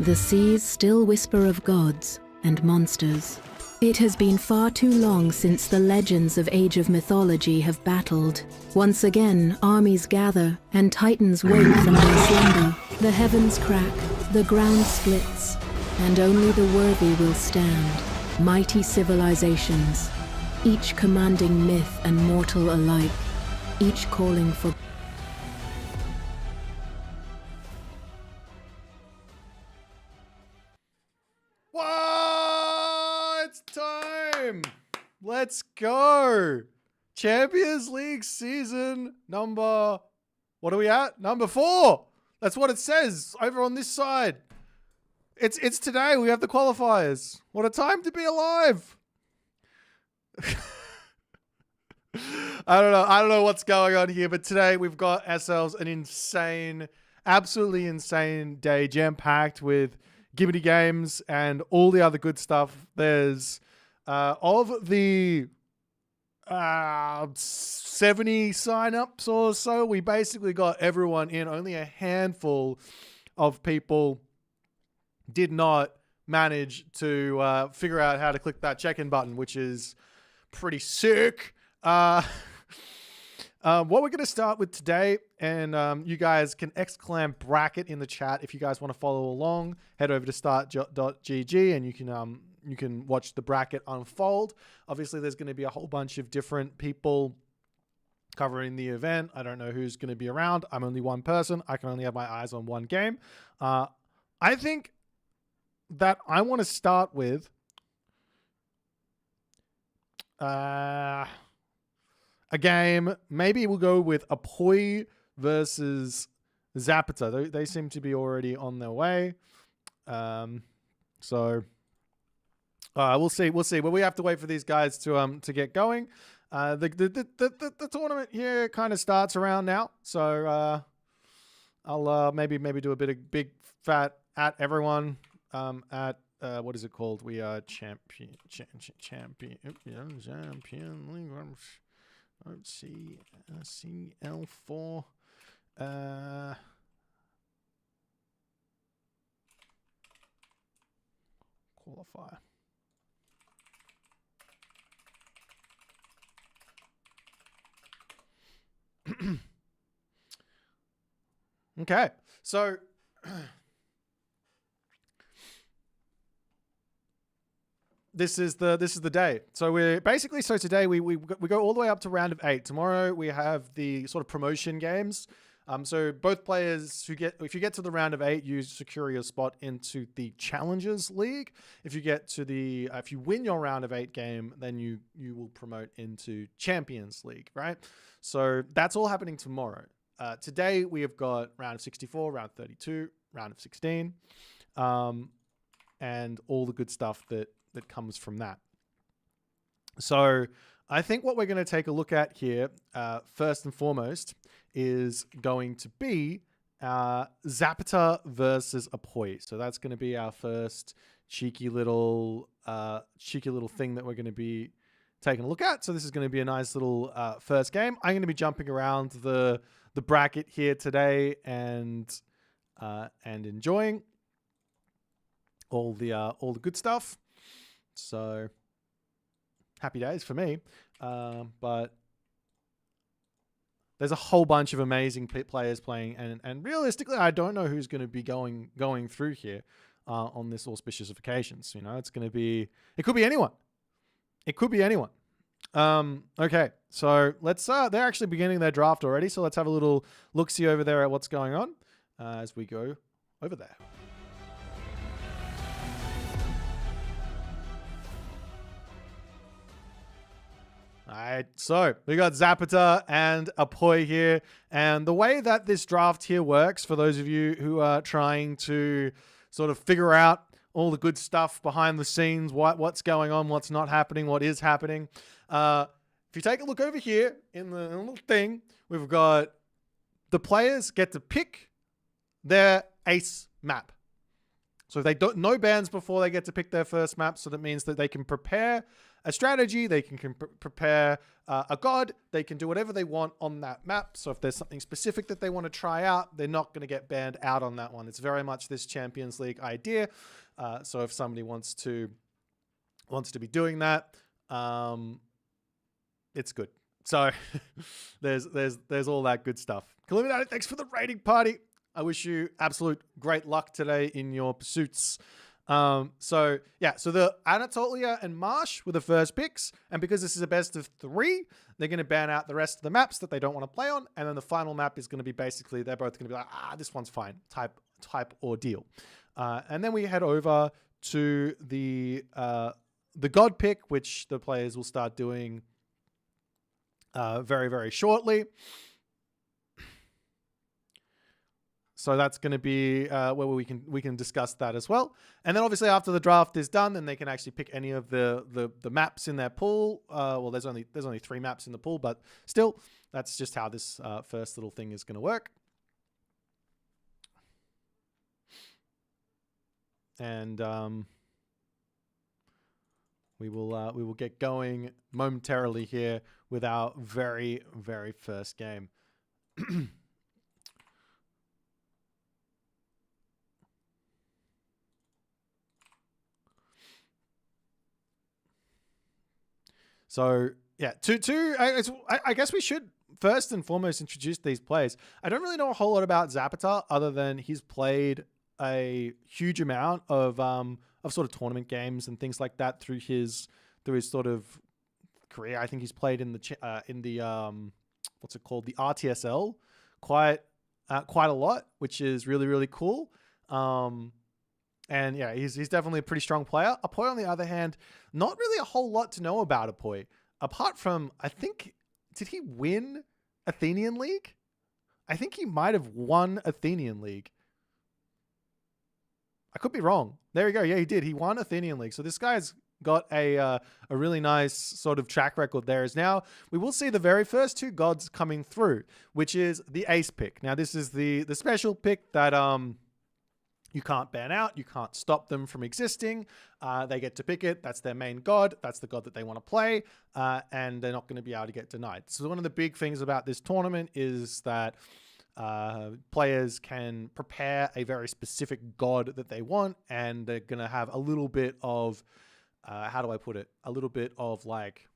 The seas still whisper of gods and monsters. It has been far too long since the legends of Age of Mythology have battled. Once again, armies gather, and titans wake from their slumber. The heavens crack, the ground splits, and only the worthy will stand. Mighty civilizations, each commanding myth and mortal alike, each calling for... It's time! Let's go! Champions League season number... What are we at? Number 4! That's what it says over on this side. It's today. We have the qualifiers. What a time to be alive! I don't know what's going on here, but today we've got ourselves an insane, absolutely insane day, jam-packed with Gibbity games and all the other good stuff. There's of the 70 signups or so, we basically got everyone in. Only a handful of people did not manage to figure out how to click that check-in button, which is pretty sick. What we're going to start with today, and you guys can exclaim bracket in the chat if you guys want to follow along. Head over to start.gg and you can watch the bracket unfold. Obviously, there's going to be a whole bunch of different people covering the event. I don't know who's going to be around. I'm only one person. I can only have my eyes on one game. I think that I want to start with a game. Maybe we'll go with Boit versus Zapata. They seem to be already on their way. So we'll see. But we have to wait for these guys to get going. The tournament here kind of starts around now. So I'll maybe do a bit of big fat at everyone at what is it called? We are champion League. Let's see, CL4. Qualifier. Okay, so this is the day. So we're basically, so today we go all the way up to round of 8. Tomorrow we have the sort of promotion games. So both players if you get to the round of 8, you secure your spot into the Challengers League. If you get to if you win your round of 8 game, then you will promote into Champions League, right? So that's all happening tomorrow. Today we have got round of 64, round 32, round of 16, and all the good stuff that comes from that. So I think what we're going to take a look at here, first and foremost, is going to be Zapata versus Boit. So that's going to be our first cheeky little thing that we're going to be taking a look at. So this is going to be a nice little first game. I'm going to be jumping around the bracket here today and enjoying all the good stuff. So happy days for me. But there's a whole bunch of amazing players playing, and realistically, I don't know who's going to be going through here on this auspicious occasions. You know, it could be anyone. It could be anyone. Okay, so let's. They're actually beginning their draft already, so let's have a little look-see over there at what's going on as we go over there. All right, so we got Zapata and Boit here. And the way that this draft here works, for those of you who are trying to sort of figure out all the good stuff behind the scenes, what's going on, what's not happening, what is happening. If you take a look over here in the little thing, we've got the players get to pick their ace map. So if they don't know bans before they get to pick their first map, so that means that they can prepare a strategy. They can prepare a god. They can do whatever they want on that map. So if there's something specific that they want to try out, they're not going to get banned out on that one. It's very much this Champions League idea. So if somebody wants to be doing that, it's good. So there's all that good stuff. Illuminati, thanks for the rating party. I wish you absolute great luck today in your pursuits. So the Anatolia and Marsh were the first picks, and because this is a best of 3, they're going to ban out the rest of the maps that they don't want to play on, and then the final map is going to be basically they're both going to be like, this one's fine, type ordeal. And then we head over to the God pick, which the players will start doing very, very shortly. So that's going to be where we can discuss that as well. And then obviously after the draft is done, then they can actually pick any of the maps in their pool. Well, there's only 3 maps in the pool, but still, that's just how this first little thing is going to work. And we will get going momentarily here with our very, very first game. So yeah, I guess we should first and foremost introduce these players. I don't really know a whole lot about Zapata other than he's played a huge amount of sort of tournament games and things like that through his sort of career. I think he's played in the what's it called, the RTSL quite a lot, which is really, really cool. And yeah, he's definitely a pretty strong player. Apoy, on the other hand, not really a whole lot to know about Apoy. Apart from, I think, did he win Athenian League? I think he might have won Athenian League. I could be wrong. There we go. Yeah, he did. He won Athenian League. So this guy's got a really nice sort of track record there. As now we will see the very first 2 gods coming through, which is the ace pick. Now this is the special pick that you can't ban out. You can't stop them from existing. They get to pick it. That's their main god. That's the god that they want to play. And they're not going to be able to get denied. So one of the big things about this tournament is that players can prepare a very specific god that they want. And they're going to have a little bit of, how do I put it? A little bit of like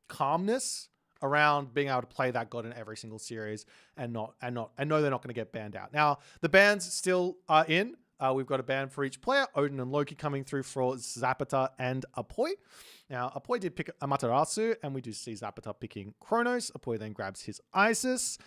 calmness around being able to play that god in every single series and know they're not going to get banned out. Now, the bans still are in. We've got a ban for each player. Odin and Loki coming through for Zapata and Apoy. Now, Apoy did pick Amaterasu, and we do see Zapata picking Kronos. Apoy then grabs his Isis.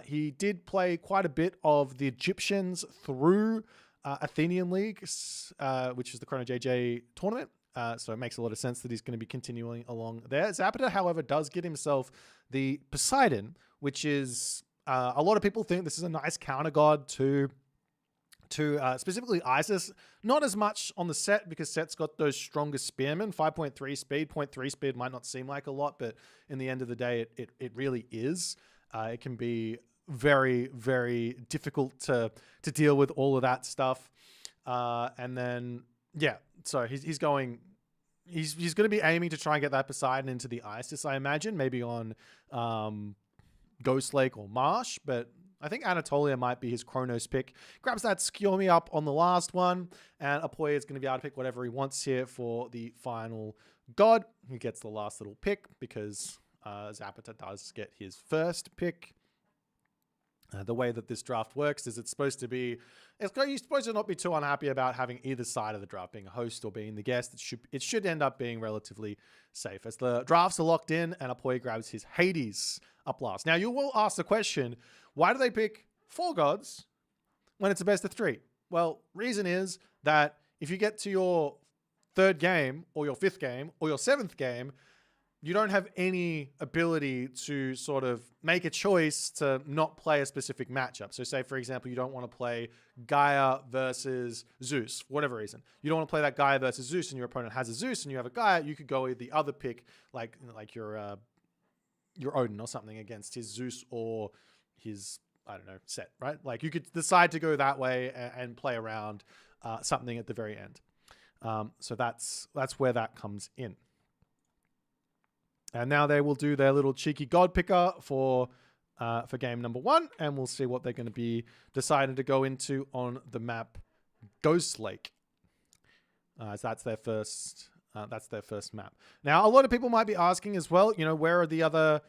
He did play quite a bit of the Egyptians through Athenian League, which is the Chrono JJ tournament. So it makes a lot of sense that he's going to be continuing along there. Zapata, however, does get himself the Poseidon, which is a lot of people think this is a nice counter god to specifically Isis. Not as much on the set because set's got those stronger spearmen, 5.3 speed. 0.3 speed might not seem like a lot, but in the end of the day, it really is. It can be very, very difficult to deal with all of that stuff. And then, yeah, so he's going to be aiming to try and get that Poseidon into the Isis, I imagine, maybe on Ghost Lake or Marsh, but I think Anatolia might be his Kronos pick. Grabs that Skiomi up on the last one, and Apoy is going to be able to pick whatever he wants here for the final god. He gets the last little pick because Zapata does get his first pick. The way that this draft works is you're supposed to not be too unhappy about having either side of the draft, being a host or being the guest. It should end up being relatively safe as the drafts are locked in and Apoy grabs his Hades up last. Now you will ask the question, why do they pick 4 gods when it's a best of 3? Well, reason is that if you get to your 3rd game or your 5th game or your 7th game, you don't have any ability to sort of make a choice to not play a specific matchup. So say, for example, you don't want to play Gaia versus Zeus, for whatever reason. You don't want to play that Gaia versus Zeus and your opponent has a Zeus and you have a Gaia, you could go with the other pick, like your Odin or something against his Zeus or his, I don't know, set, right? Like you could decide to go that way and play around something at the very end. So that's where that comes in. And now they will do their little cheeky god picker for game number 1, and we'll see what they're going to be deciding to go into on the map Ghost Lake. So that's their first. That's their first map. Now, a lot of people might be asking as well. Where are the other?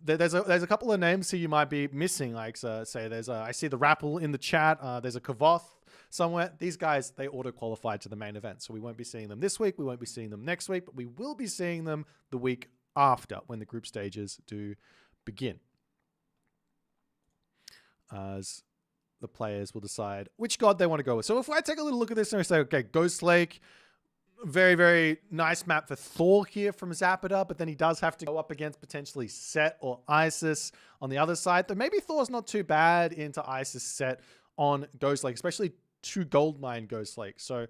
There's a couple of names here you might be missing. Like say, I see the Rappel in the chat. There's a Kavoth somewhere. These guys, they auto qualified to the main event, so we won't be seeing them this week. We won't be seeing them next week, but we will be seeing them the week after when the group stages do begin. As the players will decide which god they want to go with. So if I take a little look at this and I say, okay, Ghost Lake, very, very nice map for Thor here from Zapata, but then he does have to go up against potentially Set or Isis on the other side. Though maybe Thor's not too bad into Isis Set on Ghost Lake, especially 2 gold mine Ghost Lake. So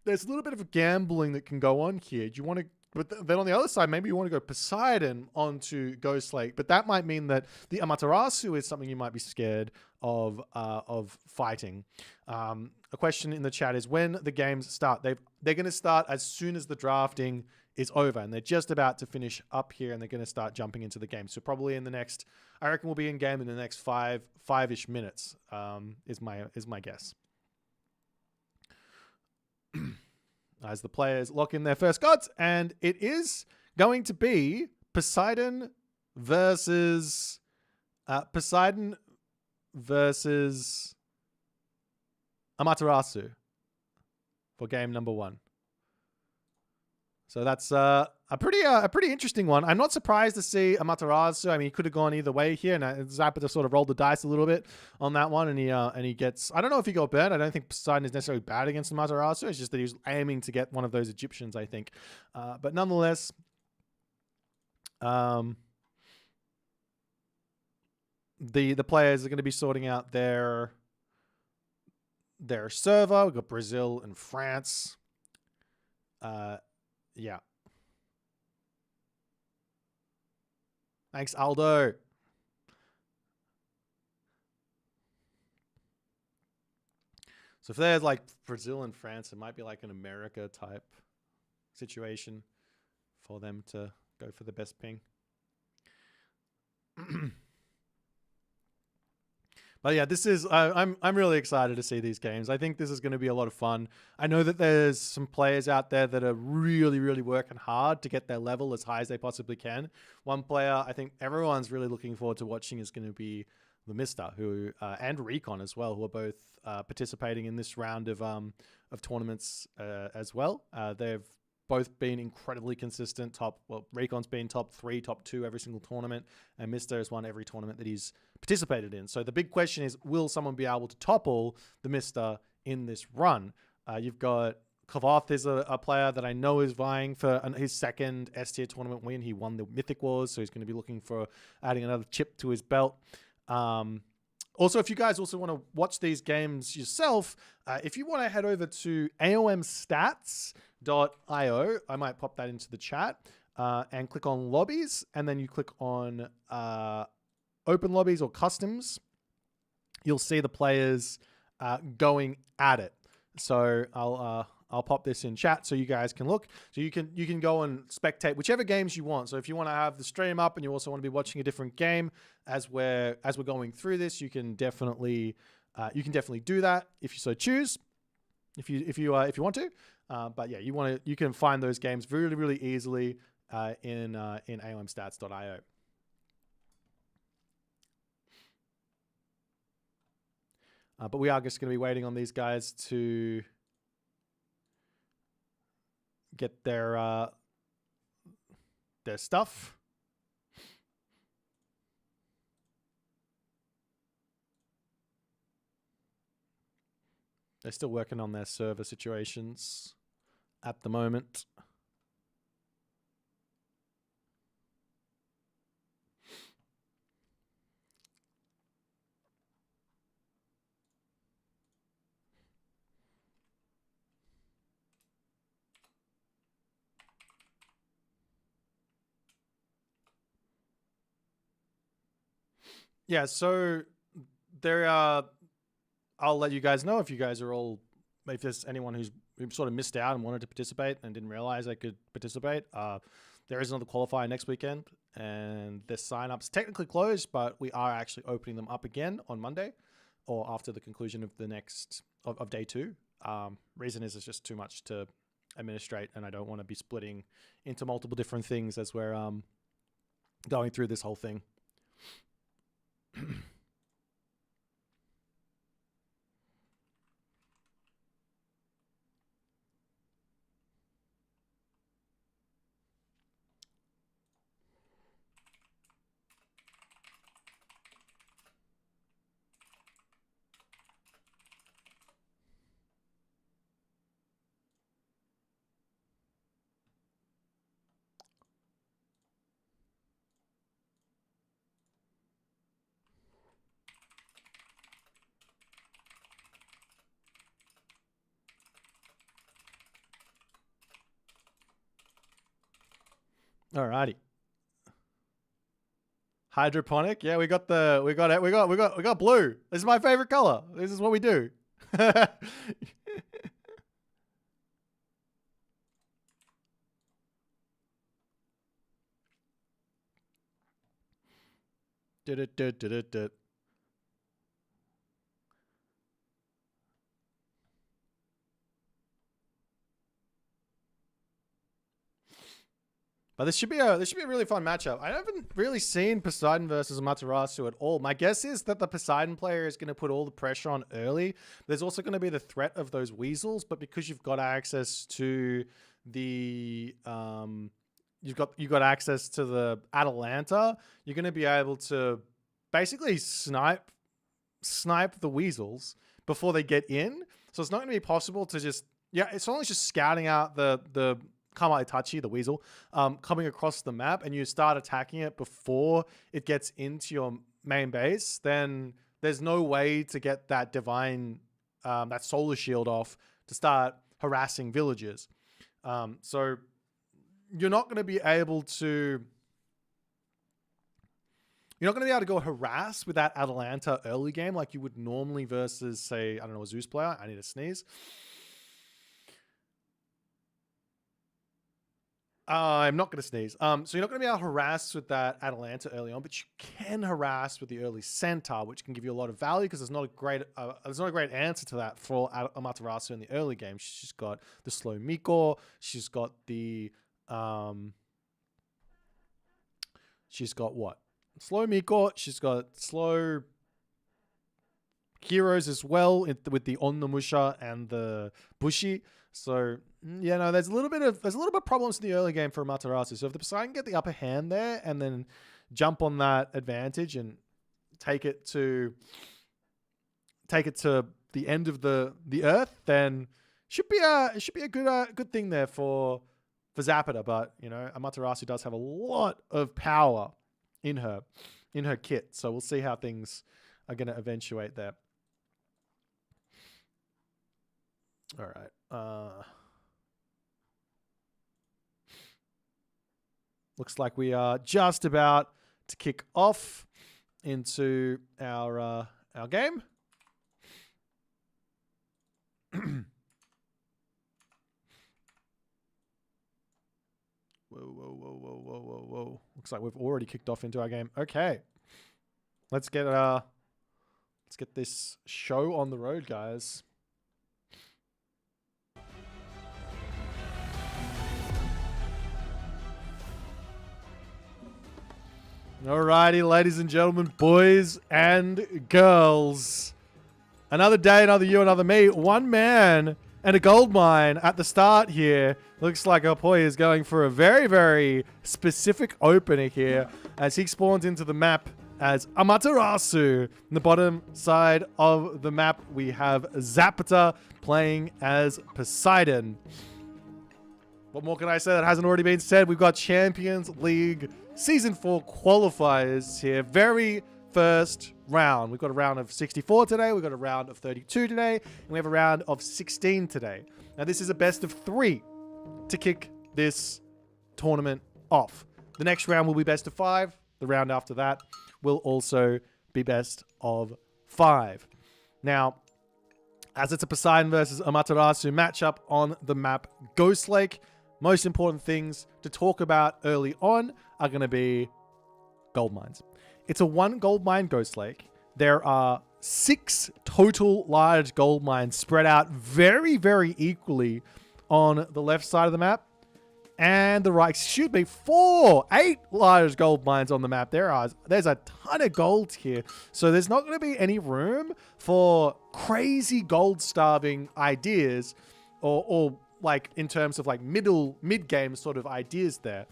there's a little bit of gambling that can go on here. Do you want to? But then on the other side, maybe you want to go Poseidon onto Ghost Lake, but that might mean that the Amaterasu is something you might be scared of fighting. A question in the chat is when the games start. They're going to start as soon as the drafting is over, and they're just about to finish up here, and they're going to start jumping into the game. So probably in the next, I reckon we'll be in game in the next five-ish minutes. Is my guess. As the players lock in their first gods, and it is going to be Poseidon versus Amaterasu for game number 1. So that's a pretty interesting one. I'm not surprised to see Amaterasu. I mean, he could have gone either way here, and Zapata sort of rolled the dice a little bit on that one, and he gets. I don't know if he got burned. I don't think Poseidon is necessarily bad against Amaterasu. It's just that he was aiming to get one of those Egyptians, I think. But nonetheless, the players are going to be sorting out their server. We've got Brazil and France. Yeah. Thanks, Aldo. So if there's like Brazil and France, it might be like an America type situation for them to go for the best ping. But yeah, this is I'm really excited to see these games. I think this is going to be a lot of fun. I know that there's some players out there that are really, really working hard to get their level as high as they possibly can. One player I think everyone's really looking forward to watching is going to be the Mister, who and Recon as well, who are both participating in this round of tournaments as well. They've both been incredibly consistent. Recon's been top 3, top 2 every single tournament, and Mister has won every tournament that he's participated in. So the big question is, will someone be able to topple the Mister in this run? You've got Kavoth is a player that I know is vying for his second S-tier tournament win. He won the Mythic Wars, so he's going to be looking for adding another chip to his belt. Also, if you guys also want to watch these games yourself, if you want to head over to aomstats.io, I might pop that into the chat, and click on lobbies, and then you click on open lobbies or customs. You'll see the players going at it. So I'll pop this in chat so you guys can look. So you can go and spectate whichever games you want. So if you want to have the stream up and you also want to be watching a different game as we're going through this, you can definitely do that if you so choose. If you want to. But yeah, you can find those games really, really easily in aomstats.io. But we are just going to be waiting on these guys to get their stuff. They're still working on their server situations at the moment. Yeah, so there are. I'll let you guys know if you guys are all, if there's anyone who's sort of missed out and wanted to participate and didn't realize they could participate, there is another qualifier next weekend, and the sign-ups technically closed, but we are actually opening them up again on Monday or after the conclusion of the next of day 2. Reason is it's just too much to administrate, and I don't want to be splitting into multiple different things as we're going through this whole thing. Alrighty. Hydroponic. Yeah, we got blue. This is my favorite color. This is what we do. Did. But this should be a really fun matchup. I haven't really seen Poseidon versus Amaterasu at all. My guess is that the Poseidon player is going to put all the pressure on early. There's also going to be the threat of those weasels, but because you've got access to the you've got access to the Atalanta, you're going to be able to basically snipe the weasels before they get in. So it's not going to be possible to just it's only just scouting out the Kama Itachi, the weasel, coming across the map, and you start attacking it before it gets into your main base, then there's no way to get that divine, that solar shield off to start harassing villagers. So you're not going to be able to go harass with that Atalanta early game like you would normally versus, say, I don't know, a Zeus player. I need to sneeze. I'm not going to sneeze. So you're not going to be able to harass with that Atalanta early on, but you can harass with the early Centaur, which can give you a lot of value because there's not a great answer to that for Amaterasu in the early game. She's got the slow Miko. She's got the she's got what? Slow Miko. She's got slow heroes as well with the Onnomusha and the Bushi. So there's a little bit of problems in the early game for Amaterasu. So if the Poseidon get the upper hand there and then jump on that advantage and take it to the end of the earth, then it should be a good thing there for Zapata. But Amaterasu does have a lot of power in her kit. So we'll see how things are going to eventuate there. All right. Looks like we are just about to kick off into our game. Whoa. Looks like we've already kicked off into our game. Okay. Let's get this show on the road, guys. Alrighty, ladies and gentlemen, boys and girls. Another day, another you, another me. One man and a gold mine at the start here. Looks like our boy is going for a very, very specific opener here as he spawns into the map as Amaterasu. On the bottom side of the map, we have Zapata playing as Poseidon. What more can I say that hasn't already been said? We've got Champions League Season 4 qualifiers here. Very first round. We've got a round of 64 today. We've got a round of 32 today. And we have a round of 16 today. Now, this is a best of 3 to kick this tournament off. The next round will be best of 5. The round after that will also be best of 5. Now, as it's a Poseidon versus Amaterasu matchup on the map Ghost Lake. Most important things to talk about early on are going to be gold mines. It's a 1 gold mine Ghost Lake. There are 6 total large gold mines spread out very, very equally on the left side of the map. And the right should be 8 large gold mines on the map. There's a ton of gold here. So there's not going to be any room for crazy gold starving ideas or like in terms of like mid-game sort of ideas there.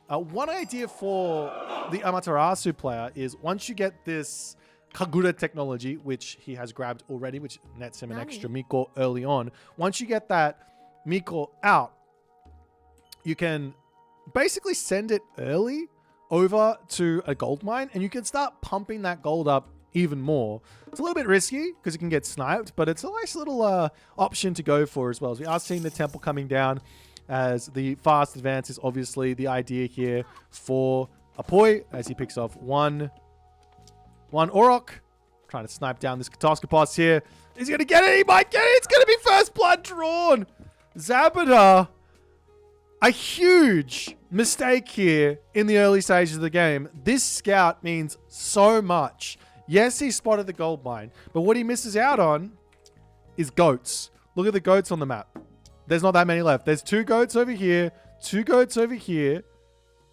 One idea for the Amaterasu player is once you get this Kagura technology, which he has grabbed already, which nets him an extra Miko early on. Once you get that Miko out, you can basically send it early over to a gold mine and you can start pumping that gold up even more. It's a little bit risky because it can get sniped, but it's a nice little option to go for as well. As we are seeing the temple coming down as the fast advance is obviously the idea here for Apoy as he picks off one Orok. Trying to snipe down this Kataskopos here. He's going to get it. He might get it. It's going to be first blood drawn. Zapata. A huge mistake here in the early stages of the game. This scout means so much. Yes, he spotted the gold mine, but what he misses out on is goats. Look at the goats on the map. There's not that many left. There's 2 goats over here, 2 goats over here.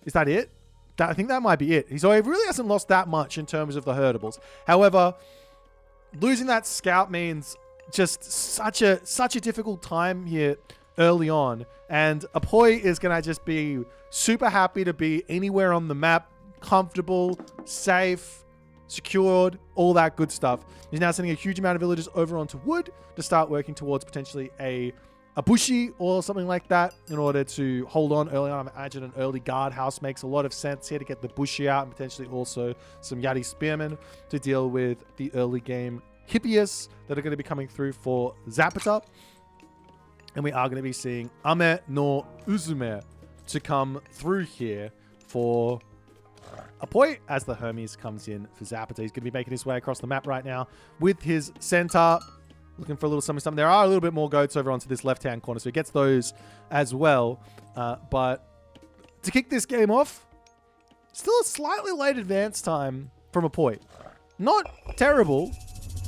Is that it? I think that might be it. So he really hasn't lost that much in terms of the herdables. However, losing that scout means just such a difficult time here early on. And Apoy is going to just be super happy to be anywhere on the map, comfortable, safe, secured, all that good stuff. He's now sending a huge amount of villagers over onto wood to start working towards potentially a bushi or something like that in order to hold on early on. I imagine an early guardhouse makes a lot of sense here to get the bushi out and potentially also some Yari spearmen to deal with the early game Hippias that are going to be coming through for Zapata. And we are going to be seeing Ame no Uzume to come through here for Apoy as the Hermes comes in for Zapata. He's going to be making his way across the map right now with his centaur. Looking for a little something. There are a little bit more goats over onto this left-hand corner, so he gets those as well. But to kick this game off, still a slightly late advance time from Apoy. Not terrible,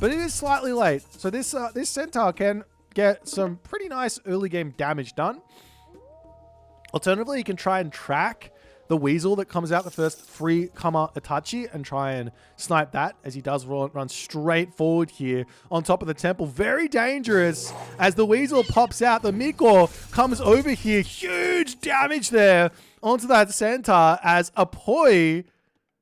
but it is slightly late. So this centaur can get some pretty nice early game damage done. Alternatively, you can try and track the weasel that comes out the first free Kama Itachi and try and snipe that as he does run straight forward here on top of the temple. Very dangerous as the weasel pops out. The Miko comes over here. Huge damage there onto that centaur as Apoy,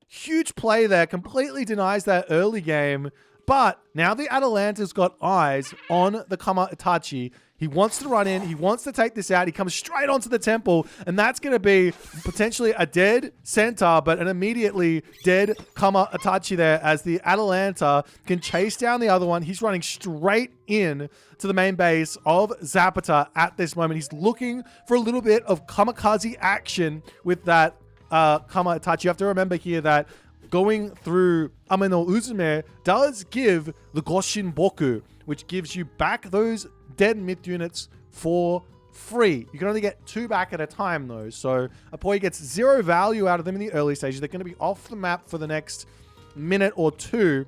huge play there, completely denies that early game. But now the Atalanta's got eyes on the Kama Itachi. He wants to run in. He wants to take this out. He comes straight onto the temple, and that's going to be potentially a dead centaur, but an immediately dead Kama Itachi there as the Atalanta can chase down the other one. He's running straight in to the main base of Zapata at this moment. He's looking for a little bit of kamikaze action with that Kama Itachi. You have to remember here that going through Ame no Uzume does give the Goshin Boku, which gives you back those dead myth units for free. You can only get 2 back at a time though. So Apoy gets 0 value out of them in the early stages. They're going to be off the map for the next minute or 2.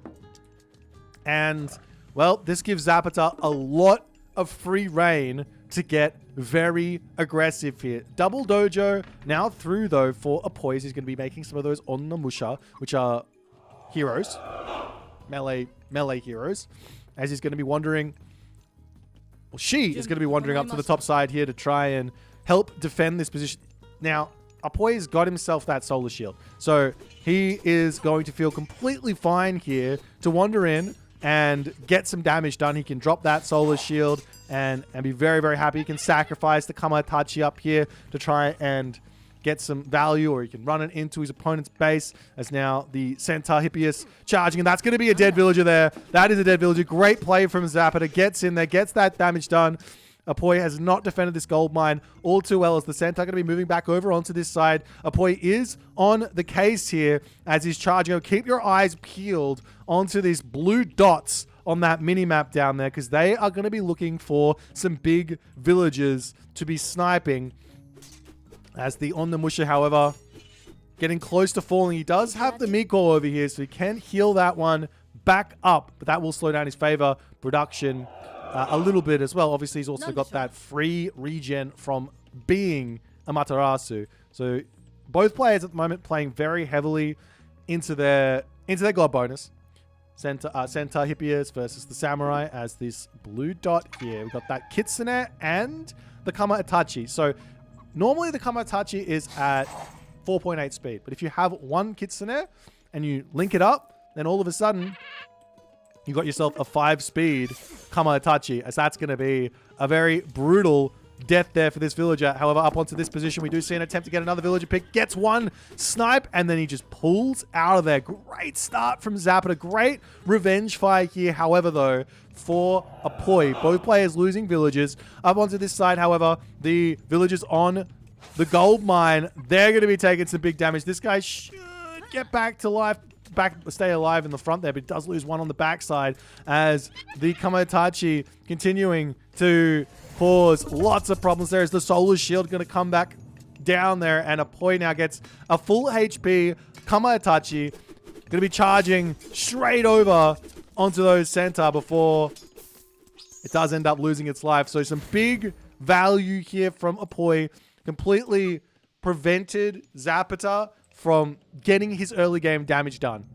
And well, this gives Zapata a lot of free reign to get very aggressive here. Double dojo now through though for Apoy. He's going to be making some of those on Namusha, which are heroes, melee heroes, as he's going to be wandering. Well, she is going to be wandering up to the top side here to try and help defend this position. Now, Apoy's got himself that solar shield, so he is going to feel completely fine here to wander in and get some damage done. He can drop that solar shield and be very, very happy. He can sacrifice the Kama Itachi up here to try and get some value, or he can run it into his opponent's base as now the Centaur Hippias charging, and that's going to be a dead villager there. That is a dead villager. Great play from Zapata. Gets in there, gets that damage done. Apoy has not defended this gold mine all too well as the Centaur going to be moving back over onto this side. Apoy is on the case here as he's charging. Keep your eyes peeled onto these blue dots on that mini-map down there because they are going to be looking for some big villagers to be sniping. As the Onnamusha, however, getting close to falling. He does have the Miko over here, so he can heal that one back up, but that will slow down his favor production a little bit as well. Obviously, he's also got that free regen from being Amaterasu. So both players at the moment playing very heavily into their god bonus. Centaur Hippias versus the Samurai as this blue dot here. We've got that Kitsune and the Kama Itachi. So normally the Kama Itachi is at 4.8 speed, but if you have one Kitsune and you link it up, then all of a sudden you got yourself a 5-speed Kama Itachi, as that's going to be a very brutal death there for this villager. However, up onto this position, we do see an attempt to get another villager pick. Gets one snipe, and then he just pulls out of there. Great start from Zapata. Great revenge fire here. However, though, for Apoy, both players losing villagers. Up onto this side, however, the villagers on the gold mine, they're going to be taking some big damage. This guy should get back to life. Stay alive in the front there, but he does lose one on the backside as the Kamaitachi continuing to cause lots of problems there. Is the Solar Shield going to come back down there, and Apoy now gets a full HP Kamaitachi. Going to be charging straight over onto those Centaur before it does end up losing its life. So some big value here from Apoy. Completely prevented Zapata from getting his early game damage done.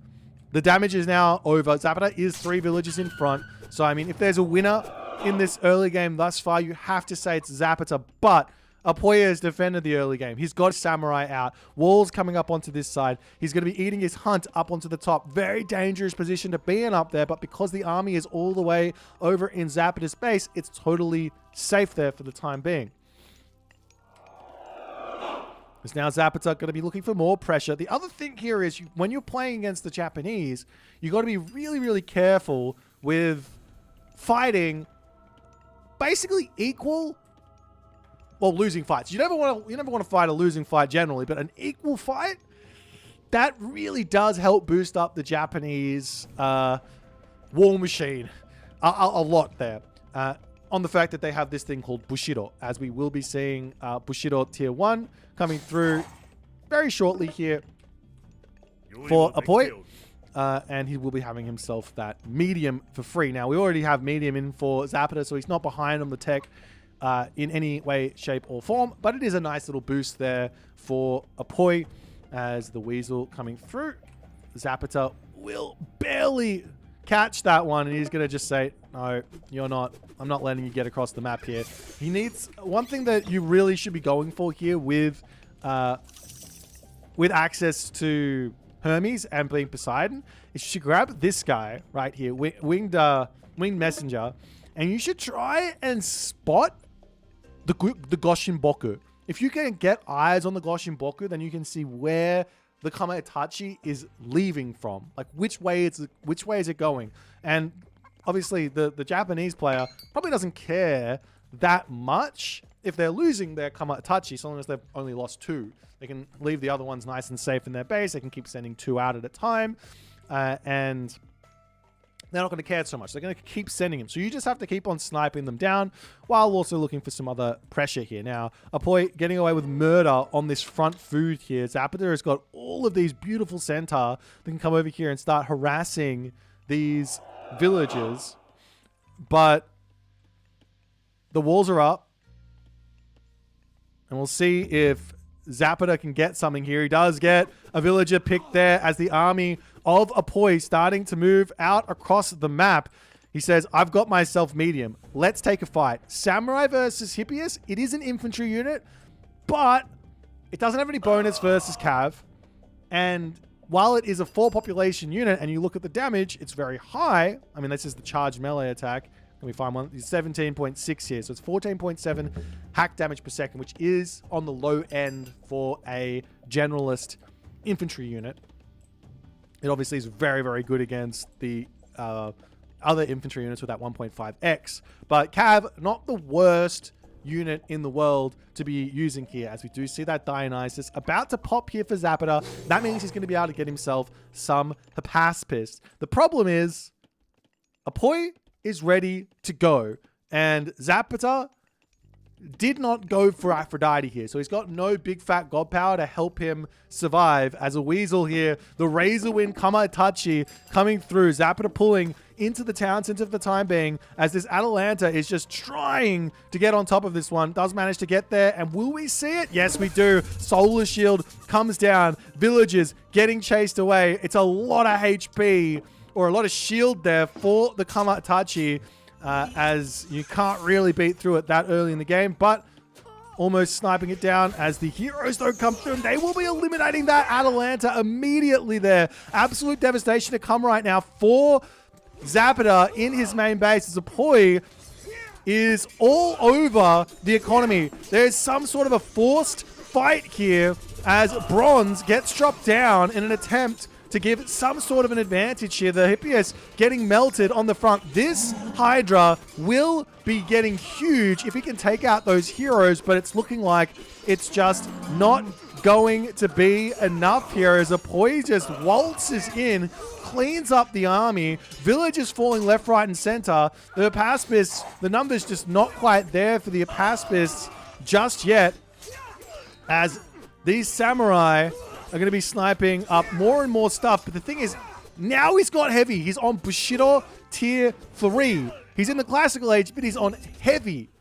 The damage is now over. Zapata is 3 villages in front. So, I mean, if there's a winner in this early game thus far, you have to say it's Zapata. But Apoy has defended the early game. He's got Samurai out. Walls coming up onto this side. He's going to be eating his hunt up onto the top. Very dangerous position to be in up there. But because the army is all the way over in Zapata's base, it's totally safe there for the time being. Because now Zapata going to be looking for more pressure. The other thing here is when you're playing against the Japanese, you got to be really, really careful with fighting basically equal, well, losing fights. You never want to fight a losing fight generally, but an equal fight, that really does help boost up the Japanese war machine a lot there. On the fact that they have this thing called Bushido, as we will be seeing Bushido Tier 1 coming through very shortly here for Apoy. And he will be having himself that medium for free. Now, we already have medium in for Zapata, so he's not behind on the tech in any way, shape, or form. But it is a nice little boost there for Apoy as the Weasel coming through. Zapata will barely catch that one, and he's going to just say, no, you're not. I'm not letting you get across the map here. He needs one thing that you really should be going for here with access to Hermes and being Poseidon is you should grab this guy right here, winged messenger, and you should try and spot the Goshin Boku. If you can get eyes on the Goshin Boku, then you can see where the Kama Itachi is leaving from, like which way is it going. And obviously the Japanese player probably doesn't care that much if they're losing their Kama Itachi, so long as they've only lost 2. They can leave the other ones nice and safe in their base. They can keep sending 2 out at a time, and they're not going to care so much. They're going to keep sending them. So you just have to keep on sniping them down while also looking for some other pressure here. Now, Apoy getting away with murder on this front food here. Zapata has got all of these beautiful Centaur that can come over here and start harassing these villagers. But the walls are up. And we'll see if Zapata can get something here. He does get a villager picked there as the army of Apoy starting to move out across the map. He says, I've got myself medium. Let's take a fight. Samurai versus Hippias. It is an infantry unit, but it doesn't have any bonus versus Cav. And while it is a 4 population unit and you look at the damage, it's very high. I mean, this is the charged melee attack. Let me find one. It's 17.6 here. So it's 14.7 hack damage per second, which is on the low end for a generalist infantry unit. It obviously is very, very good against the other infantry units with that 1.5x. But Cav, not the worst unit in the world to be using here, as we do see that Dionysus about to pop here for Zapata. That means he's going to be able to get himself some Hypaspis. The problem is Apoy is ready to go. And Zapata did not go for Aphrodite here. So he's got no big fat god power to help him survive. As a weasel here, the Razor Wind Kamatachi coming through. Zapata pulling into the town center for the time being, as this Atalanta is just trying to get on top of this one. Does manage to get there, and will we see it? Yes, we do. Solar Shield comes down. Villagers getting chased away. It's a lot of HP, or a lot of shield there for the Kamatachi, as you can't really beat through it that early in the game, but almost sniping it down as the heroes don't come through, and they will be eliminating that Atalanta immediately there. Absolute devastation to come right now for Zapata in his main base, as Apoy is all over the economy. There's some sort of a forced fight here as Bronze gets dropped down in an attempt to give some sort of an advantage here. The Hippias getting melted on the front. This Hydra will be getting huge if he can take out those heroes, but it's looking like it's just not going to be enough here, as Apoy just waltzes in, cleans up the army. Villagers falling left, right, and center. The Apaspists, the numbers just not quite there for the Apaspists just yet, as these samurai are going to be sniping up more and more stuff. But the thing is, now he's got heavy. He's on Bushido tier 3. He's in the classical age, but he's on heavy.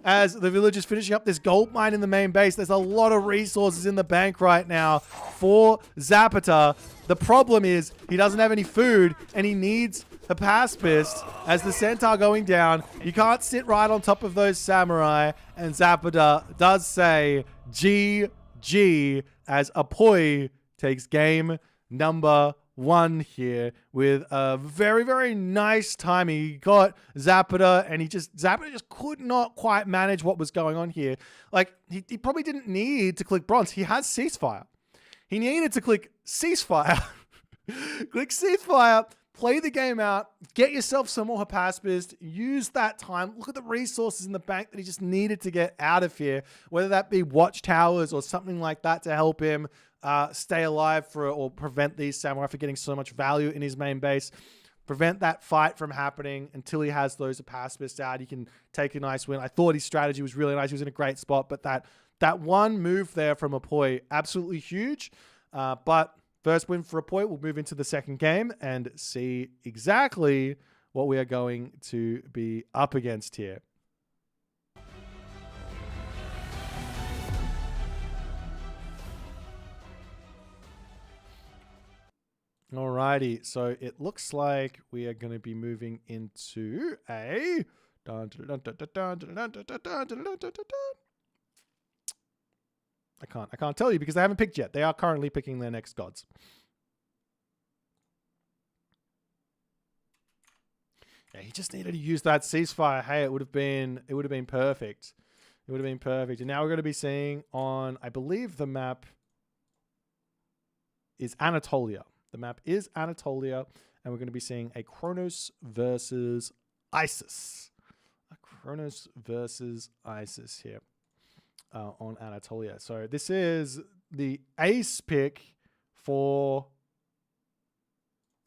As the villagers finishing up this gold mine in the main base, there's a lot of resources in the bank right now for Zapata. The problem is he doesn't have any food, and he needs a Paspist. As the Centaur going down, you can't sit right on top of those samurai, and Zapata does say GG, as Apoy takes game number 1 here with a very, very nice timing. He got Zapata, and Zapata just could not quite manage what was going on here. Like, he probably didn't need to click bronze. He has ceasefire. He needed to click ceasefire. Click ceasefire, play the game out, get yourself some more Hapaspist, use that time. Look at the resources in the bank that he just needed to get out of here, whether that be watchtowers or something like that to help him stay alive or prevent these samurai from getting so much value in his main base. Prevent that fight from happening until he has those Hapaspists out. He can take a nice win. I thought his strategy was really nice. He was in a great spot, but that one move there from Apoy, absolutely huge. But first win for Apoy. We'll move into the second game and see exactly what we are going to be up against here. Alrighty, so it looks like we are going to be moving into a... I can't tell you because they haven't picked yet. They are currently picking their next gods. Yeah, he just needed to use that ceasefire. Hey, it would have been perfect. It would have been perfect. And now we're going to be seeing on, I believe the map is Anatolia. The map is Anatolia, and we're going to be seeing a Kronos versus Isis. A Kronos versus Isis here on Anatolia. So this is the ace pick for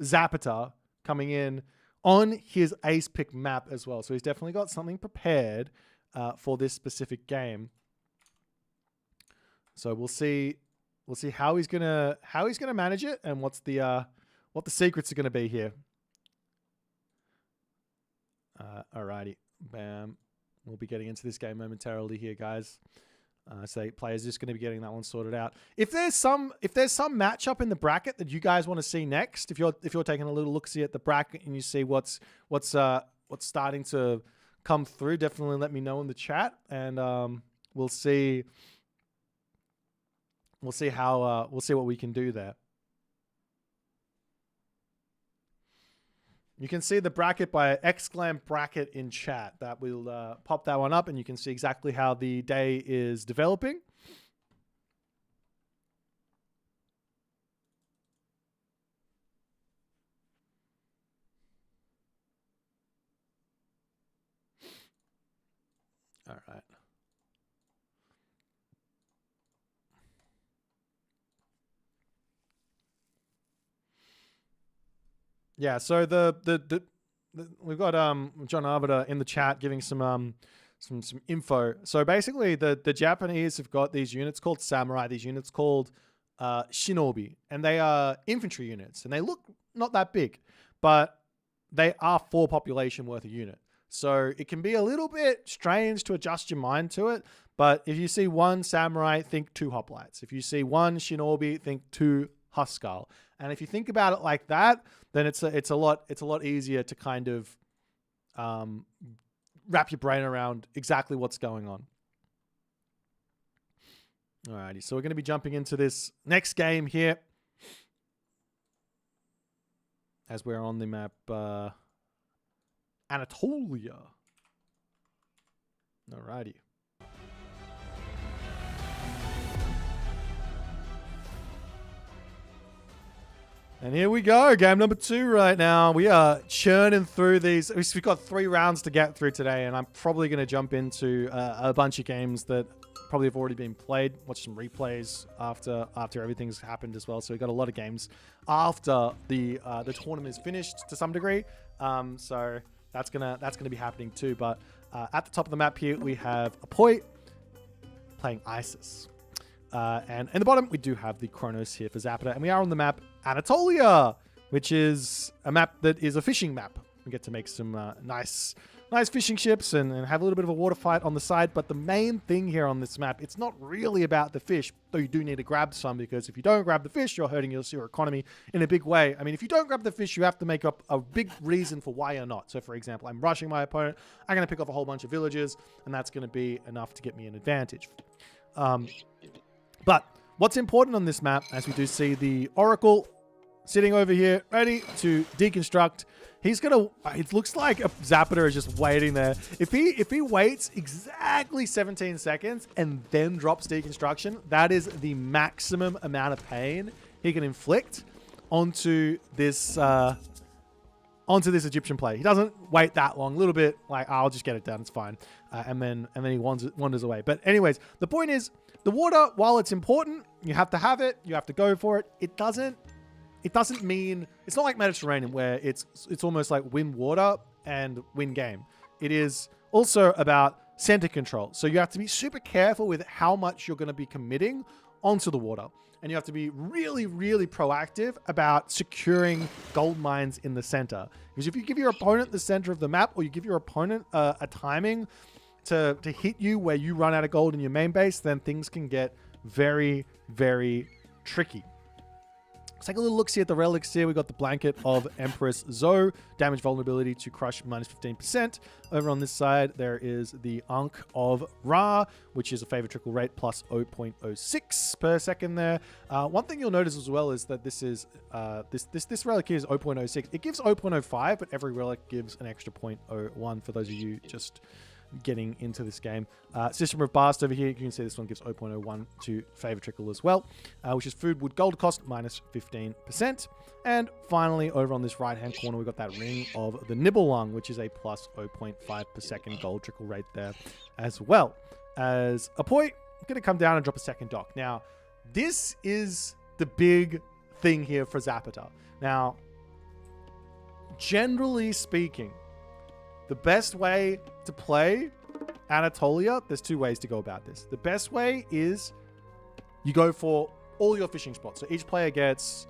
Zapata coming in on his ace pick map as well. So he's definitely got something prepared for this specific game. So we'll see how he's gonna manage it, and what the secrets are gonna be here. Alrighty, bam. We'll be getting into this game momentarily here, guys. So players just going to be getting that one sorted out. If there's some matchup in the bracket that you guys want to see next, if you're taking a little look-see at the bracket and you see what's starting to come through, definitely let me know in the chat, and we'll see what we can do there. You can see the bracket by !bracket in chat. That will pop that one up, and you can see exactly how the day is developing. All right. Yeah, so the we've got John Arbiter in the chat giving some info. So basically, the Japanese have got these units called samurai, these units called shinobi, and they are infantry units, and they look not that big, but they are 4 population worth a unit. So it can be a little bit strange to adjust your mind to it. But if you see 1 samurai, think 2 hoplites. If you see 1 shinobi, think 2 Huskarl. And if you think about it like that, then it's a lot easier to kind of wrap your brain around exactly what's going on. Alrighty, so we're going to be jumping into this next game here as we're on the map Anatolia. Alrighty. And here we go, game number 2 right now. We are churning through these. We've got 3 rounds to get through today, and I'm probably going to jump into a bunch of games that probably have already been played. Watch some replays after everything's happened as well. So we've got a lot of games after the tournament is finished to some degree. So that's gonna be happening too. But at the top of the map here, we have Boit playing ISIS. And in the bottom, we do have the Kronos here for Zapata. And we are on the map Anatolia, which is a map that is a fishing map. We get to make some nice fishing ships and have a little bit of a water fight on the side. But the main thing here on this map, it's not really about the fish, though you do need to grab some, because if you don't grab the fish, you're hurting your economy in a big way. I mean, if you don't grab the fish, you have to make up a big reason for why you're not. So, for example, I'm rushing my opponent. I'm going to pick off a whole bunch of villages, and that's going to be enough to get me an advantage. But what's important on this map, as we do see the Oracle sitting over here, ready to deconstruct. He's gonna. It looks like Zapata is just waiting there. If he waits exactly 17 seconds and then drops deconstruction, that is the maximum amount of pain he can inflict onto this Egyptian player. He doesn't wait that long. A little bit like, I'll just get it done. It's fine. And then he wanders away. But anyways, the point is, the water, while it's important, you have to have it. You have to go for it. It doesn't mean, it's not like Mediterranean where it's almost like win water and win game. It is also about center control. So you have to be super careful with how much you're going to be committing onto the water. And you have to be really, really proactive about securing gold mines in the center. Because if you give your opponent the center of the map, or you give your opponent a timing to hit you where you run out of gold in your main base, then things can get very, very tricky. Let's take a little look-see at the relics here. We got the blanket of Empress Zoe, damage vulnerability to crush minus 15%. Over on this side, there is the Ankh of Ra, which is a favor trickle rate plus 0.06 per second there. One thing you'll notice as well is that this is this relic here is 0.06. It gives 0.05, but every relic gives an extra 0.01 for those of you just getting into this game. System of Bast over here, you can see this one gives 0.01 to favor trickle as well, which is food wood gold cost minus 15%. And finally, over on this right hand corner, we've got that ring of the Nibelung, which is a plus 0.5 per second gold trickle rate there, as well as a point. I'm going to come down and drop a second dock. Now, this is the big thing here for Zapata. Now, generally speaking, the best way to play Anatolia, there's 2 ways to go about this. The best way is you go for all your fishing spots. So each player gets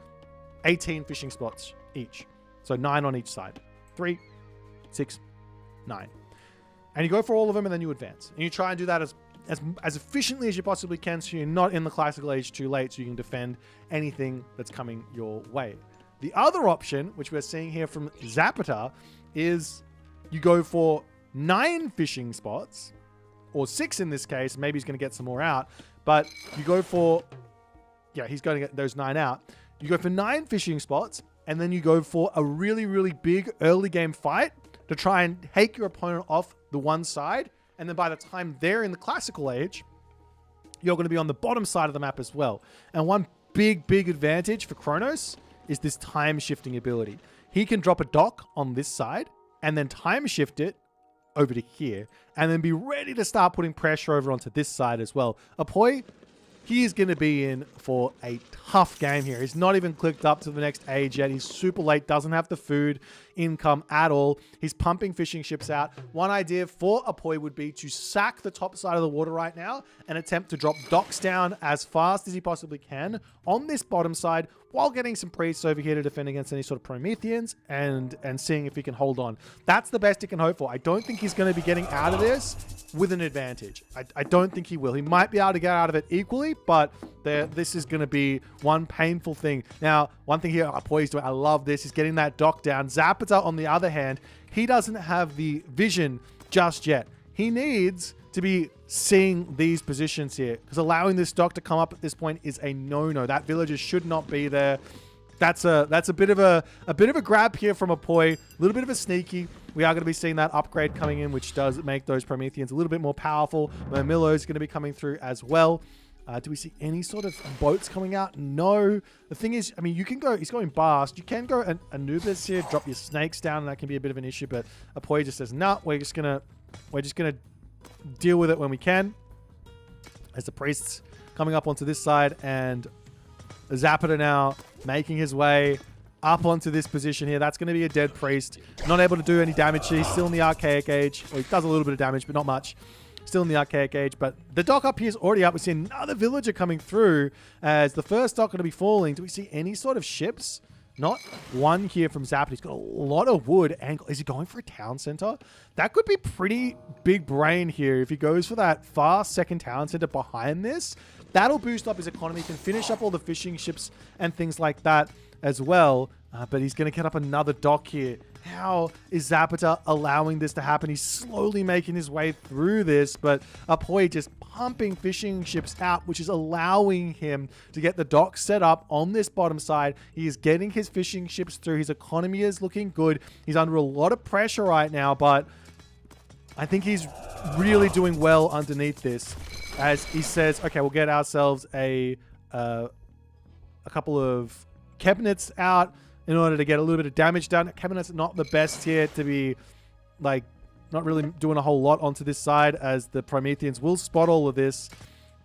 18 fishing spots each. So 9 on each side. 3, 6, 9. And you go for all of them, and then you advance. And you try and do that as efficiently as you possibly can, so you're not in the classical age too late, so you can defend anything that's coming your way. The other option, which we're seeing here from Zapata, is you go for 9 fishing spots, or 6 in this case. Maybe he's going to get some more out, but you go for, yeah, he's going to get those 9 out. You go for 9 fishing spots, and then you go for a really, really big early game fight to try and take your opponent off the one side. And then by the time they're in the classical age, you're going to be on the bottom side of the map as well. And one big, big advantage for Kronos is this time shifting ability. He can drop a dock on this side and then time shift it over to here, and then be ready to start putting pressure over onto this side as well. Apoy he is going to be in for a tough game here. He's not even clicked up to the next age yet. He's super late, doesn't have the food income at all. He's pumping fishing ships out. One idea for Apoy would be to sack the top side of the water right now and attempt to drop docks down as fast as he possibly can on this bottom side while getting some priests over here to defend against any sort of Prometheans and seeing if he can hold on. That's the best he can hope for. I don't think he's going to be getting out of this with an advantage. I don't think he will. He might be able to get out of it equally, but this is going to be one painful thing. Now, one thing here Apoy's doing, I love this, is getting that dock down. Zapata, on the other hand, he doesn't have the vision just yet. He needs to be seeing these positions here, because allowing this dock to come up at this point is a no-no. That villager should not be there. That's a bit of a grab here from Apoy, a little bit of a sneaky. We are going to be seeing that upgrade coming in, which does make those Prometheans a little bit more powerful. Mermillo is going to be coming through as well. Do we see any sort of boats coming out? No. The thing is, I mean, you can go, he's going Bast. You can go Anubis here, drop your snakes down, and that can be a bit of an issue, but Apoy just says, nah, we're just gonna deal with it when we can. As the priests coming up onto this side, and Zapata now making his way up onto this position here. That's going to be a dead priest. Not able to do any damage. He's still in the Archaic Age. Well, he does a little bit of damage, but not much. Still in the Archaic Age, but the dock up here is already up. We see another villager coming through as the first dock going to be falling. Do we see any sort of ships? Not one here from Zapata. He's got a lot of wood. Is he going for a town center? That could be pretty big brain here. If he goes for that fast second town center behind this, that'll boost up his economy. He can finish up all the fishing ships and things like that as well. But he's going to get up another dock here. How is Zapata allowing this to happen? He's slowly making his way through this, but Apoy just pumping fishing ships out, which is allowing him to get the dock set up on this bottom side. He is getting his fishing ships through. His economy is looking good. He's under a lot of pressure right now, but I think he's really doing well underneath this, as he says, okay, we'll get ourselves a couple of cabinets out in order to get a little bit of damage done. Cabinet's not the best here to be, like, not really doing a whole lot onto this side, as the Prometheans will spot all of this.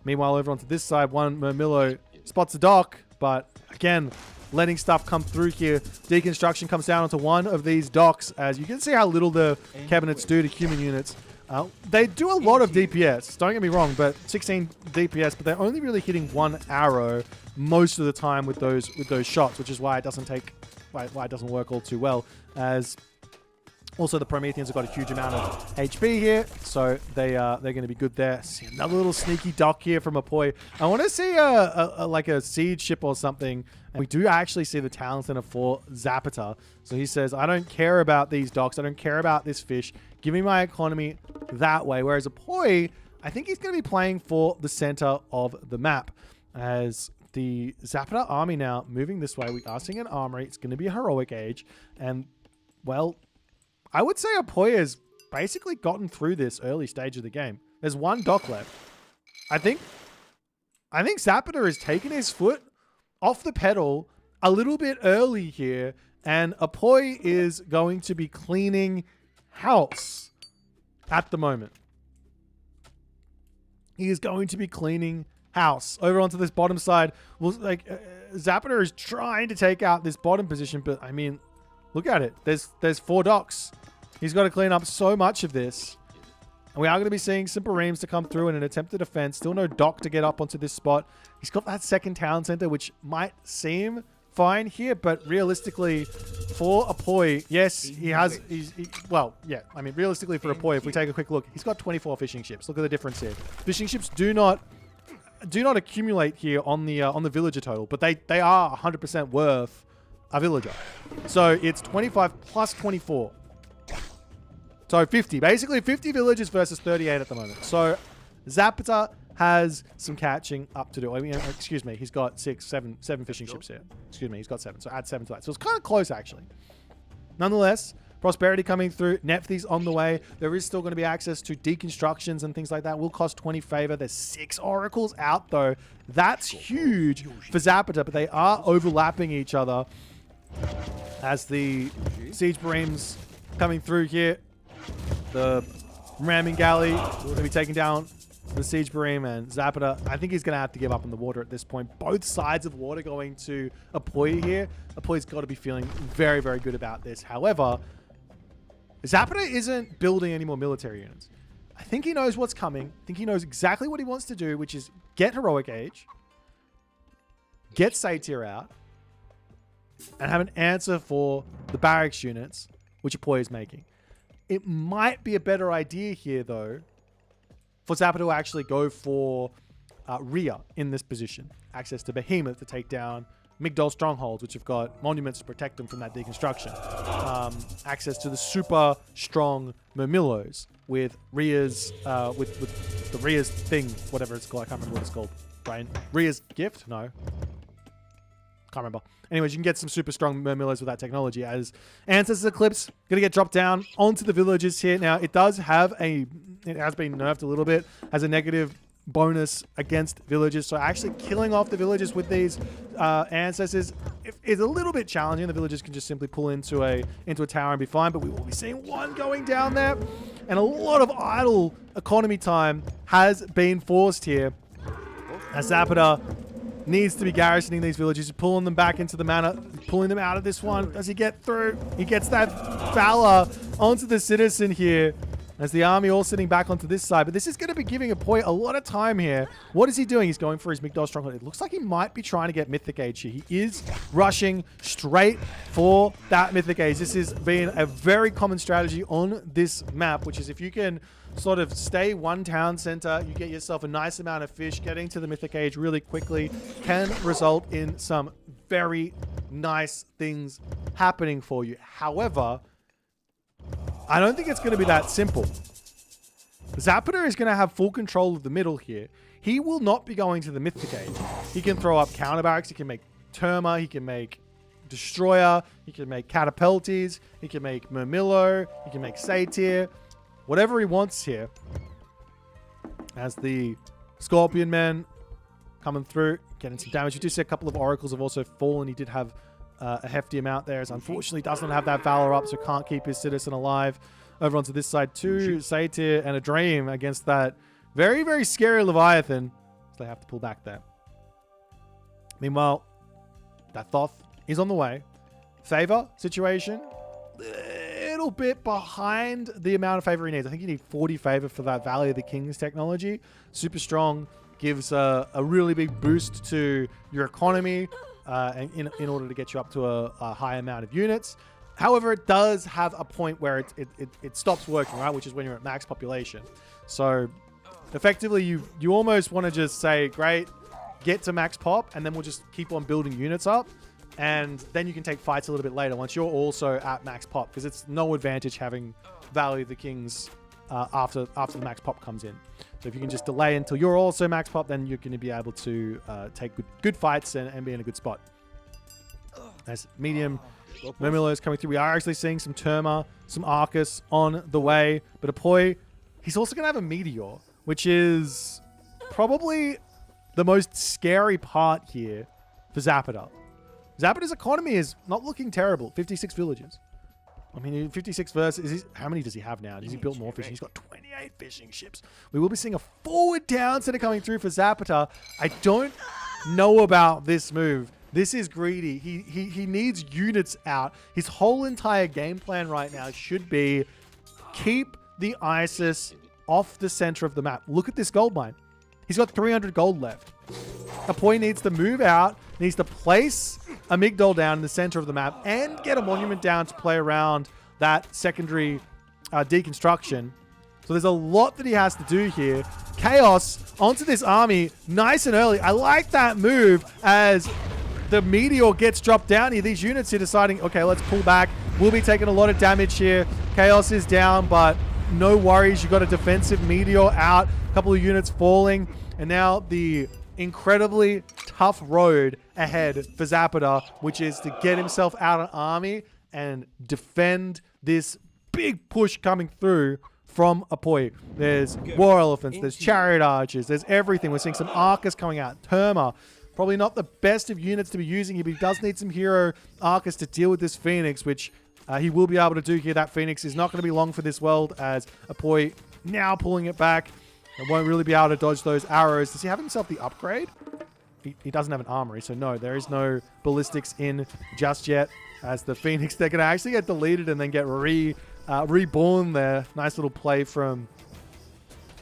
Meanwhile, over onto this side, one Mermillo spots a dock, but again, letting stuff come through here. Deconstruction comes down onto one of these docks, as you can see how little the cabinets do to human units. They do a lot of DPS, don't get me wrong, but 16 DPS, but they're only really hitting one arrow most of the time with those shots, which is why it doesn't work all too well. As also the Prometheans have got a huge amount of HP here, so they're going to be good there. See another little sneaky dock here from Apoy. I want to see like a siege ship or something. And we do actually see the talent center for Zapata. So he says, I don't care about these docks. I don't care about this fish. Give me my economy that way. Whereas Apoy, I think he's going to be playing for the center of the map, as the Zapata army now moving this way. We are seeing an armory. It's going to be a heroic age. And, well, I would say Apoy has basically gotten through this early stage of the game. There's one dock left. I think Zapata has taken his foot off the pedal a little bit early here, and Apoy is going to be cleaning house at the moment. He is going to be cleaning house over onto this bottom side. Well, like Zapata is trying to take out this bottom position, but I mean, look at it. There's 4 docks. He's got to clean up so much of this. And we are going to be seeing some Bareems to come through in an attempt to defend. Still no dock to get up onto this spot. He's got that second town center, which might seem fine here, but realistically for Apoy, yes, well, yeah, I mean, realistically for Apoy, if we take a quick look, he's got 24 fishing ships. Look at the difference here. Fishing ships do not accumulate here on the villager total, but they are 100% worth a villager. So it's 25 plus 24. So 50. Basically 50 villagers versus 38 at the moment. So Zapata has some catching up to do. I mean, excuse me, he's got seven fishing ships here. Excuse me, he's got 7. So add 7 to that. So it's kind of close, actually. Nonetheless, prosperity coming through. Nephthys on the way. There is still going to be access to deconstructions and things like that. Will cost 20 favor. There's 6 oracles out, though. That's huge for Zapata, but they are overlapping each other as the siege Bareems coming through here. The ramming galley will be taking down the Siege Beam and Zapata. I think he's going to have to give up on the water at this point. Both sides of water going to Apoy here. Apoy's got to be feeling very, very good about this. However, Zapata isn't building any more military units. I think he knows what's coming. I think he knows exactly what he wants to do, which is get Heroic Age, get Satyr out, and have an answer for the barracks units, which Apoy is making. It might be a better idea here, though, for Zapata to actually go for Rhea in this position. Access to Behemoth to take down Migdol strongholds, which have got monuments to protect them from that deconstruction. Access to the super strong Murmillos with Rhea's, with the Rhea's thing, whatever it's called. I can't remember what it's called. Brian, Rhea's gift? No. Can't remember. Anyways, you can get some super strong Murmillos with that technology. As Ancestors Eclipse going to get dropped down onto the villages here. Now, it does have it has been nerfed a little bit, has a negative bonus against villages. So actually killing off the villages with these Ancestors is a little bit challenging. The villagers can just simply pull into a tower and be fine. But we will be seeing one going down there. And a lot of idle economy time has been forced here. As Zapata needs to be garrisoning these villages, pulling them back into the manor, pulling them out of this one. Does he get through? He gets that Valor onto the citizen here as the army all sitting back onto this side. But this is going to be giving Apoy a lot of time here. What is he doing? He's going for his Migdol stronghold. It looks like he might be trying to get Mythic Age here. He is rushing straight for that Mythic Age. This has been a very common strategy on this map, which is if you can sort of stay one town center, you get yourself a nice amount of fish. Getting to the Mythic Age really quickly can result in some very nice things happening for you. However, I don't think it's going to be that simple. Zapata is going to have full control of the middle here. He will not be going to the Mythic Age. He can throw up counter barracks. He can make Terma. He can make Destroyer. He can make Catapultes. He can make Murmillo. He can make Satyr. Whatever he wants here. As the Scorpion Men coming through, getting some damage. You do see a couple of Oracles have also fallen. He did have a hefty amount there, as unfortunately does not have that Valor up, so can't keep his citizen alive. Over onto this side too, Satyr and a Dream against that very, very scary Leviathan. So they have to pull back there. Meanwhile, that Thoth is on the way. Favor situation, little bit behind the amount of favor he needs. I think you need 40 favor for that Valley of the Kings technology. Super strong, gives a really big boost to your economy in order to get you up to a high amount of units. However, it does have a point where it stops working, right? Which is when you're at max population. So effectively, you almost want to just say, great, get to max pop, and then we'll just keep on building units up. And then you can take fights a little bit later once you're also at max pop, because it's no advantage having Valley of the Kings after the max pop comes in. So if you can just delay until you're also max pop, then you're going to be able to take good fights and be in a good spot. As medium Murmillo is coming through, we are actually seeing some Terma, some Arcus on the way. But Apoy, he's also going to have a Meteor, which is probably the most scary part here for Zapata. Zapata's economy is not looking terrible. 56 villages. I mean, 56 versus... How many does he have now? Has he built more fishing? He's got 28 fishing ships. We will be seeing a forward town center coming through for Zapata. I don't know about this move. This is greedy. He needs units out. His whole entire game plan right now should be keep the ISIS off the center of the map. Look at this gold mine. He's got 300 gold left. Apoy needs to move out, needs to place a Migdol down in the center of the map and get a monument down to play around that secondary deconstruction. So there's a lot that he has to do here. Chaos onto this army nice and early. I like that move as the Meteor gets dropped down here. These units are deciding, okay, let's pull back. We'll be taking a lot of damage here. Chaos is down, but no worries. You got a defensive Meteor out, a couple of units falling, and now the incredibly tough road ahead for Zapata, which is to get himself out an army and defend this big push coming through from Apoy. There's War Elephants, there's Chariot Archers, there's everything. We're seeing some Arcus coming out. Terma, probably not the best of units to be using here, but he does need some hero Arcus to deal with this Phoenix, which he will be able to do here. That Phoenix is not going to be long for this world, as Apoy now pulling it back. won't really be able to dodge those arrows. Does he have himself the upgrade? He doesn't have an armory, so no, there is no ballistics in just yet. As the Phoenix, they're going to actually get deleted and then get reborn there. Nice little play from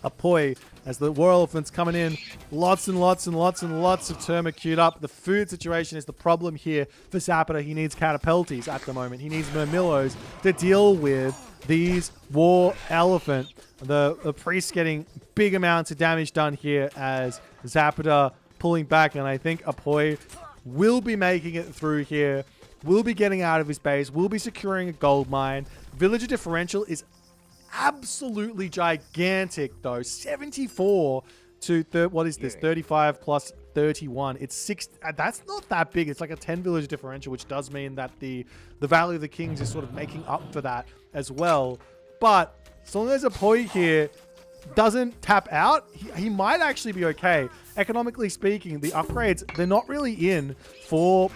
Apoi as the War Elephant's coming in. Lots and lots and lots and lots of Terma queued up. The food situation is the problem here for Zapata. He needs Catapultis at the moment. He needs Murmillos to deal with these War Elephant. The priest getting big amounts of damage done here as Zapata pulling back, and I think Apoi will be making it through here, will be getting out of his base, will be securing a gold mine. Villager differential is absolutely gigantic though. 74 to what is this? 35 plus 31. It's 6. That's not that big. It's like a 10 villager differential, which does mean that the Valley of the Kings is sort of making up for that as well. But as long as Apoi here doesn't tap out, he might actually be okay. Economically speaking, the upgrades, they're not really in for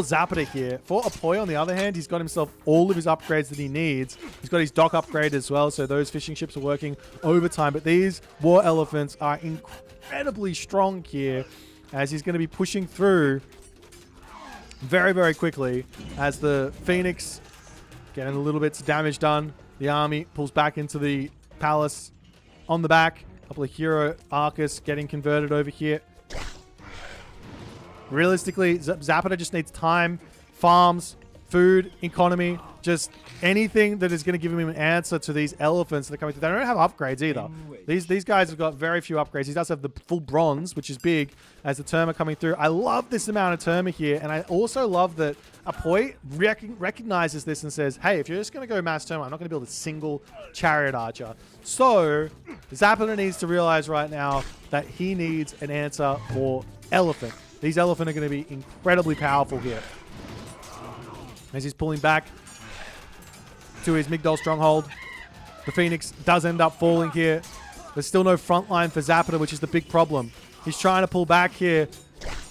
Zapata here. For Apoi, on the other hand, he's got himself all of his upgrades that he needs. He's got his dock upgrade as well, so those fishing ships are working overtime. But these War Elephants are incredibly strong here, as he's going to be pushing through very, very quickly as the Phoenix getting a little bit of damage done. The army pulls back into the palace on the back. A couple of Hero Arcus getting converted over here. Realistically, Zapata just needs time, farms, food, economy, just anything that is going to give him an answer to these elephants that are coming through. They don't have upgrades either. These guys have got very few upgrades. He does have the full bronze, which is big, as the Terma coming through. I love this amount of Terma here, and I also love that Apoi recognizes this and says, hey, if you're just going to go mass Terma, I'm not going to build a single chariot archer. So Zapata needs to realize right now that he needs an answer for elephant. These elephant are going to be incredibly powerful here. As he's pulling back to his Migdol stronghold, the Phoenix does end up falling here. There's still no front line for Zapata, which is the big problem. He's trying to pull back here,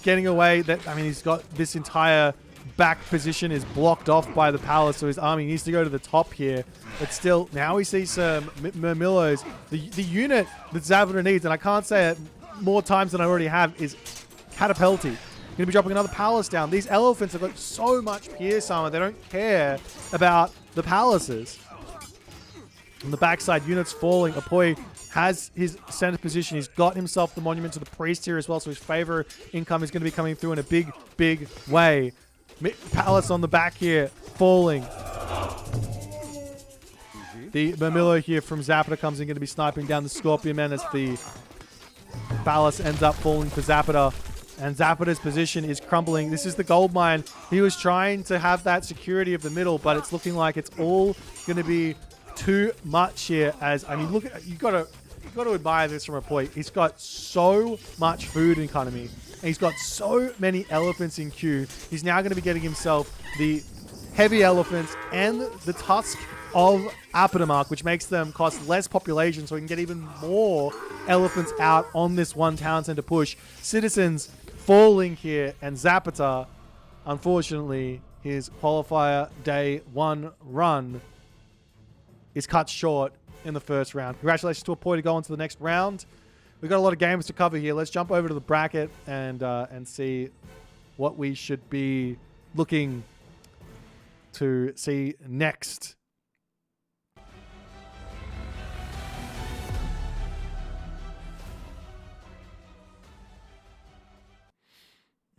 getting away. He's got this entire back position is blocked off by the palace, so his army needs to go to the top here. But still, now we see some Murmillos. The unit that Zapata needs, and I can't say it more times than I already have, is Catapulti. Going to be dropping another palace down. These elephants have got so much pierce armor, they don't care about the palaces. On the backside, units falling. Apoi has his center position. He's got himself the monument to the priest here as well, so his favor income is going to be coming through in a big, big way. Palace on the back here, falling. The Murmillo here from Zapata comes in, going to be sniping down the Scorpion Man as the palace ends up falling for Zapata. And Zapata's position is crumbling. This is the gold mine. He was trying to have that security of the middle, but it's looking like it's all going to be too much here. As I mean, look at you got to admire this from a point. He's got so much food economy, and he's got so many elephants in queue. He's now going to be getting himself the heavy elephants and the tusk of Apatamark, which makes them cost less population, so we can get even more elephants out on this one town center push. Citizens falling here, and Zapata, unfortunately, his qualifier day 1 run is cut short in the first round. Congratulations to Apoi to go on to the next round. We've got a lot of games to cover here. Let's jump over to the bracket and see what we should be looking to see next.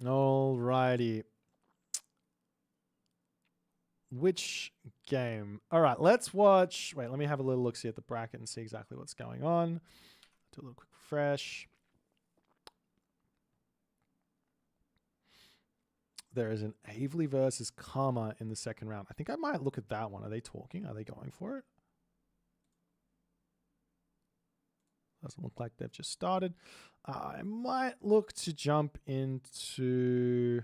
Alrighty. Which game? All right, let's watch. Wait, let me have a little look see at the bracket and see exactly what's going on. Do a little quick refresh. There is an Avely versus Karma in the second round. I think I might look at that one. Are they talking? Are they going for it? Doesn't look like they've just started. I might look to jump into...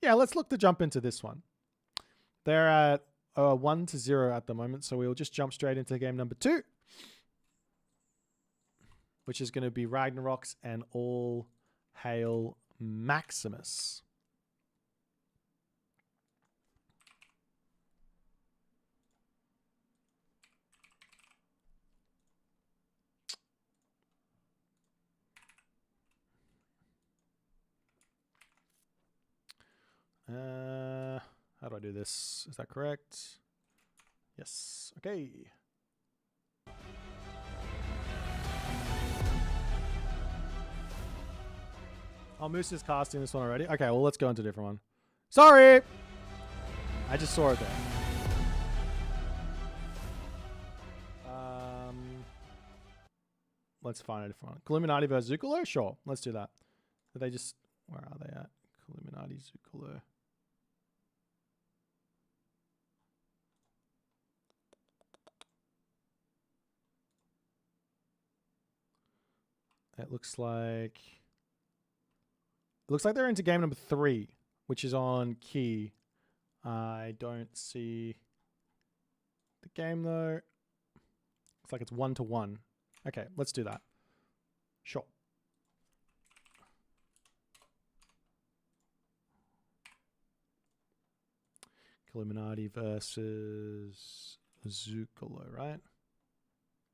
Yeah, let's look to jump into this one. They're at 1-0 at the moment, so we'll just jump straight into game number 2, which is going to be Ragnarok's and All Hail Maximus. How do I do this? Is that correct? Yes. Okay. Oh, Moose is casting this one already. Okay, well, let's go into a different one. Sorry! I just saw it there. Let's find a different one. Illuminati versus Zucolo? Sure, let's do that. Are they just... Where are they at? Illuminati, Zucolo. It looks like... It looks like they're into game number 3, which is on key. I don't see the game though. Looks like it's 1-1. Okay, let's do that. Sure. Illuminati versus Zucolo, right?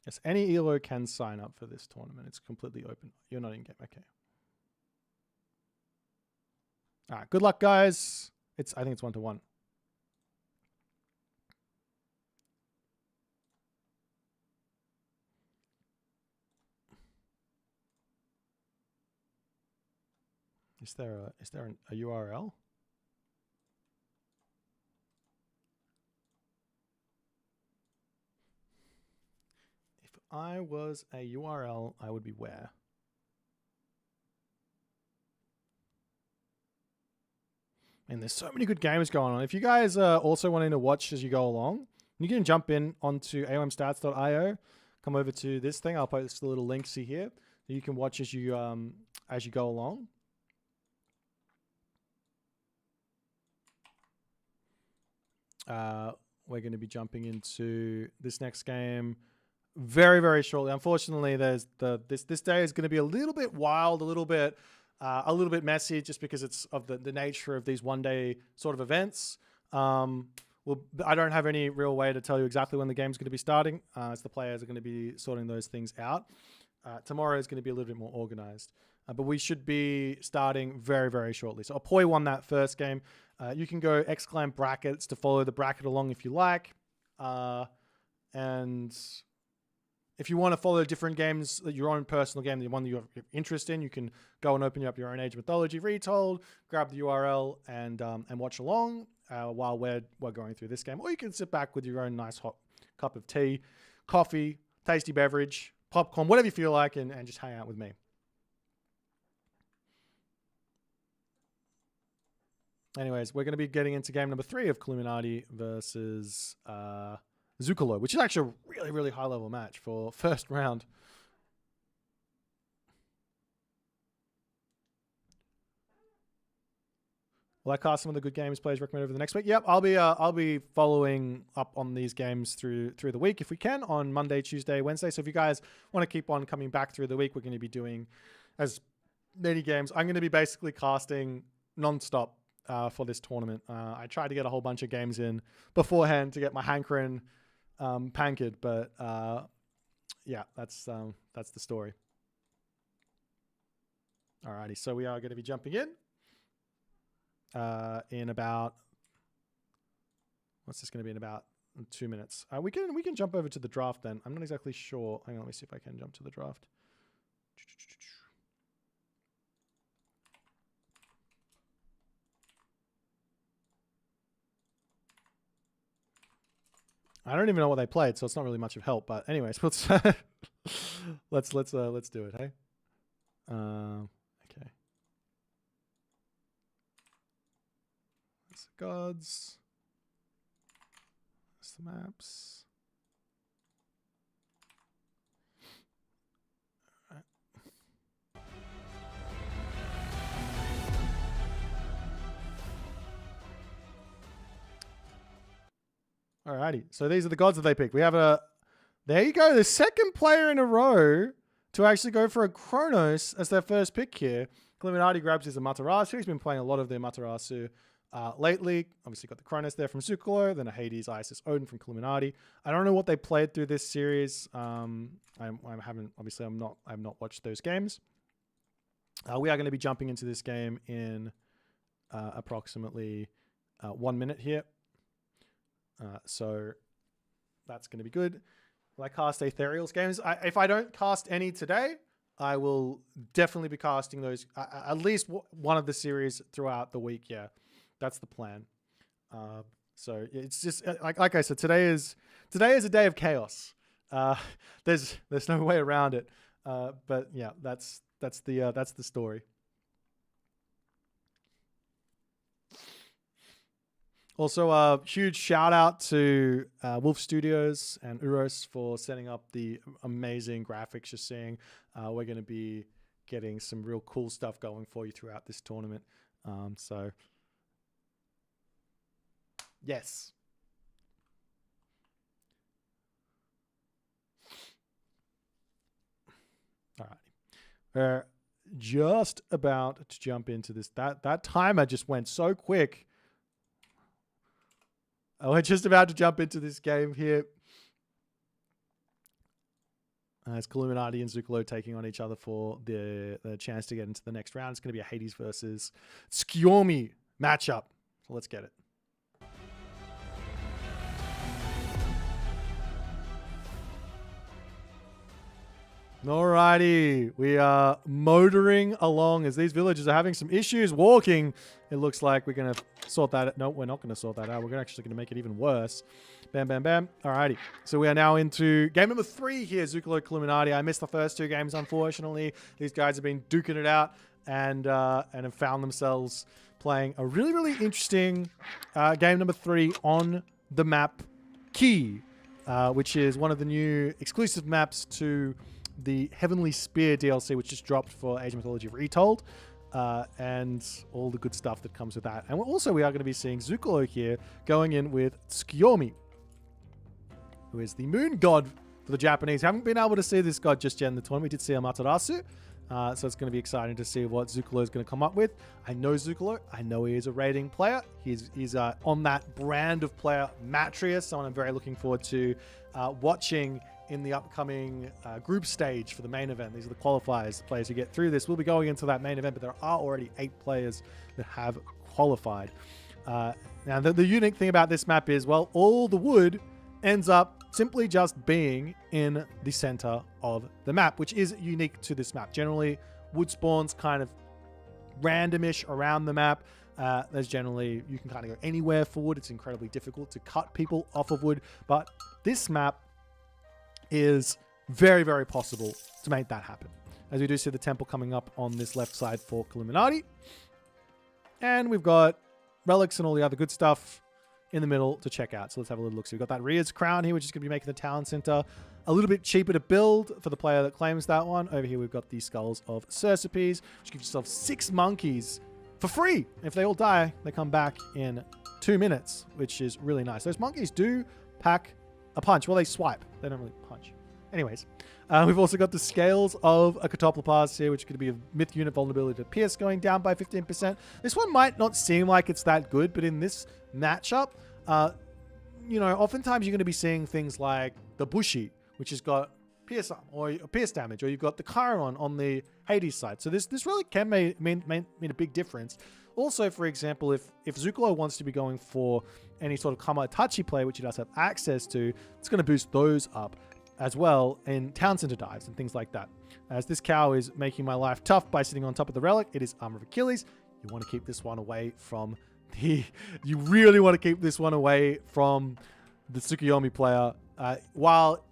Yes, any ELO can sign up for this tournament. It's completely open. You're not in game. Okay. All right. Good luck, guys. I think it's 1-1. Is there a URL? If I was a URL, I would be where? And there's so many good games going on. If you guys are also wanting to watch as you go along, you can jump in onto aomstats.io. Come over to this thing. I'll post a little link here. You can watch as you go along. We're going to be jumping into this next game very, very shortly. Unfortunately, there's this day is going to be a little bit wild, a little bit messy, just because it's of the nature of these one-day sort of events. I don't have any real way to tell you exactly when the game's going to be starting, as the players are going to be sorting those things out. Tomorrow is going to be a little bit more organized, but we should be starting very, very shortly. So Apoy won that first game. You can go ! brackets to follow the bracket along if you like. And if you want to follow different games, your own personal game, the one that you have interest in, you can go and open up your own Age of Mythology Retold, grab the URL and watch along while we're going through this game. Or you can sit back with your own nice hot cup of tea, coffee, tasty beverage, popcorn, whatever you feel like, and just hang out with me. Anyways, we're going to be getting into game number 3 of Illuminati versus Zucolo, which is actually a really, really high-level match for first round. Will I cast some of the good games players recommend over the next week? Yep, I'll be following up on these games through the week if we can on Monday, Tuesday, Wednesday. So if you guys want to keep on coming back through the week, we're going to be doing as many games. I'm going to be basically casting non-stop for this tournament. I tried to get a whole bunch of games in beforehand to get my hankering pankered, but yeah, that's the story. Alrighty, so we are going to be jumping in about, what's this going to be, in about 2 minutes. We can jump over to the draft then. I'm not exactly sure. Hang on, let me see if I can jump to the draft. I don't even know what they played, so it's not really much of help. But anyways, let's let's do it. Hey, okay. That's the gods. That's the maps. Alrighty, so these are the gods that they picked. We have there you go, the second player in a row to actually go for a Kronos as their first pick here. Illuminati grabs his Amaterasu. He's been playing a lot of the Amaterasu lately. Obviously got the Kronos there from Zucolo, then a Hades, Isis, Odin from Illuminati. I don't know what they played through this series. I've not watched those games. We are going to be jumping into this game in approximately 1 minute here. So that's going to be good. Will I cast Aetherial's games? If I don't cast any today, I will definitely be casting those at least one of the series throughout the week. Yeah, that's the plan. So it's just like I said, today is a day of chaos. There's no way around it. But yeah, that's the story. Also, a huge shout out to Wolf Studios and Uros for setting up the amazing graphics you're seeing. We're going to be getting some real cool stuff going for you throughout this tournament. So, yes. All right. We're just about to jump into this. That timer just went so quick. We're just about to jump into this game here. It's Illuminati and Zucolo taking on each other for the chance to get into the next round. It's going to be a Hades versus Skiomi matchup. So let's get it. Alrighty, we are motoring along as these villagers are having some issues walking. It looks like we're going to sort that out. No, we're not going to sort that out. We're actually going to make it even worse. Bam, bam, bam. Alrighty, so we are now into game number 3 here, Zucolo Illuminati. I missed the first 2 games, unfortunately. These guys have been duking it out and have found themselves playing a really, really interesting game number 3 on the map Key, which is one of the new exclusive maps to the Heavenly Spear DLC, which just dropped for Age of Mythology Retold, and all the good stuff that comes with that. And also we are going to be seeing Zucolo here going in with Skiomi, who is the moon god for the Japanese. Haven't been able to see this god just yet in the tournament. We did see Amaterasu, so it's going to be exciting to see what Zucolo is going to come up with. I know Zucolo. I know he is a raiding player. He's on that brand of player, Matrius, someone I'm very looking forward to watching in the upcoming group stage for the main event. These are the qualifiers, the players who get through this. We'll be going into that main event, but there are already 8 players that have qualified. Now, the unique thing about this map is, well, all the wood ends up simply just being in the center of the map, which is unique to this map. Generally, wood spawns kind of randomish around the map. There's generally, you can kind of go anywhere for wood. It's incredibly difficult to cut people off of wood, but this map is very, very possible to make that happen. As we do see the temple coming up on this left side for Illuminati. And we've got relics and all the other good stuff in the middle to check out. So let's have a little look. So we've got that Ria's crown here, which is going to be making the town center a little bit cheaper to build for the player that claims that one. Over here, we've got the skulls of Cercipes, which gives yourself 6 monkeys for free. If they all die, they come back in 2 minutes, which is really nice. Those monkeys do pack a punch. Well, they swipe. They don't really punch. Anyways, we've also got the scales of a Catoplopas here, which is going to be a myth unit vulnerability to pierce going down by 15%. This one might not seem like it's that good, but in this matchup, oftentimes you're going to be seeing things like the Bushi, which has got pierce damage, or you've got the Chiron on the Hades side. So this really can mean a big difference. Also, for example, if Zucolo wants to be going for any sort of Kamatachi play, which he does have access to, it's going to boost those up as well in town center dives and things like that. As this cow is making my life tough by sitting on top of the relic, it is Armor of Achilles. You want to keep this one away from you really want to keep this one away from the Tsukuyomi player. While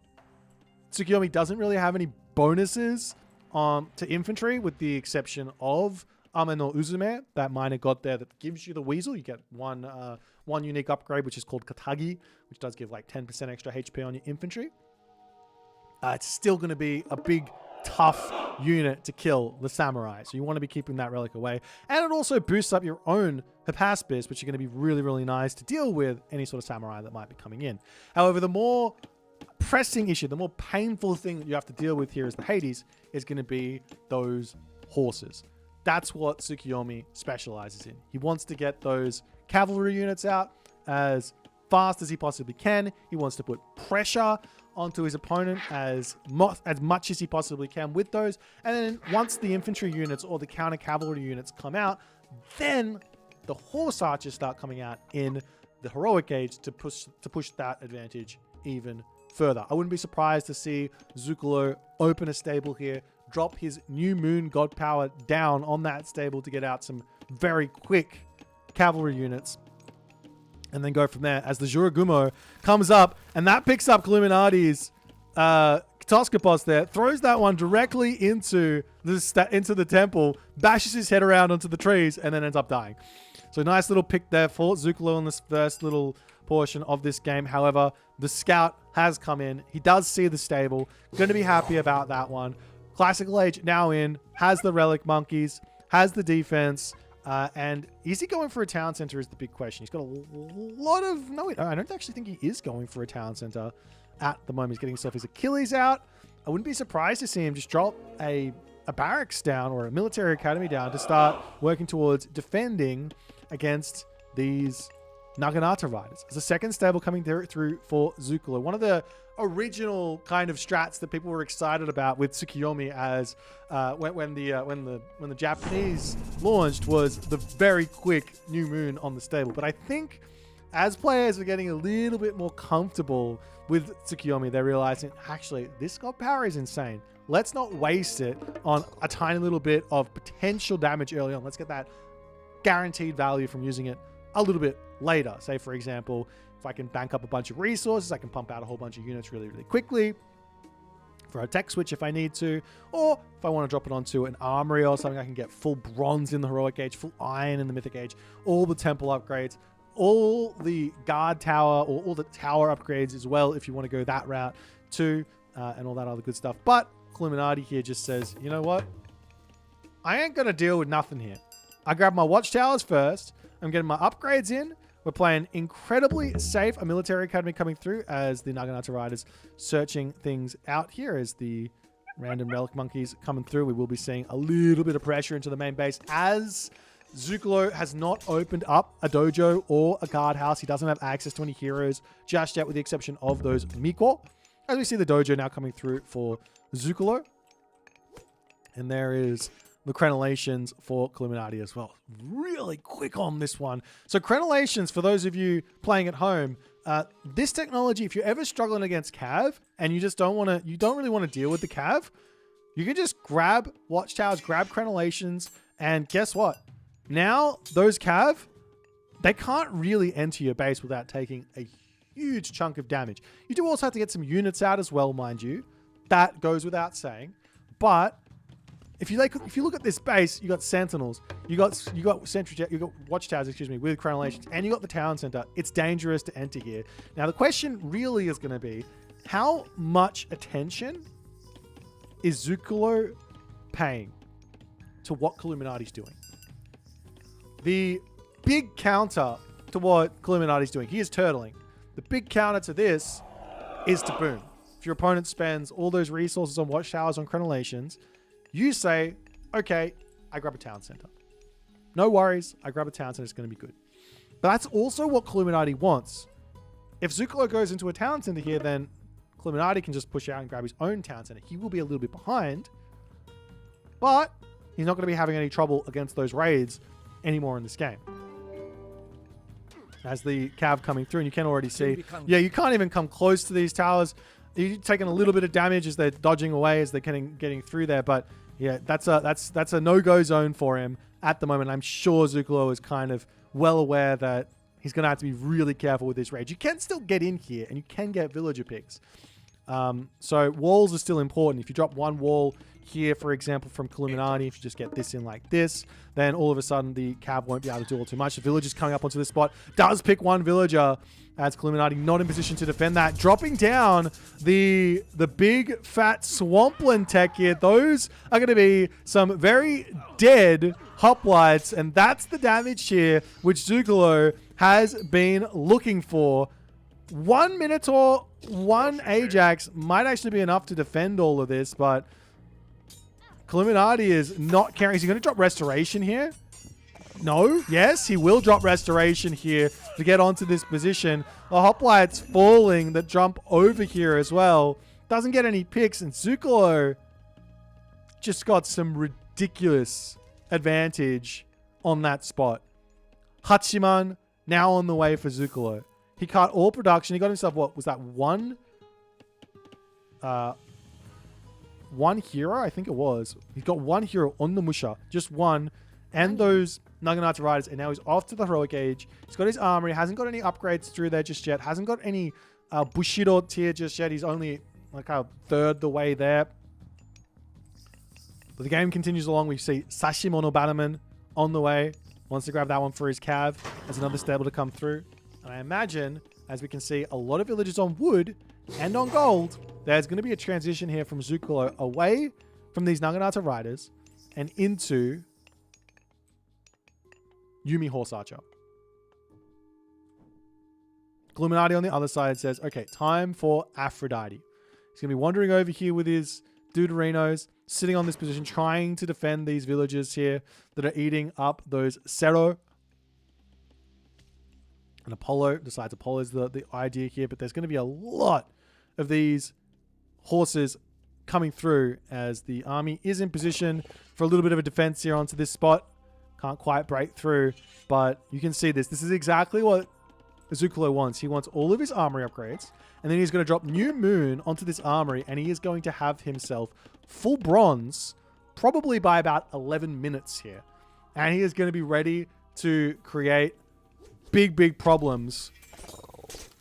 Tsukuyomi doesn't really have any bonuses to infantry, with the exception of Ame no Uzume, that minor god there that gives you the weasel. You get one unique upgrade, which is called Katagi, which does give like 10% extra HP on your infantry. It's still going to be a big, tough unit to kill the samurai. So you want to be keeping that relic away. And it also boosts up your own Hypaspis, which are going to be really, really nice to deal with any sort of samurai that might be coming in. However, the more pressing issue, the more painful thing that you have to deal with here as the Hades is going to be those horses. That's what Tsukuyomi specializes in. He wants to get those cavalry units out as fast as he possibly can. He wants to put pressure onto his opponent as much as he possibly can with those. And then once the infantry units or the counter cavalry units come out, then the horse archers start coming out in the heroic age to push that advantage even further. I wouldn't be surprised to see Zukalo open a stable here, drop his new moon god power down on that stable to get out some very quick cavalry units, and then go from there as the Juragumo comes up, and that picks up Illuminati's Toskopos there, throws that one directly into the temple, bashes his head around onto the trees, and then ends up dying. So nice little pick there for Zukalo in this first little portion of this game. However, the scout has come in. He does see the stable. Going to be happy about that one. Classical Age now in, has the relic monkeys, has the defense, and is he going for a town center is the big question. He's got a lot of... No, I don't actually think he is going for a town center at the moment. He's getting himself his Achilles out. I wouldn't be surprised to see him just drop a barracks down or a military academy down to start working towards defending against these Naginata riders. There's a second stable coming through for Zukalo. One of the original kind of strats that people were excited about with Tsukiyomi as when the Japanese launched was the very quick new moon on the stable. But I think as players are getting a little bit more comfortable with Tsukiyomi, they're realizing, actually, this god power is insane. Let's not waste it on a tiny little bit of potential damage early on. Let's get that guaranteed value from using it a little bit later. Say, for example, if I can bank up a bunch of resources, I can pump out a whole bunch of units really, really quickly for a tech switch if I need to, or if I want to drop it onto an armory or something, I can get full bronze in the heroic age, full iron in the mythic age, all the temple upgrades, all the guard tower, or all the tower upgrades as well if you want to go that route too, and all that other good stuff. But Illuminati here just says, you know what? I ain't going to deal with nothing here. I grab my watchtowers first. I'm getting my upgrades in. We're playing incredibly safe. A military academy coming through as the Naginata riders searching things out here as the random relic monkeys coming through. We will be seeing a little bit of pressure into the main base as Zukalo has not opened up a dojo or a guardhouse. He doesn't have access to any heroes just yet, with the exception of those Miko. As we see the dojo now coming through for Zukalo. And there is the crenellations for Illuminati as well. Really quick on this one. So crenellations, for those of you playing at home, this technology, if you're ever struggling against Cav and you just don't really want to deal with the Cav, you can just grab watchtowers, grab crenellations, and guess what? Now those Cav, they can't really enter your base without taking a huge chunk of damage. You do also have to get some units out as well, mind you. That goes without saying. But if you look at this base, you got sentinels, you got sentry, you got watchtowers, with crenellations, and you got the town center. It's dangerous to enter here. Now the question really is going to be, how much attention is Zukalo paying to what Illuminati's doing? The big counter to what Illuminati's doing, he is turtling. The big counter to this is to boom. If your opponent spends all those resources on watchtowers, on crenellations, you say, okay, I grab a town center. No worries, I grab a town center, it's going to be good. But that's also what Illuminati wants. If Zukalo goes into a town center here, then Illuminati can just push out and grab his own town center. He will be a little bit behind, but he's not going to be having any trouble against those raids anymore in this game. As the Cav coming through, and you can already see, yeah, you can't even come close to these towers. You're taking a little bit of damage as they're dodging away, as they're getting through there, but yeah, that's a no-go zone for him at the moment. I'm sure Zukalo is kind of well aware that he's going to have to be really careful with this raid. You can still get in here, and you can get villager picks. So walls are still important. If you drop one wall here, for example, from Illuminati, if you just get this in like this, then all of a sudden the Cav won't be able to do all too much. The villager's coming up onto this spot, does pick one villager, as Illuminati not in position to defend that. Dropping down the big fat swampland tech here. Those are going to be some very dead hoplites, and that's the damage here which Zukalo has been looking for. 1 Minotaur, 1 Ajax might actually be enough to defend all of this, but Illuminati is not caring. Is he going to drop Restoration here? No. Yes, he will drop Restoration here to get onto this position. The hoplites falling that jump over here as well. Doesn't get any picks, and Zukalo just got some ridiculous advantage on that spot. Hachiman now on the way for Zukalo. He cut all production. He got himself, what was that, one hero? I think it was. He's got one hero on the Musha. Just one. And those Naginata Riders. And now he's off to the Heroic Age. He's got his armory. Hasn't got any upgrades through there just yet. Hasn't got any Bushido tier just yet. He's only like a third the way there. But the game continues along. We see Sashimono Bannerman on the way. Wants to grab that one for his cav as another stable to come through. And I imagine, as we can see, a lot of villagers on wood and on gold. There's going to be a transition here from Zukalo away from these Naginata Riders and into Yumi Horse Archer. Illuminati on the other side says, okay, time for Aphrodite. He's going to be wandering over here with his Deuterinos, sitting on this position, trying to defend these villagers here that are eating up those Cero. And Apollo decides Apollo's the idea here, but there's going to be a lot of these horses coming through as the army is in position for a little bit of a defense here onto this spot. Can't quite break through, but you can see this. This is exactly what Zukalo wants. He wants all of his armory upgrades, and then he's going to drop New Moon onto this armory, and he is going to have himself full bronze, probably by about 11 minutes here. And he is going to be ready to create big problems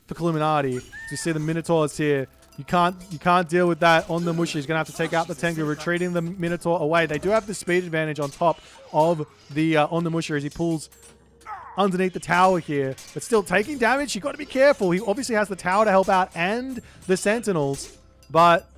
for Illuminati. You see the Minotaurs here. You can't deal with that on the Musha. He's going to have to take out the Tengu, retreating the Minotaur away. They do have the speed advantage on top of the on the Musha as he pulls underneath the tower here, but still taking damage. You've got to be careful. He obviously has the tower to help out and the Sentinels, but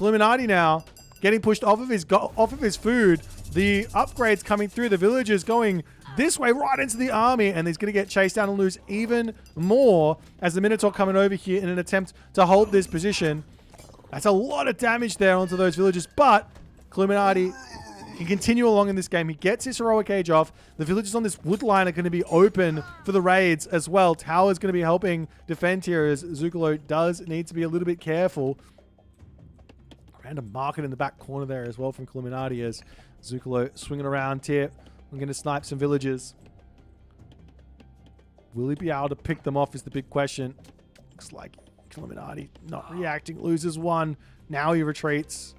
Illuminati now getting pushed off of his food. The upgrades coming through. The villagers going this way right into the army, and he's going to get chased down and lose even more as the Minotaur coming over here in an attempt to hold this position. That's a lot of damage there onto those villagers, but Illuminati can continue along in this game. He gets his Heroic Age off. The villagers on this wood line are going to be open for the raids as well. Tower's going to be helping defend here as Zukalo does need to be a little bit careful. Random market in the back corner there as well from Illuminati as Zukalo swinging around here. I'm going to snipe some villagers. Will he be able to pick them off is the big question. Looks like Illuminati not reacting. Loses one. Now he retreats.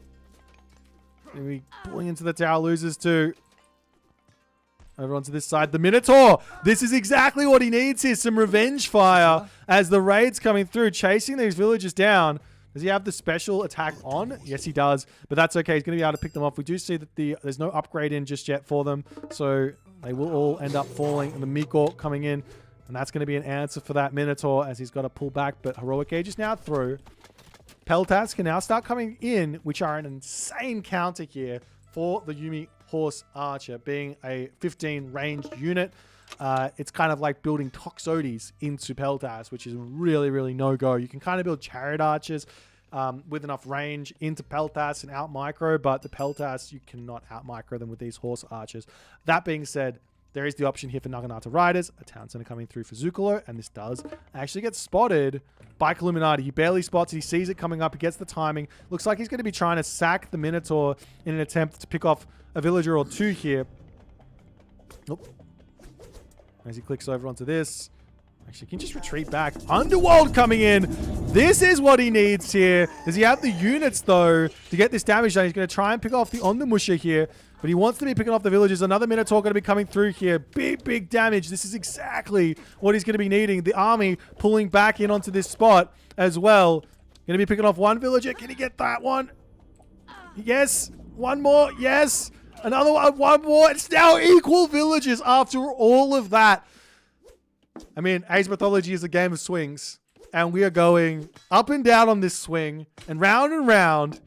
And we pulling into the tower. Loses two. Over onto this side. The Minotaur. This is exactly what he needs here. Some revenge fire as the raid's coming through. Chasing these villagers down. Does he have the special attack on? Yes, he does. But that's okay. He's going to be able to pick them off. We do see that there's no upgrade in just yet for them. So they will all end up falling. And the Miko coming in. And that's going to be an answer for that Minotaur as he's got to pull back. But Heroic Age is now through. Peltas can now start coming in, which are an insane counter here for the Yumi Horse Archer, being a 15 ranged unit. It's kind of like building Toxotes into Peltas, which is really no-go. You can kind of build Chariot Archers with enough range into Peltas and out-micro, but the Peltas, you cannot out-micro them with these Horse Archers. That being said, there is the option here for Naginata Riders, a town center coming through for Zukalo, and this does actually get spotted by Illuminati. He barely spots it. He sees it coming up. He gets the timing. Looks like he's going to be trying to sack the Minotaur in an attempt to pick off a villager or two here. Nope. As he clicks over onto this. Actually, he can just retreat back. Underworld coming in. This is what he needs here. Does he have the units, though, to get this damage done? He's going to try and pick off the Ondamusha here. But he wants to be picking off the villagers. Another Minotaur going to be coming through here. Big damage. This is exactly what he's going to be needing. The army pulling back in onto this spot as well. Going to be picking off one villager. Can he get that one? Yes. One more. Yes. Another one. One more. It's now equal villagers after all of that. I mean, Age Mythology is a game of swings. And we are going up and down on this swing. And round.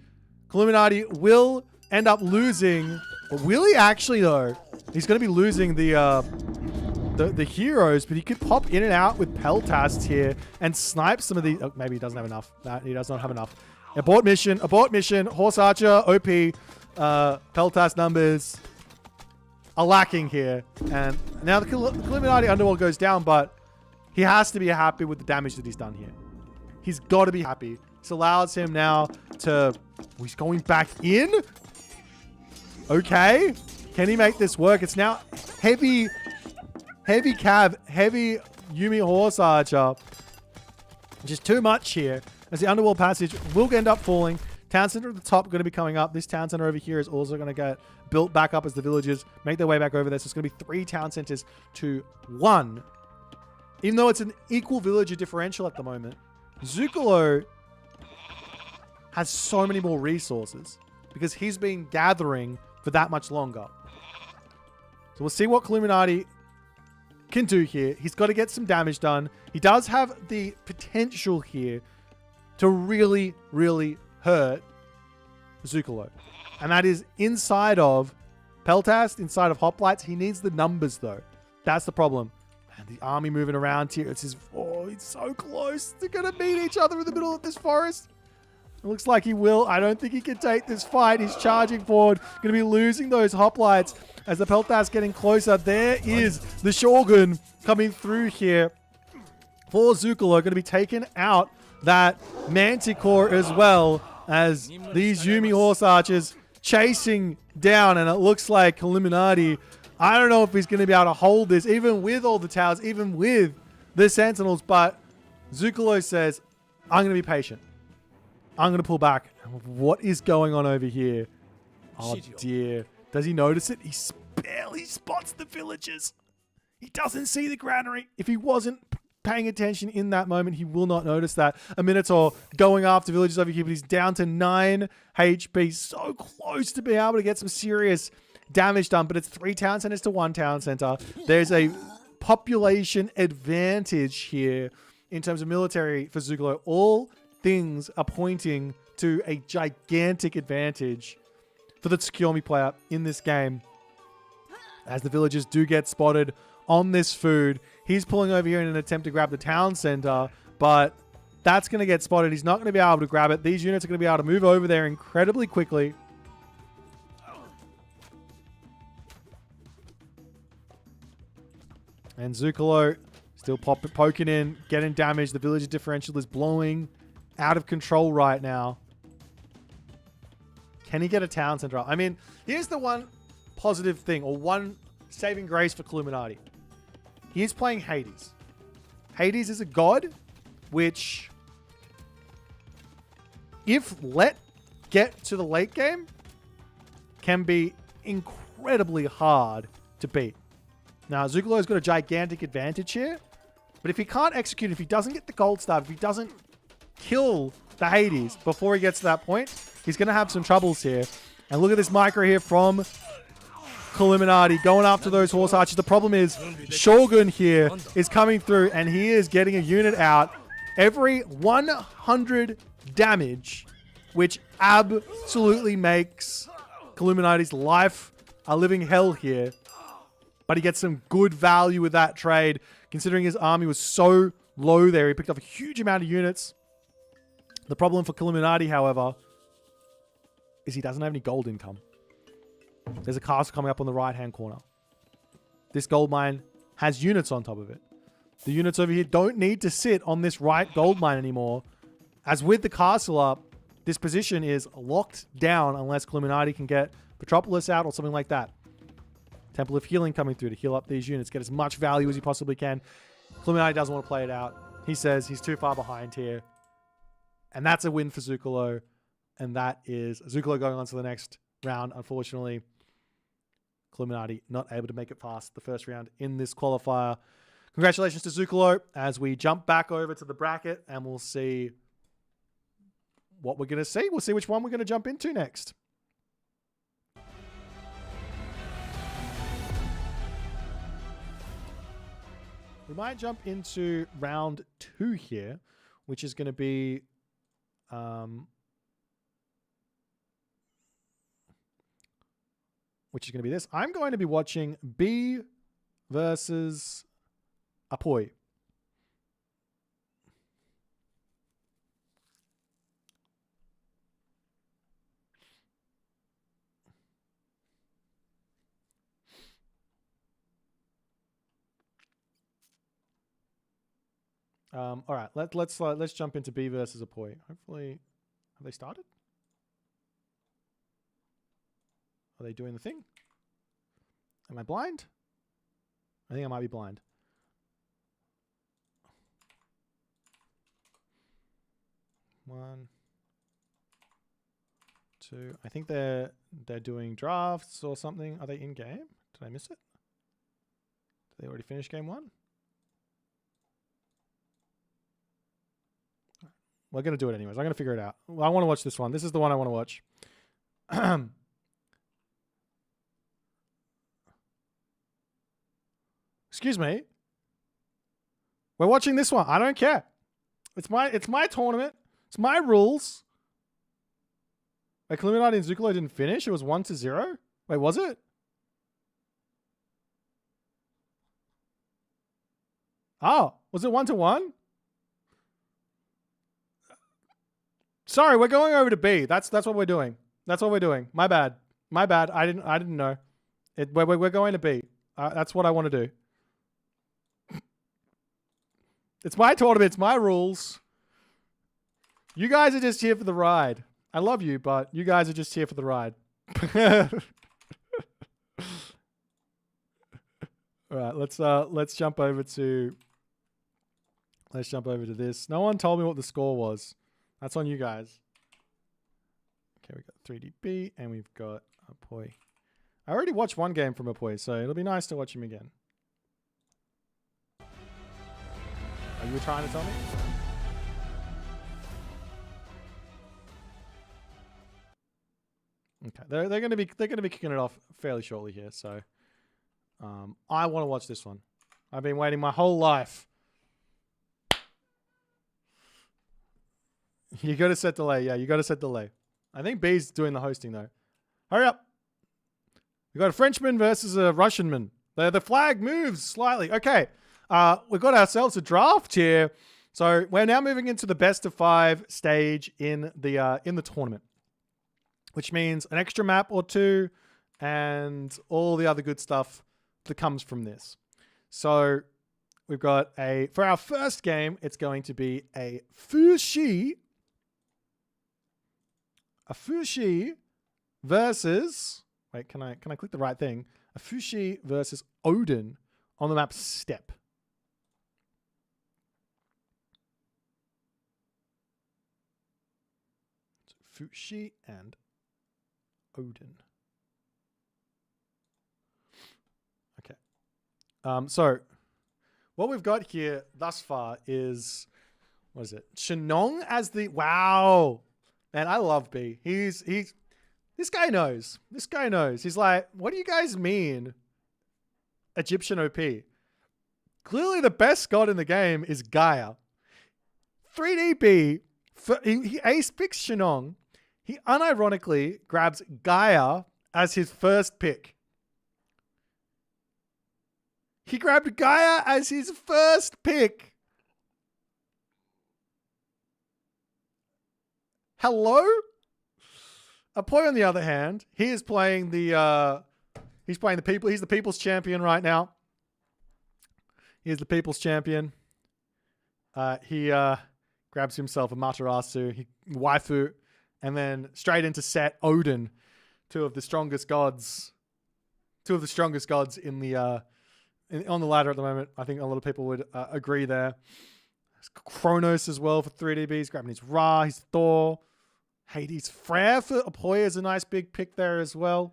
Illuminati will end up losing. But will he actually, though? He's going to be losing the heroes, but he could pop in and out with Peltas here and snipe some of these. Oh, maybe he doesn't have enough. No, he does not have enough. Abort mission. Horse Archer, OP. Peltas numbers are lacking here. And now the Illuminati Underworld goes down, but he has to be happy with the damage that he's done here. He's got to be happy. This allows him now to... Oh, he's going back in? Okay. Can he make this work? It's now heavy heavy cab, heavy Yumi Horse Archer. Just too much here. As the underworld passage will end up falling. Town center at the top going to be coming up. This town center over here is also going to get built back up as the villagers make their way back over there. So it's going to be 3 town centers to 1. Even though it's an equal villager differential at the moment, Zucolo has so many more resources because he's been gathering for that much longer. So we'll see what Illuminati can do here. He's got to get some damage done. He does have the potential here to really, really hurt Zucolo. And that is inside of Peltast, inside of Hoplites. He needs the numbers, though. That's the problem. And the army moving around here. It's so close. They're going to meet each other in the middle of this forest. It looks like he will. I don't think he can take this fight. He's charging forward. Going to be losing those Hoplites as the Peltast getting closer. There is the Shogun coming through here for Zucolo. Going to be taken out that Manticore as well as these Yumi Horse Archers chasing down. And it looks like Illuminati, I don't know if he's going to be able to hold this, even with all the towers, even with the Sentinels. But Zucolo says, I'm going to be patient. I'm going to pull back. What is going on over here? Oh, dear. Does he notice it? He barely spots the villagers. He doesn't see the granary. If he wasn't paying attention in that moment, he will not notice that. A Minotaur going after villagers over here, but he's down to 9 HP. So close to being able to get some serious damage done, but it's 3 town centers to 1 town center. There's a population advantage here in terms of military for Zucolo. All things are pointing to a gigantic advantage for the Tsukiyomi player in this game. As the villagers do get spotted on this food, he's pulling over here in an attempt to grab the town center, but that's going to get spotted. He's not going to be able to grab it. These units are going to be able to move over there incredibly quickly. And Zucolo still poking in, getting damaged. The villager differential is blowing out of control right now. Can he get a town center up? I mean, here's the one positive thing, or one saving grace for Illuminati. He is playing Hades. Hades is a god, which, if let get to the late game, can be incredibly hard to beat. Now, Zucolo's got a gigantic advantage here, but if he can't execute, if he doesn't get the gold star, if he doesn't kill the Hades before he gets to that point, he's going to have some troubles here. And look at this micro here from Illuminati going after those horse archers. The problem is Shogun here is coming through and he is getting a unit out every 100 damage, which absolutely makes Illuminati's life a living hell here. But he gets some good value with that trade, considering his army was so low there. He picked up a huge amount of units. The problem for Illuminati, however, is he doesn't have any gold income. There's a castle coming up on the right-hand corner. This gold mine has units on top of it. The units over here don't need to sit on this right gold mine anymore. As with the castle up, this position is locked down unless Illuminati can get Petropolis out or something like that. Temple of Healing coming through to heal up these units, get as much value as he possibly can. Illuminati doesn't want to play it out. He says he's too far behind here. And that's a win for Zucolo. And that is Zucolo going on to the next round. Unfortunately, Illuminati not able to make it past the first round in this qualifier. Congratulations to Zucolo as we jump back over to the bracket and we'll see what we're going to see. We'll see which one we're going to jump into next. We might jump into round 2 here, which is going to be this. I'm going to be watching B versus Apoy. All right, let's jump into B versus Apoy. Hopefully, have they started? Are they doing the thing? Am I blind? I think I might be blind. One, two. I think they're doing drafts or something. Are they in game? Did I miss it? Did they already finish game one? We're going to do it anyways. I'm going to figure it out. I want to watch this one. This is the one I want to watch. Excuse me. We're watching this one. I don't care. It's my tournament. It's my rules. Wait, Illuminati and Zucolo didn't finish? It was 1-0? Wait, was it? Oh, was it 1-1? Sorry, we're going over to B. That's what we're doing. That's what we're doing. My bad. My bad. I didn't know. We're going to B. That's what I want to do. It's my tournament. It's my rules. You guys are just here for the ride. I love you, but you guys are just here for the ride. All right, let's jump over to this. No one told me what the score was. That's on you guys. Okay, we got 3DB and we've got Apoy. I already watched one game from Apoy, so it'll be nice to watch him again. Are you trying to tell me? Okay, they're gonna be kicking it off fairly shortly here, so I want to watch this one. I've been waiting my whole life. You got to set delay. Yeah, you got to set delay. I think B's doing the hosting though. Hurry up. We got a Frenchman versus a Russianman. The flag moves slightly. Okay. We've got ourselves a draft here. So we're now moving into the best of 5 stage in the tournament, which means an extra map or two and all the other good stuff that comes from this. So we've got for our first game, it's going to be a Fushi versus, wait, can I click the right thing? A Fushi versus Odin on the map Steppe. So Fushi and Odin. Okay. So what we've got here thus far is, what is it? Shenong as the, wow. Man, I love B. This guy knows. This guy knows. He's like, what do you guys mean? Egyptian OP. Clearly the best god in the game is Gaia. 3DB, he ace picks Shenong. He unironically grabs Gaia as his first pick. He grabbed Gaia as his first pick. Hello? Apoy, on the other hand, he is playing he's the people's champion right now. He is the people's champion. He grabs himself a Matarasu, waifu, and then straight into set Odin, two of the strongest gods in the on the ladder at the moment. I think a lot of people would agree there. Kronos as well for 3DB. He's grabbing his Ra, his Thor. Hades Freyr for Apoy is a nice big pick there as well.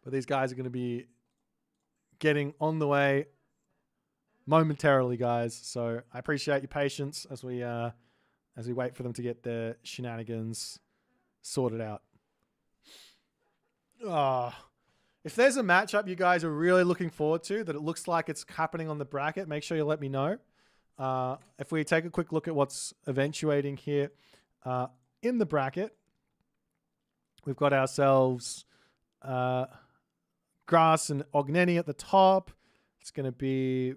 But these guys are going to be getting on the way momentarily, guys. So I appreciate your patience as we wait for them to get their shenanigans sorted out. If there's a matchup you guys are really looking forward to, that it looks like it's happening on the bracket, make sure you let me know. If we take a quick look at what's eventuating here in the bracket, we've got ourselves Grass and Ogneni at the top. It's going to be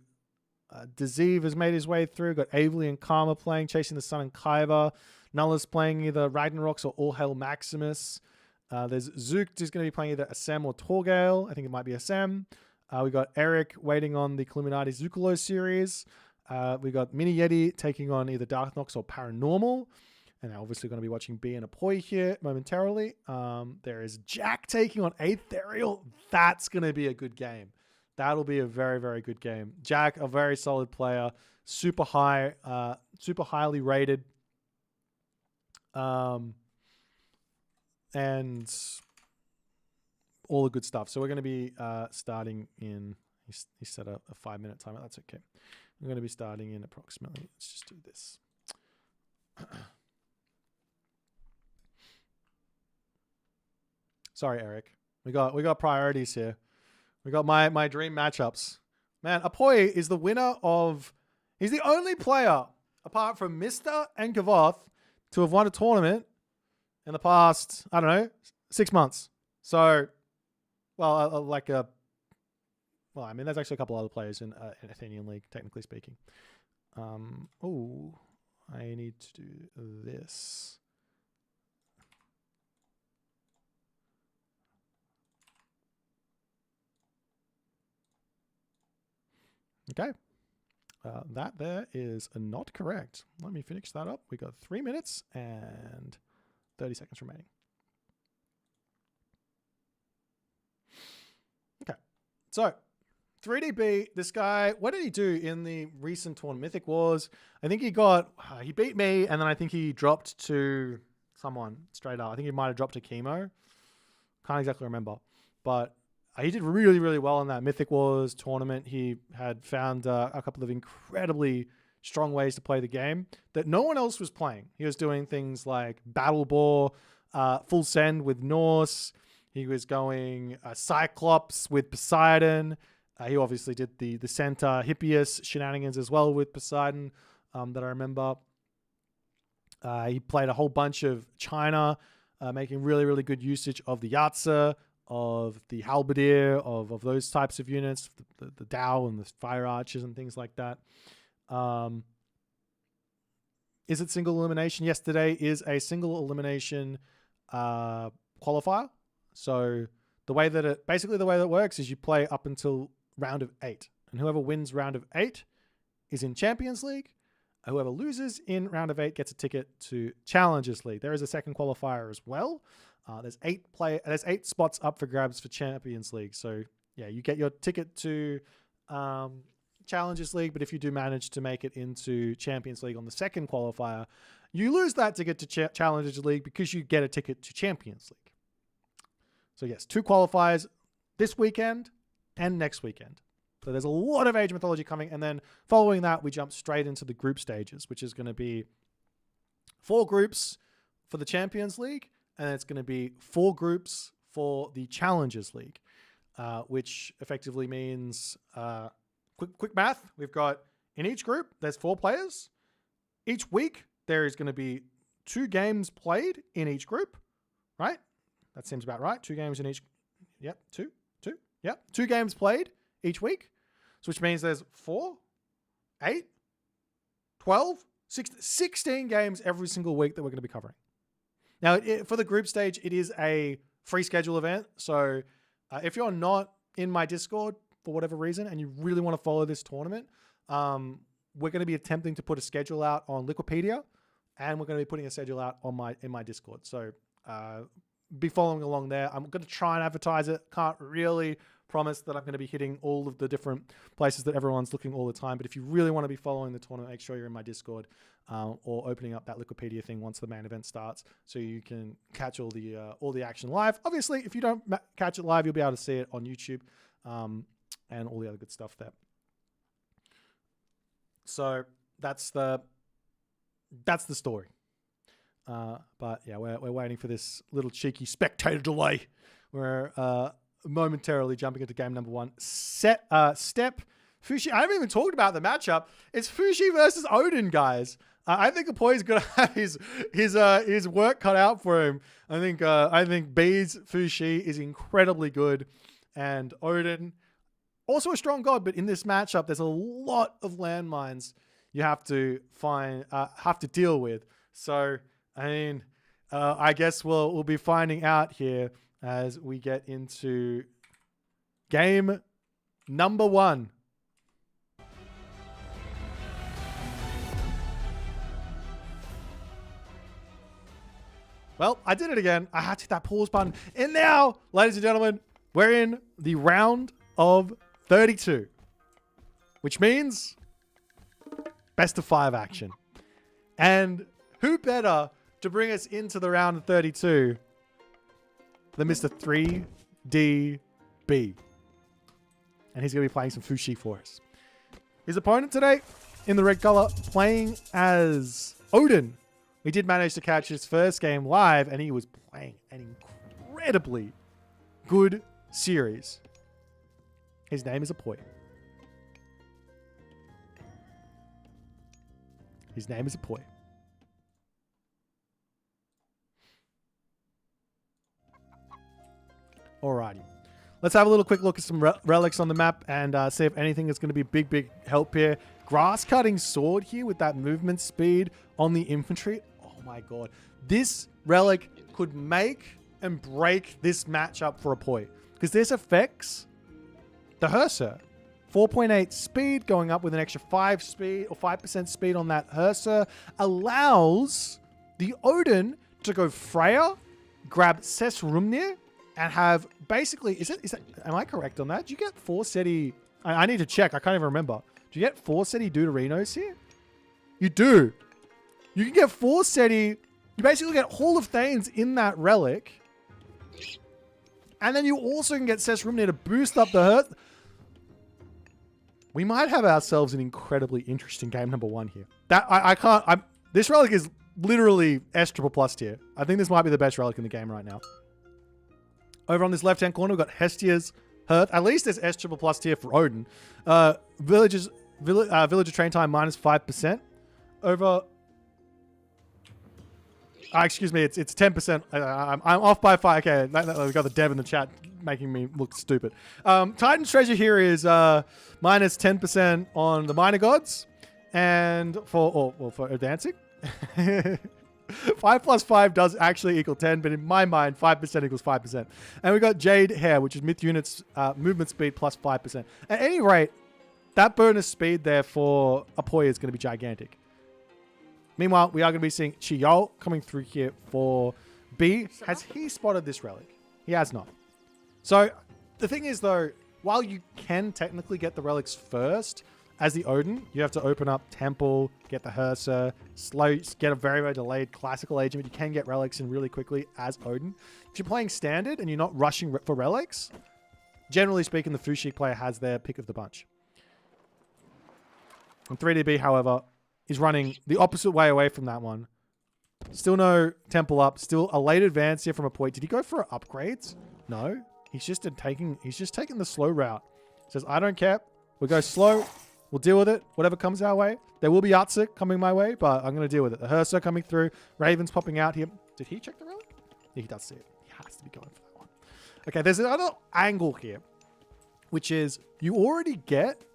Deziv has made his way through. Got Avely and Karma playing, Chasing the Sun and Kaiba. Nulla's playing either Ragnaroks or All Hail Maximus. There's Zook who's going to be playing either Assem or Torgale. I think it might be Assem. We got Eric waiting on the Illuminati Zucolo series. We got Mini Yeti taking on either Dark Nox or Paranormal. And they're obviously going to be watching B and Apoy here momentarily. There is Jack taking on Aetherial. That's going to be a good game. That'll be a very, very good game. Jack, a very solid player, super high, super highly rated. And all the good stuff. So we're going to be starting in, he set a 5-minute timer. That's okay. I'm going to be starting in approximately, let's just do this. Sorry, Eric. We got priorities here. We got my dream matchups. Man, Apoy is the winner of, he's the only player apart from Mr. and Gavoth to have won a tournament in the past, I don't know, 6 months. So, well, I mean, there's actually a couple other players in Athenian League, technically speaking. Oh, I need to do this. Okay. That there is not correct. Let me finish that up. We got 3 minutes and 30 seconds remaining. Okay. So, 3DB, this guy, what did he do in the recent tournament? Mythic Wars. I think he beat me, and then I think he dropped to someone straight up. I think he might have dropped to Chemo. Can't exactly remember. But he did really, really well in that Mythic Wars tournament. He had found a couple of incredibly strong ways to play the game that no one else was playing. He was doing things like Battle Bore, Full Send with Norse. He was going Cyclops with Poseidon. He obviously did the center Hippias shenanigans as well with Poseidon that I remember. He played a whole bunch of China, making really, really good usage of the Yatsa, of the Halberdier, of those types of units, the Dao and the Fire Archers and things like that. Is it single elimination? Yes, today is a single elimination qualifier. So the way that it works is you play up until round of 8. And whoever wins round of 8 is in Champions League. Whoever loses in round of 8 gets a ticket to Challengers League. There is a second qualifier as well. There's 8 spots up for grabs for Champions League. So yeah, you get your ticket to Challengers League, but if you do manage to make it into Champions League on the second qualifier, you lose that ticket to Challengers League because you get a ticket to Champions League. So yes, 2 qualifiers this weekend and next weekend. So there's a lot of Age of Mythology coming, and then following that, we jump straight into the group stages, which is going to be 4 groups for the Champions League, and it's going to be 4 groups for the Challengers League, which effectively means, quick math, we've got in each group, there's 4 players. Each week, there is going to be 2 games played in each group, right? That seems about right. 2 games in each. Yep, 2. Yep, 2 games played each week, so which means there's 4, 8, 12, 16 games every single week that we're going to be covering. Now, for the group stage, it is a free schedule event. So if you're not in my Discord for whatever reason and you really want to follow this tournament, we're going to be attempting to put a schedule out on Liquipedia, and we're going to be putting a schedule out on in my Discord. So be following along there. I'm going to try and advertise it. Can't really promise that I'm going to be hitting all of the different places that everyone's looking all the time. But if you really want to be following the tournament, make sure you're in my Discord or opening up that Liquipedia thing once the main event starts, so you can catch all the action live. Obviously, if you don't catch it live, you'll be able to see it on YouTube and all the other good stuff there. So that's the story. But yeah, we're waiting for this little cheeky spectator delay. We're momentarily jumping into game number 1. Step Fushi. I haven't even talked about the matchup. It's Fushi versus Odin, guys. I think Apoy's gonna have his work cut out for him. I think B's Fushi is incredibly good, and Odin also a strong god. But in this matchup, there's a lot of landmines you have to deal with. So I mean, I guess we'll be finding out here as we get into game number 1. Well, I did it again. I had to hit that pause button. And now, ladies and gentlemen, we're in the round of 32. Which means best of 5 action. And who better to bring us into the round of 32 than Mr. 3DB. And he's going to be playing some Fushi for us. His opponent today, in the red color, playing as Odin. We did manage to catch his first game live, and he was playing an incredibly good series. His name is Boit. His name is Boit. Alrighty. Let's have a little quick look at some relics on the map and see if anything is going to be big help here. Grass cutting sword here with that movement speed on the infantry. Oh my god. This relic could make and break this matchup for Boit. Because this affects the Hearser. 4.8 speed going up with an extra 5 speed or 5% speed on that Hearser allows the Odin to go Freya, grab Sesrumnir, and have basically, am I correct on that? Do you get 4 SETI? I need to check. I can't even remember. Do you get 4 SETI Deuterinos here? You do. You can get 4 SETI. You basically get Hall of Thanes in that relic. And then you also can get Sesrumnir to boost up the hurt. We might have ourselves an incredibly interesting game number 1 here. That I can't. This relic is literally S triple plus tier. I think this might be the best relic in the game right now. Over on this left-hand corner, we've got Hestia's Hearth. At least there's S triple plus tier for Odin. Villager train time minus 5%. Over... excuse me, it's 10%. I'm off by 5. Okay, we've got the dev in the chat making me look stupid. Titan's Treasure here is minus 10% on the minor gods. And for advancing. 5 plus 5 does actually equal 10, but in my mind, 5% equals 5%. And we got Jade Hair, which is myth units movement speed plus 5%. At any rate, that bonus speed there for Apoya is going to be gigantic. Meanwhile, we are going to be seeing Chiyol coming through here for B. Has he spotted this relic? He has not. So the thing is, though, while you can technically get the relics first, as the Odin, you have to open up Temple, get the Hearser, get a very delayed classical agent, but you can get relics in really quickly as Odin. If you're playing standard and you're not rushing for relics, generally speaking, the Fushi player has their pick of the bunch. And 3DB, however, is running the opposite way away from that one. Still no Temple up, still a late advance here from Boit. Did he go for upgrades? No. He's just taking the slow route. Says, I don't care. We'll go slow. We'll deal with it. Whatever comes our way. There will be Artsik coming my way, but I'm going to deal with it. The Hearser coming through. Raven's popping out here. Did he check the relic? Yeah, he does see it. He has to be going for that one. Okay, there's another angle here, which is you already get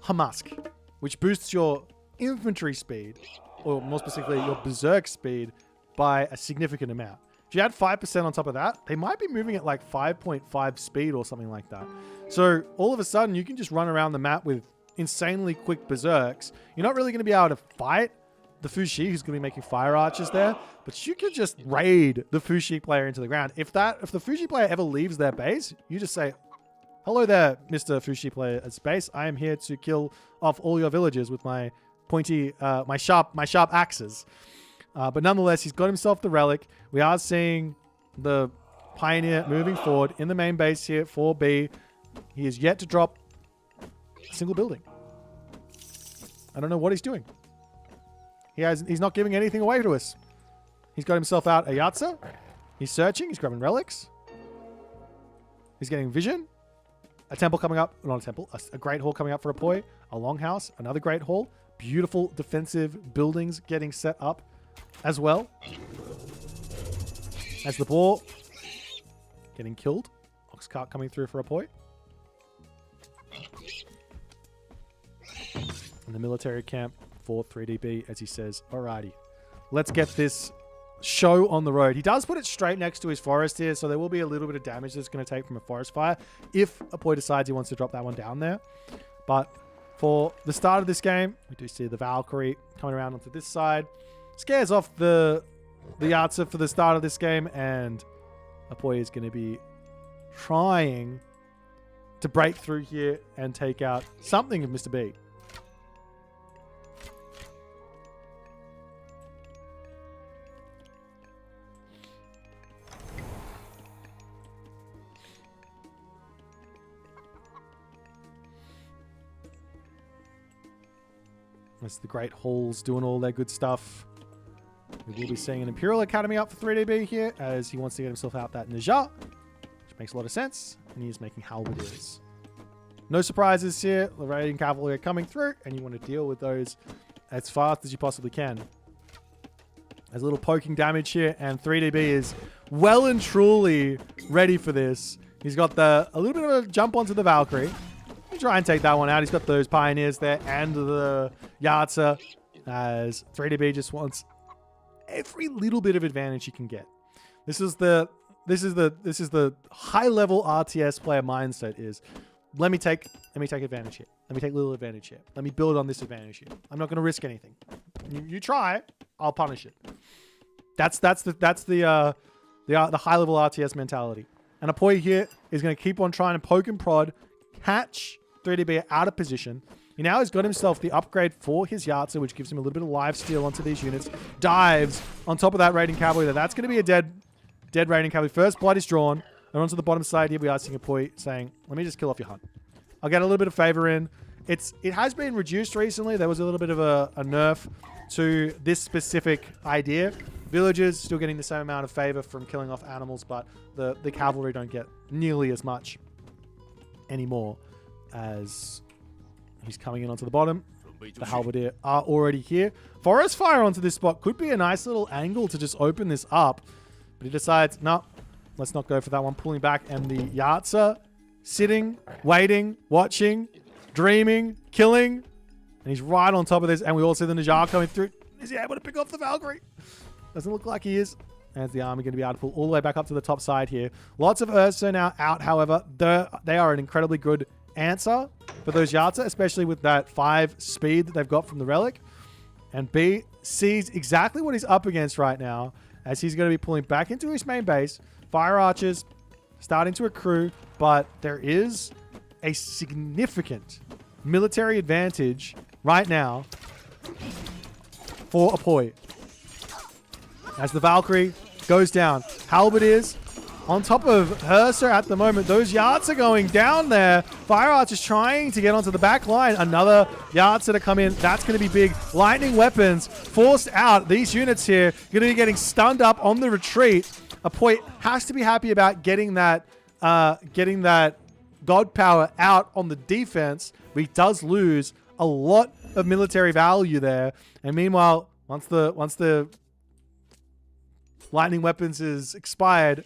Hamask, which boosts your infantry speed, or more specifically, your berserk speed by a significant amount. If you add 5% on top of that, they might be moving at like 5.5 speed or something like that. So all of a sudden, you can just run around the map with insanely quick berserks. You're not really going to be able to fight the Fushi, who's going to be making fire archers there, but you could just raid the Fushi player into the ground. If the Fushi player ever leaves their base, you just say, hello there, Mr. Fushi player at base. I am here to kill off all your villagers with my pointy, my sharp axes. But nonetheless, he's got himself the relic. We are seeing the Pioneer moving forward in the main base here for B. He is yet to drop a single building. I don't know what he's doing. He's not giving anything away to us. He's got himself out a Yatsa. He's searching. He's grabbing relics. He's getting vision. A temple coming up. Not a temple. A great hall coming up for Apoy. A longhouse. Another great hall. Beautiful defensive buildings getting set up as well. As the boar getting killed. Oxcart coming through for Apoy. And the military camp for 3DB as he says, alrighty, let's get this show on the road. He does put it straight next to his forest here, so there will be a little bit of damage that's going to take from a forest fire if Apoy decides he wants to drop that one down there. But for the start of this game, we do see the Valkyrie coming around onto this side. Scares off the Yatsa for the start of this game, and Apoy is going to be trying to break through here and take out something of Mr. B. That's the Great Halls doing all their good stuff. We will be seeing an Imperial Academy up for 3DB here as he wants to get himself out that Najah, which makes a lot of sense. And he's making halberdiers. No surprises here. The raiding cavalry are coming through, and you want to deal with those as fast as you possibly can. There's a little poking damage here, and 3DB is well and truly ready for this. He's got a little bit of a jump onto the Valkyrie. Try and take that one out. He's got those pioneers there and the Yartza, as 3DB just wants every little bit of advantage he can get. This is the high level RTS player mindset is let me take advantage here. Let me take little advantage here. Let me build on this advantage here. I'm not going to risk anything. You try, I'll punish it. That's the high level RTS mentality. And Apoy here is going to keep on trying to poke and prod, catch 3DB out of position. He now has got himself the upgrade for his Yartza, which gives him a little bit of life steal onto these units. Dives on top of that raiding cavalry. That's going to be a dead raiding cavalry. First blood is drawn. And onto the bottom side here, we are seeing Apoy saying, let me just kill off your hunt. I'll get a little bit of favor in. It has been reduced recently. There was a little bit of a nerf to this specific idea. Villagers still getting the same amount of favor from killing off animals, but the cavalry don't get nearly as much anymore. As he's coming in onto the bottom. The halberdier are already here. Forest fire onto this spot could be a nice little angle to just open this up. But he decides, no, let's not go for that one. Pulling back, and the Yartza sitting, waiting, watching, dreaming, killing. And he's right on top of this. And we all see the Najah coming through. Is he able to pick off the Valkyrie? Doesn't look like he is. And the army going to be able to pull all the way back up to the top side here. Lots of Ursa now out, however. They are an incredibly good answer for those Yartza, especially with that 5 speed that they've got from the relic. And B sees exactly what he's up against right now, as he's going to be pulling back into his main base. Fire archers starting to accrue, but there is a significant military advantage right now for Apoy. As the Valkyrie goes down, halberdiers on top of Herser at the moment. Those Yarts are going down there. Fire Archers trying to get onto the back line. Another Yarts to come in. That's going to be big. Lightning weapons forced out. These units here going to be getting stunned up on the retreat. Apoy has to be happy about getting that God power out on the defense. But he does lose a lot of military value there. And meanwhile, once the lightning weapons is expired,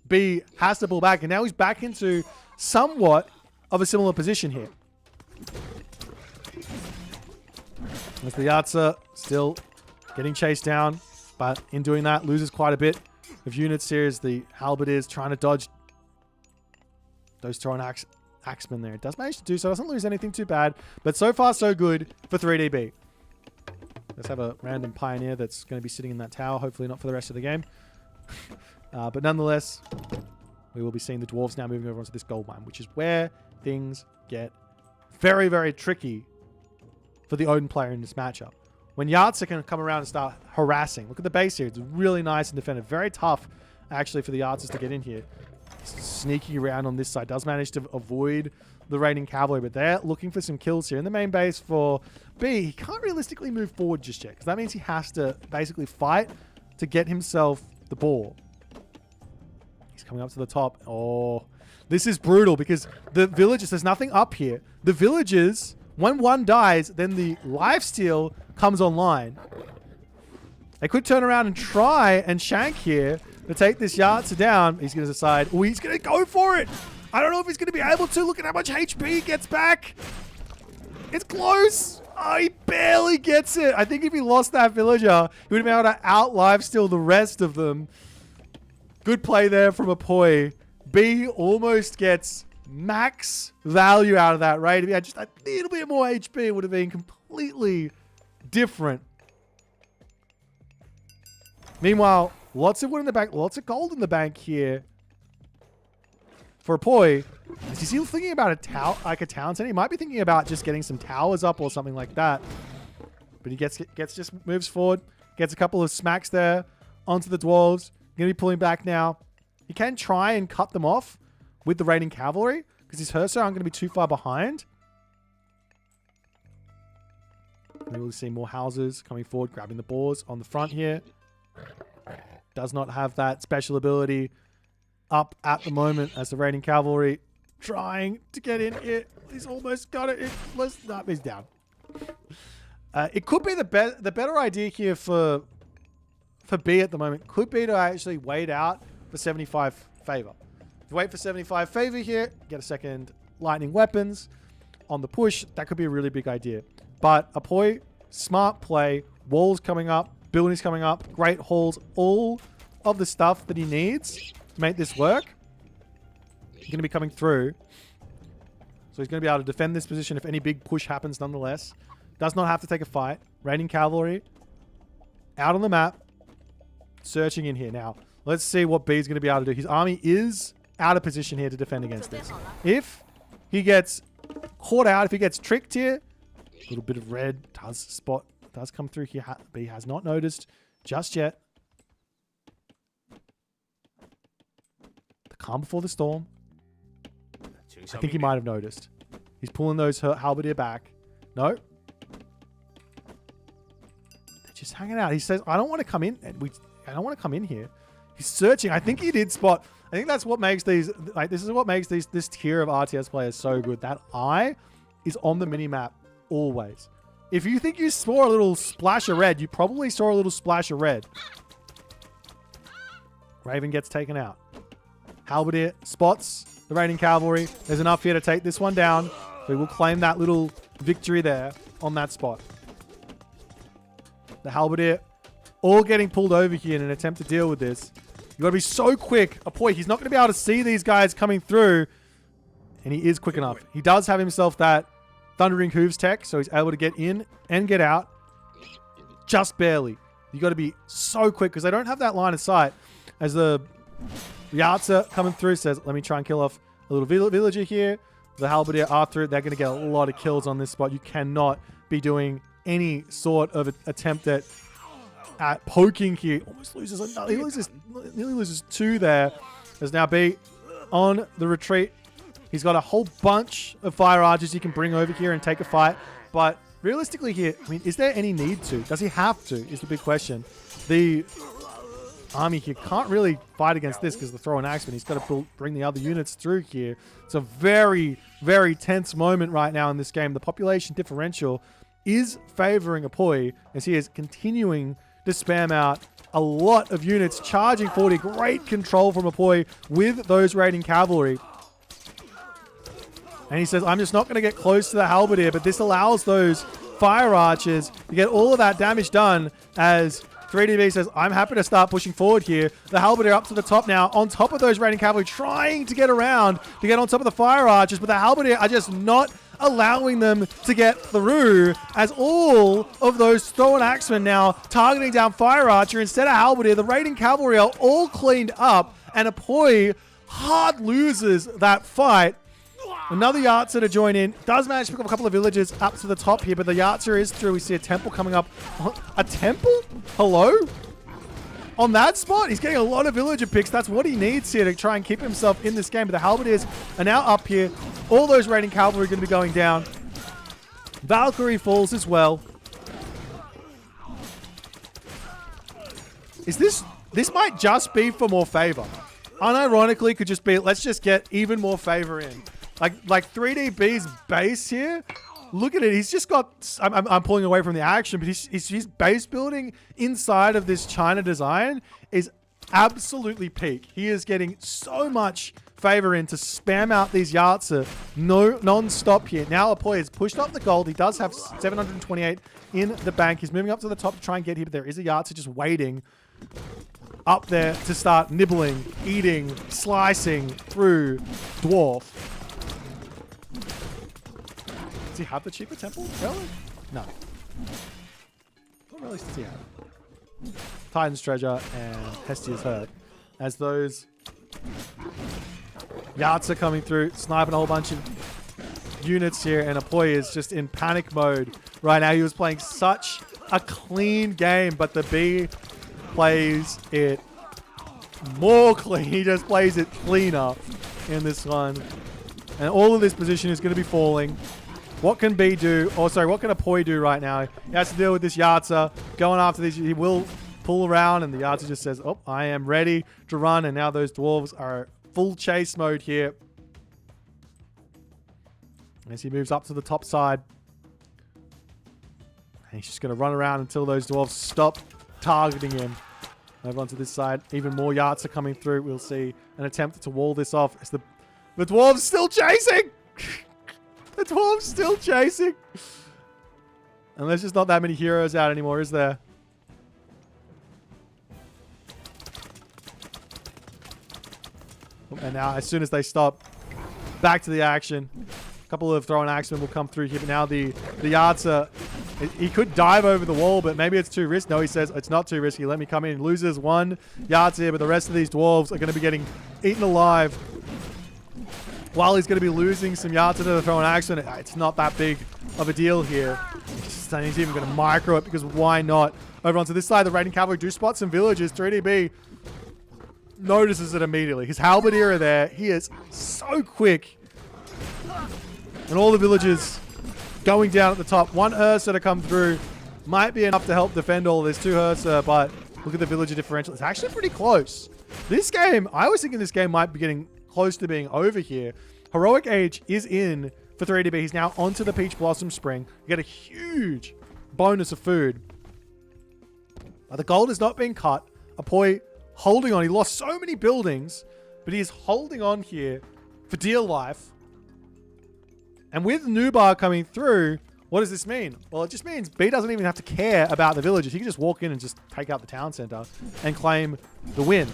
B has to pull back, and now he's back into somewhat of a similar position here. As the Yartza still getting chased down, but in doing that, loses quite a bit of units here as the halberdiers trying to dodge those thrown axemen there. It does manage to do so. Doesn't lose anything too bad, but so far so good for 3DB. Let's have a random pioneer that's going to be sitting in that tower. Hopefully not for the rest of the game. But nonetheless, we will be seeing the dwarves now moving over onto this gold mine, which is where things get very, very tricky for the Odin player in this matchup. When Yartza can come around and start harassing. Look at the base here. It's really nice and defended. Very tough, actually, for the Yartzas to get in here. Sneaky around on this side. Does manage to avoid the raiding cavalry, but they're looking for some kills here. In the main base for B, he can't realistically move forward just yet, because that means he has to basically fight to get himself the ball. He's coming up to the top. Oh, this is brutal because the villagers, there's nothing up here. The villagers, when one dies, then the lifesteal comes online. They could turn around and try and shank here to take this Yartza down. He's going to decide, oh, he's going to go for it. I don't know if he's going to be able to. Look at how much HP he gets back. It's close. Oh, he barely gets it. I think if he lost that villager, he would have been able to out-lifesteal the rest of them. Good play there from Apoy. B almost gets max value out of that raid. If he had just a little bit more HP, it would have been completely different. Meanwhile, lots of wood in the bank, lots of gold in the bank here. for Apoy. Is he thinking about a tower, like a town center? He might be thinking about just getting some towers up or something like that. But he just moves forward, gets a couple of smacks there onto the dwarves. Going to be pulling back now. He can try and cut them off with the raiding cavalry because his Herso aren't going to be too far behind. We will see more houses coming forward, grabbing the boars on the front here. Does not have that special ability up at the moment as the raiding cavalry trying to get in here. He's almost got it. He's down. It could be the better idea here for B at the moment could be to actually wait out for 75 favor. If you wait for 75 favor here, get a second lightning weapons on the push. That could be a really big idea. But Apoy, smart play, walls coming up, buildings coming up, great halls, all of the stuff that he needs to make this work. He's going to be coming through. So he's going to be able to defend this position if any big push happens nonetheless. Does not have to take a fight. Raiding cavalry out on the map. Searching in here. Now, let's see what B is going to be able to do. His army is out of position here to defend against this. If he gets caught out, if he gets tricked here, a little bit of red does come through here. B has not noticed just yet. The calm before the storm. I think he might have noticed. He's pulling those halberdier back. No. They're just hanging out. He says, I don't want to come in. I don't want to come in here. He's searching. I think he did spot. I think that's what makes these, like, this is what makes this tier of RTS players so good. That eye is on the minimap always. If you think you saw a little splash of red, you probably saw a little splash of red. Raven gets taken out. Halberdier spots the raiding cavalry. There's enough here to take this one down. We will claim that little victory there on that spot. The halberdier all getting pulled over here in an attempt to deal with this. You got to be so quick. Apoy, he's not going to be able to see these guys coming through. And he is quick enough. He does have himself that Thundering Hooves tech, so he's able to get in and get out. Just barely. You got to be so quick because they don't have that line of sight. As the Yatsa coming through says, let me try and kill off a little villager here. The halberdier after it, they're going to get a lot of kills on this spot. You cannot be doing any sort of attempt at poking here. Almost loses another. He nearly loses two there. There's now B on the retreat. He's got a whole bunch of fire archers he can bring over here and take a fight. But realistically here, I mean, is there any need to? Does he have to? Is the big question. The army here can't really fight against this because the throw an axeman. He's got to bring the other units through here. It's a very, very tense moment right now in this game. The population differential is favoring Apoy as he is continuing to spam out a lot of units, charging 40. Great control from Apoy with those raiding cavalry. And he says, I'm just not going to get close to the halberdier, but this allows those fire archers to get all of that damage done as 3DB says, I'm happy to start pushing forward here. The halberdier up to the top now, on top of those raiding cavalry, trying to get around to get on top of the fire archers, but the halberdier are just not allowing them to get through as all of those thrown axemen now targeting down fire archer instead of halberdier. The raiding cavalry are all cleaned up and Apoy hard loses that fight. Another Yatsa to join in. Does manage to pick up a couple of villagers up to the top here, but the Yatsa is through. We see a temple coming up. A temple? Hello? On that spot, he's getting a lot of villager picks. That's what he needs here to try and keep himself in this game. But the halberdiers are now up here. All those raiding cavalry are going to be going down. Valkyrie falls as well. Is this might just be for more favor. Unironically, could just be, let's just get even more favor in. Like 3DB's base here, look at it. He's just got, I'm pulling away from the action, but his base building inside of this China design is absolutely peak. He is getting so much favor in to spam out these Yatsa non-stop here. Now Apoy has pushed up the gold. He does have 728 in the bank. He's moving up to the top to try and get here, but there is a Yatsa just waiting up there to start nibbling, eating, slicing through Dwarf. Does he have the cheaper temple? Really? No. What release does he have? Titan's Treasure and Hestia's Hurt. As those Yatsa coming through, sniping a whole bunch of units here, and Apoy is just in panic mode right now. He was playing such a clean game, but the B plays it more clean. He just plays it cleaner in this one. And all of this position is going to be falling. What can B do? Oh, sorry, what can Apoy do right now? He has to deal with this Yatsa. Going after this, he will pull around, and the Yatsa just says, oh, I am ready to run. And now those dwarves are full chase mode here. As he moves up to the top side. And he's just going to run around until those dwarves stop targeting him. Over onto this side. Even more Yatsa coming through. We'll see an attempt to wall this off. As the dwarves still chasing! The dwarves still chasing! And there's just not that many heroes out anymore, is there? And now, as soon as they stop, back to the action. A couple of thrown axemen will come through here, but now the Yatsa, he could dive over the wall, but maybe it's too risky. No, he says, it's not too risky. Let me come in. He loses one Yatsa here, but the rest of these dwarves are going to be getting eaten alive. While he's going to be losing some Yatsa to the thrown axemen, it's not that big of a deal here. He's even going to micro it, because why not? Over onto this side, the raiding cavalry do spot some villagers. 3DB notices it immediately. His halberdier are there. He is so quick. And all the villagers going down at the top. One Ursa to come through might be enough to help defend all this. 2 Ursa, but look at the villager differential. It's actually pretty close. This game, I was thinking this game might be getting close to being over here. Heroic Age is in for 3DB. He's now onto the Peach Blossom Spring. You get a huge bonus of food. The gold is not being cut. Apoy holding on. He lost so many buildings, but he is holding on here for dear life. And with Nubar coming through, what does this mean? Well, it just means B doesn't even have to care about the villagers. He can just walk in and just take out the town center and claim the win.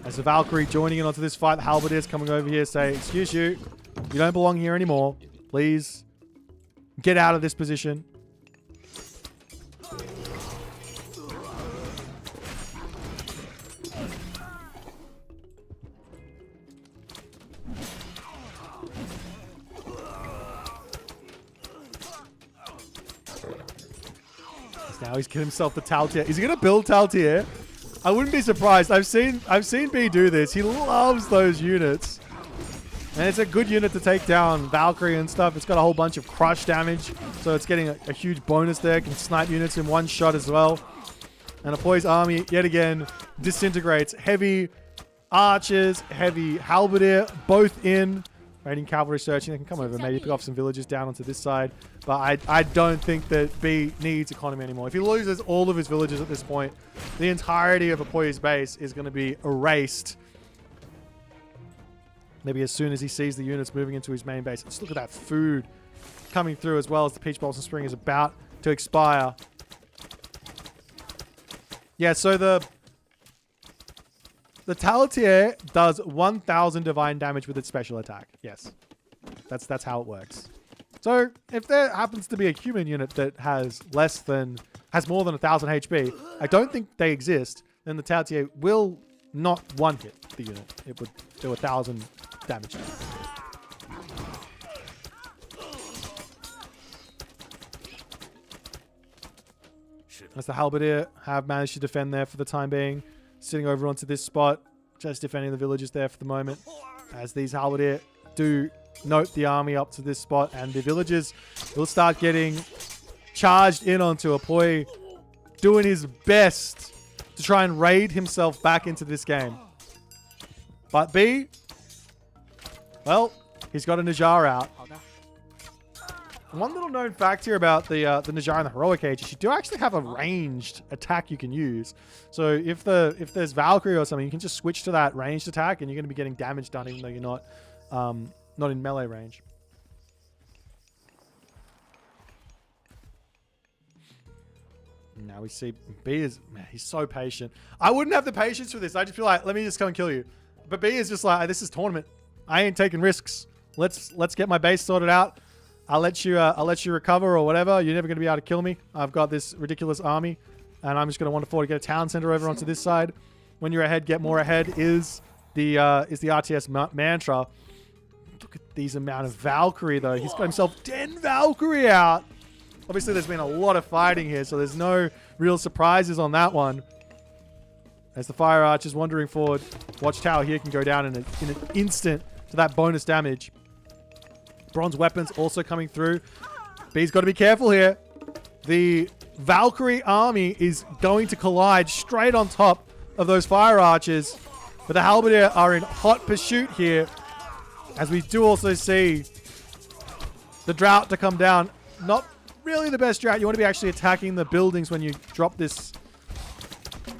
As the Valkyrie joining in onto this fight, the Halberdiers coming over here say, excuse you, you don't belong here anymore. Please get out of this position. Now he's getting himself the Taltier. Is he going to build Taltier? I wouldn't be surprised. I've seen B do this. He loves those units. And it's a good unit to take down Valkyrie and stuff. It's got a whole bunch of crush damage. So it's getting a huge bonus there. Can snipe units in one shot as well. And Apoy's army, yet again, disintegrates. Heavy archers, heavy halberdier, both in. Raiding cavalry searching. They can come over, maybe pick off some villagers down onto this side. But I don't think that B needs economy anymore. If he loses all of his villagers at this point, the entirety of Apoy's base is going to be erased. Maybe as soon as he sees the units moving into his main base. Let's look at that food coming through as well as the Peach Blossom Spring is about to expire. Yeah, so the Taltier does 1,000 divine damage with its special attack. Yes. That's how it works. So if there happens to be a human unit that has more than 1,000 HP, I don't think they exist, then the Taltier will not one-hit the unit. It would do 1,000 damage. As the Halberdier have managed to defend there for the time being. Sitting over onto this spot, just defending the villagers there for the moment. As these Halberdier do note the army up to this spot, and the villagers will start getting charged in onto Apoy, doing his best to try and raid himself back into this game. But B, well, he's got a Najjar out. One little known fact here about the Najjar and the Heroic Age is you do actually have a ranged attack you can use. So if there's Valkyrie or something, you can just switch to that ranged attack and you're going to be getting damage done even though you're not in melee range. Now we see B is, man, he's so patient. I wouldn't have the patience for this. I just feel like, let me just come and kill you. But B is just like, this is tournament. I ain't taking risks. Let's get my base sorted out. I'll let you recover or whatever. You're never going to be able to kill me. I've got this ridiculous army, and I'm just going to want to get a town center over onto this side. when you're ahead, get more ahead is the RTS mantra. Look at these amount of Valkyrie, though. He's got himself 10 Valkyrie out. Obviously, there's been a lot of fighting here, so there's no real surprises on that one. As the Fire Arch is wandering forward, Watchtower here can go down in an instant to that bonus damage. Bronze weapons also coming through. B's got to be careful here. The Valkyrie army is going to collide straight on top of those Fire Archers. But the Halberdier are in hot pursuit here. As we do also see the drought to come down. Not really the best drought. You want to be actually attacking the buildings when you drop this.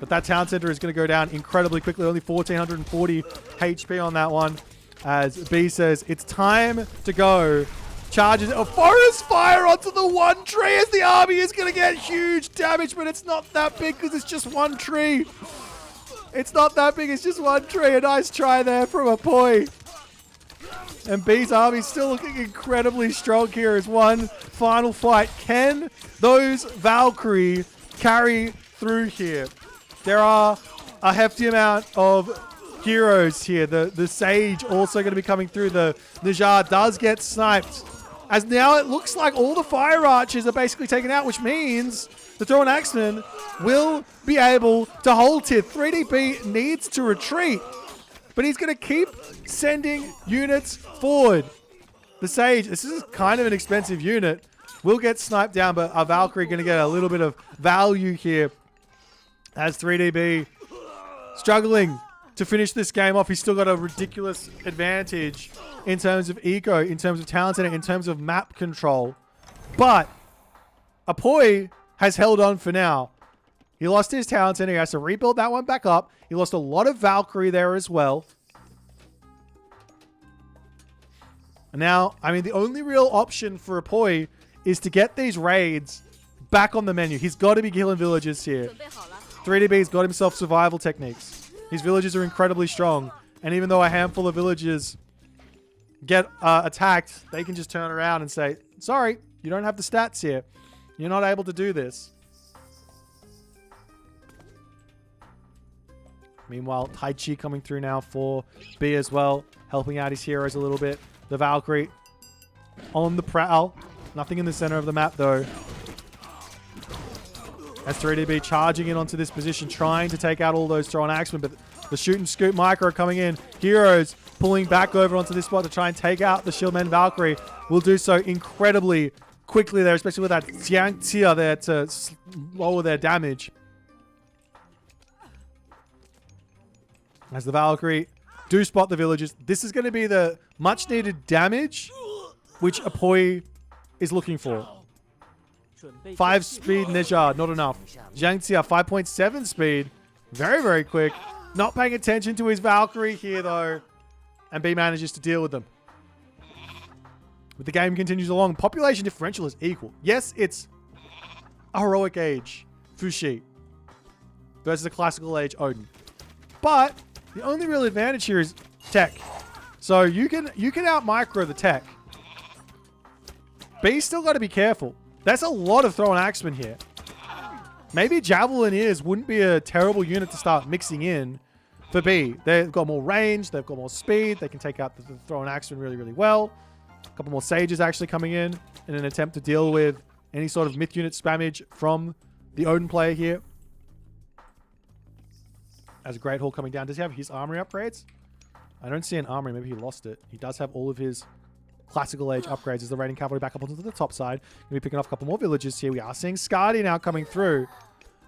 But that town center is going to go down incredibly quickly. Only 1,440 HP on that one. As B says, it's time to go. Charges a forest fire onto the one tree as the army is going to get huge damage, but it's not that big because it's just one tree. It's not that big, it's just one tree. A nice try there from Boit. And B's army still looking incredibly strong here as one final fight. Can those Valkyrie carry through here? There are a hefty amount of heroes here. The Sage also going to be coming through. The Najar does get sniped. As now it looks like all the Fire Archers are basically taken out, which means the Thrown Axeman will be able to hold here. 3DB needs to retreat, but he's going to keep sending units forward. The Sage, this is kind of an expensive unit, will get sniped down, but our Valkyrie going to get a little bit of value here. As 3DB struggling to finish this game off. He's still got a ridiculous advantage in terms of eco, in terms of talent, and in terms of map control. But Boit has held on for now. He lost his talent center. He has to rebuild that one back up. He lost a lot of Valkyrie there as well. And now, I mean, the only real option for Boit is to get these raids back on the menu. He's got to be killing villagers here. 3DB's got himself survival techniques. His villages are incredibly strong. And even though a handful of villagers get attacked, they can just turn around and say, sorry, you don't have the stats here. You're not able to do this. Meanwhile, Tai Chi coming through now for B as well, helping out his heroes a little bit. The Valkyrie on the prowl. Nothing in the center of the map, though. As 3DB charging in onto this position, trying to take out all those Thrown Axemen, but the shoot and scoop micro coming in. Heroes pulling back over onto this spot to try and take out the Shieldman Valkyrie. Will do so incredibly quickly there, especially with that Jiang Tia there to lower their damage. As the Valkyrie do spot the villagers, this is going to be the much needed damage which Boit is looking for. 5 speed Nejar, not enough. Jiang Tia, 5.7 speed. Very, very quick. Not paying attention to his Valkyrie here, though. And B manages to deal with them. But the game continues along. Population differential is equal. Yes, it's a heroic age Fushi versus a classical age Odin. But the only real advantage here is tech. So you can out micro the tech. B's still got to be careful. That's a lot of Thrown Axemen here. Maybe Javelineers wouldn't be a terrible unit to start mixing in for B. They've got more range. They've got more speed. They can take out the Thrown Axemen really, really well. A couple more Sages actually coming in an attempt to deal with any sort of myth unit spammage from the Odin player here. As a Great Hall coming down. Does he have his armory upgrades? I don't see an armory. Maybe he lost it. He does have all of his classical age upgrades as the raiding cavalry back up onto the top side. Going to be picking off a couple more villages here. We are seeing Skadi now coming through.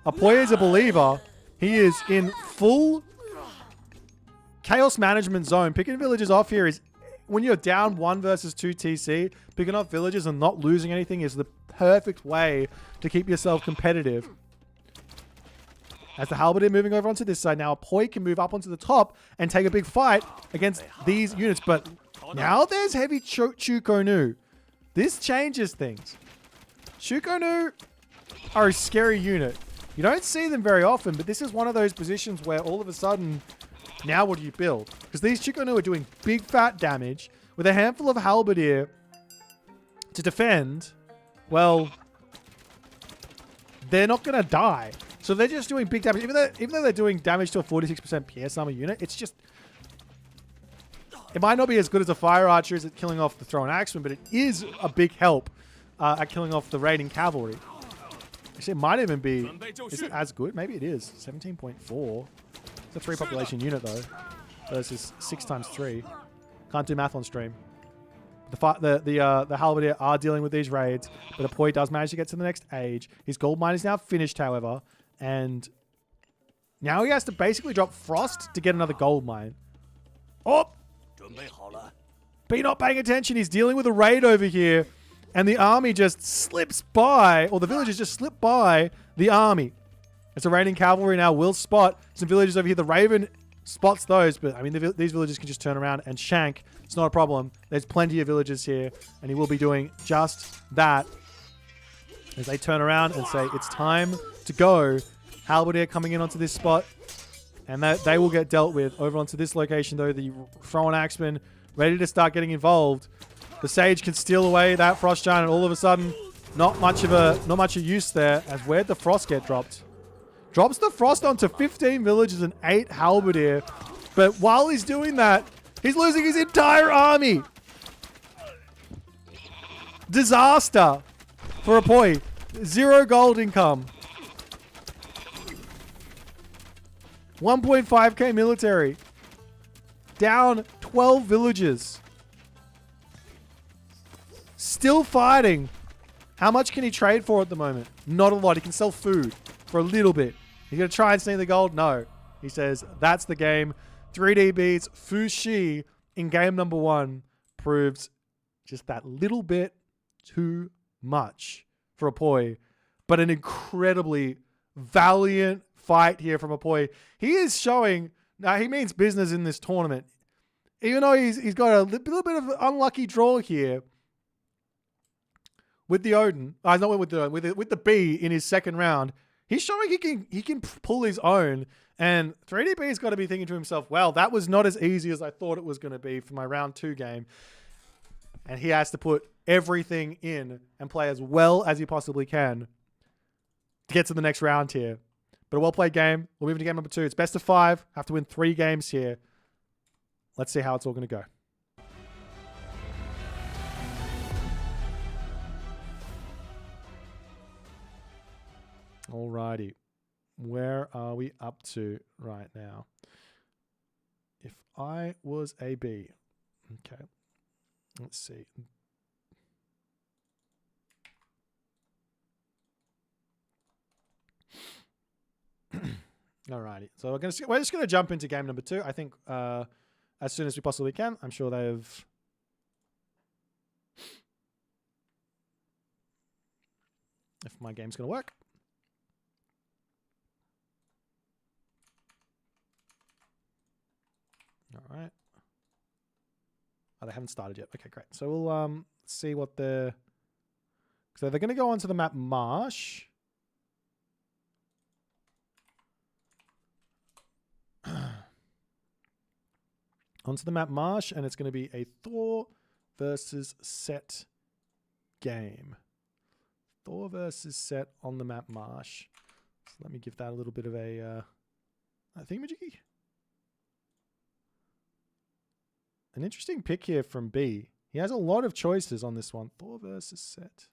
Boit is a believer. He is in full chaos management zone. Picking villages off here is, when you're down 1 versus 2 TC, picking off villages and not losing anything is the perfect way to keep yourself competitive. As the Halberdier moving over onto this side now, Boit can move up onto the top and take a big fight against these units. But now there's heavy Chukonu. This changes things. Chukonu are a scary unit. You don't see them very often, but this is one of those positions where all of a sudden, now what do you build? Because these Chukonu are doing big fat damage with a handful of Halberdier to defend. Well, they're not going to die. So they're just doing big damage. Even though they're doing damage to a 46% PS armor unit, it's just... It might not be as good as a fire archer as at killing off the thrown axeman, but it is a big help at killing off the raiding cavalry. Actually, it might even be... Is it as good? Maybe it is. 17.4. It's a 3 population unit, though. Versus 6 times 3. Can't do math on stream. The halberdier are dealing with these raids, but Apoy does manage to get to the next age. His gold mine is now finished, however, and now he has to basically drop frost to get another gold mine. Oh! Be not paying attention. He's dealing with a raid over here, and the army just slips by, or the villagers just slip by the army. As the raiding cavalry now will spot some villagers over here. The Raven spots those, but I mean, these villagers can just turn around and shank. It's not a problem. There's plenty of villagers here, and he will be doing just that as they turn around and say, it's time to go. Halberdier coming in onto this spot, and they will get dealt with. Over onto this location, though, the thrown axeman ready to start getting involved. The Sage can steal away that Frost Giant, and all of a sudden, not much of use there. As where'd the Frost get dropped? Drops the Frost onto 15 villagers and 8 Halberdier. But while he's doing that, he's losing his entire army. Disaster for Apoy. 0 gold income. 1.5k military. Down 12 villages. Still fighting. How much can he trade for at the moment? Not a lot. He can sell food for a little bit. He's going to try and sneak the gold? No. He says, that's the game. 3D beats Fuxi in game number 1 proves just that little bit too much for Apoy. But an incredibly valiant fight here from Apoy. He is showing, now he means business in this tournament. Even though he's got a little bit of an unlucky draw here with the Odin. Not with the Odin, with the bee in his second round. He's showing he can pull his own, and 3DB's got to be thinking to himself, well, that was not as easy as I thought it was going to be for my round 2 game. And he has to put everything in and play as well as he possibly can to get to the next round here. But a well-played game. We'll move into game number 2. It's best of 5. Have to win 3 games here. Let's see how it's all going to go. Alrighty. Where are we up to right now? If I was a B. Okay. Let's see. Alrighty. So we're just going to jump into game number 2. I think as soon as we possibly can. I'm sure they've... If my game's going to work. All right. Oh, they haven't started yet. Okay, great. So we'll see what the... So they're going to go onto the map Marsh. Onto the map Marsh, and it's going to be a Thor versus Set game. Thor versus Set on the map Marsh. So let me give that a little bit of a thingamajiggy. An interesting pick here from B. He has a lot of choices on this one. Thor versus Set.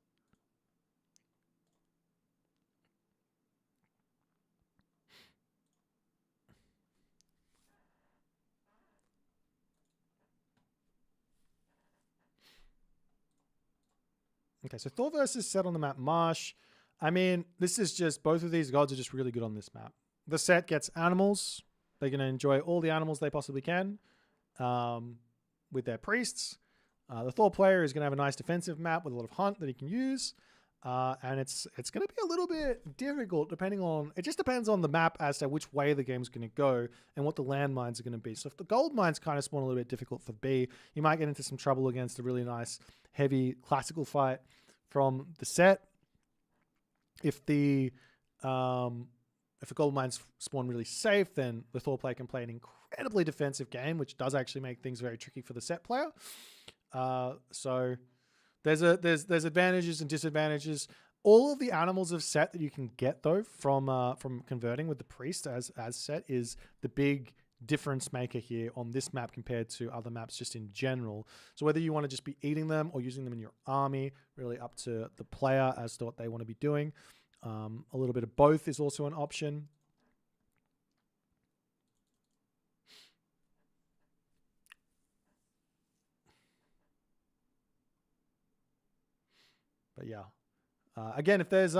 Okay, so Thor versus Set on the map Marsh. I mean, this is just, both of these gods are just really good on this map. The Set gets animals. They're going to enjoy all the animals they possibly can. With their priests. The Thor player is going to have a nice defensive map with a lot of hunt that he can use. And it's going to be a little bit difficult depending on... It just depends on the map as to which way the game's going to go and what the landmines are going to be. So if the gold mines kind of spawn a little bit difficult for B, you might get into some trouble against a really nice, heavy, classical fight from the Set. If the gold mines spawn really safe, then the Thor player can play an incredibly defensive game, which does actually make things very tricky for the Set player. So there's advantages and disadvantages. All of the animals of Set that you can get though from converting with the priest as Set is the big difference maker here on this map compared to other maps just in general. So whether you want to just be eating them or using them in your army, really up to the player as to what they want to be doing. A little bit of both is also an option. But yeah. Again, if there's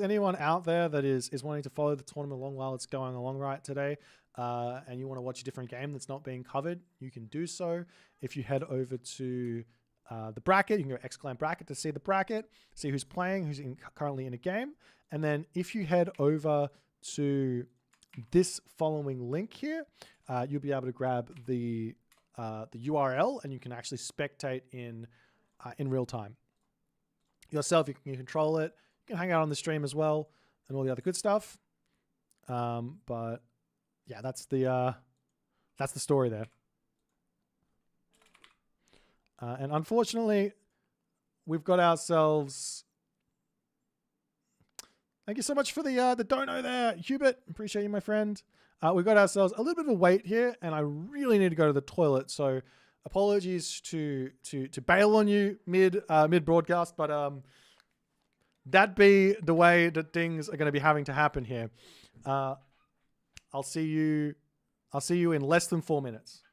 anyone out there that is wanting to follow the tournament along while it's going along right today, and you want to watch a different game that's not being covered, you can do so. If you head over to the bracket, you can go ! bracket to see the bracket, see who's playing, who's currently in a game, and then if you head over to this following link here, you'll be able to grab the URL, and you can actually spectate in real time. Yourself, you can control it. You can hang out on the stream as well, and all the other good stuff. But yeah, that's the story there. And unfortunately, we've got ourselves. Thank you so much for the dono there, Hubert. Appreciate you, my friend. We've got ourselves a little bit of a wait here, and I really need to go to the toilet. So apologies to bail on you mid broadcast, but that be the way that things are going to be having to happen here. I'll see you in less than 4 minutes.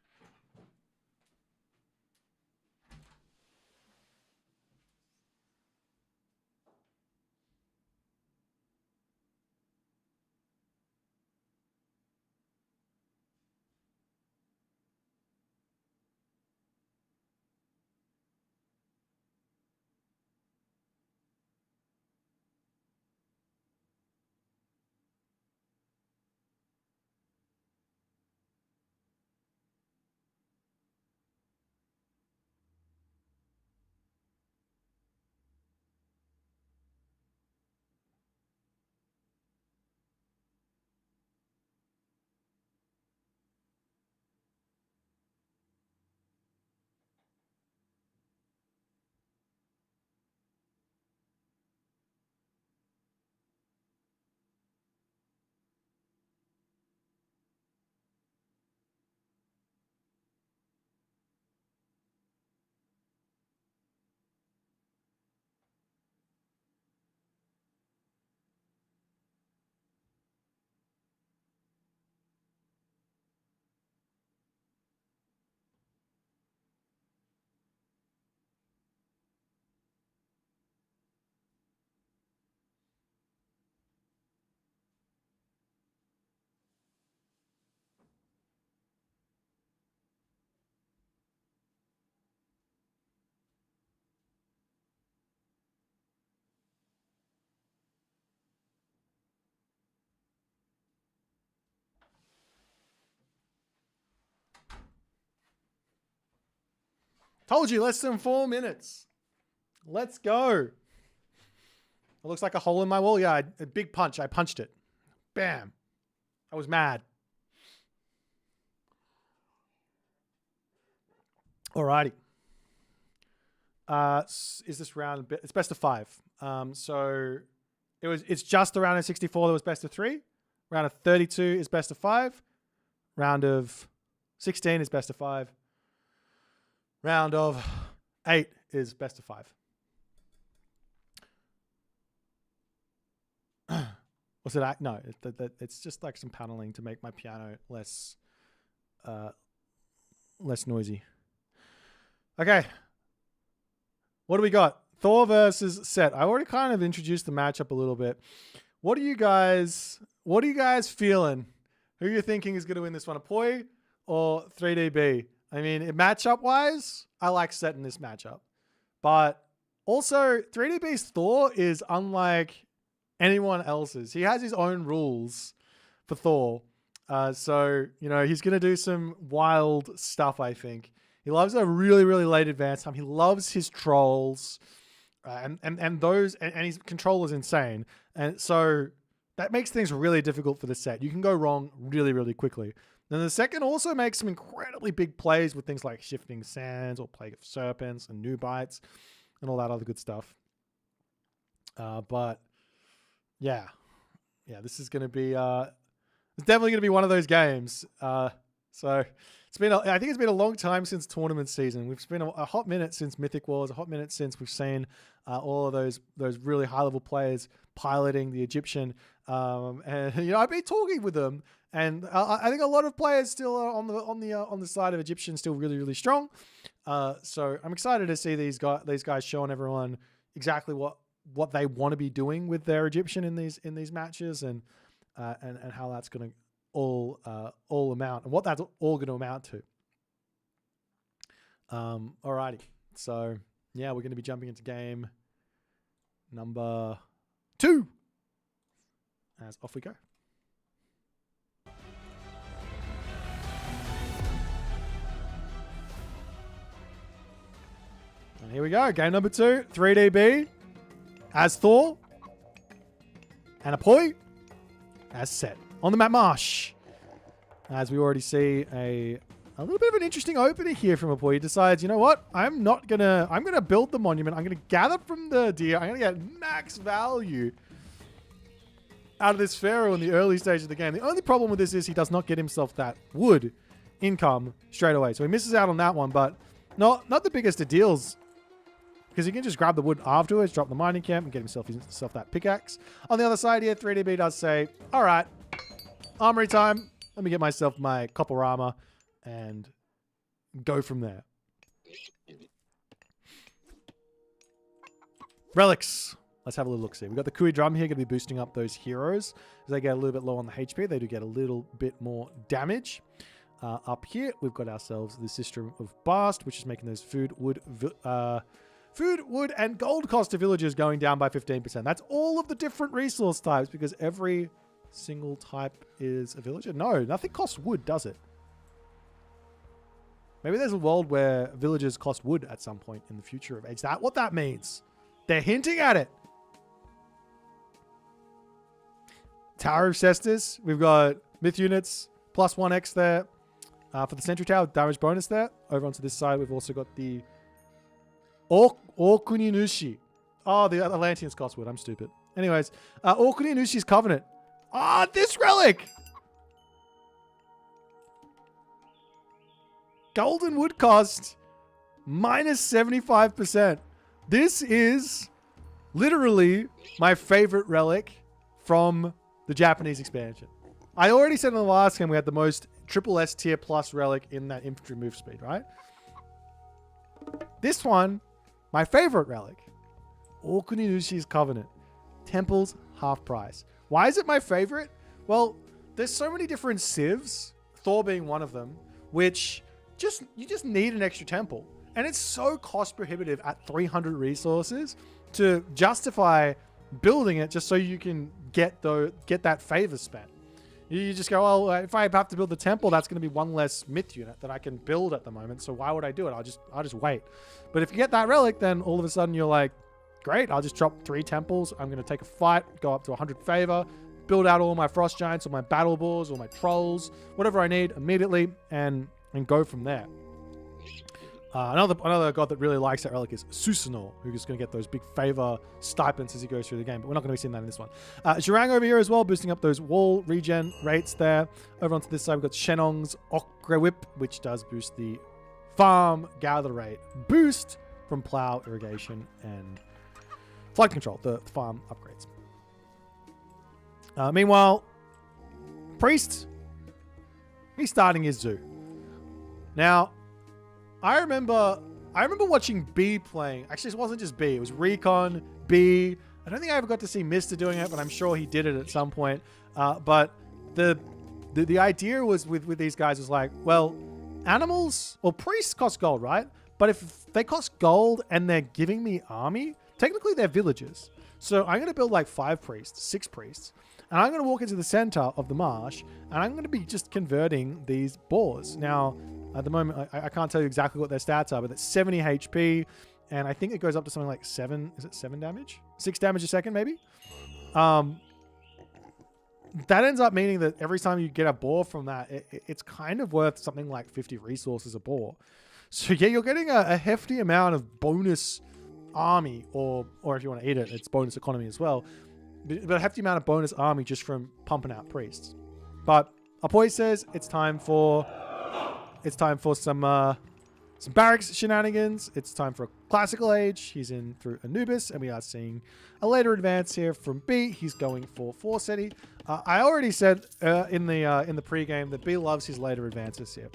Told you, less than 4 minutes. Let's go. It looks like a hole in my wall. Yeah, a big punch. I punched it. Bam. I was mad. Alrighty. Is this round? It's best of 5. So it's just the round of 64 that was best of 3. Round of 32 is best of 5. Round of 16 is best of 5. Round of 8 is best of 5. What's it? No, it's just like some paneling to make my piano less noisy. Okay. What do we got? Thor versus Set. I already kind of introduced the matchup a little bit. What are you guys feeling? Who are you thinking is going to win this one? Apoy or 3DB? I mean, matchup wise, I like Set in this matchup. But also 3DB's Thor is unlike anyone else's. He has his own rules for Thor. So, he's going to do some wild stuff, I think. He loves a really, really late advance time. He loves his trolls. And his control is insane. And so that makes things really difficult for the Set. You can go wrong really, really quickly. Then the second also makes some incredibly big plays with things like Shifting Sands or Plague of Serpents and New Bites and all that other good stuff. But yeah, this is going to be it's definitely going to be one of those games. So I think it's been a long time since tournament season. We've been a hot minute since Mythic Wars, a hot minute since we've seen all of those really high level players piloting the Egyptian. And I've been talking with them, and I think a lot of players still are on the side of Egyptian, still really, really strong. So I'm excited to see these guys showing everyone exactly what they want to be doing with their Egyptian in these matches, and how that's going to all amount, and what that's all going to amount to. Alrighty, so yeah, we're going to be jumping into game number 2 as off we go. And here we go, game number 2, 3DB as Thor, and Boit as Set. On the map Marsh, as we already see a little bit of an interesting opening here from Boit. He decides, you know what? I'm gonna build the monument. I'm gonna gather from the deer. I'm gonna get max value out of this pharaoh in the early stage of the game. The only problem with this is he does not get himself that wood income straight away, so he misses out on that one. But not the biggest of deals, because he can just grab the wood afterwards, drop the mining camp, and get himself that pickaxe. On the other side here, 3DB does say, all right, armory time. Let me get myself my copper armor and go from there. Relics. Let's have a little look see. We've got the Kui drum here, going to be boosting up those heroes. As they get a little bit low on the HP, they do get a little bit more damage. Up here, we've got ourselves the System of Bast, which is making those food, wood, and gold cost of villagers going down by 15%. That's all of the different resource types, because every single type is a villager. No, nothing costs wood, does it? Maybe there's a world where villagers cost wood at some point in the future of Age. Is that what that means? They're hinting at it. Tower of Cestus. We've got myth units, plus 1x there. For the Sentry Tower, damage bonus there. Over onto this side, we've also got the Okuninushi. Oh, the Atlanteans cost wood. I'm stupid. Anyways, Okuninushi's Covenant. This relic! Golden wood cost minus 75%. This is literally my favorite relic from the Japanese expansion. I already said in the last game we had the most triple S tier plus relic in that infantry move speed, right? This one, my favorite relic, Okuninushi's Covenant. Temple's half price. Why is it my favorite? Well, there's so many different civs, Thor being one of them, which you just need an extra temple. And it's so cost prohibitive at 300 resources to justify building it just so you can get that favor spent. You just go, well, if I have to build the temple, that's going to be one less myth unit that I can build at the moment. So why would I do it? I'll just wait. But if you get that relic, then all of a sudden you're like, great, I'll just drop 3 temples. I'm going to take a fight, go up to 100 favor, build out all my frost giants or my battle boars or my trolls, whatever I need immediately, and go from there. Another god that really likes that relic is Susanoo, who's going to get those big favor stipends as he goes through the game, but we're not going to be seeing that in this one. Zhurang over here as well, boosting up those wall regen rates there. Over onto this side, we've got Shenong's Okre Whip, which does boost the farm gather rate boost from plow, irrigation, and flood control, the farm upgrades. Meanwhile, Priest, he's starting his zoo. Now, I remember watching B playing. Actually, it wasn't just B. It was Recon, B. I don't think I ever got to see Mister doing it, but I'm sure he did it at some point. But the idea was with these guys was like, well, animals or priests cost gold, right? But if they cost gold and they're giving me army, technically they're villagers. So I'm going to build like 5 priests, 6 priests, and I'm going to walk into the center of the marsh, and I'm going to be just converting these boars. Now, at the moment, I can't tell you exactly what their stats are, but it's 70 HP, and I think it goes up to something like 7. Is it 7 damage? 6 damage a second, maybe? That ends up meaning that every time you get a boar from that, it's kind of worth something like 50 resources a boar. So yeah, you're getting a hefty amount of bonus army, or if you want to eat it, it's bonus economy as well. But a hefty amount of bonus army just from pumping out priests. But Apoy says it's time for some barracks shenanigans. It's time for a classical age. He's in through Anubis, and we are seeing a later advance here from B. He's going for 4 city. I already said in the pregame that B loves his later advances here.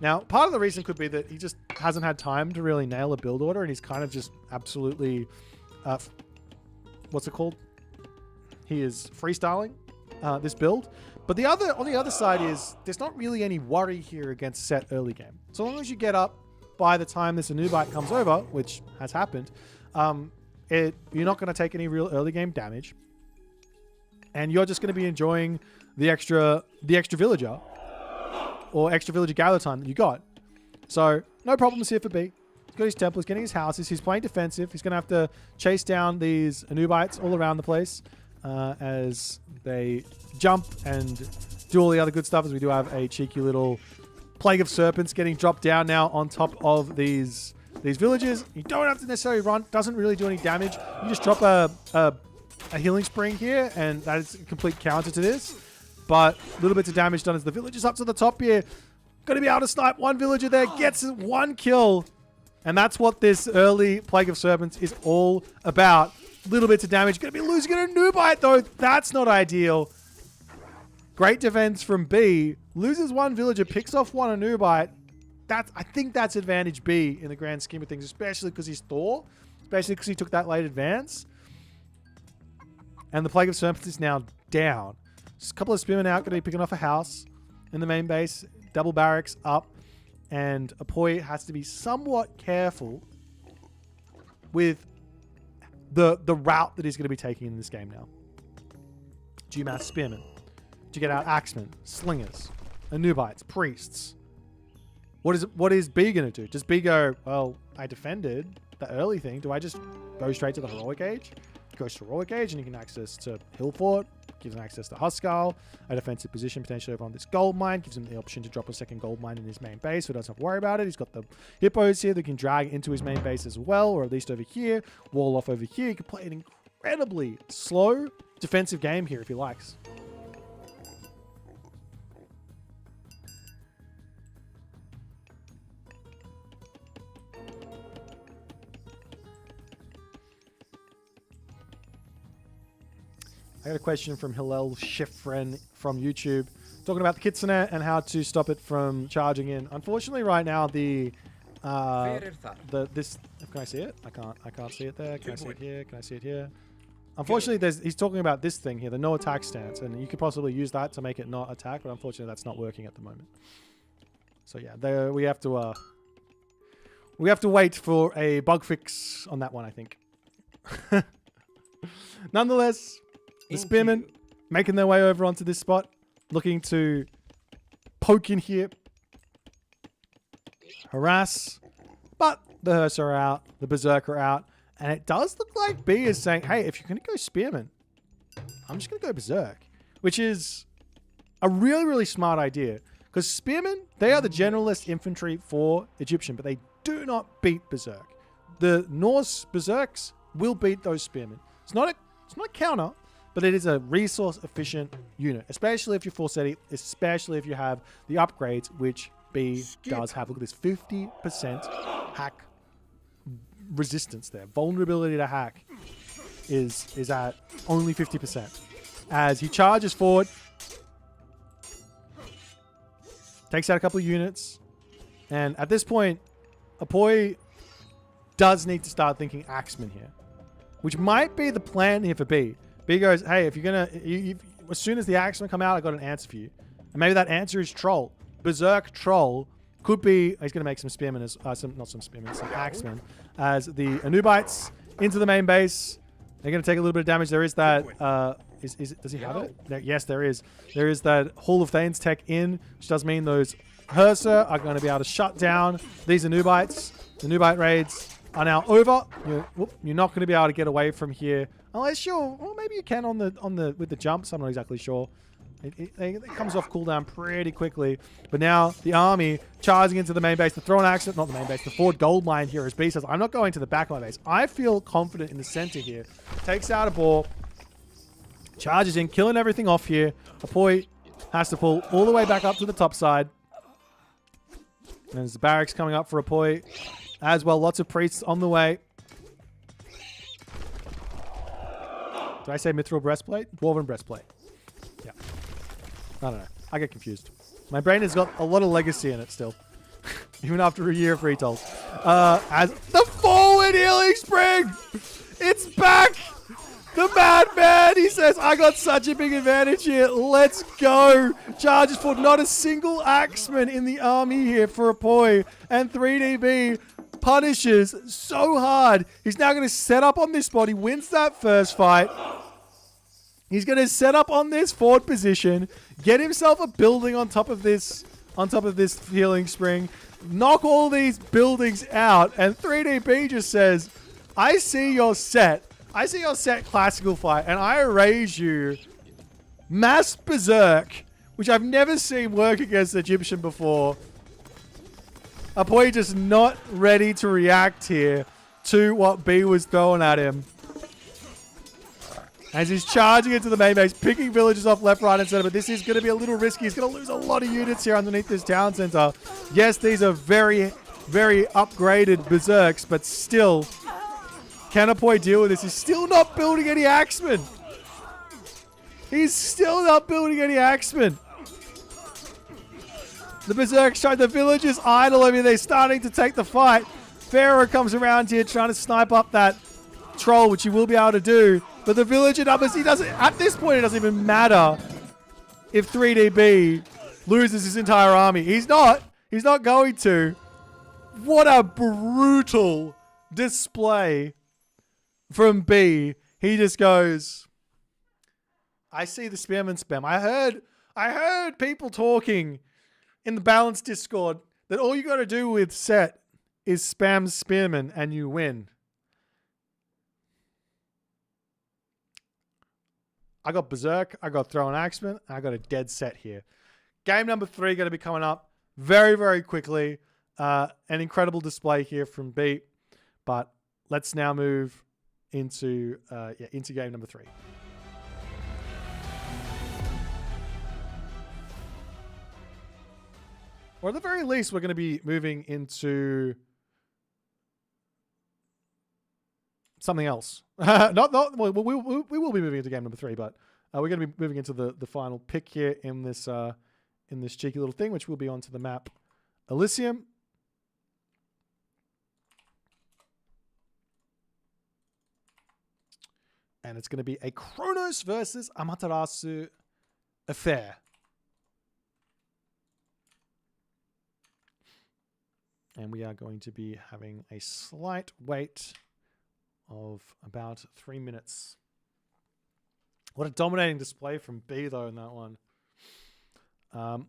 Now, part of the reason could be that he just hasn't had time to really nail a build order, and he's kind of just absolutely, what's it called? He is freestyling this build. But on the other side is there's not really any worry here against set early game. So long as you get up by the time this Anubite comes over, which has happened, you're not going to take any real early game damage, and you're just going to be enjoying the extra villager or extra villager gather time that you got. So no problems here for B. He's got his temples, getting his houses. He's playing defensive. He's going to have to chase down these Anubites all around the place as they jump and do all the other good stuff, as we do have a cheeky little Plague of Serpents getting dropped down now on top of these villages. You don't have to necessarily run. Doesn't really do any damage. You just drop a healing spring here, and that is a complete counter to this. But little bits of damage done as the villagers up to the top here. Going to be able to snipe one villager there. Gets 1 kill. And that's what this early Plague of Serpents is all about. Little bits of damage. Going to be losing an Anubite, though. That's not ideal. Great defense from B. Loses 1 villager, picks off 1 Anubite. I think that's advantage B in the grand scheme of things, especially because he's Thor. Especially because he took that late advance. And the Plague of Serpents is now down. Just a couple of spearmen out, going to be picking off a house in the main base. Double barracks up. And Apoy has to be somewhat careful with the route that he's going to be taking in this game now. GMAS spearmen. To get out axemen, slingers, Anubites, priests. What is B going to do? Does B go, well, I defended the early thing. Do I just go straight to the heroic age? Goes to heroic age, and you can access to Hillfort. Gives him access to Huskal, a defensive position potentially over on this gold mine. Gives him the option to drop a second gold mine in his main base, so he doesn't have to worry about it. He's got the hippos here that can drag into his main base as well, or at least over here. Wall off over here. He can play an incredibly slow defensive game here if he likes. I got a question from Hillel Shifren from YouTube talking about the Kitsune and how to stop it from charging in. Unfortunately, right now this can I see it? I can't see it there. Can I see it here? Can I see it here? Unfortunately, he's talking about this thing here, the no attack stance, and you could possibly use that to make it not attack, but unfortunately, that's not working at the moment. So yeah, we have to wait for a bug fix on that one, I think. Nonetheless. The spearmen making their way over onto this spot, looking to poke in here, harass, but the Hearse are out, the Berserker out, and it does look like B is saying, hey, if you're going to go spearmen, I'm just going to go Berserk, which is a really, really smart idea, because spearmen, they are the generalist infantry for Egyptian, but they do not beat Berserk. The Norse Berserks will beat those spearmen. It's not a counter, but it is a resource-efficient unit, especially if you're full SETI, especially if you have the upgrades, which B does have. Look at this, 50% hack resistance there. Vulnerability to hack is at only 50%. As he charges forward, takes out a couple of units, and at this point, Apoy does need to start thinking Axeman here, which might be the plan here for B. B goes, hey, if you're going to... as soon as the Axemen come out, I got an answer for you. And maybe that answer is Troll. Berserk Troll could be... He's going to make some Spearmen, some Axemen, as the Anubites into the main base. They're going to take a little bit of damage. There is that... does he have it? Yes, there is. There is that Hall of Thanes tech in, which does mean those Hearse are going to be able to shut down these Anubites. The Anubite raids are now over. You're not going to be able to get away from here unless you're, well, maybe you can with the jumps. I'm not exactly sure. It comes off cooldown pretty quickly. But now the army charging into the main base. The throw an accident, not the main base, the forward gold line here as B says, I'm not going to the back of my base. I feel confident in the center here. Takes out a ball. Charges in, killing everything off here. Apoy has to pull all the way back up to the top side. And there's the barracks coming up for Apoy as well. Lots of priests on the way. Did I say mithril breastplate? Dwarven breastplate. Yeah. I don't know. I get confused. My brain has got a lot of legacy in it still. Even after a year of retolls. As the forward healing spring! It's back! The madman! He says, I got such a big advantage here. Let's go! Charges for not a single axeman in the army here for Apoy. And 3DB punishes so hard. He's now going to set up on this spot. He wins that first fight. He's going to set up on this forward position, get himself a building on top of this healing spring, knock all these buildings out, and 3DB just says, I see your set. I see your set classical fight, and I raise you mass berserk, which I've never seen work against Egyptian before. Apoy just not ready to react here to what B was throwing at him. As he's charging into the main base, picking villagers off left, right, and center. But this is going to be a little risky. He's going to lose a lot of units here underneath this town center. Yes, these are very, very upgraded berserks, but still, can Apoy deal with this? He's still not building any axemen. He's still not building any axemen. The berserks trying, the villagers idle over here. They're starting to take the fight. Pharaoh comes around here trying to snipe up that troll, which he will be able to do. But the villager numbers, he doesn't, at this point, it doesn't even matter if 3DB loses his entire army. He's not going to. What a brutal display from B. He just goes, I see the spearman spam. I heard people talking in the Balance Discord that all you got to do with set is spam spearman and you win. I got Berserk, I got Throw an Axeman, I got a dead set here. Game number 3 going to be coming up very, very quickly. An incredible display here from B. But let's now move into game number 3. Or at the very least, we're going to be moving into something else. Well, we will be moving into game number 3, but we're going to be moving into the final pick here in this cheeky little thing, which will be onto the map Elysium. And it's going to be a Kronos versus Amaterasu affair. And we are going to be having a slight wait of about 3 minutes. What a dominating display from B, though, in that one.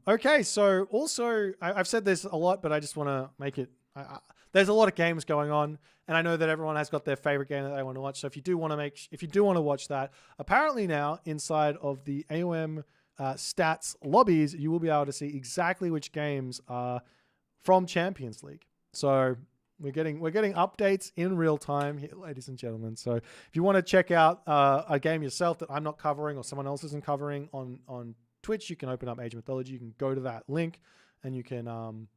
Okay, so also, I've said this a lot, but I just want to make it... there's a lot of games going on, and I know that everyone has got their favorite game that they want to watch. So if you do want to watch that, apparently now, inside of the AOM stats lobbies, you will be able to see exactly which games are from Champions League. So... We're getting updates in real time here, ladies and gentlemen. So if you want to check out a game yourself that I'm not covering or someone else isn't covering on Twitch, you can open up Age of Mythology. You can go to that link and you can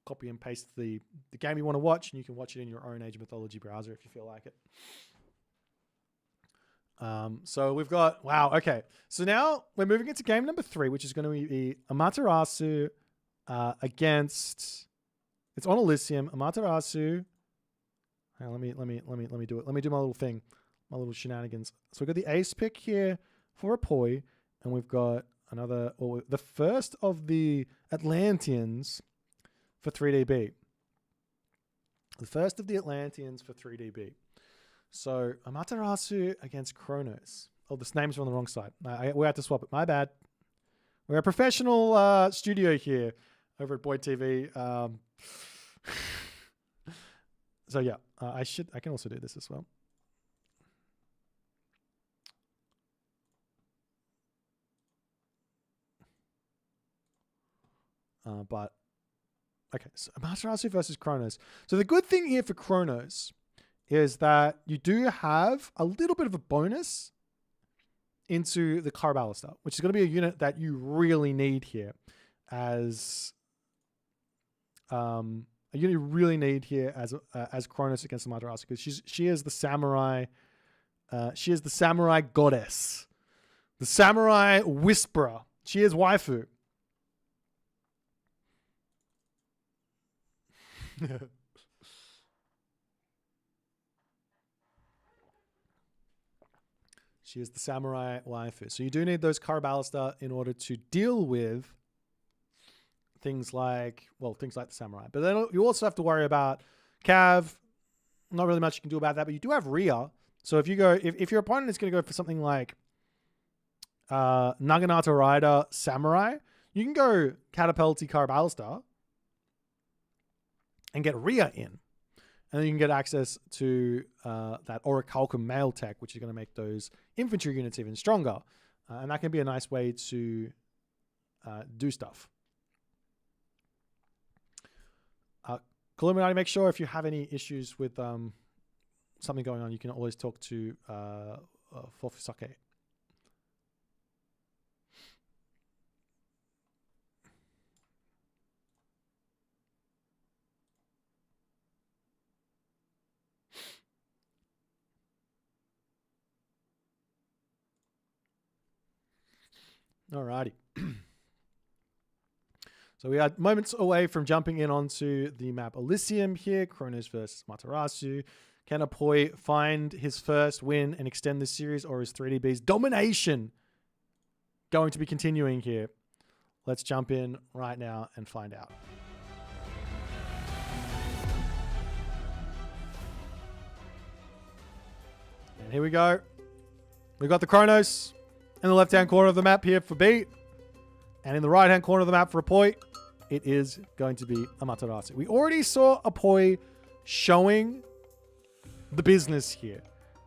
copy and paste the game you want to watch, and you can watch it in your own Age of Mythology browser if you feel like it. So we've got, wow, okay. So now we're moving into game number 3, which is going to be Amaterasu against... It's on Elysium. Amaterasu. Let me do it. Let me do my little thing, my little shenanigans. So we've got the ace pick here for Apoy, and we've got another, or the first of the Atlanteans for 3DB. The first of the Atlanteans for 3DB. So Amaterasu against Kronos. Oh, this names are on the wrong side. We had to swap it. My bad. We're a professional studio here over at Boit TV. So yeah, I can also do this as well. But okay, so Amaterasu versus Kronos. So the good thing here for Kronos is that you do have a little bit of a bonus into the car ballista, which is going to be a unit that you really need here as a unit you really need here as Kronos against Amaterasu, because she is the samurai. She is the samurai goddess, the samurai whisperer. She is waifu. She is the samurai waifu. So you do need those car ballista in order to deal with things like the samurai. But then you also have to worry about Cav. Not really much you can do about that, but you do have Rhea. So if you go, if your opponent is going to go for something like Naginata Rider Samurai, you can go Catapulti car ballista and get Rhea in. And then you can get access to that Orichalcum mail tech, which is going to make those infantry units even stronger. And that can be a nice way to do stuff. Illuminati, make sure if you have any issues with something going on, you can always talk to Fofusake. Alrighty. So we are moments away from jumping in onto the map Elysium here. Kronos versus Amaterasu. Can Apoy find his first win and extend this series, or is 3DB's domination going to be continuing here? Let's jump in right now and find out. And here we go. We've got the Kronos in the left-hand corner of the map here for Beat. And in the right-hand corner of the map for Apoy, it is going to be Amaterasu. We already saw Apoy showing the business here.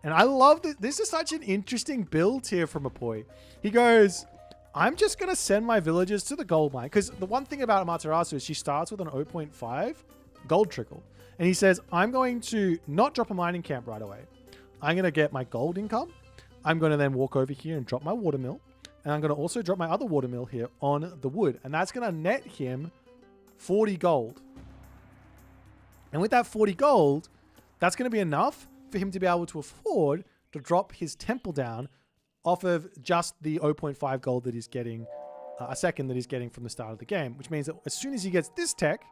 And I love that. This is such an interesting build here from Apoy. He goes, I'm just going to send my villagers to the gold mine. Because the one thing about Amaterasu is she starts with an 0.5 gold trickle. And he says, I'm going to not drop a mining camp right away. I'm going to get my gold income. I'm going to then walk over here and drop my watermill. And I'm going to also drop my other watermill here on the wood. And that's going to net him 40 gold. And with that 40 gold, that's going to be enough for him to be able to afford to drop his temple down off of just the 0.5 gold that he's getting, a second that he's getting from the start of the game. Which means that as soon as he gets this tech,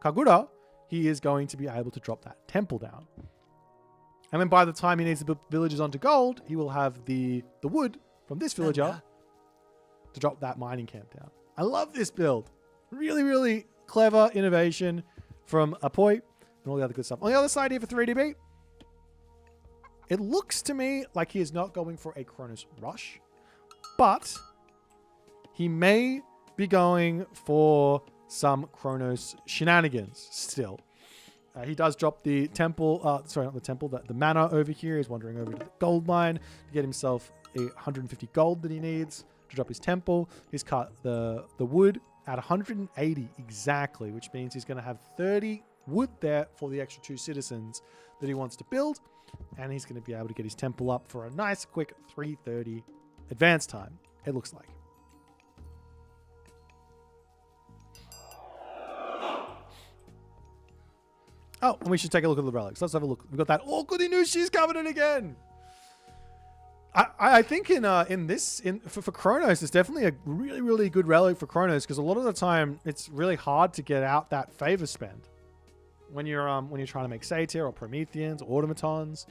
Kagura, he is going to be able to drop that temple down. And then by the time he needs the villagers onto gold, he will have the wood from this villager to drop that mining camp down. I love this build. Really, really clever innovation from Apoy and all the other good stuff. On the other side here for 3DB, it looks to me like he is not going for a Kronos rush, but he may be going for some Kronos shenanigans still. He does drop the temple, sorry, not the temple, the mana over here. He's wandering over to the gold mine to get himself 150 gold that he needs to drop his temple. He's cut the wood at 180 exactly, which means he's going to have 30 wood there for the extra 2 citizens that he wants to build. And he's going to be able to get his temple up for a nice quick 330 advance time, it looks like. Oh, and we should take a look at the relics. Let's have a look. We've got that. Oh, goody news, she's coming in again. I think for Kronos, it's definitely a really, really good relic for Kronos, because a lot of the time it's really hard to get out that favor spend when you're trying to make Satyr or Prometheans or Automatons.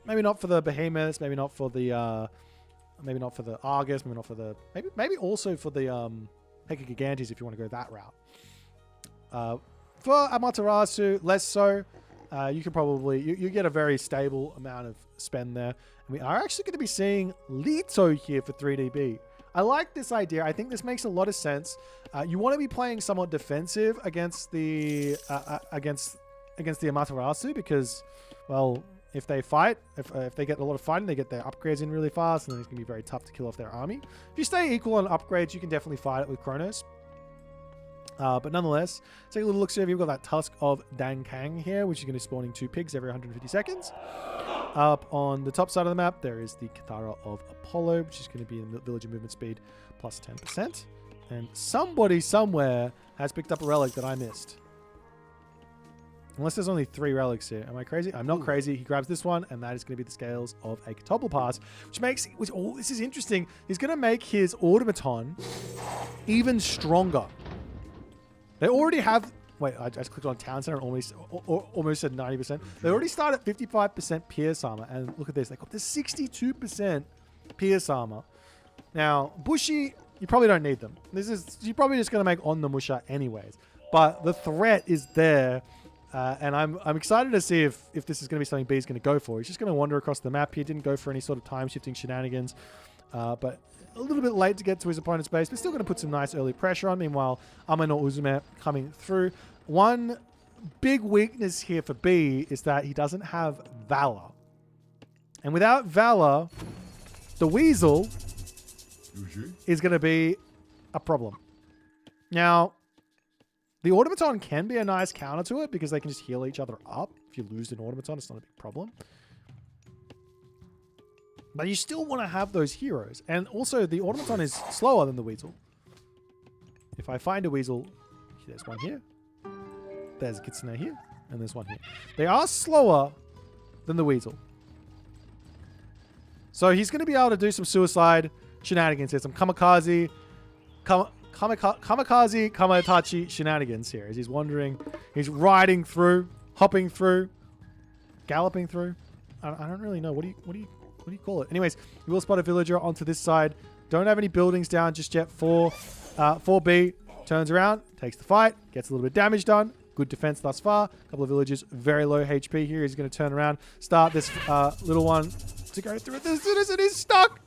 Maybe not for the Behemoths, maybe not for the Argus, maybe not for the maybe also for the Hecagigantes if you want to go that route. For Amaterasu, less so. You can probably you get a very stable amount of spend there. And we are actually going to be seeing Lito here for 3DB. I like this idea. I think this makes a lot of sense. You want to be playing somewhat defensive against the Amaterasu because, well, if they fight, if they get a lot of fighting, they get their upgrades in really fast, and then it's going to be very tough to kill off their army. If you stay equal on upgrades, you can definitely fight it with Kronos. But nonetheless, take a little look. See, we've got that Tusk of Dankang here, which is going to be spawning 2 pigs every 150 seconds. Up on the top side of the map, there is the Katara of Apollo, which is going to be in the villager movement speed plus 10%. And somebody somewhere has picked up a relic that I missed. Unless there's only 3 relics here. Am I crazy? I'm not crazy. He grabs this one, and that is going to be the scales of a Catoblepass, which makes... this is interesting. He's going to make his automaton even stronger. They already have... Wait, I just clicked on Town Center and almost said 90%. They already start at 55% Pierce Armor. And look at this. They got this 62% Pierce Armor. Now, Bushy, you probably don't need them. You're probably just going to make on the Musha anyways. But the threat is there. And I'm excited to see if this is going to be something B's going to go for. He's just going to wander across the map here. Didn't go for any sort of time-shifting shenanigans. But a little bit late to get to his opponent's base, but still going to put some nice early pressure on. Meanwhile, Ame no Uzume coming through. One big weakness here for B is that he doesn't have Valor. And without Valor, the Weasel is going to be a problem. Now... the automaton can be a nice counter to it because they can just heal each other up. If you lose an automaton, it's not a big problem. But you still want to have those heroes. And also, the automaton is slower than the Weasel. If I find a Weasel, there's one here. There's a Kitsune here. And there's one here. They are slower than the Weasel. So he's going to be able to do some suicide shenanigans here. Some kamikaze... kamikaze Kamatachi shenanigans here as he's wandering, he's riding through, hopping through, galloping through. I don't really know. What do you call it? Anyways, you will spot a villager onto this side. Don't have any buildings down just yet. 4B turns around, takes the fight, gets a little bit of damage done. Good defense thus far. A couple of villagers, very low HP here. He's going to turn around, start this little one to go through it. The citizen is stuck.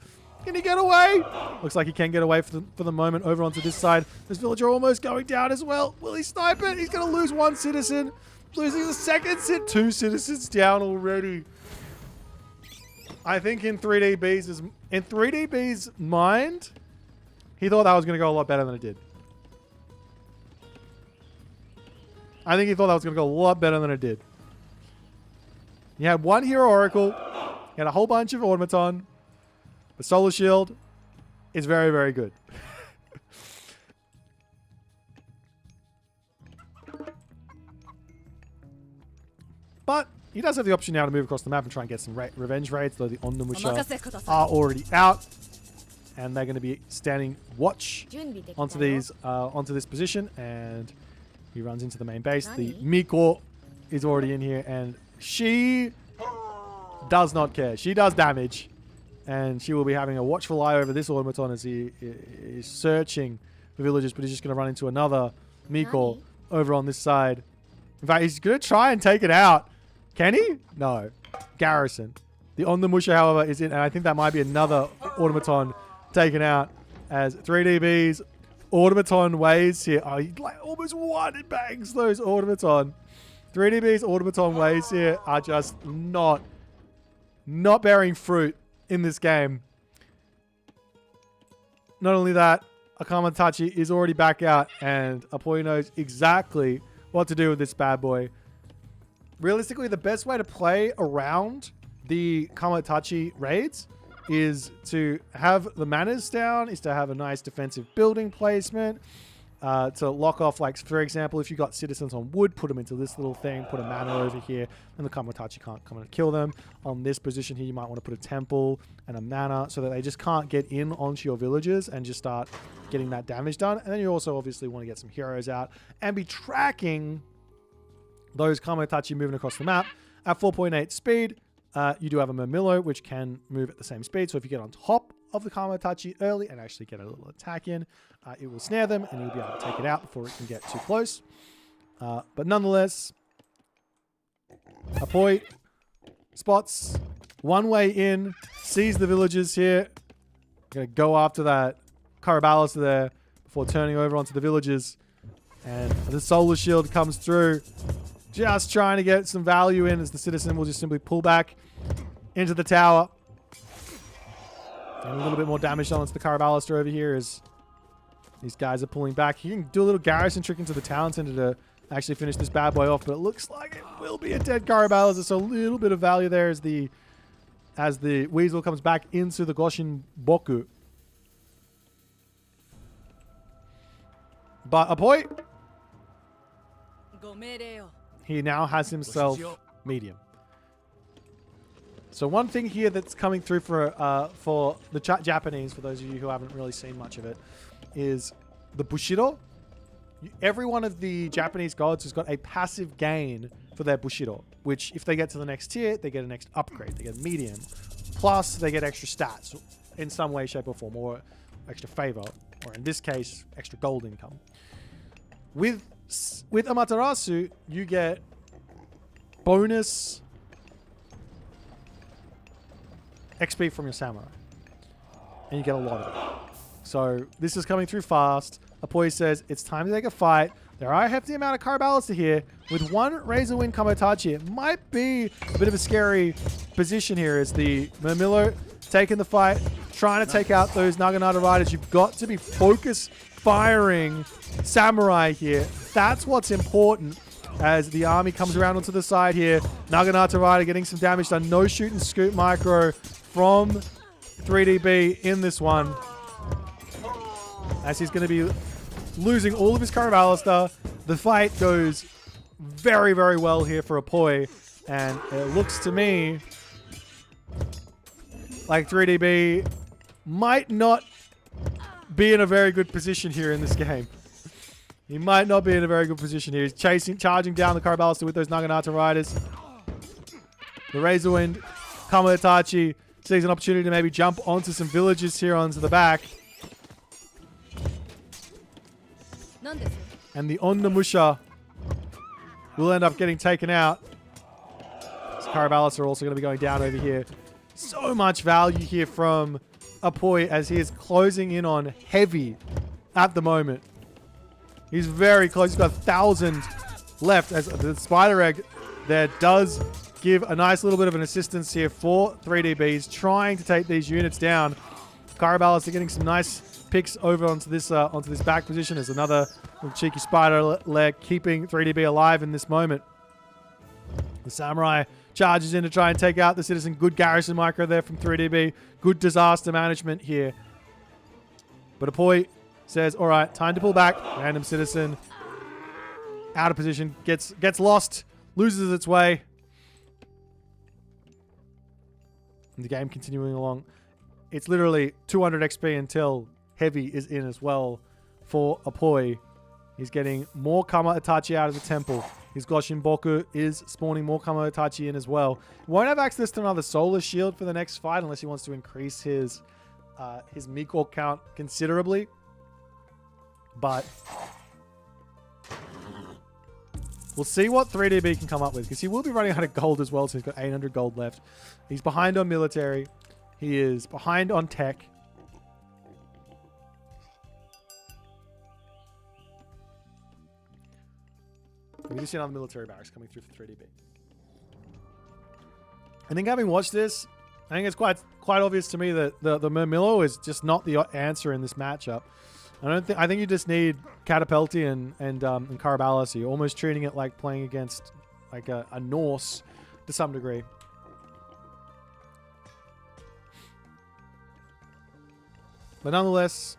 Can he get away? Looks like he can get away for the moment. Over onto this side. This villager almost going down as well. Will he snipe it? He's going to lose one citizen. Losing the second sit. 2 citizens down already. I think in 3DB's mind, he thought that was going to go a lot better than it did. I think he thought that was going to go a lot better than it did. He had 1 Hero Oracle. He had a whole bunch of Automaton. The Solar Shield is very, very good. But he does have the option now to move across the map and try and get some revenge raids, though the Ondomusha are already out. And they're going to be standing watch onto this position. And he runs into the main base. The Miko is already in here, and she does not care. She does damage. And she will be having a watchful eye over this automaton as he is searching for villagers, but he's just going to run into another Miko over on this side. In fact, he's going to try and take it out. Can he? No. Garrison. The Ondomusha, however, is in, and I think that might be another automaton taken out as 3DB's automaton waves here. Oh, he like almost one bangs those automaton. 3DB's automaton waves here are just not bearing fruit in this game. Not only that, Akamatachi is already back out, and Apoy knows exactly what to do with this bad boy. Realistically, the best way to play around the Kamatachi raids is to have the manners down, is to have a nice defensive building placement, to lock off, like, for example, if you got citizens on wood, put them into this little thing, put a manor over here, and the Kamatachi can't come and kill them. On this position here, you might want to put a temple and a manor so that they just can't get in onto your villages and just start getting that damage done. And then you also obviously want to get some heroes out and be tracking those Kamatachi moving across the map at 4.8 speed. You do have a Murmillo, which can move at the same speed. So if you get on top of the Kamatachi early and actually get a little attack in, it will snare them and you'll be able to take it out before it can get too close. But nonetheless, Apoy spots one way in, sees the villagers here. Going to go after that Caraballas there before turning over onto the villagers. And the Solar Shield comes through, just trying to get some value in as the citizen will just simply pull back into the tower. And a little bit more damage done onto the Caraballister over here as These guys are pulling back. You can do a little garrison trick into the town center to actually finish this bad boy off, but it looks like it will be a dead Karabalas. So a little bit of value there as the Weasel comes back into the Goshin Boku. But Boit, he now has himself medium. So one thing here that's coming through for the Japanese, for those of you who haven't really seen much of it, is the Bushido. Every one of the Japanese gods has got a passive gain for their Bushido, which if they get to the next tier, they get an next upgrade. They get medium. Plus, they get extra stats in some way, shape, or form, or extra favor, or in this case, extra gold income. With Amaterasu, you get bonus XP from your samurai, and you get a lot of it. So this is coming through fast. Apoy says it's time to take a fight. There are a hefty amount of Karabalas to here. With one Razor Wind Kamotachi, it might be a bit of a scary position here as the Murmillo taking the fight, trying to take out those Naginata riders. You've got to be focused firing samurai here. That's what's important as the army comes around onto the side here. Naginata rider getting some damage done. No shoot and scoot micro from 3DB in this one, as he's going to be losing all of his Karabalas. The fight goes very, very well here for Apoy, and it looks to me like 3DB might not be in a very good position here in this game. He might not be in a very good position here. He's charging down the Karabalas with those Naginata riders. The Razor Wind Kamotachi sees an opportunity to maybe jump onto some villages here onto the back. And the Onnamusha will end up getting taken out. So Karabalas are also going to be going down over here. So much value here from Apoy as he is closing in on heavy at the moment. He's very close. He's got 1,000 left as the Spider Egg there does give a nice little bit of an assistance here for 3DBs trying to take these units down. Karabalas are getting some nice picks over onto this back position. There's another little cheeky spider leg keeping 3DB alive in this moment. The Samurai charges in to try and take out the Citizen. Good garrison micro there from 3DB. Good disaster management here. But Apoy says, all right, time to pull back. Random Citizen out of position, gets lost, loses its way. And the game continuing along. It's literally 200 XP until Heavy is in as well for Apoy. He's getting more Kama Itachi out of the temple. His Goshin Boku is spawning more Kama Itachi in as well. He won't have access to another Solar Shield for the next fight unless he wants to increase his Miko count considerably. But we'll see what 3DB can come up with, because he will be running out of gold as well, so he's got 800 gold left. He's behind on military. He is behind on tech. We just see another military barracks coming through for 3DB. I think having watched this, I think it's quite obvious to me that the Murmillo is just not the answer in this matchup. I think you just need Catapulti and Karabalas. You're almost treating it like playing against like a Norse to some degree. But nonetheless,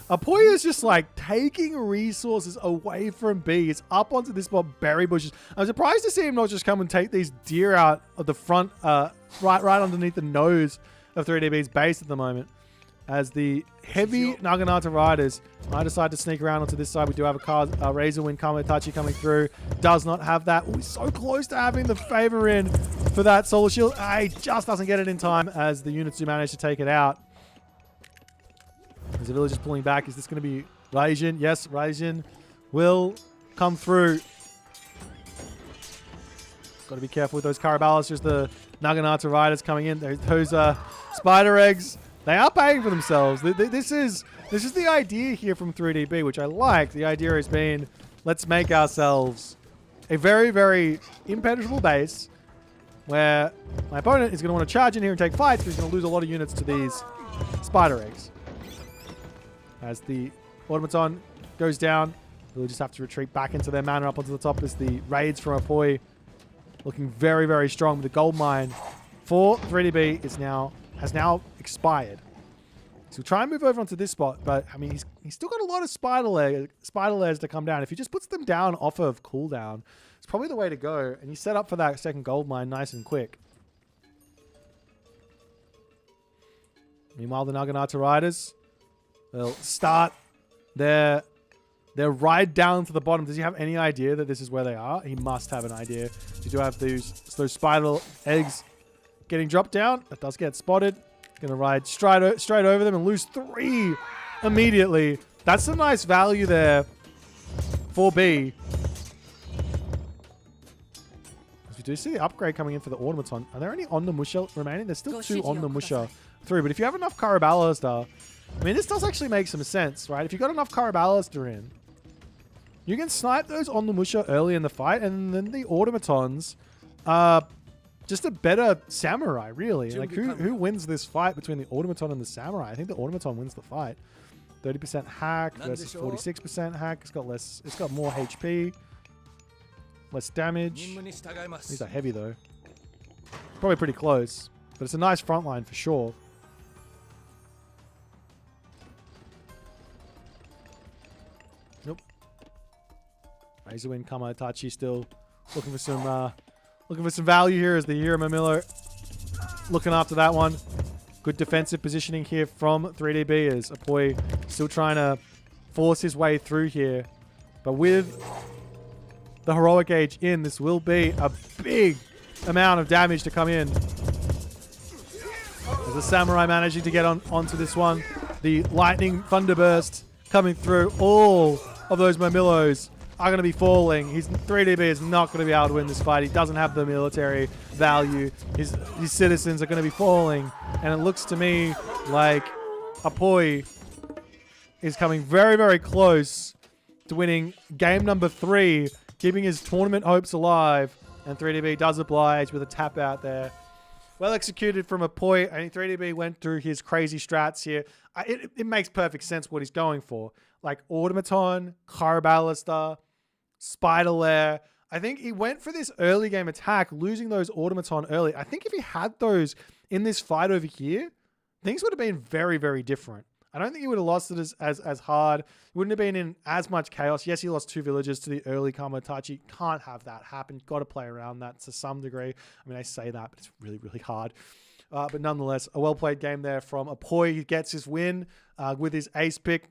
Apoy is just like taking resources away from B. It's up onto this spot, berry bushes. I'm surprised to see him not just come and take these deer out of the front, right underneath the nose of 3DB's base at the moment. As the heavy Naginata riders might decide to sneak around onto this side. We do have a Razor Wind Kamotachi coming through. Does not have that. We're so close to having the favor in for that Solar Shield. He just doesn't get it in time as the units do manage to take it out. As the village is pulling back, is this going to be Raijin? Yes, Raijin will come through. Got to be careful with those Karabalas. There's the Naginata riders coming in. There's those spider eggs. They are paying for themselves. This is the idea here from 3DB, which I like. The idea has been, let's make ourselves a very, very impenetrable base where my opponent is going to want to charge in here and take fights, but he's going to lose a lot of units to these spider eggs. As the automaton goes down, they'll just have to retreat back into their mana up onto the top as the raids from Apoi looking very, very strong. With the gold mine for 3DB has now expired. So we'll try and move over onto this spot, but I mean, he's still got a lot of spider layers to come down. If he just puts them down off of cooldown, it's probably the way to go. And he's set up for that second gold mine nice and quick. Meanwhile, the Naginata Riders, they'll start their ride down to the bottom. Does he have any idea that this is where they are? He must have an idea. You do have those spider eggs getting dropped down. That does get spotted. Gonna ride straight over them and lose 3 immediately. That's some nice value there for B. As we do see the upgrade coming in for the automaton. Are there any on the Musha remaining? There's still 2 on the Musha. 3, but if you have enough Karabalista, I mean, this does actually make some sense, right? If you got enough Karabalista in, you can snipe those on the Musha early in the fight, and then the automatons are just a better samurai, really. Like, who wins this fight between the automaton and the samurai? I think the automaton wins the fight. 30% hack versus 46% hack. It's got more HP, less damage. These are heavy though. Probably pretty close, but it's a nice front line for sure. Nope. Razorwind Kamatachi still looking for some value here as the Hero Mamilo looking after that one. Good defensive positioning here from 3DB as Apoi still trying to force his way through here. But with the Heroic Age in, this will be a big amount of damage to come in. As the Samurai managing to get onto this one. The Lightning Thunderburst coming through. All of those Mamilos are going to be falling. 3DB is not going to be able to win this fight. He doesn't have the military value. His citizens are going to be falling. And it looks to me like Apoi is coming very, very close to winning game number 3, keeping his tournament hopes alive. And 3DB does oblige with a tap out there. Well executed from Apoi. I think 3DB went through his crazy strats here. It makes perfect sense what he's going for. Like Automaton, Karabalista, Spider Lair. I think he went for this early game attack, losing those Automaton early. I think if he had those in this fight over here, things would have been very, very different. I don't think he would have lost it as hard. He wouldn't have been in as much chaos. Yes, he lost 2 villagers to the early Kamatachi. Can't have that happen. Got to play around that to some degree. I mean, I say that, but it's really, really hard. But nonetheless, a well-played game there from Apoi. He gets his win with his ace pick.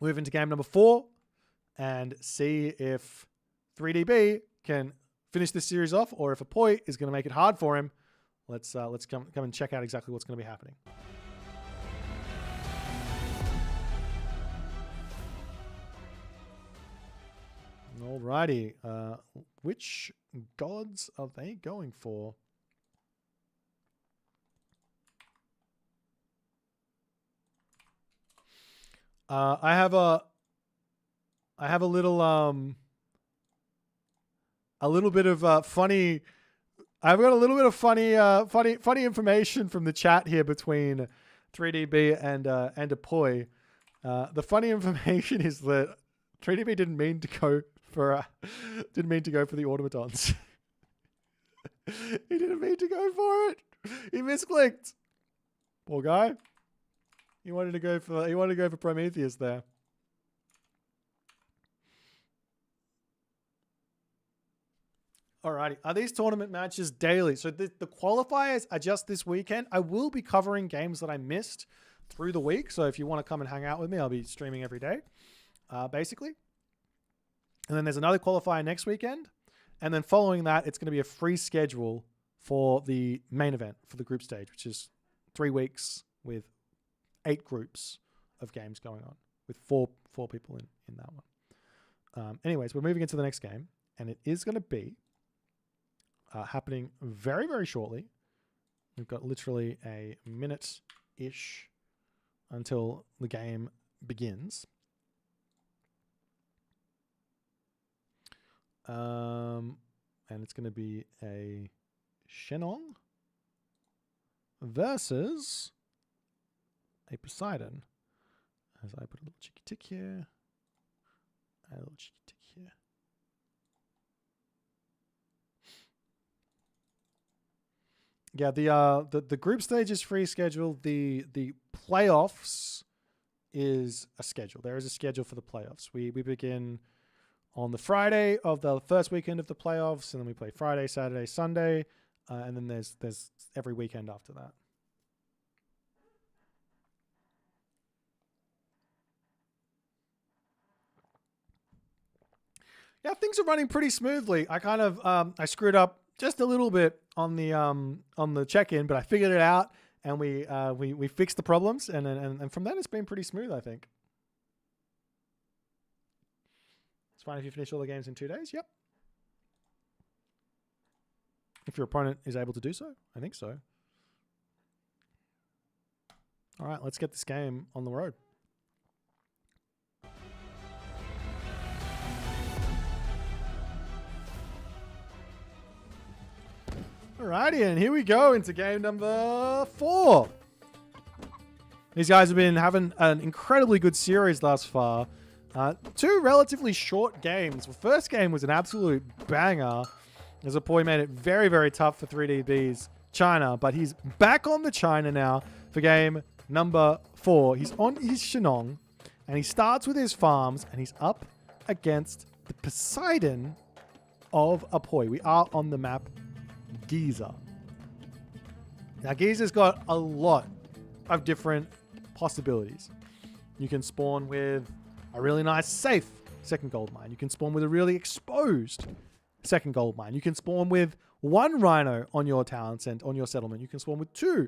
Move into game number 4 and see if 3DB can finish this series off or if Apoi is going to make it hard for him. Let's come and check out exactly what's going to be happening. Alrighty, which gods are they going for? I have a little bit of funny. I've got a little bit of funny information from the chat here between 3DB and Apoi. The funny information is that 3DB didn't mean to go for the automatons. He didn't mean to go for it. He misclicked. Poor guy. He wanted to go for Prometheus there. Alrighty, are these tournament matches daily? So the qualifiers are just this weekend. I will be covering games that I missed through the week. So if you want to come and hang out with me, I'll be streaming every day, basically. And then there's another qualifier next weekend. And then following that, it's going to be a free schedule for the main event, for the group stage, which is 3 weeks with 8 groups of games going on with four people in that one. Anyways, we're moving into the next game, and it is going to be happening very, very shortly. We've got literally a minute-ish until the game begins. And it's going to be a Shenong versus a Poseidon. As I put a little cheeky tick here. A little cheeky tick here. Yeah, the group stage is free schedule. The playoffs is a schedule. There is a schedule for the playoffs. We begin on the Friday of the first weekend of the playoffs, and then we play Friday, Saturday, Sunday, and then there's every weekend after that. Yeah, things are running pretty smoothly. I kind of I screwed up just a little bit on the check-in, but I figured it out, and we fixed the problems, and from then it's been pretty smooth, I think. It's fine if you finish all the games in 2 days. Yep. If your opponent is able to do so, I think so. All right, let's get this game on the road. Alrighty, and here we go into game number 4. These guys have been having an incredibly good series thus far. 2 relatively short games. The first game was an absolute banger, as Boit made it very, very tough for 3DB's China, but he's back on the China now for game number 4. He's on his Shenong, and he starts with his farms, and he's up against the Poseidon of Boit. We are on the map Giza. Now, Giza's got a lot of different possibilities. You can spawn with a really nice, safe second gold mine. You can spawn with a really exposed second gold mine. You can spawn with 1 rhino on your town and on your settlement. You can spawn with 2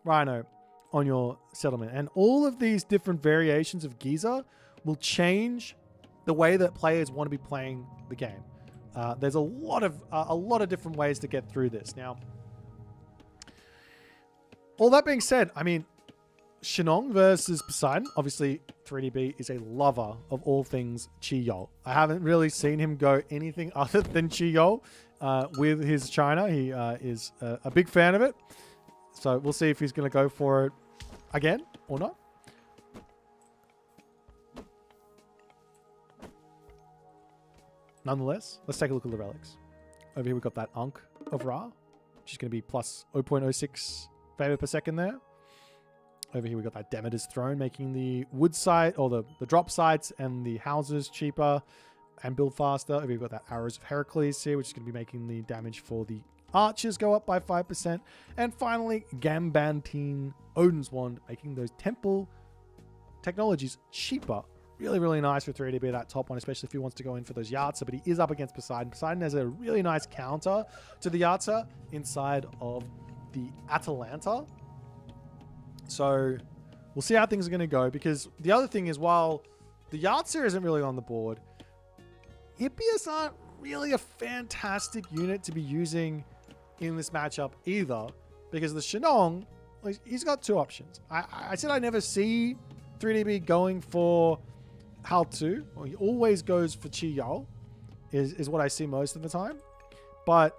rhino on your settlement. And all of these different variations of Giza will change the way that players want to be playing the game. There's a lot of different ways to get through this. Now, all that being said, I mean, Shenong versus Poseidon. Obviously, 3DB is a lover of all things Chi-Yo. I haven't really seen him go anything other than Chi-Yo with his China. He is a big fan of it. So we'll see if he's going to go for it again or not. Nonetheless, let's take a look at the relics. Over here, we've got that Ankh of Ra, which is going to be plus 0.06 favor per second there. Over here, we've got that Demeter's Throne, making the wood site, or the drop sites and the houses cheaper and build faster. Over here, we've got that Arrows of Heracles here, which is going to be making the damage for the archers go up by 5%. And finally, Gambantine Odin's Wand, making those temple technologies cheaper. Really, really nice for 3DB, that top one, especially if he wants to go in for those Yatza, but he is up against Poseidon. Poseidon has a really nice counter to the Yatza inside of the Atalanta. So we'll see how things are going to go, because the other thing is, while the Yatza isn't really on the board, Hippias aren't really a fantastic unit to be using in this matchup either, because the Shenong, he's got 2 options. I said I never see 3DB going for Hal 2. Well, he always goes for Chi-Yo, is what I see most of the time. But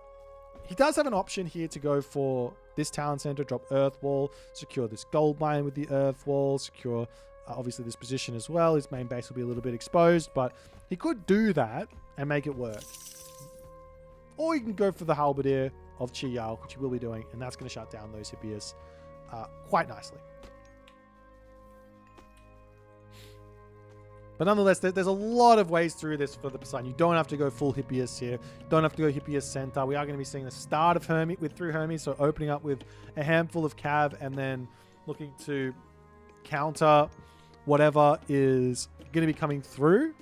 he does have an option here to go for this town center, drop Earth Wall, secure this gold mine with the Earth Wall, secure obviously this position as well. His main base will be a little bit exposed, but he could do that and make it work. Or you can go for the Halberdier of Chi-Yo, which he will be doing, and that's going to shut down those Hippias quite nicely. But nonetheless, there's a lot of ways through this for the Poseidon. You don't have to go full Hippias here. Don't have to go Hippias Center. We are going to be seeing the start of Hermes through Hermes, so opening up with a handful of Cav and then looking to counter whatever is going to be coming through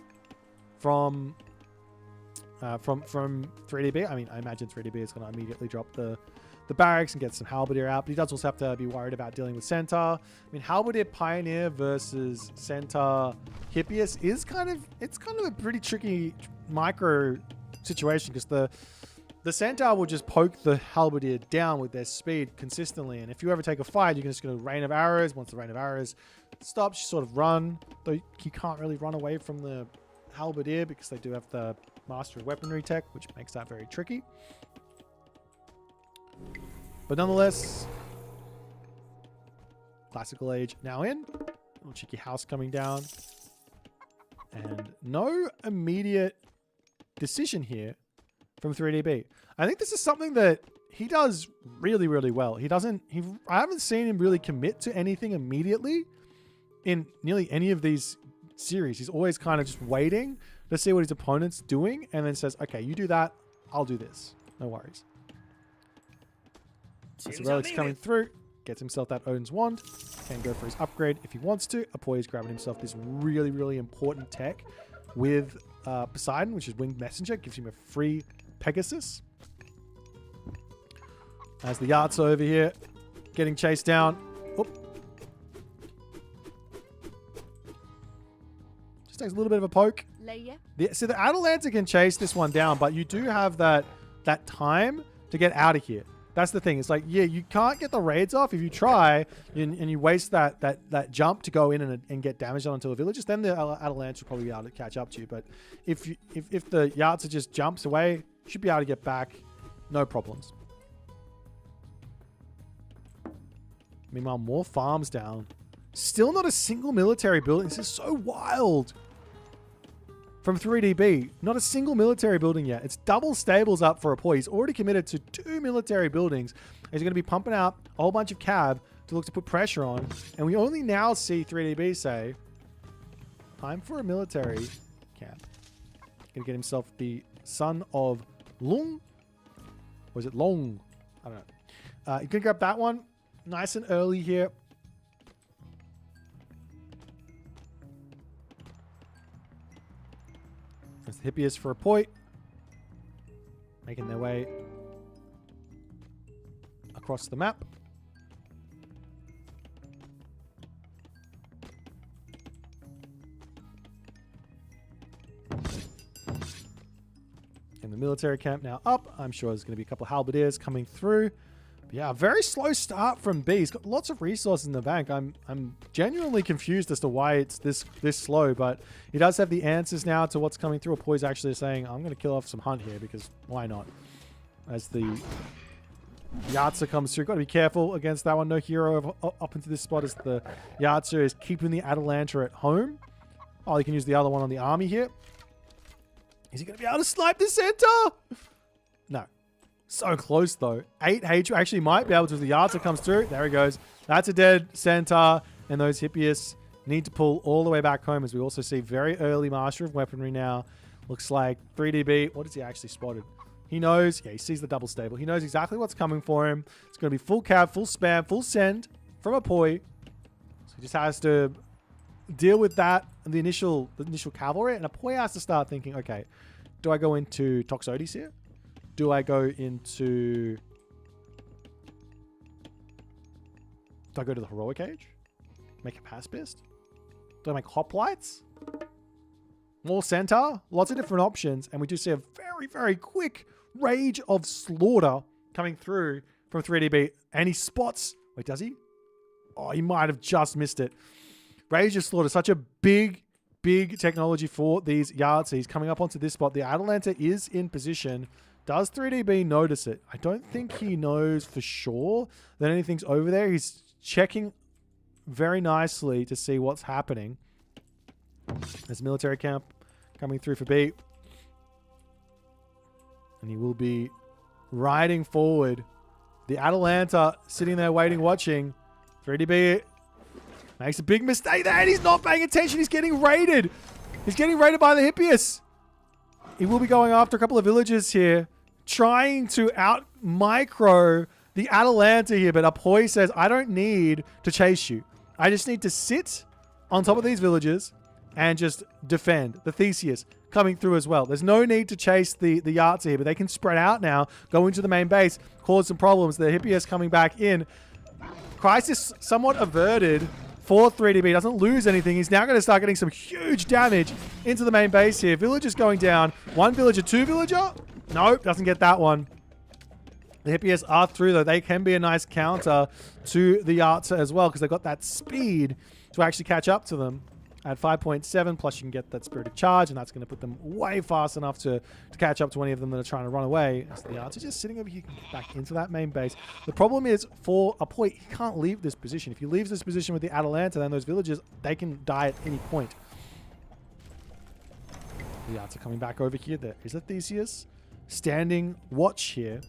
from 3DB. I mean, I imagine 3DB is going to immediately drop the barracks and get some Halberdier out, but he does also have to be worried about dealing with Center. I mean, Halberdier Pioneer versus Center Hippias is kind of a pretty tricky micro situation, because the Centaur will just poke the Halberdier down with their speed consistently, and if you ever take a fight, you're just going to rain of arrows. Once the rain of arrows stops, you sort of run, though you can't really run away from the Halberdier because they do have the Master of Weaponry tech, which makes that very tricky. But nonetheless, Classical Age now in. Little cheeky house coming down. And no immediate decision here from 3DB. I think this is something that he does really, really well. I haven't seen him really commit to anything immediately in nearly any of these series. He's always kind of just waiting to see what his opponent's doing and then says, okay, you do that, I'll do this. No worries. As the relic's coming through, gets himself that Odin's Wand, can go for his upgrade if he wants to. Apoy is grabbing himself this really, really important tech with Poseidon, which is Winged Messenger, gives him a free Pegasus. As the Yachts over here, getting chased down. Oop. Just takes a little bit of a poke. So the Atalanta can chase this one down, but you do have that time to get out of here. That's the thing. It's like, yeah, you can't get the raids off if you try and you waste that jump to go in and get damage onto the villages. Then the Atalanta will probably be able to catch up to you. But if the Yahtzer just jumps away, you should be able to get back, no problems. Meanwhile, more farms down. Still not a single military building. This is so wild. From 3DB, not a single military building yet. It's double stables up for Apoy. He's already committed to 2 military buildings. He's going to be pumping out a whole bunch of cab to look to put pressure on. And we only now see 3DB say, time for a military camp. Going to get himself the Son of Lung. Or is it Long? I don't know. You can grab that one. Nice and early here. There's the Hippias for Apoy. Making their way across the map. And the military camp now up. I'm sure there's going to be a couple of halberdiers coming through. Yeah, a very slow start from B. He's got lots of resources in the bank. I'm genuinely confused as to why it's this slow, but he does have the answers now to what's coming through. Apoy's actually saying, I'm going to kill off some hunt here because why not? As the Yahtzer comes through. Got to be careful against that one. No hero up into this spot as the Yahtzer is keeping the Atalanta at home. Oh, you can use the other one on the army here. Is he going to be able to snipe the center? No. So close, though. 8 H actually might be able to. The Yahtzer comes through. There he goes. That's a dead centaur. And those Hippias need to pull all the way back home, as we also see very early Master of Weaponry now. Looks like 3DB. What has he actually spotted? He knows. Yeah, he sees the double stable. He knows exactly what's coming for him. It's going to be full cab, full spam, full send from Apoy. So he just has to deal with that, the initial cavalry. And Apoy has to start thinking, okay, do I go into Toxotes here? Do I go into... Do I go to the Heroic Age? Make a Pacifist? Do I make Hoplites? More Centaur? Lots of different options. And we do see a very, very quick rage of slaughter coming through from 3DB. And he spots... Wait, does he? Oh, he might have just missed it. Rage of slaughter. Such a big technology for these Yahtzer. He's coming up onto this spot. The Atalanta is in position. Does 3DB notice it? I don't think he knows for sure that anything's over there. He's checking very nicely to see what's happening. There's a military camp coming through for B. And he will be riding forward. The Atalanta sitting there waiting, watching. 3DB makes a big mistake there and he's not paying attention. He's getting raided. He's getting raided by the Hippias. He will be going after a couple of villages here, trying to out-micro the Atalanta here. But Apoy says, I don't need to chase you. I just need to sit on top of these villages and just defend. The Theseus coming through as well. There's no need to chase the Yahtzer here, but they can spread out now, go into the main base, cause some problems. The Hippias coming back in. Crisis somewhat averted for 3DB. Doesn't lose anything. He's now going to start getting some huge damage into the main base here. Villagers going down. 1 villager, 2 villager. Nope, doesn't get that one. The Hippias are through, though. They can be a nice counter to the Yahtzer as well, because they've got that speed to actually catch up to them. at 5.7, plus you can get that spirited charge, and that's going to put them way fast enough to catch up to any of them that are trying to run away. So the Arts are just sitting over here, can get back into that main base. The problem is, for a point, he can't leave this position. If he leaves this position with the Atalanta, then those villagers, they can die at any point. The Arts are coming back over here. There is a Theseus standing watch here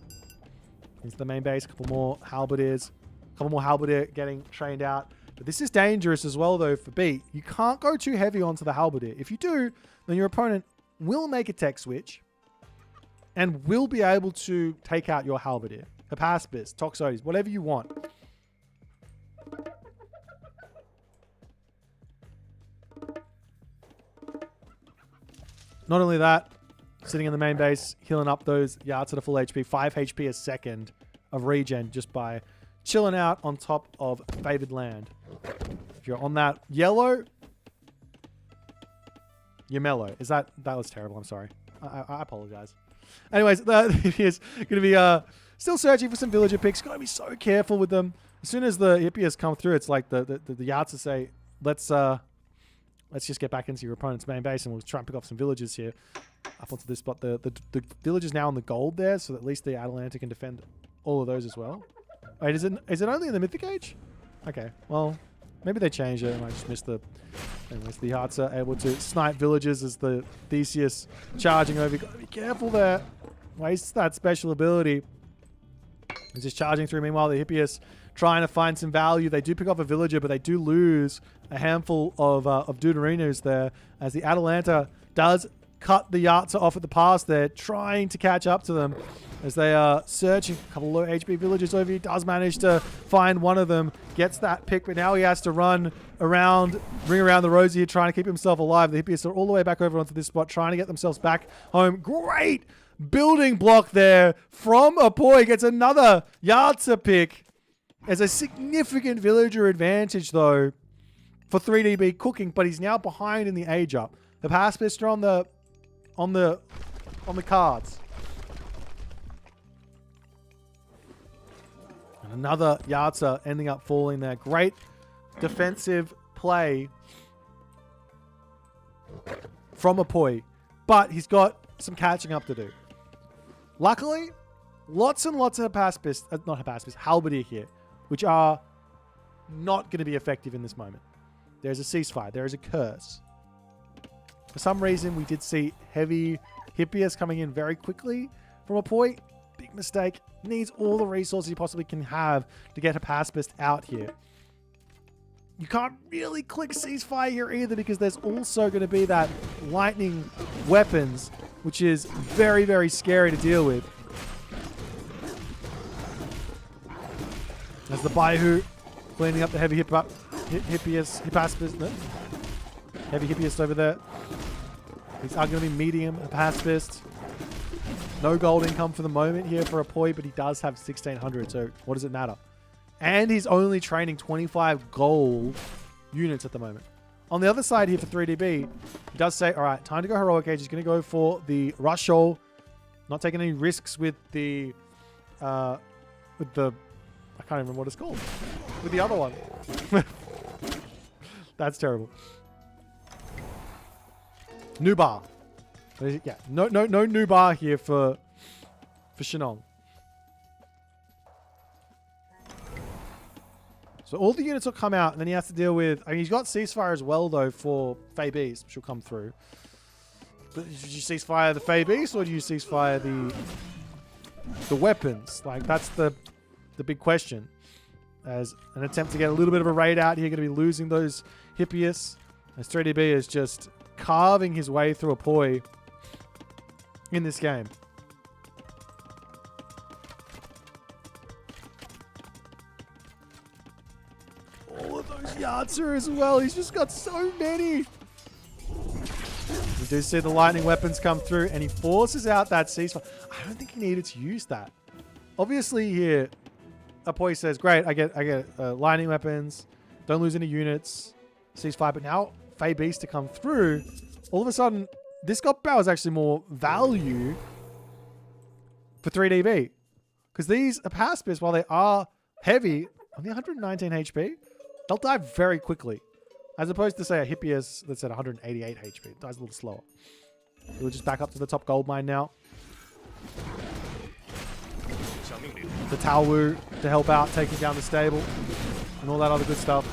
into the main base. A couple more halberdiers. A couple more halberdier getting trained out. But this is dangerous as well, though, for B. You can't go too heavy onto the halberdier. If you do, then your opponent will make a tech switch and will be able to take out your halberdier. Hypaspis, Toxotes, whatever you want. Not only that, sitting in the main base, healing up those Yards at a full HP, 5 HP a second of regen just by chilling out on top of favored land. If you're on that yellow, you're mellow. That was terrible. I'm sorry. I apologize. Anyways, he is going to be still searching for some villager picks. Got to be so careful with them. As soon as the hippies come through, it's like the Yards say, let's just get back into your opponent's main base and we'll try and pick off some villagers here. Up onto this spot. The village is now on the gold there, so at least the Atalanta can defend all of those as well. Wait, is it only in the Mythic Age? Okay, well, maybe they changed it and I just missed the... Anyways, the Hearts are able to snipe villages as the Theseus charging over. You've got to be careful there. Wastes that special ability. He's just charging through. Meanwhile, the Hippias trying to find some value. They do pick off a villager, but they do lose a handful of Deuterinos there as the Atalanta does cut the Yartsa off at the pass there, trying to catch up to them as they are searching. A couple low HP villagers over here. Does manage to find one of them, gets that pick, but now he has to run around, ring around the rosy here, trying to keep himself alive. The Hippias are all the way back over onto this spot, trying to get themselves back home. Great building block there from Apoy. Gets another Yartsa pick. There's a significant villager advantage, though, for 3DB cooking, but he's now behind in the age up. The Hypaspis are on the cards. And another Yartsa ending up falling there. Great defensive play from Apoy, but he's got some catching up to do. Luckily, lots and lots of Halberdier here, which are not going to be effective in this moment. There's a ceasefire. There is a curse. For some reason, we did see heavy Hippias coming in very quickly from Apoy. Big mistake. Needs all the resources he possibly can have to get Hypaspis out here. You can't really click ceasefire here either because there's also going to be that lightning weapons, which is very, very scary to deal with. There's the Baihu cleaning up the heavy Hypaspis. No? Heavy Hippias over there. These are going to be medium Hypaspis. No gold income for the moment here for Apoy, but he does have 1,600, so what does it matter? And he's only training 25 gold units at the moment. On the other side here for 3DB, he does say, all right, time to go Heroic Age. He's going to go for the Rushol. Not taking any risks with the, I can't remember what it's called. With the other one. That's terrible. Nubar. Yeah, no Nubar here for Shanong. So all the units will come out, and then he has to deal with... I mean, he's got ceasefire as well, though, for Fey Beast, which will come through. But did you ceasefire the Fey Beast, or do you ceasefire the weapons? Like, that's the big question. As an attempt to get a little bit of a raid out here, going to be losing those Hippias. As 3DB is just carving his way through Apoy in this game. All of those Yartsa as well. He's just got so many. We do see the lightning weapons come through, and he forces out that ceasefire. I don't think he needed to use that. Obviously here, Apoy says, great, I get lightning weapons. Don't lose any units. Ceasefire. But now Fey Beast to come through. All of a sudden, this God Power is actually more value for 3DB. Because these Hypaspis, while they are heavy, only 119 HP, they'll die very quickly. As opposed to, say, a Hippias that's at 188 HP. It dies a little slower. We'll just back up to the top gold mine now. The Taowu to help out, taking down the stable and all that other good stuff.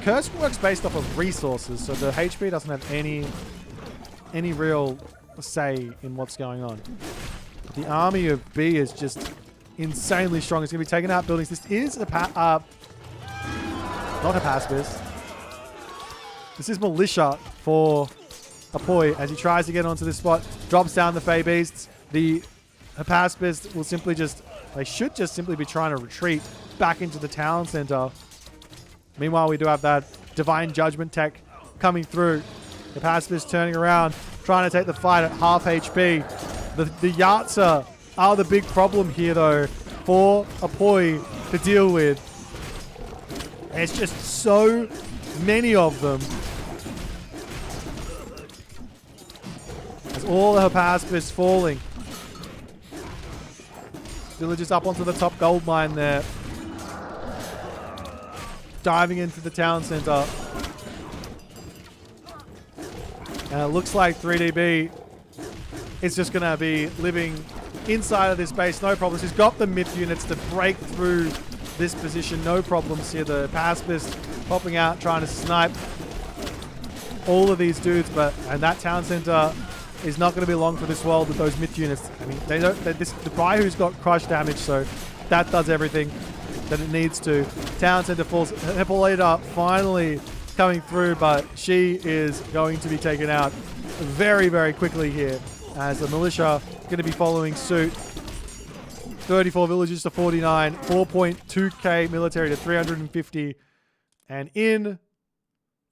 Curse works based off of resources, so the HP doesn't have any real say in what's going on. The army of B is just insanely strong. It's going to be taking out buildings. This is a not a pacifist. This is militia for Apoy as he tries to get onto this spot. Drops down the Fey Beasts. The pacifist will simply just... They should just simply be trying to retreat back into the town center. Meanwhile, we do have that Divine Judgment tech coming through. The pacifist turning around, trying to take the fight at half HP. The Yatsa are the big problem here, though, for Apoy to deal with. There's just so many of them. As all the pacifists falling. Villagers up onto the top gold mine there. Diving into the town center. And it looks like 3DB is just going to be living inside of this base. No problems. He's got the myth units to break through this position. No problems here. The pacifist popping out, trying to snipe all of these dudes. And that town center is not going to be long for this world with those myth units. I mean, the Baihu's got crush damage, so that does everything that it needs to. Town center falls. Hippolyta finally coming through, but she is going to be taken out very, very quickly here as the militia going to be following suit. 34 villages to 49, 4.2k military to 350. And in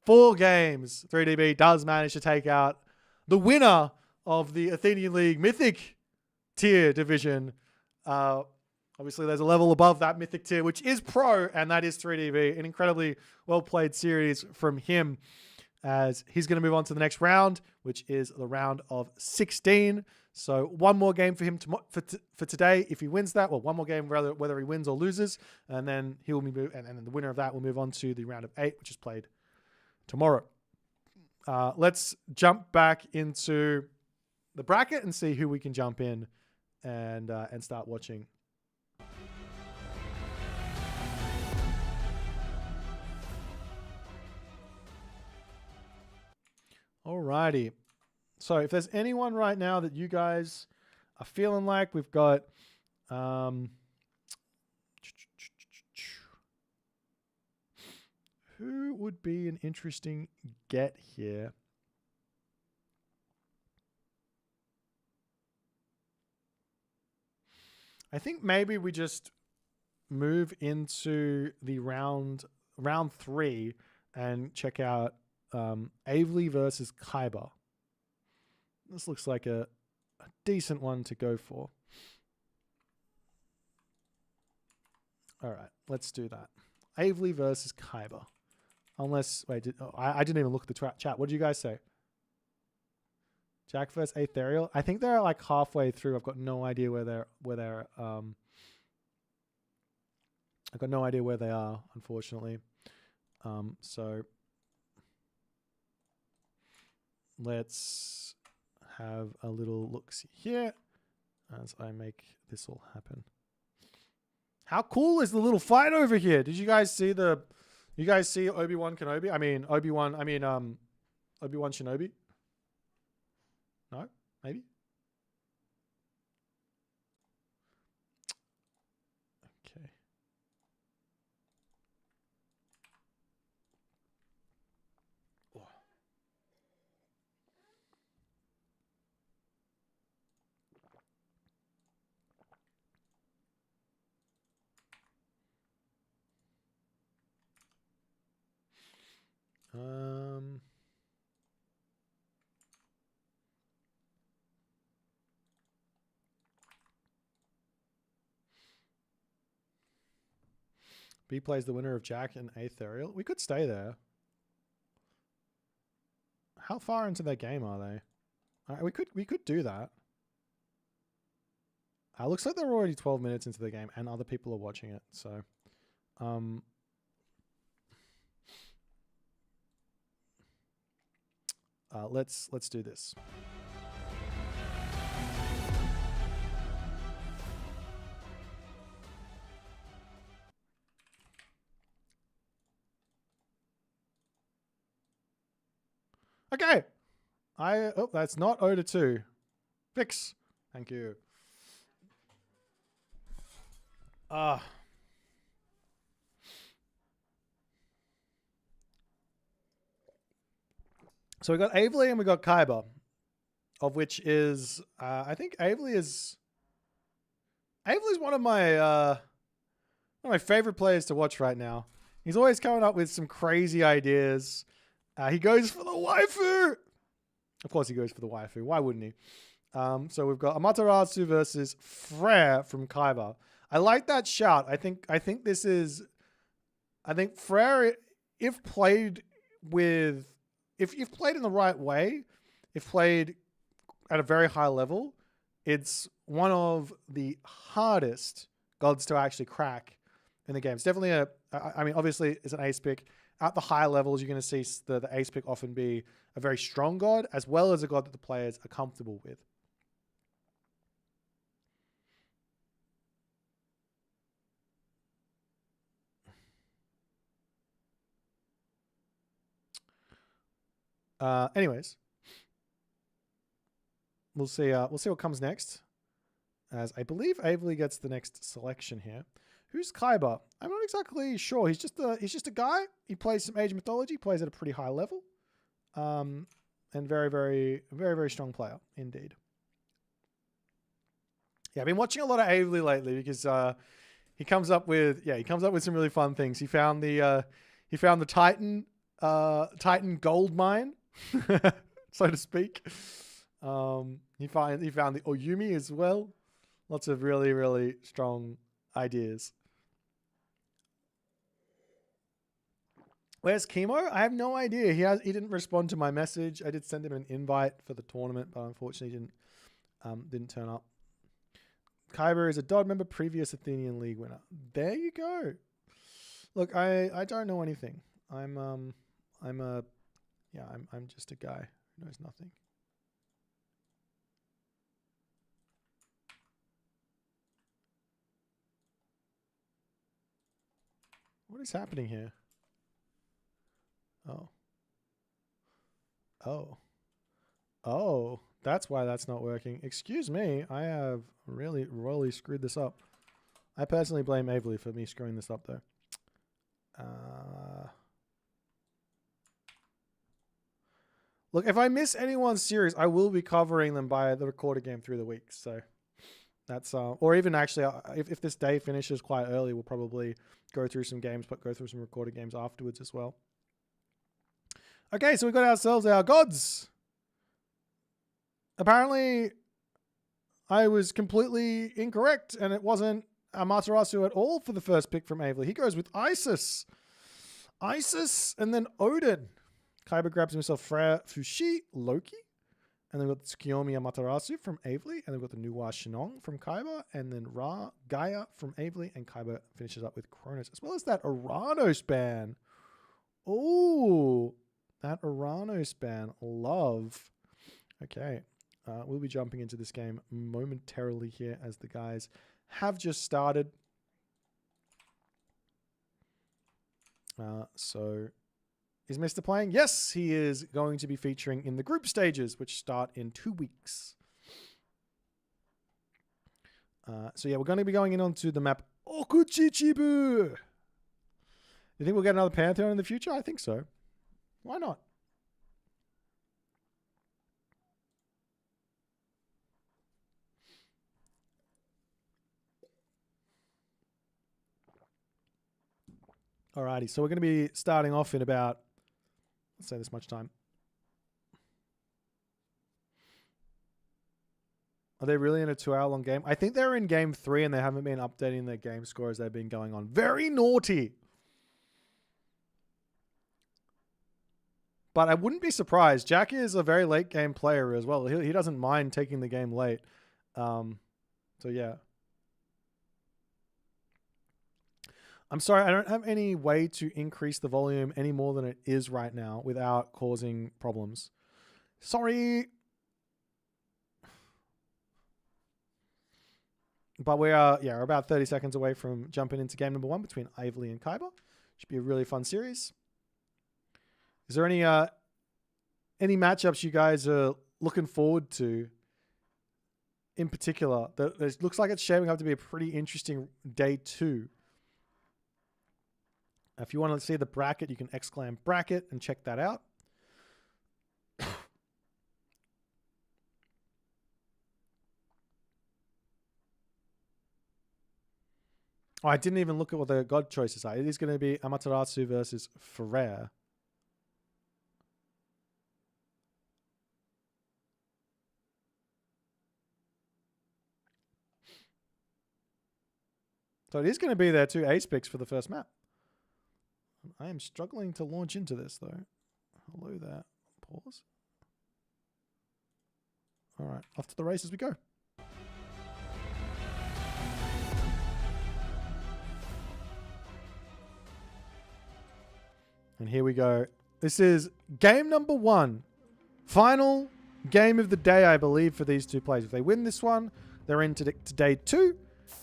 4 games, 3DB does manage to take out the winner of the Athenian League Mythic tier division. Obviously, there's a level above that Mythic tier, which is Pro, and that is 3DB. An incredibly well-played series from him, as he's going to move on to the next round, which is the round of 16. So one more game for him for today. If he wins that, well, one more game whether he wins or loses, and then he will be and then the winner of that will move on to the round of 8, which is played tomorrow. Let's jump back into the bracket and see who we can jump in and start watching. Alrighty. So if there's anyone right now that you guys are feeling like, we've got who would be an interesting get here? I think maybe we just move into the round 3 and check out Avely versus Khyber. This looks like a decent one to go for. All right, let's do that. Avely versus Khyber. Unless, wait, I didn't even look at the chat. What did you guys say? Jack versus Aetherial? I think they're like halfway through. I've got no idea where they're I've got no idea where they are, unfortunately. So let's have a little look-see here as I make this all happen. How cool is the little fight over here? Did you guys see Obi-Wan Kenobi? Obi-Wan Shinobi? No? Maybe? Okay. B plays the winner of Jack and Aetherial. We could stay there. How far into their game are they? We could do that. Looks like they're already 12 minutes into the game and other people are watching it. So, Let's do this. Okay. Oh, that's not Oda 2. Fix. Thank you. So we got Avely and we got Kaiba, of which is I think Avely is one of my favorite players to watch right now. He's always coming up with some crazy ideas. He goes for the waifu. Of course, he goes for the waifu. Why wouldn't he? So we've got Amaterasu versus Frere from Kaiba. I like that shout. I think this is. I think Frere, if played in the right way, if played at a very high level, it's one of the hardest gods to actually crack in the game. It's definitely obviously it's an ace pick. At the high levels, you're going to see the ace pick often be a very strong god, as well as a god that the players are comfortable with. Anyways, we'll see what comes next. As I believe Avely gets the next selection here. Who's Kaiba? I'm not exactly sure. He's just a guy. He plays some Age of Mythology, plays at a pretty high level. And very, very, very, very strong player indeed. Yeah, I've been watching a lot of Avely lately because he comes up with some really fun things. He found the Titan gold mine, so to speak. He found the Oyumi as well. Lots of really, really strong ideas. Where's Chemo? I have no idea. He didn't respond to my message. I did send him an invite for the tournament, but unfortunately didn't turn up. Kaiba is a DOD member, previous Athenian League winner. There you go. Look, I don't know anything. I'm just a guy who knows nothing. What is happening here? Oh, that's why that's not working. Excuse me, I have really royally screwed this up. I personally blame Avely for me screwing this up, though. Look, if I miss anyone's series, I will be covering them by the recorded game through the week. So that's or even actually, if this day finishes quite early, we'll probably go through some games, but go through some recorded games afterwards as well. Okay, so we got ourselves our gods. Apparently, I was completely incorrect, and it wasn't Amaterasu at all for the first pick from Avely. He goes with Isis, and then Odin. Kaiba grabs himself Freya Fushi, Loki, and then we've got Tsukiyomi Amaterasu from Avely, and then we've got the Nuwa Shinong from Kaiba, and then Ra Gaia from Avely, and Kaiba finishes up with Cronus, as well as that Uranos ban. Oh, that Uranos ban. Love. Okay. We'll be jumping into this game momentarily here as the guys have just started. So is Mr. playing? Yes, he is going to be featuring in the group stages, which start in 2 weeks. So yeah, we're going to be going in onto the map Okuchichibu. You think we'll get another Pantheon in the future? I think so. Why not? Alrighty, so we're going to be starting off in about, let's say this much time. Are they really in a 2-hour-long game? I think they're in game 3 and they haven't been updating their game score as they've been going on. Very naughty. But I wouldn't be surprised. Jack is a very late game player as well. He doesn't mind taking the game late. So yeah. I'm sorry, I don't have any way to increase the volume any more than it is right now without causing problems. Sorry. But we are, we're about 30 seconds away from jumping into game number 1 between Aveley and Kyber. Should be a really fun series. Is there any matchups you guys are looking forward to in particular? It looks like it's shaping up to be a pretty interesting day 2. If you want to see the bracket, you can exclaim bracket and check that out. Oh, I didn't even look at what the god choices are. It is going to be Amaterasu versus Ferrer. So it is going to be their 2 ace picks for the first map. I am struggling to launch into this, though. Hello there. Pause. All right, off to the races we go. And here we go. This is game number 1. Final game of the day, I believe, for these 2 players. If they win this one, they're into day 2,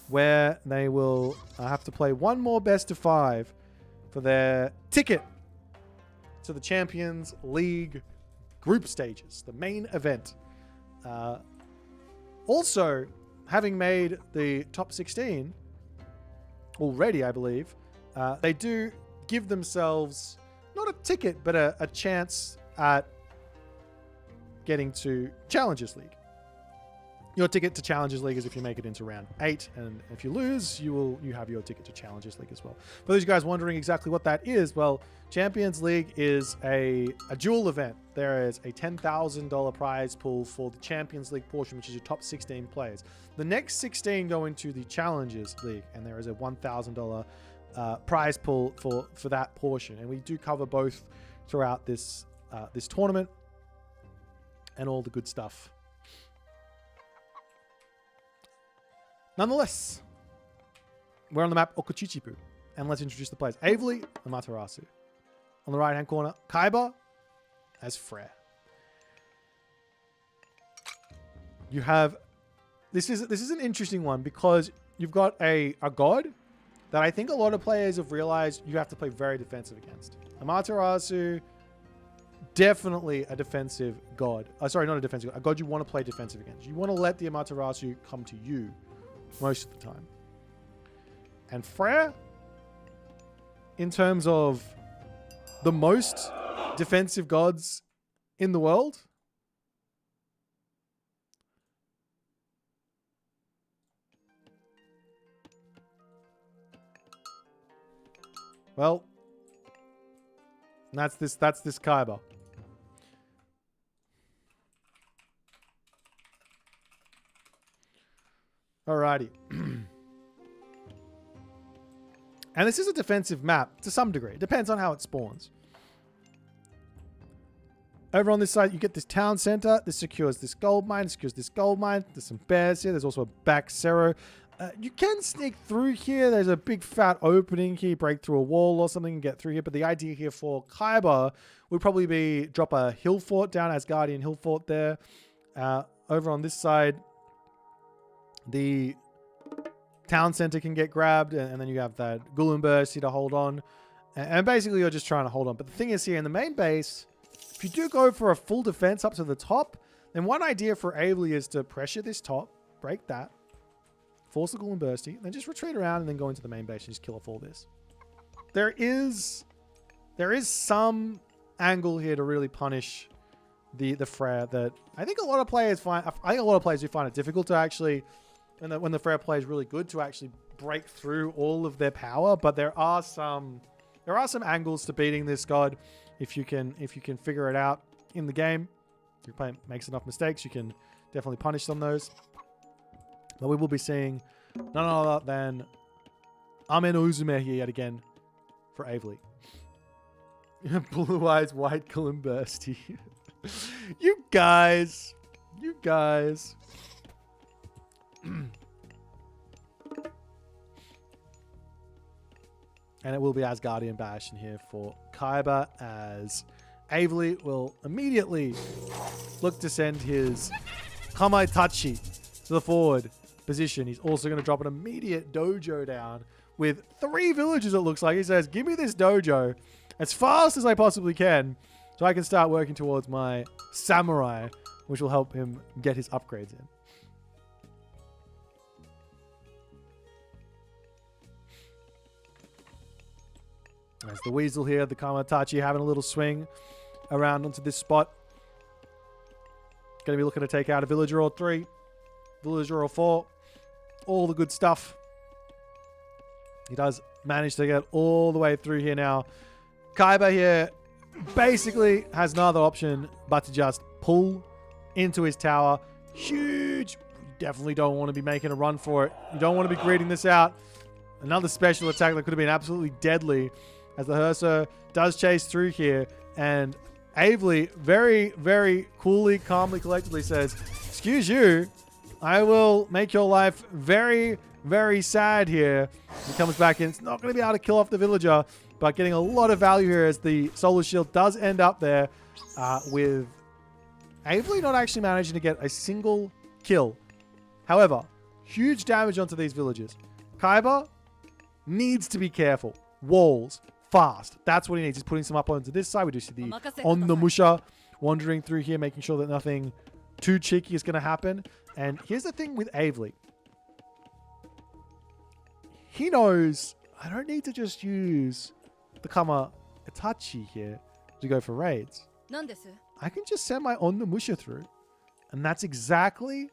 where they will have to play one more best of 5 for their ticket to the Champions League group stages, the main event. Also, having made the top 16 already, I believe, they do give themselves not a ticket, but a chance at getting to Challengers League. Your ticket to Challengers League is if you make it into round 8, and if you lose, you have your ticket to Challengers League as well. For those of you guys wondering exactly what that is, well, Champions League is a dual event. There is a $10,000 prize pool for the Champions League portion, which is your top 16 players. The next 16 go into the Challengers League, and there is a $1,000 prize pool for that portion. And we do cover both throughout this this tournament and all the good stuff. Nonetheless, we're on the map Okuchichipu, and let's introduce the players. Aveley, Amaterasu. On the right-hand corner, Kyber as Frere. You have... This is an interesting one because you've got a god that I think a lot of players have realized you have to play very defensive against. Amaterasu, definitely a defensive god. Sorry, not a defensive god. A god you want to play defensive against. You want to let the Amaterasu come to you most of the time. And Frere, in terms of the most defensive gods in the world, well, that's this Kyber. Alrighty. And this is a defensive map to some degree. It depends on how it spawns. Over on this side, you get this town center. This secures this gold mine. This secures this gold mine. There's some bears here. There's also a back Cerro. You can sneak through here. There's a big fat opening here. Break through a wall or something and get through here. But the idea here for Kyber would probably be drop a hill fort down as Guardian Hill Fort there. Over on this side, the town center can get grabbed, and then you have that Gullenburst here to hold on. And basically, you're just trying to hold on. But the thing is here in the main base, if you do go for a full defense up to the top, then one idea for Aveley is to pressure this top, break that, force the Gullenbursty, then just retreat around and then go into the main base and just kill off all this. There is some angle here to really punish the Frere that I think a lot of players find. I think a lot of players do find it difficult to actually, when the Frere play is really good, to actually break through all of their power. But there are some angles to beating this god if you can figure it out in the game. If your player makes enough mistakes, you can definitely punish on those. But we will be seeing none other than Amen Uzume here yet again for Aveley. Blue eyes, white Gullenbursty. You guys. And it will be Asgardian Bash in here for Kyber as Avely will immediately look to send his Kamaitachi to the forward position. He's also going to drop an immediate dojo down with 3 villagers, it looks like. He says, give me this dojo as fast as I possibly can so I can start working towards my samurai, which will help him get his upgrades in. There's the Weasel here, the Kamaitachi having a little swing around onto this spot. Going to be looking to take out a villager or 3, villager or 4, all the good stuff. He does manage to get all the way through here now. Kaiba here basically has no other option but to just pull into his tower. Huge. You definitely don't want to be making a run for it. You don't want to be greeting this out. Another special attack that could have been absolutely deadly as the Hersa does chase through here. And Avely very, very coolly, calmly, collectively says, excuse you, I will make your life very, very sad here. He comes back in. It's not going to be able to kill off the villager, but getting a lot of value here as the Solar Shield does end up there with Avely not actually managing to get a single kill. However, huge damage onto these villagers. Kaiba needs to be careful. Walls. Fast. That's what he needs. He's putting some up onto this side. We do see the Onnomusha wandering through here, making sure that nothing too cheeky is going to happen. And here's the thing with Avely. He knows I don't need to just use the Kamaitachi here to go for raids. I can just send my Onnomusha through. And that's exactly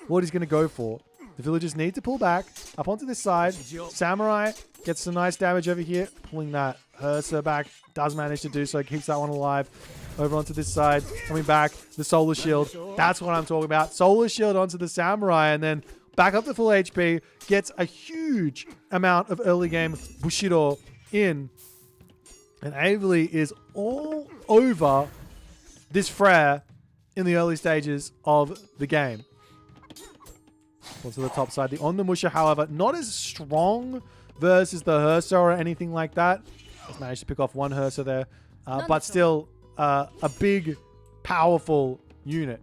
what he's going to go for. The villagers need to pull back up onto this side. Samurai gets some nice damage over here. Pulling that Hersa back. Does manage to do so. Keeps that one alive. Over onto this side. Coming back. The Solar Shield. That's what I'm talking about. Solar Shield onto the Samurai. And then back up to full HP. Gets a huge amount of early game Bushido in. And Avely is all over this Frere in the early stages of the game. Onto the top side. The Onnomusha, however, not as strong versus the Hersa or anything like that. Just managed to pick off one Hersa there. But still a big, powerful unit.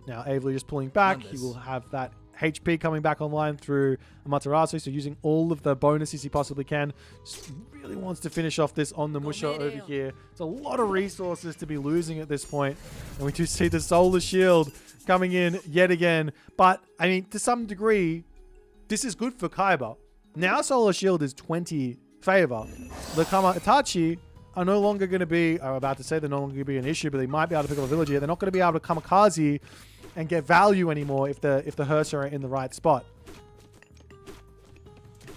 Now, Avely just pulling back. He will have that HP coming back online through Amaterasu. So using all of the bonuses he possibly can. Just really wants to finish off this Onnomusha over here. It's a lot of resources to be losing at this point. And we do see the Solar Shield coming in yet again. But, I mean, to some degree, this is good for Kaiba. Now Solar Shield is 20 favor. The Kamaitachi are no longer going to be, I'm about to say they're no longer going to be an issue, but they might be able to pick up a village here. They're not going to be able to kamikaze and get value anymore if the Hersa are in the right spot.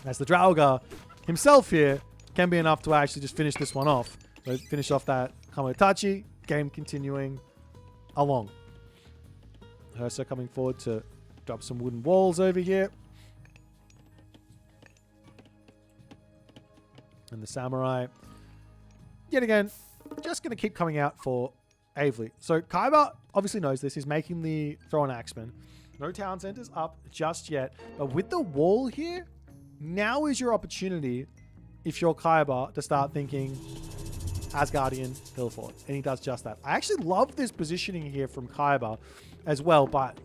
As the Draugr himself here can be enough to actually just finish this one off. So finish off that Kamaitachi, game continuing along. Hersa coming forward to drop some wooden walls over here. And the Samurai, yet again, just going to keep coming out for Avely. So Kaiba obviously knows this. He's making the throw-on axeman. No town centers up just yet. But with the wall here, now is your opportunity, if you're Kaiba, to start thinking Asgardian Hill Fort. And he does just that. I actually love this positioning here from Kaiba as well. But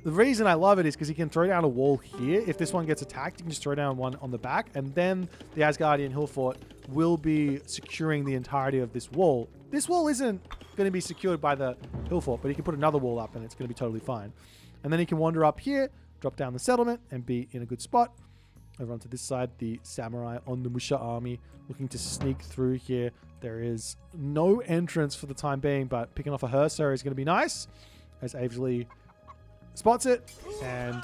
the reason I love it is because he can throw down a wall here. If this one gets attacked, you can just throw down one on the back. And then the Asgardian Hill Fort will be securing the entirety of this wall. This wall isn't going to be secured by the Hill Fort, but he can put another wall up and it's going to be totally fine. And then he can wander up here, drop down the settlement, and be in a good spot. Over onto this side, the Samurai Onnomusha army looking to sneak through here. There is no entrance for the time being, but picking off a Hersa is going to be nice. As Avely spots it and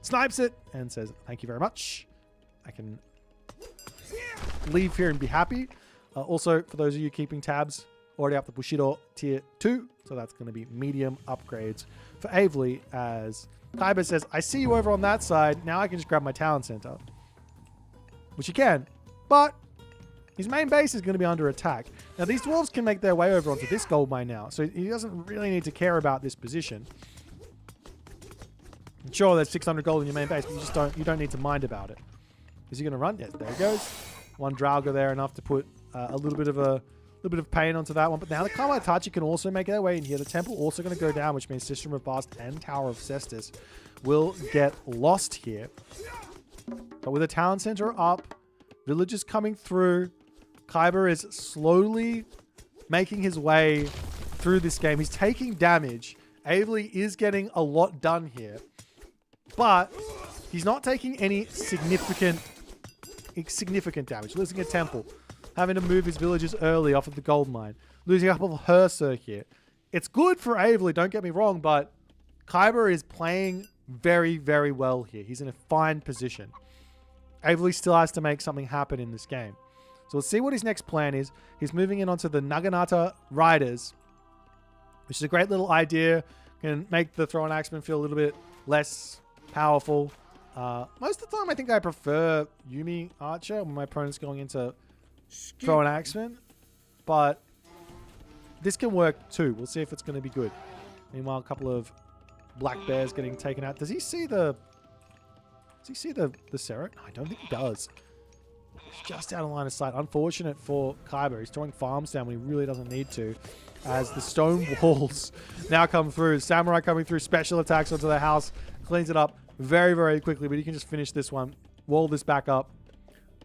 snipes it and says, thank you very much. I can leave here and be happy. Also, for those of you keeping tabs, already up the Bushido tier 2. So that's going to be medium upgrades for Avely as Kaiba says, I see you over on that side. Now I can just grab my town center. Which he can. But his main base is going to be under attack. Now these dwarves can make their way over onto this gold mine now. So he doesn't really need to care about this position. Sure, there's 600 gold in your main base, but you don't need to mind about it. Is he going to run? Yes, there he goes. One Draugr there, enough to put a little bit of pain onto that one. But now the Kamaitachi can also make their way in here. The temple also going to go down, which means System of Bast and Tower of Cestus will get lost here. But with the town center up, villagers coming through, Kyber is slowly making his way through this game. He's taking damage. Avely is getting a lot done here, but he's not taking any significant damage. Losing a temple, having to move his villagers early off of the gold mine, losing a couple of Herser here. It's good for Avely, don't get me wrong, but Kyber is playing very, very well here. He's in a fine position. Avely still has to make something happen in this game. So let's see what his next plan is. He's moving in onto the Naginata Riders, which is a great little idea. Can make the Throw and Axeman feel a little bit less powerful. Most of the time, I think I prefer Yumi Archer when my opponent's going into Throw and Axeman. But this can work too. We'll see if it's going to be good. Meanwhile, a couple of Black Bears getting taken out. Does he see the Serret? No, I don't think he does. He's just out of line of sight. Unfortunate for Kyber. He's throwing farms down when he really doesn't need to. As the stone walls now come through. Samurai coming through. Special attacks onto the house. Cleans it up very, very quickly. But you can just finish this one. Wall this back up.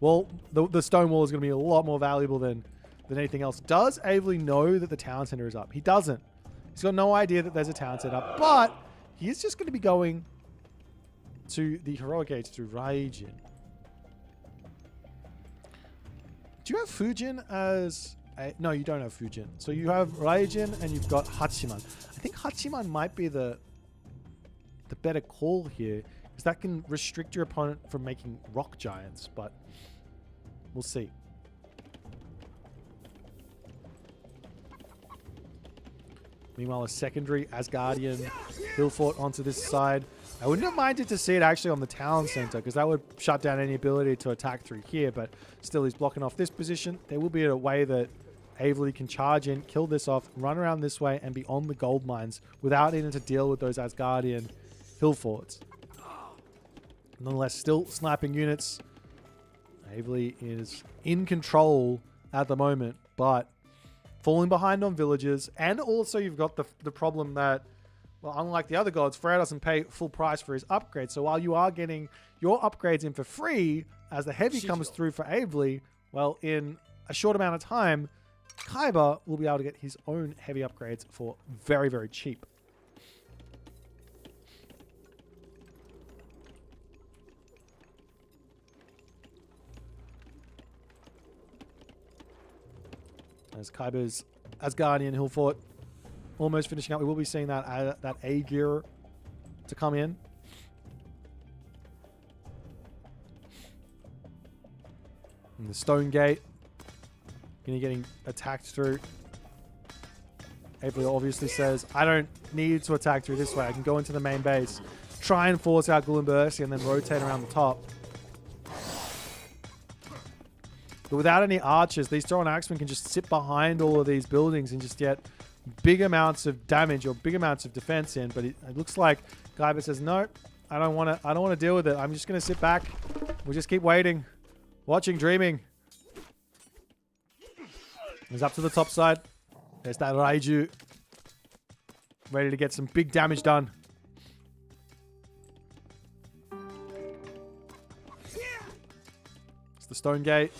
Well, the stone wall is going to be a lot more valuable than anything else. Does Avely know that the town center is up? He doesn't. He's got no idea that there's a town center up. But he is just going to be going to the heroic age through Raijin. Do you have Fujin as no, you don't have Fujin. So you have Raijin and you've got Hachiman. I think Hachiman might be the better call here, because that can restrict your opponent from making rock giants, but we'll see. Meanwhile, a secondary Asgardian hill fort onto this side. I wouldn't have minded to see it actually on the town center, because that would shut down any ability to attack through here, but still he's blocking off this position. There will be a way that Avely can charge in, kill this off, run around this way, and be on the gold mines without needing to deal with those Asgardian hill forts. Nonetheless, still sniping units. Avely is in control at the moment, but falling behind on villagers. And also you've got the problem that, well, unlike the other gods, Freya doesn't pay full price for his upgrades. So while you are getting your upgrades in for free, as the heavy comes through for Avely, well, in a short amount of time, Kyber will be able to get his own heavy upgrades for very, very cheap. As Kyber's Asgardian hill fort almost finishing up. We will be seeing that Aegir to come in. And the stone gate getting attacked through. Avely obviously says, I don't need to attack through this way. I can go into the main base, try and force out Gulumbursi, and then rotate around the top. But without any archers, these Throw and Axemen can just sit behind all of these buildings and just get big amounts of damage or big amounts of defense in. But it looks like Kyber says, no, I don't want to deal with it. I'm just going to sit back. We'll just keep waiting, watching, dreaming. He's up to the top side. There's that Raiju. Ready to get some big damage done. It's the stone gate.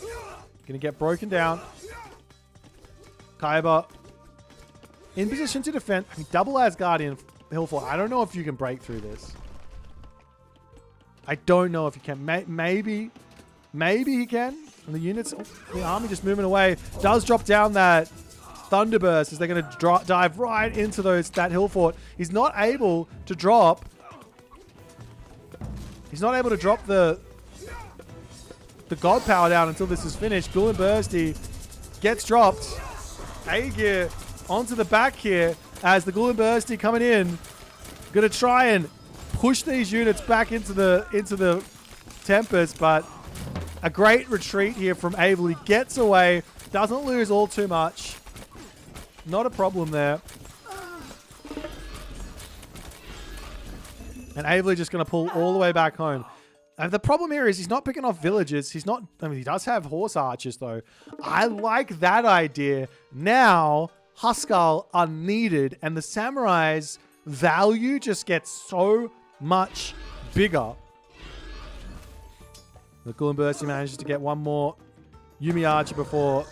Gonna get broken down. Kyber in position to defend. I mean, double Asgardian hill fort. I don't know if you can break through this. I don't know if you can. Maybe he can. And the units, the army just moving away. Does drop down that Thunderburst as they're going to dive right into that hill fort. He's not able to drop. He's not able to drop the God Power down until this is finished. Gulumbursti gets dropped. Aegir onto the back here as the Gulumbursti coming in. Going to try and push these units back into the Tempest, but a great retreat here from Avely. Gets away. Doesn't lose all too much. Not a problem there. And Avely just going to pull all the way back home. And the problem here is he's not picking off villagers. He's not, I mean, he does have horse archers though. I like that idea. Now, Huskal are needed and the samurai's value just gets so much bigger. The Gullenbursti manages to get one more Yumi Archer before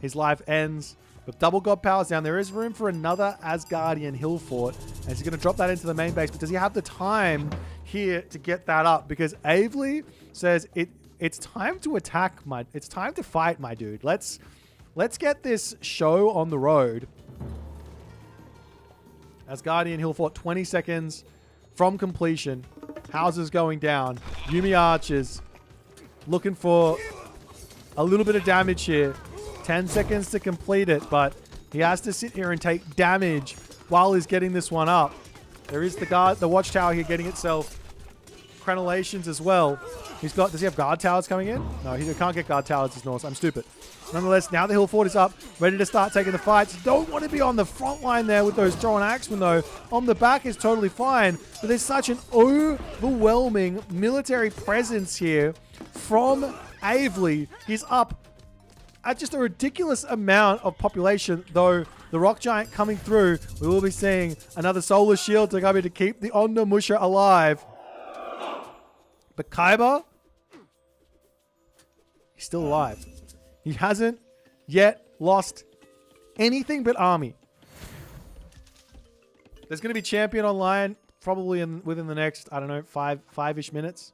his life ends. With double god powers down, there is room for another Asgardian hill fort. And he's going to drop that into the main base. But does he have the time here to get that up? Because Avely says it's time to attack it's time to fight, my dude. Let's get this show on the road. Asgardian hill fort, 20 seconds from completion. Houses going down. Yumi Archers looking for a little bit of damage here. 10 seconds to complete it, but he has to sit here and take damage while he's getting this one up. There is the watchtower here getting itself crenellations as well. Does he have guard towers coming in? No, he can't get guard towers as Norse. I'm stupid. Nonetheless, now the hill fort is up, ready to start taking the fights. Don't want to be on the front line there with those throwing axemen though. On the back is totally fine, but there's such an overwhelming military presence here from Avely. He's up at just a ridiculous amount of population, though the rock giant coming through, we will be seeing another solar shield to keep the Ondamusha alive. But Kaiba, he's still alive. He hasn't yet lost anything but army. There's going to be champion online probably within the next, I don't know, five-ish minutes.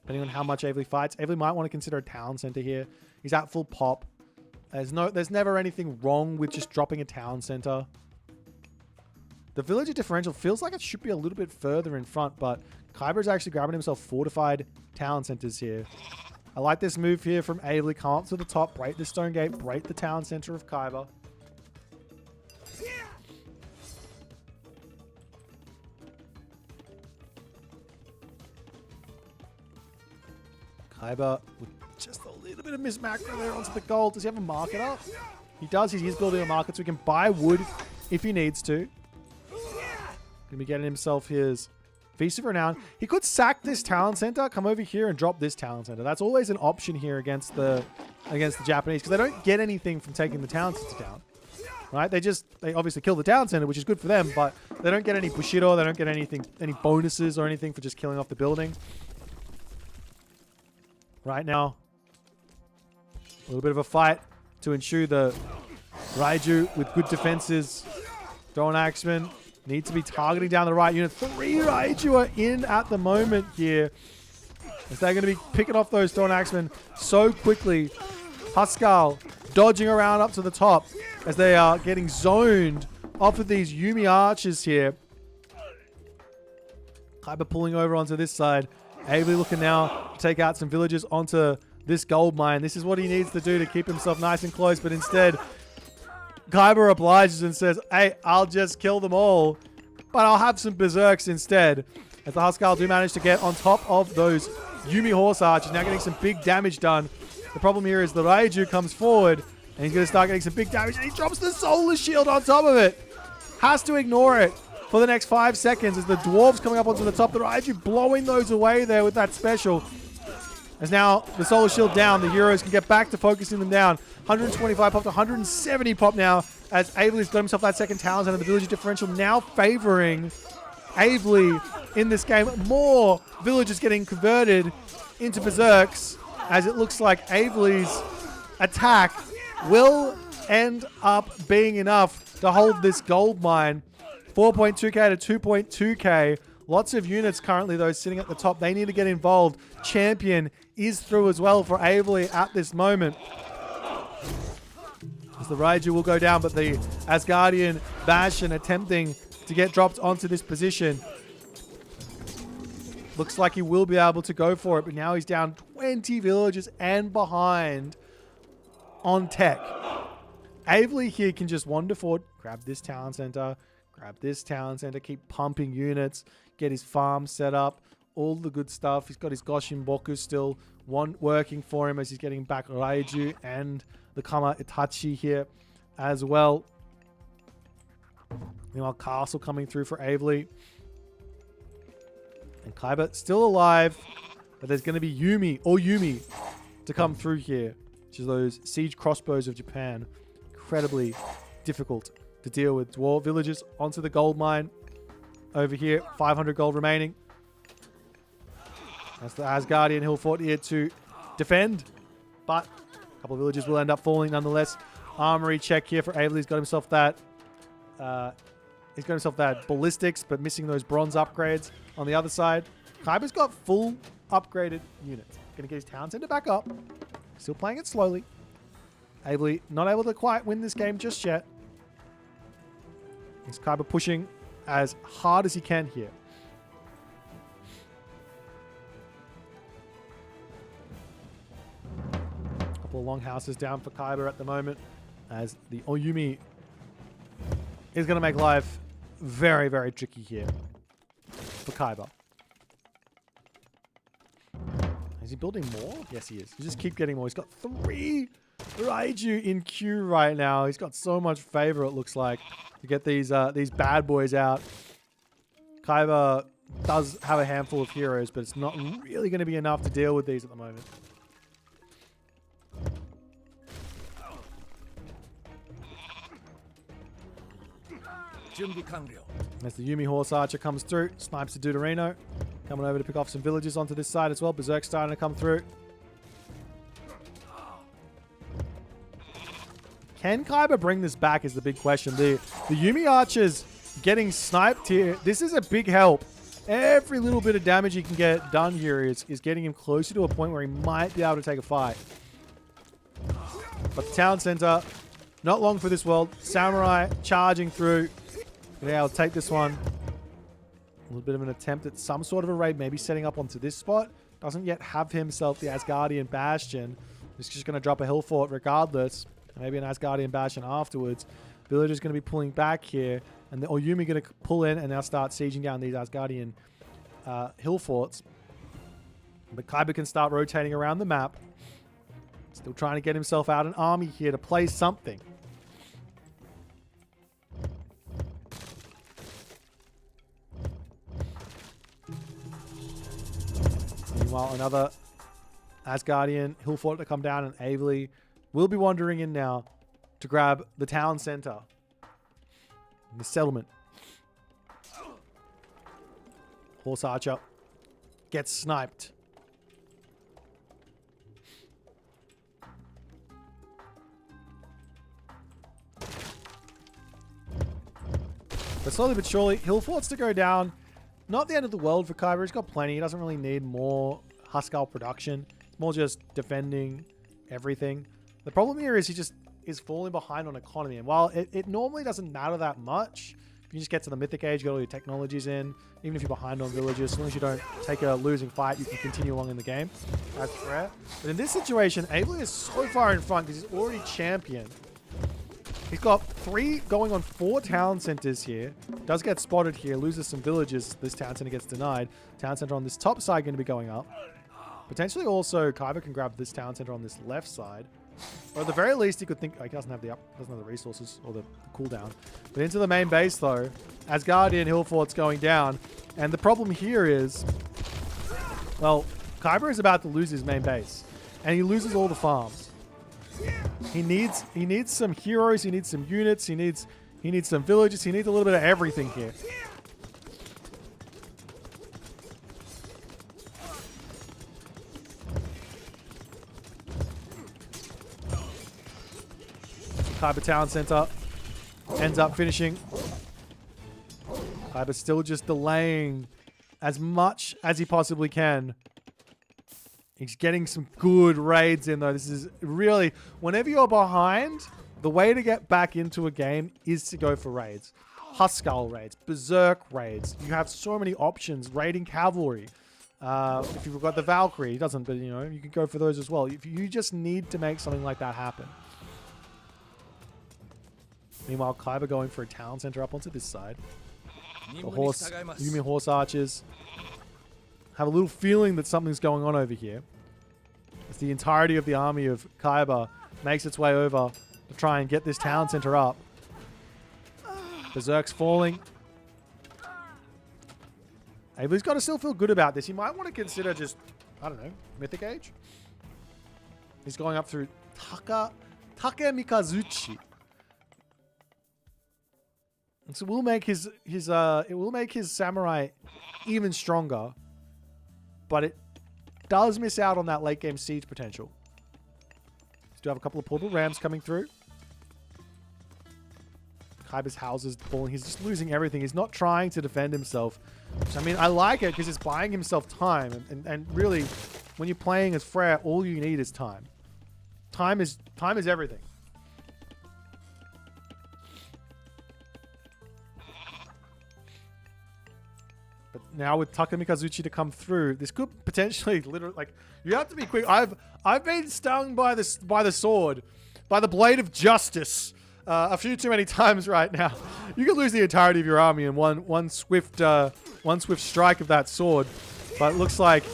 Depending on how much Avely fights. Avely might want to consider a town center here. He's at full pop. There's never anything wrong with just dropping a town center. The villager differential feels like it should be a little bit further in front, but Kyber's actually grabbing himself fortified town centers here. I like this move here from Avely. Come up to the top, break the stone gate, break the town center of Kyber. Kyber with just a little bit of mismacro there onto the gold. Does he have a market up? He does. He's building a market so he can buy wood if he needs to. Gonna be getting himself his Feast of Renown. He could sack this town center, come over here and drop this town center. That's always an option here against the Japanese because they don't get anything from taking the town center down. Right? They obviously kill the town center, which is good for them, but they don't get any Bushido, they don't get any bonuses or anything for just killing off the building. Right now, a little bit of a fight to ensure the Raiju with good defenses. Throwing Axeman needs to be targeting down the right unit. 3 Raiju are in at the moment here. As they're going to be picking off those Throwing Axemen so quickly. Huskal dodging around up to the top as they are getting zoned off of these Yumi Archers here. Kyber pulling over onto this side. Avely looking now to take out some villagers onto this gold mine. This is what he needs to do to keep himself nice and close, but instead, Kyber obliges and says, hey, I'll just kill them all, but I'll have some berserks instead. As the Huskal do manage to get on top of those Yumi Horse Archers, now getting some big damage done. The problem here is the Raiju comes forward, and he's going to start getting some big damage, and he drops the Solar Shield on top of it. Has to ignore it for the next 5 seconds as the dwarves coming up onto the top. The Raiju blowing those away there with that special. As now the Solar Shield down, the Euros can get back to focusing them down. 125 pop to 170 pop now as Avely's got himself that second talent and the villager differential now favoring Avely in this game. More villagers getting converted into berserks as it looks like Avely's attack will end up being enough to hold this gold mine. 4.2k to 2.2k. Lots of units currently, though, sitting at the top. They need to get involved. Champion is through as well for Avely at this moment. As the Raiju will go down, but the Asgardian Bastion attempting to get dropped onto this position. Looks like he will be able to go for it, but now he's down 20 villagers and behind on tech. Avely here can just wander forward, grab this town center, grab this town center, keep pumping units, get his farm set up, all the good stuff. He's got his Goshin Boku still working for him as he's getting back Raiju and the Kama Itachi here as well. Meanwhile, Castle coming through for Avely. And Kaiba still alive. But there's going to be Yumi to come through here. Which is those siege crossbows of Japan. Incredibly difficult to deal with. Dwarf villagers onto the gold mine. Over here, 500 gold remaining. That's the Asgardian hill fort here to defend. But a couple of villagers will end up falling nonetheless. Armory check here for Avely. He's got himself that ballistics, but missing those bronze upgrades on the other side. Kaiba's got full upgraded units. Gonna get his town center back up. Still playing it slowly. Avely not able to quite win this game just yet. Is Kaiba pushing as hard as he can here. Couple of long houses down for Kaiba at the moment, as the Oyumi is going to make life very, very tricky here for Kaiba. Is he building more? Yes, he is. He just keep getting more. He's got 3 Raiju in queue right now. He's got so much favor, it looks like, to get these bad boys out. Kaiba does have a handful of heroes, but it's not really going to be enough to deal with these at the moment. As the Yumi Horse Archer comes through, snipes the Deuterino. Coming over to pick off some villagers onto this side as well. Berserk starting to come through. Can Kaiba bring this back is the big question. The Yumi Archers getting sniped here. This is a big help. Every little bit of damage he can get done here is getting him closer to a point where he might be able to take a fight. But the town center, not long for this world. Samurai charging through. Yeah, I'll take this one. A little bit of an attempt at some sort of a raid, maybe setting up onto this spot. Doesn't yet have himself the Asgardian Bastion. He's just going to drop a hill fort regardless. Maybe an Asgardian Bastion afterwards. Villager's going to be pulling back here. And the Oyumi going to pull in and now start sieging down these Asgardian hill forts. But Kaiba can start rotating around the map. Still trying to get himself out an army here to play something. Meanwhile, another Asgardian hill fort to come down, and Avely will be wandering in now to grab the town center. The settlement. Horse Archer gets sniped. But slowly but surely, hill forts to go down. Not the end of the world for Kaiba. He's got plenty. He doesn't really need more Huskal production. It's more just defending everything. The problem here is he just is falling behind on economy. And while it normally doesn't matter that much, if you just get to the Mythic Age, get all your technologies in, even if you're behind on villagers, as long as you don't take a losing fight, you can continue along in the game. That's rare. But in this situation, Avely is so far in front because he's already champion. He's got 3 going on 4 town centers here. Does get spotted here, loses some villages. This town center gets denied. Town center on this top side going to be going up. Potentially also Kaiba can grab this town center on this left side. Or at the very least he could think, oh, he doesn't have the resources or the cooldown. But into the main base though, Asgardian hill fort's going down. And the problem here is, well, Kaiba is about to lose his main base. And he loses all the farms. He needs some heroes, he needs some units, he needs some villages, he needs a little bit of everything here. Kaiba Town Center ends up finishing. Kaiba's still just delaying as much as he possibly can. He's getting some good raids in though. This is really, whenever you're behind, the way to get back into a game is to go for raids. Huskal raids, Berserk raids. You have so many options. Raiding cavalry. If you've got the Valkyrie, he doesn't, but you know, you can go for those as well. If you just need to make something like that happen. Meanwhile, Kaiba going for a town center up onto this side. The Yumi Horse Archers have a little feeling that something's going on over here. As the entirety of the army of Kaiba makes its way over to try and get this town center up. Berserk's falling. Avery's got to still feel good about this. He might want to consider just, I don't know, Mythic Age. He's going up through Takemikazuchi. And so we'll make it will make his samurai even stronger, but it does miss out on that late game siege potential. Do have a couple of portal rams coming through. Kaiba's houses falling. He's just losing everything. He's not trying to defend himself. Which, I mean, I like it because it's buying himself time. And really, when you're playing as Freya, all you need is time. Time is everything. But now with Takemikazuchi to come through, this could potentially literally, like, you have to be quick. I've been stung by the sword, by the blade of justice, a few too many times right now. You could lose the entirety of your army in one swift strike of that sword. But it looks like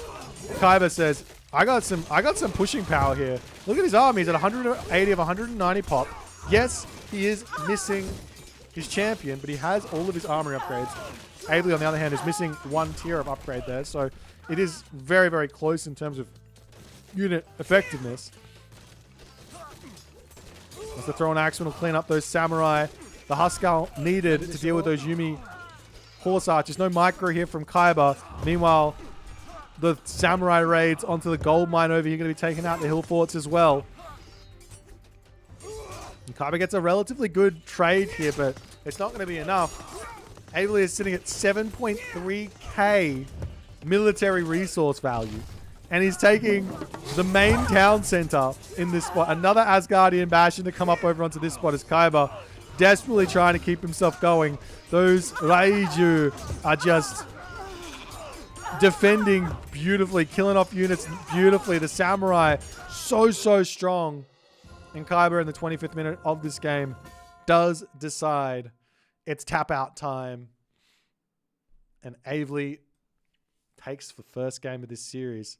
Kaiba says, I got some pushing power here. Look at his army. He's at 180 of 190 pop. Yes, he is missing his champion, but he has all of his armory upgrades. Ably, on the other hand, is missing one tier of upgrade there. So it is very, very close in terms of unit effectiveness. As the throw an axeman will clean up those samurai. The Huskal needed to deal with those Yumi horse archers. No micro here from Kaiba. Meanwhile, the samurai raids onto the gold mine over here going to be taking out the hill forts as well. And Kaiba gets a relatively good trade here, but it's not going to be enough. Avely is sitting at 7.3k military resource value. And he's taking the main town center in this spot. Another Asgardian Bastion to come up over onto this spot as Kaiba desperately trying to keep himself going. Those Raiju are just defending beautifully, killing off units beautifully. The samurai so strong. And Kaiba in the 25th minute of this game does decide it's tap out time. And Avely takes the first game of this series.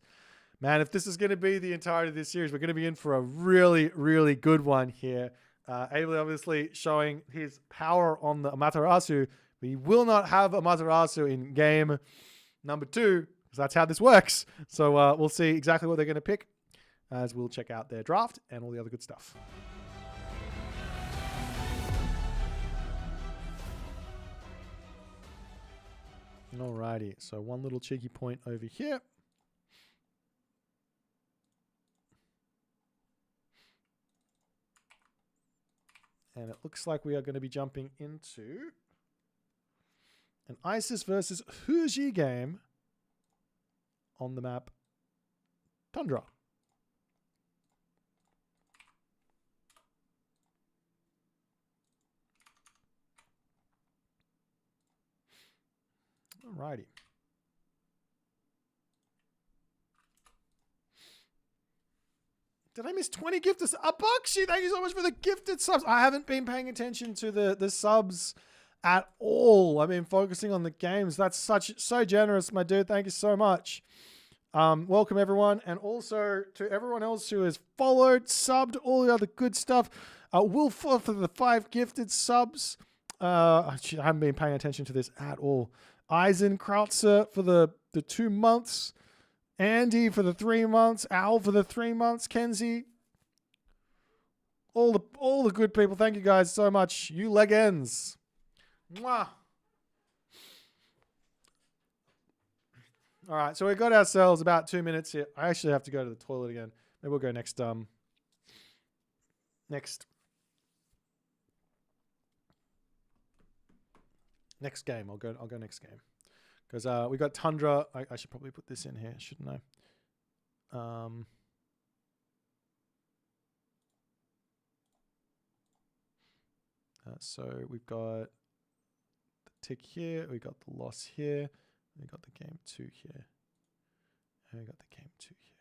Man, if this is going to be the entirety of this series, we're going to be in for a really, really good one here. Avely obviously showing his power on the Amaterasu. We will not have Amaterasu in game number 2, because that's how this works. So we'll see exactly what they're going to pick as we'll check out their draft and all the other good stuff. Alrighty, so one little cheeky point over here. And it looks like we are going to be jumping into an Isis versus Fuji game on the map Tundra. Alrighty. Did I miss 20 gifted? Abuxi, thank you so much for the gifted subs. I haven't been paying attention to the subs at all. I've been focusing on the games. That's so generous, my dude. Thank you so much. Welcome, everyone. And also to everyone else who has followed, subbed, all the other good stuff. Will for the 5 gifted subs. I haven't been paying attention to this at all. Eisenkrautzer for the 2 months. Andy for the 3 months. Al for the 3 months. Kenzie. All the good people. Thank you guys so much. You legends. Mwah. All right, so we got ourselves about 2 minutes here. I actually have to go to the toilet again. Maybe we'll go next. Next game. I'll go next game. Because we got Tundra. I should probably put this in here, shouldn't I? So we've got the tick here. We got the loss here. We got the game 2 here. And we got the game 2 here.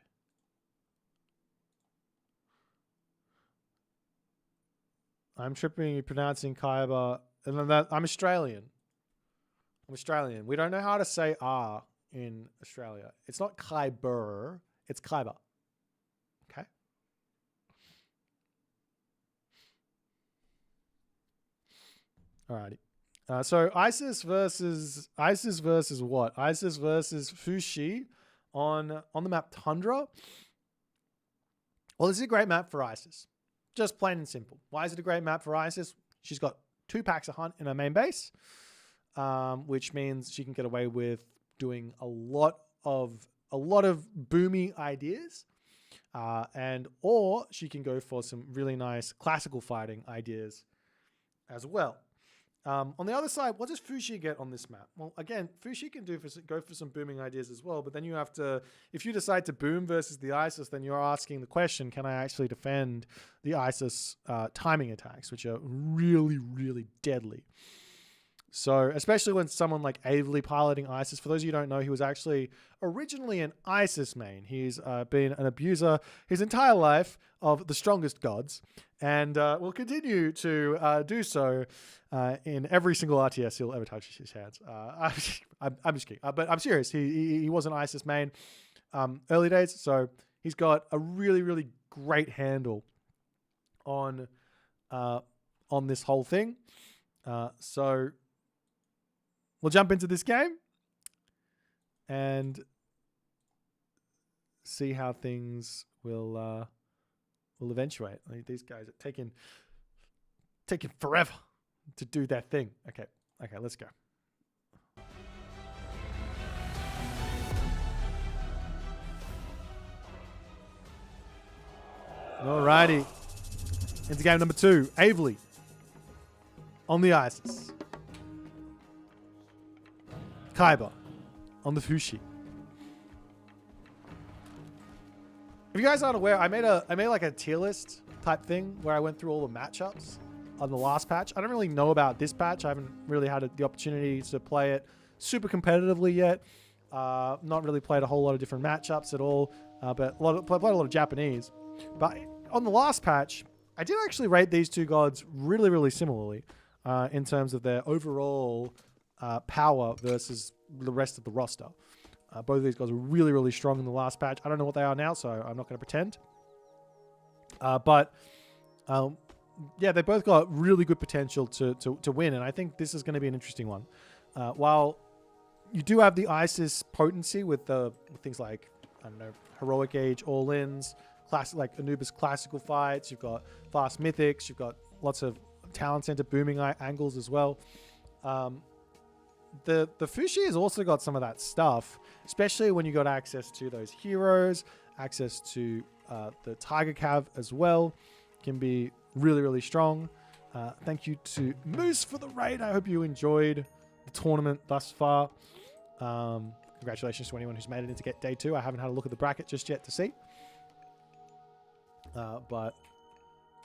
I'm tripping pronouncing Kaiba. And then I'm Australian. We don't know how to say R in Australia. It's not Khyber, it's Khyber. Okay? Alrighty. So Isis versus what? Isis versus Fushi on the map Tundra. Well, this is a great map for Isis. Just plain and simple. Why is it a great map for Isis? She's got 2 packs of hunt in her main base, which means she can get away with doing a lot of boomy ideas, or she can go for some really nice classical fighting ideas as well. On the other side, what does Fushi get on this map? Well, again, Fushi can go for some booming ideas as well, but then you have to, if you decide to boom versus the Isis, then you're asking the question, can I actually defend the Isis timing attacks, which are really, really deadly? So, especially when someone like Avely piloting Isis, for those of you who don't know, he was actually originally an Isis main. He's been an abuser his entire life of the strongest gods, and will continue to do so in every single RTS he'll ever touch his hands. I'm just kidding, but I'm serious. He was an Isis main early days, so he's got a really, really great handle on this whole thing. So we'll jump into this game and see how things will eventuate. I mean, these guys are taking forever to do their thing. Okay, let's go. Alrighty. Into game number 2. Avely on the Isis. Kaiba on the Fushi. If you guys aren't aware, I made like a tier list type thing where I went through all the matchups on the last patch. I don't really know about this patch. I haven't really had the opportunity to play it super competitively yet. Not really played a whole lot of different matchups at all, but played a lot of Japanese. But on the last patch, I did actually rate these two gods really, really similarly in terms of their overall power versus the rest of the roster. Both of these guys are really, really strong in the last patch. I don't know what they are now, so I'm not going to pretend. Yeah, they both got really good potential to win, and I think this is going to be an interesting one. While you do have the Isis potency with things like, I don't know, heroic age all-ins, like Anubis classical fights, you've got fast mythics, you've got lots of talent center booming angles as well. The Fushi has also got some of that stuff, especially when you got access to those heroes, access to the Tiger Cav as well. Can be really, really strong. Thank you to Moose for the raid. I hope you enjoyed the tournament thus far. Congratulations to anyone who's made it into day 2. I haven't had a look at the bracket just yet to see. But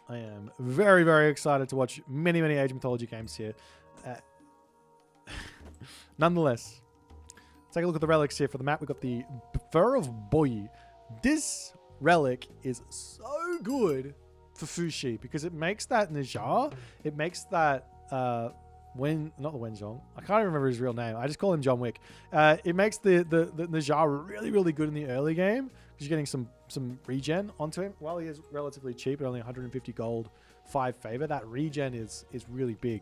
I am very, very excited to watch many, many Age of Mythology games here. Nonetheless, take a look at the relics here for the map. We've got the Fur of Boit. This relic is so good for Fushi because it makes that Najar, it makes that not the Wenzhong. I can't remember his real name. I just call him John Wick. It makes the Najar really, really good in the early game because you're getting some regen onto him. While he is relatively cheap at only 150 gold, 5 favor, that regen is really big.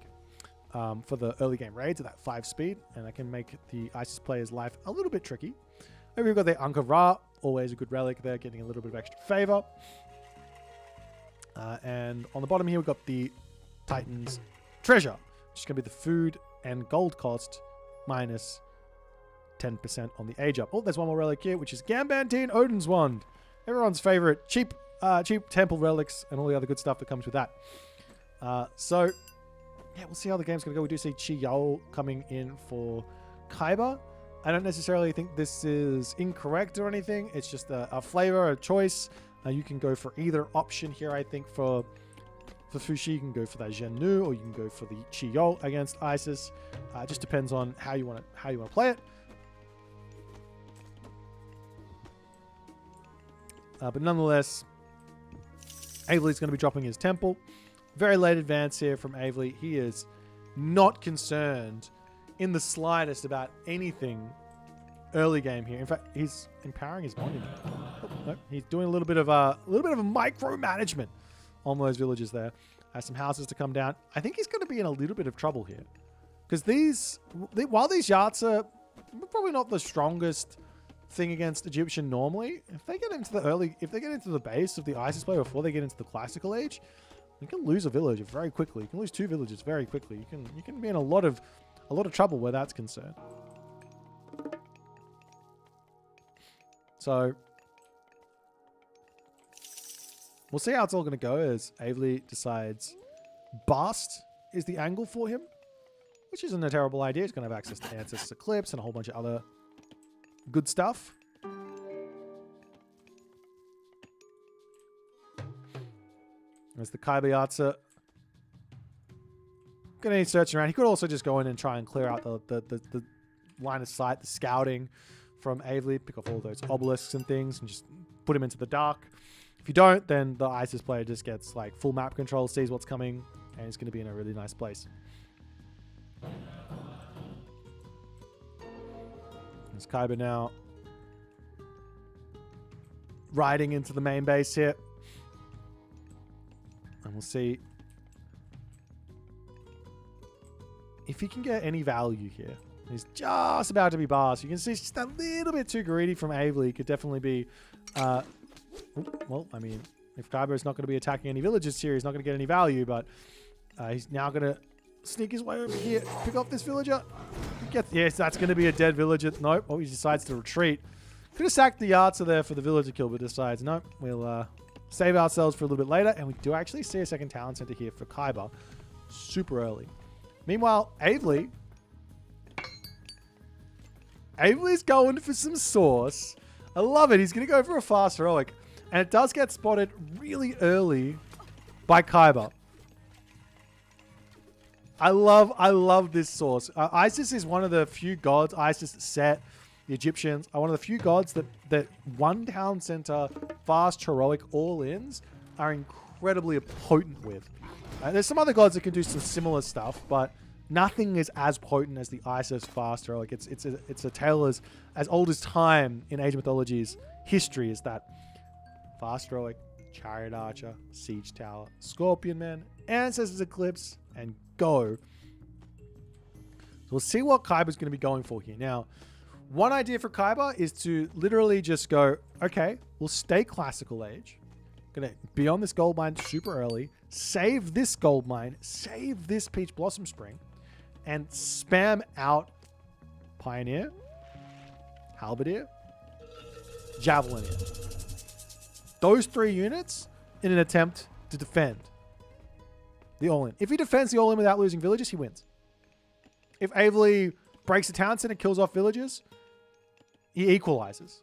For the early game raids at that 5 speed, and that can make the Isis player's life a little bit tricky. Then we've got the Ankh of Ra, always a good relic there, getting a little bit of extra favor. And on the bottom here, we've got the Titan's Treasure, which is going to be the food and gold cost minus 10% on the age up. Oh, there's one more relic here, which is Gambantine Odin's Wand. Everyone's favorite cheap temple relics and all the other good stuff that comes with that. So yeah, we'll see how the game's going to go. We do see Chi Yao coming in for Kaiba. I don't necessarily think this is incorrect or anything. It's just a flavor, a choice. You can go for either option here, I think, for Fushi. You can go for that Zhen Nu, or you can go for the Chi Yao against Isis. It just depends on how you want to play it. But nonetheless, Avely's going to be dropping his temple. Very late advance here from Avely. He is not concerned in the slightest about anything early game here. In fact, he's empowering his monument. Oh, no, he's doing a little bit of a micromanagement on those villages there. Has some houses to come down. I think he's going to be in a little bit of trouble here Because while these yachts are probably not the strongest thing against Egyptian normally, if they get into the base of the ISIS player before they get into the classical age, you can lose a village very quickly. You can lose 2 villages very quickly. You can be in a lot of trouble where that's concerned. So we'll see how it's all going to go as Avely decides Bast is the angle for him, which isn't a terrible idea. He's going to have access to Ancestors Eclipse and a whole bunch of other good stuff. There's the Kaibayatsa. Gonna need searching around. He could also just go in and try and clear out the line of sight, the scouting from Avely, pick off all those obelisks and things and just put him into the dark. If you don't, then the ISIS player just gets like full map control, sees what's coming, and he's going to be in a really nice place. There's Kaiba now riding into the main base here. And we'll see if he can get any value here. He's just about to be boss. You can see it's just a little bit too greedy from Avely. He could definitely be... well, I mean, if Kaiba is not going to be attacking any villages here, he's not going to get any value, but he's now going to sneak his way over here, pick off this villager. Yes, that's going to be a dead villager. Nope. Oh, he decides to retreat. Could have sacked the Yartsa there for the villager kill, but decides, nope, we'll save ourselves for a little bit later. And we do actually see a second talent center here for Kaiba super early. Meanwhile, Avely's going for some sauce. I love it. He's going to go for a fast heroic. And it does get spotted really early by Kaiba. I love this source. Isis is one of the few gods, Isis, Set, the Egyptians, are one of the few gods that one town center, fast, heroic, all-ins are incredibly potent with. There's some other gods that can do some similar stuff, but nothing is as potent as the Isis fast heroic. It's a tale as old as time in Age of Mythology's history is that fast heroic, chariot archer, siege tower, scorpion man, ancestors eclipse, and go. So we'll see what Kaiba's going to be going for here. Now, one idea for Kaiba is to literally just go, okay, we'll stay classical age. Going to be on this gold mine super early, save this gold mine, save this peach blossom spring, and spam out Pioneer, Halberdier, Javelineer. Those 3 units in an attempt to defend the all-in. If he defends the all-in without losing villages, he wins. If Avely breaks a town center and kills off villages, he equalizes.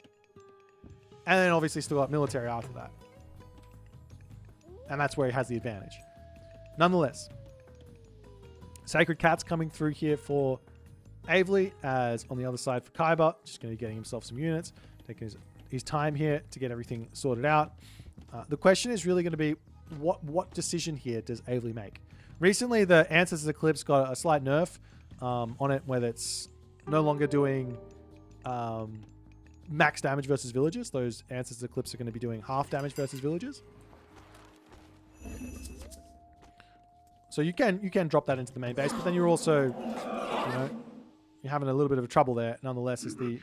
And then obviously still got military after that. And that's where he has the advantage. Nonetheless, Sacred Cat's coming through here for Avely, as on the other side for Kaiba, just going to be getting himself some units, taking his time here to get everything sorted out. The question is really going to be, what decision here does Avely make? Recently, the Ancestors Eclipse got a slight nerf on it, where it's no longer doing max damage versus villages. Those Ancestors Eclipse are going to be doing half damage versus villages. So you can drop that into the main base, but then you're also, you're having a little bit of trouble there. Nonetheless, as the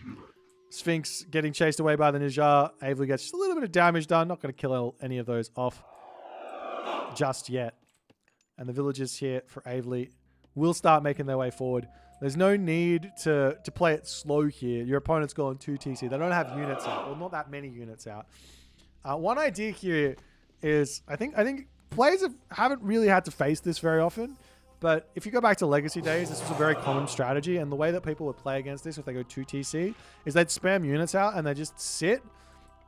Sphinx getting chased away by the Nijar, Avely gets just a little bit of damage done. Not going to kill any of those off just yet. And the villagers here for Avely will start making their way forward. There's no need to play it slow here. Your opponent's going 2 TC. They don't have units out, or not that many units out. One idea here is, I think players haven't really had to face this very often, but if you go back to Legacy days, this was a very common strategy, and the way that people would play against this if they go 2 TC is they'd spam units out and they just sit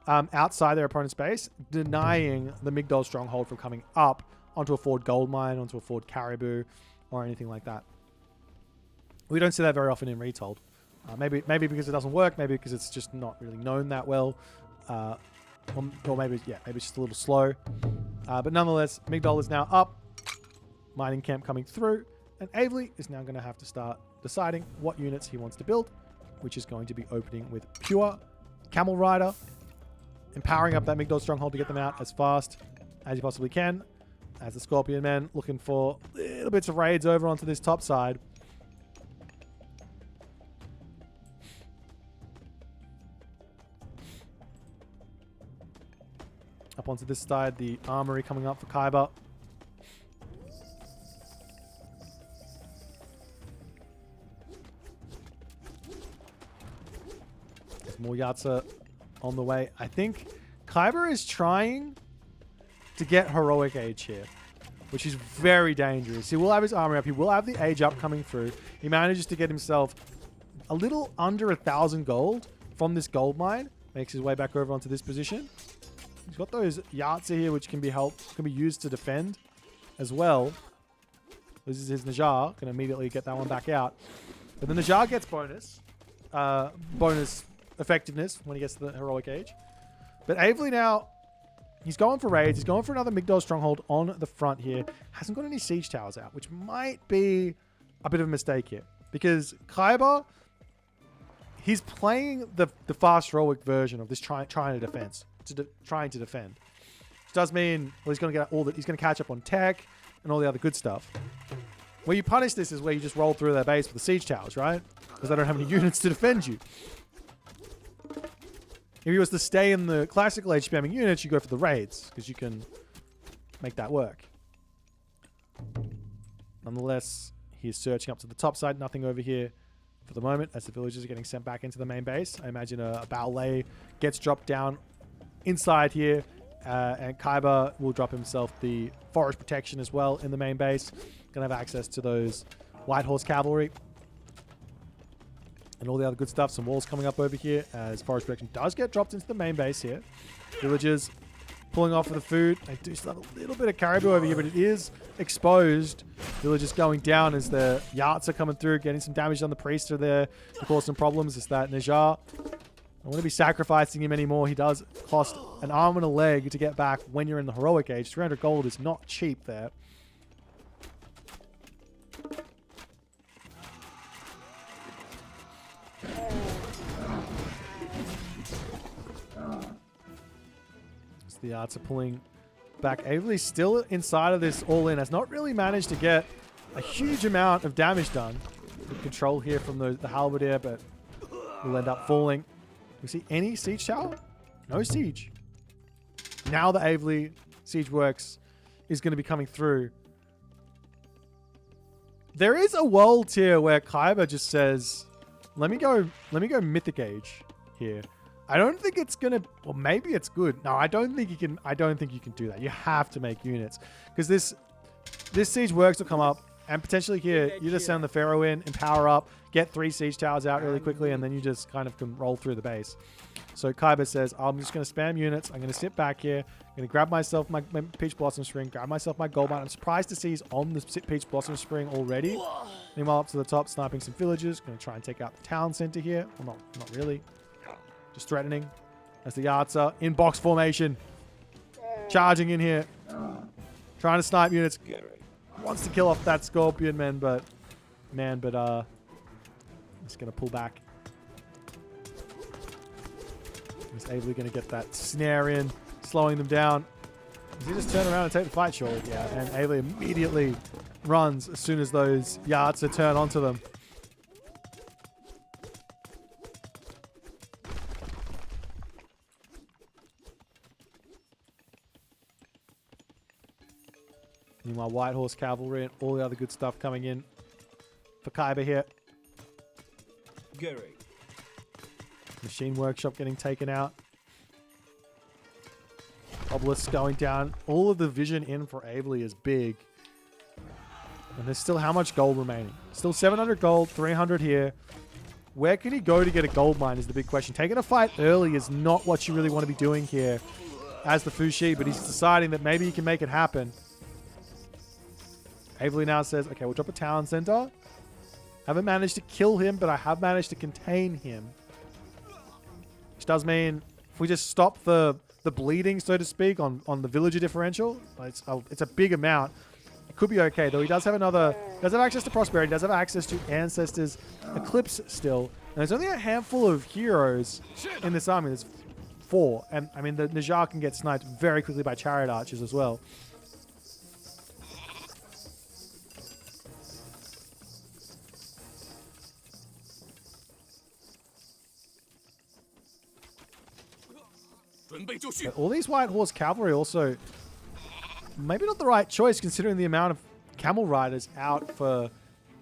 outside their opponent's base, denying the Migdol stronghold from coming up onto a forward gold mine, onto a forward caribou, or anything like that. We don't see that very often in Retold. Maybe because it doesn't work, maybe because it's just not really known that well, or maybe it's just a little slow. But nonetheless, Migdol is now up, mining camp coming through, and Avely is now going to have to start deciding what units he wants to build, which is going to be opening with pure Camel Rider, empowering up that Migdol stronghold to get them out as fast as you possibly can, as the Scorpion Men looking for little bits of raids over onto this top side. up onto this side. The armory coming up for Kaiba. There's more Yatsa on the way. I think Kaiba is trying to get Heroic Age here, which is very dangerous. He will have his armor up. He will have the age up coming through. He manages to get himself a little under 1,000 gold from this gold mine. Makes his way back over onto this position. He's got those Yatsa here, which can be used to defend as well. This is his Najjar. Can immediately get that one back out. But the Najjar gets bonus effectiveness when he gets to the Heroic Age. But Avely now, he's going for raids. He's going for another Migdol stronghold on the front here. Hasn't got any siege towers out, which might be a bit of a mistake here. Because Kaiba, he's playing the fast heroic version of this trying to defend. Which does mean, well, he's going to get he's going to catch up on tech and all the other good stuff. Where you punish this is where you just roll through their base with the siege towers, right? Because they don't have any units to defend you. If he was to stay in the classical age spamming units, you go for the raids, because you can make that work. Nonetheless, he is searching up to the top side. Nothing over here for the moment, as the villagers are getting sent back into the main base. I imagine a ballet gets dropped down inside here, and Kaiba will drop himself the forest protection as well in the main base. Gonna have access to those White Horse cavalry and all the other good stuff. Some walls coming up over here as forest protection does get dropped into the main base here. Villagers pulling off for the food. They do still have a little bit of caribou over here, but it is exposed. Villagers going down as the Yarts are coming through, getting some damage on the priest are there to cause some problems. It's that Najjar. I want to be sacrificing him anymore. He does cost an arm and a leg to get back when you're in the heroic age. 300 gold is not cheap there. The Arts are pulling back. Avely still inside of this all-in. Has not really managed to get a huge amount of damage done. Good control here from the halberdier, but will end up falling. We see any siege tower? No siege. Now the Avely siege works is going to be coming through. There is a world here where Kaiba just says, let me go mythic age here. I don't think it's gonna. Well, maybe it's good. No, I don't think you can. I don't think you can do that. You have to make units because this siege works will come up, and potentially here you just send the Pharaoh in and power up, get 3 siege towers out really quickly, and then you just kind of can roll through the base. So Kaiba says, I'm just gonna spam units. I'm gonna sit back here. I'm gonna grab myself my Peach Blossom Spring, grab myself my gold mine. I'm surprised to see he's on the Peach Blossom Spring already. Meanwhile, up to the top, sniping some villagers. Gonna try and take out the town center here. Well, not really. Just threatening as the Yarts are in box formation. Charging in here. Trying to snipe units. Wants to kill off that Scorpion man, but just going to pull back. He's Avely going to get that snare in, slowing them down. Does he just turn around and take the fight? Surely, yeah. And Avely immediately runs as soon as those Yarts are turned onto them. Meanwhile, White Horse Cavalry and all the other good stuff coming in for Kaiba here. Gary. Machine Workshop getting taken out. Obelisk going down. All of the vision in for Avely is big. And there's still how much gold remaining? Still 700 gold, 300 here. Where can he go to get a gold mine is the big question. Taking a fight early is not what you really want to be doing here as the Fushi, but he's deciding that maybe he can make it happen. Avely now says, okay, we'll drop a town center. Haven't managed to kill him, but I have managed to contain him. Which does mean if we just stop the bleeding, so to speak, on the villager differential, it's a big amount. It could be okay, though. He does have access to prosperity, does have access to Ancestors Eclipse still. And there's only a handful of heroes in this army. There's 4. And I mean, the Najjar can get sniped very quickly by chariot archers as well. But all these White Horse Cavalry also maybe not the right choice considering the amount of camel riders out for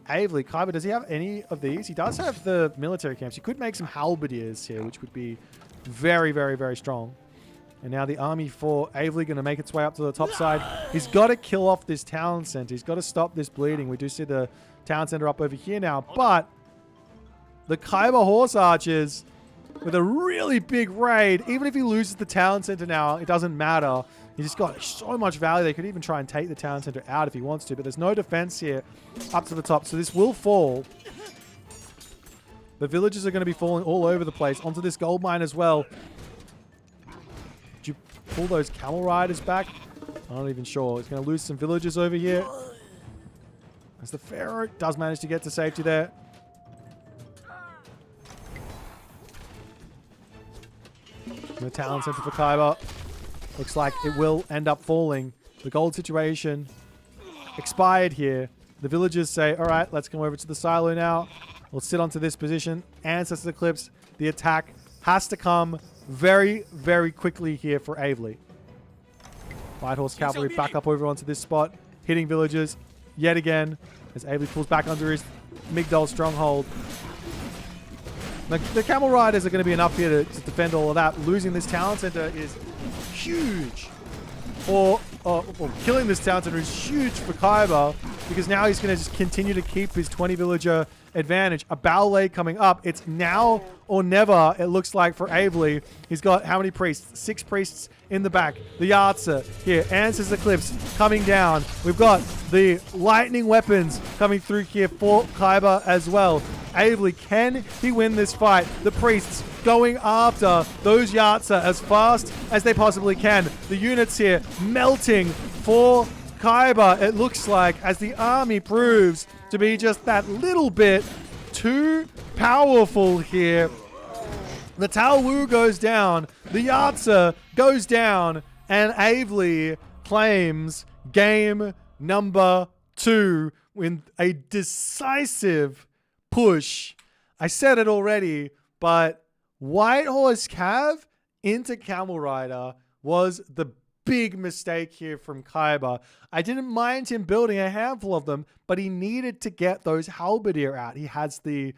Avely. Kaiba, does he have any of these? He does have the military camps. He could make some halberdiers here, which would be very, very, very strong. And now the army for Avely going to make its way up to the top side. He's got to kill off this town center. He's got to stop this bleeding. We do see the town center up over here now. But the Kaiba Horse Archers with a really big raid. Even if he loses the town center now, it doesn't matter. He's just got so much value. They could even try and take the town center out if he wants to. But there's no defense here up to the top. So this will fall. The villagers are going to be falling all over the place. Onto this gold mine as well. Did you pull those camel riders back? I'm not even sure. He's going to lose some villagers over here. As the Pharaoh does manage to get to safety there. The town center for Kaiba. Looks like it will end up falling. The gold situation expired here. The villagers say, all right, let's come over to the silo now. We'll sit onto this position. Ancestor Eclipse. The attack has to come very, very quickly here for Avely. White Horse Cavalry back up over onto this spot. Hitting villagers yet again as Avely pulls back under his Migdol stronghold. The Camel Riders are going to be enough here to defend all of that. Losing this town center is huge. Or killing this town center is huge for Kaiba because now he's going to just continue to keep his 20 villager advantage. A ballet coming up. It's now or never, it looks like, for Avely. He's got how many priests? 6 priests in the back. The Yartsa here. Answers Eclipse coming down. We've got the lightning weapons coming through here for Kaiba as well. Avely, can he win this fight? The priests going after those Yartsa as fast as they possibly can. The units here melting for Kaiba, it looks like, as the army proves to be just that little bit too powerful here. The Tao Wu goes down, the Yartsa goes down, and Avely claims game number 2 with a decisive push. I said it already, but White Horse Cav into Camel Rider was the big mistake here from Kaiba. I didn't mind him building a handful of them, but he needed to get those halberdier out. He had the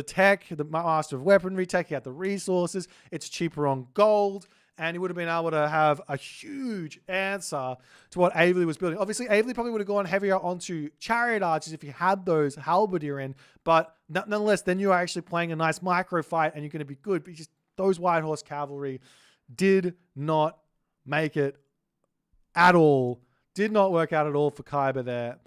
tech, the Master of Weaponry tech, he had the resources, it's cheaper on gold, and he would have been able to have a huge answer to what Avely was building. Obviously, Avely probably would have gone heavier onto Chariot Archers if he had those halberdier in, but nonetheless, then you are actually playing a nice micro fight and you're going to be good. But just those White Horse Cavalry did not make it at all. Did not work out at all for Kaiba there.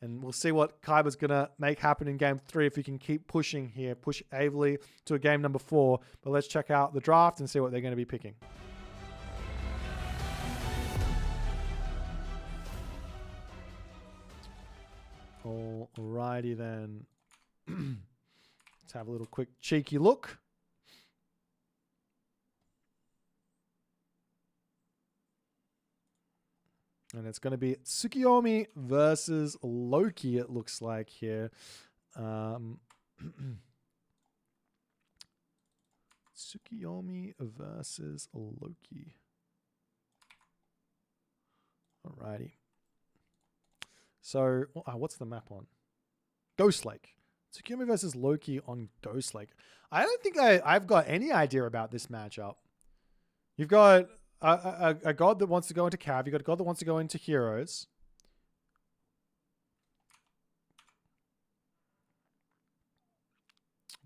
And we'll see what Kaiba's going to make happen in game 3 if he can keep pushing here. Push Avely to a game number 4. But let's check out the draft and see what they're going to be picking. Alrighty then. Let's have a little quick cheeky look. And it's going to be Tsukiyomi versus Loki, it looks like here. Tsukiyomi versus Loki. Alrighty. So, what's the map on? Ghost Lake. Tsukiyomi versus Loki on Ghost Lake. I don't think I've got any idea about this matchup. You've got a god that wants to go into Cav. You've got a god that wants to go into Heroes.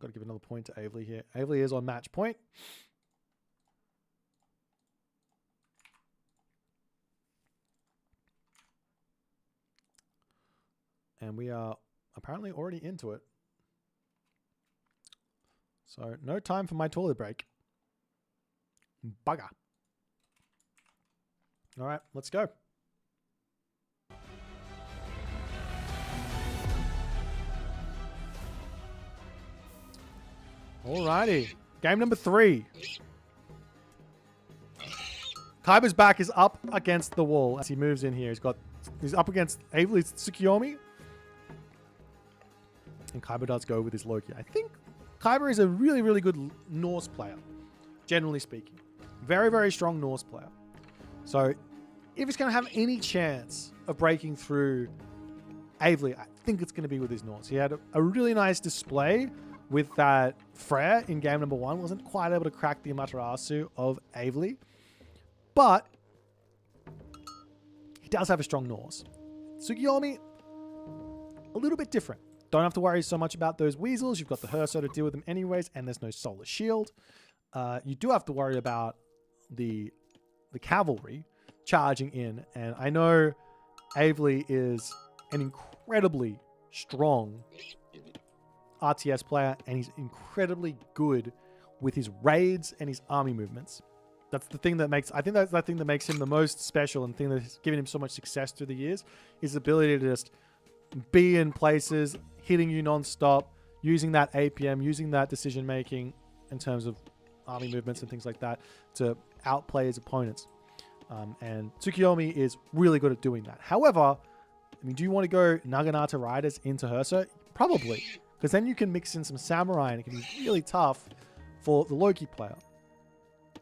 Got to give another point to Avely here. Avely is on match point. And we are apparently already into it. So no time for my toilet break. Bugger. All right, let's go. Alrighty. Game number 3. Kaiba's back is up against the wall as he moves in here. He's up against Avely's Tsukiyomi. And Kaiba does go with his Loki. I think Kaiba is a really, really good Norse player, generally speaking. Very, very strong Norse player. So if it's going to have any chance of breaking through Avely, I think it's going to be with his Norse. He had a really nice display with that Freyr in game number 1. Wasn't quite able to crack the Amaterasu of Avely. But he does have a strong Norse. Tsukiyomi, a little bit different. Don't have to worry so much about those weasels. You've got the Herso to deal with them anyways, and there's no solar shield. You do have to worry about the cavalry charging in, and I know Avely is an incredibly strong RTS player, and he's incredibly good with his raids and his army movements. That's the thing that makes, I think that's the thing that makes him the most special, and the thing that's given him so much success through the years, his ability to just be in places, hitting you non-stop, using that APM, using that decision making in terms of army movements and things like that to outplay his opponents. And Tsukiyomi is really good at doing that. However, I mean, do you want to go Naginata Riders into Herso? Probably, because then you can mix in some Samurai and it can be really tough for the Loki player.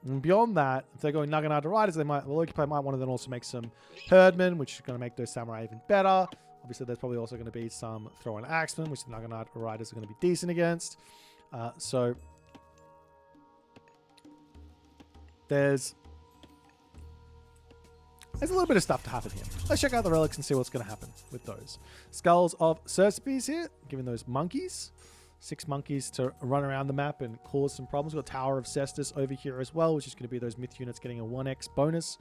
And beyond that, if they're going Naginata Riders, the Loki player might want to then also make some Herdmen, which is going to make those Samurai even better. Obviously, there's probably also going to be some Throw and Axemen, which the Naginata Riders are going to be decent against. So there's a little bit of stuff to happen here. Let's check out the relics and see what's going to happen with those. Skulls of Cercepes here, giving those monkeys. 6 monkeys to run around the map and cause some problems. We've got Tower of Cestus over here as well, which is going to be those myth units getting a 1x bonus.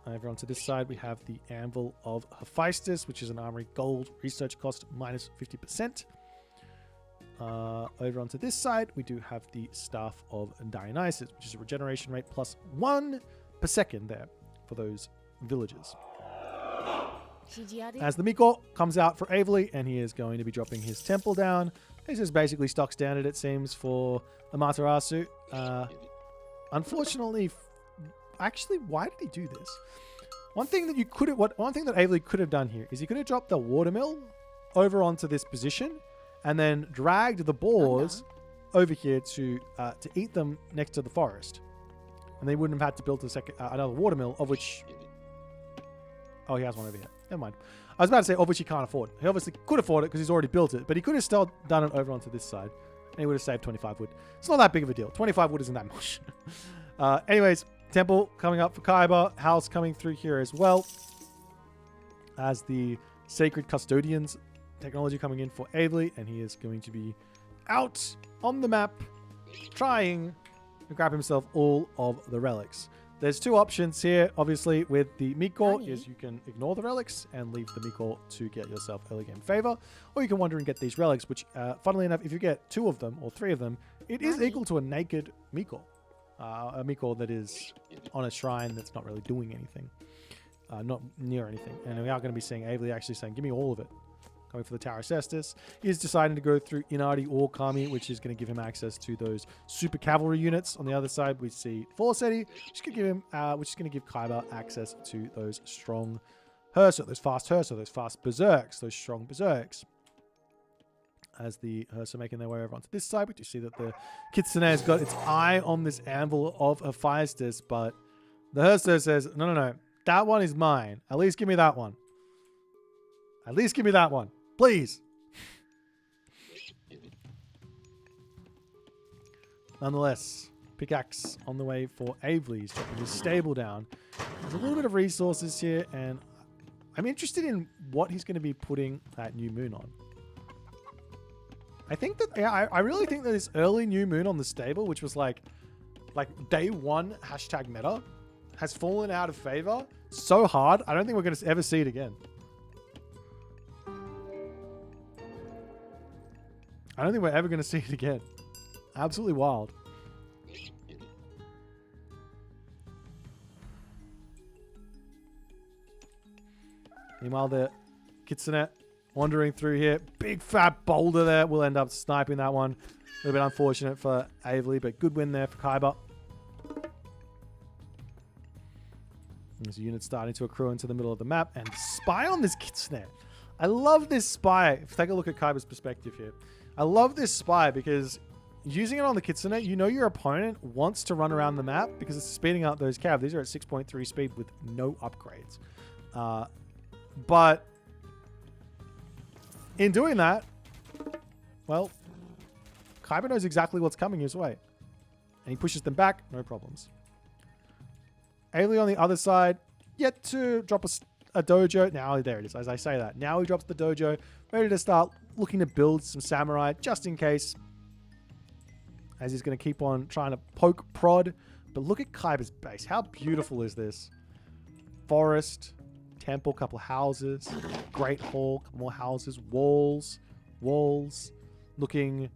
Over onto this side, we have the Anvil of Hephaestus, which is an armory gold research cost minus 50%. Over onto this side, we do have the Staff of Dionysus, which is a regeneration rate plus 1 per second there for those villagers. As the Miko comes out for Avely, and he is going to be dropping his temple down. This is basically stock standard, it seems, for Amaterasu. Unfortunately, actually, why did he do this? One thing that Avely could have done here is he could have dropped the watermill over onto this position, and then dragged the boars over here to eat them next to the forest, and they wouldn't have had to build another watermill, of which. Oh, he has one over here. Never mind. I was about to say, of which he can't afford. He obviously could afford it because he's already built it, but he could have still done it over onto this side, and he would have saved 25 wood. It's not that big of a deal. 25 wood isn't that much. Anyways, temple coming up for Kaiba. House coming through here as well as the Sacred Custodians technology coming in for Avely, and he is going to be out on the map trying to grab himself all of the relics. There's 2 options here, obviously, with the Miko, is you can ignore the relics and leave the Miko to get yourself early game favor, or you can wander and get these relics, which, funnily enough, if you get 2 of them or 3 of them, it is equal to a naked Miko. A Miko that is on a shrine that's not really doing anything, not near anything. And we are going to be seeing Avely actually saying, give me all of it. Coming for the Tower of Cestus. He's deciding to go through Inari or Kami, which is going to give him access to those super cavalry units. On the other side, we see Forseti, which is going to give Kaiba access to those strong Herso, those fast berserks, those strong berserks. As the Herso making their way over onto this side, we do see that the Kitsune has got its eye on this Anvil of Hephaestus, but the Herso says, no, that one is mine. At least give me that one. At least give me that one. Please. Nonetheless, pickaxe on the way for Avely. He's dropping his stable down. There's a little bit of resources here, and I'm interested in what he's going to be putting that new moon on. I think that, I really think that this early new moon on the stable, which was like day 1 hashtag meta, has fallen out of favor so hard. I don't think we're going to ever see it again. I don't think we're ever going to see it again. Absolutely wild. Meanwhile, the Kitsune wandering through here. Big fat boulder there. We'll end up sniping that one. A little bit unfortunate for Avely, but good win there for Kaiba. There's a unit starting to accrue into the middle of the map. And spy on this Kitsune. I love this spy. Take a look at Kaiba's perspective here. I love this spy because using it on the Kitsune, you know your opponent wants to run around the map because it's speeding up those cav. These are at 6.3 speed with no upgrades. But in doing that, well, Kaiba knows exactly what's coming his way. And he pushes them back, no problems. Ailey on the other side, yet to drop a dojo. Now, there it is, as I say that. Now he drops the dojo, ready to start looking to build some samurai, just in case. As he's going to keep on trying to poke prod. But look at Kaiba's base. How beautiful is this? Forest, temple, couple houses, great hall, couple more houses, walls. Looking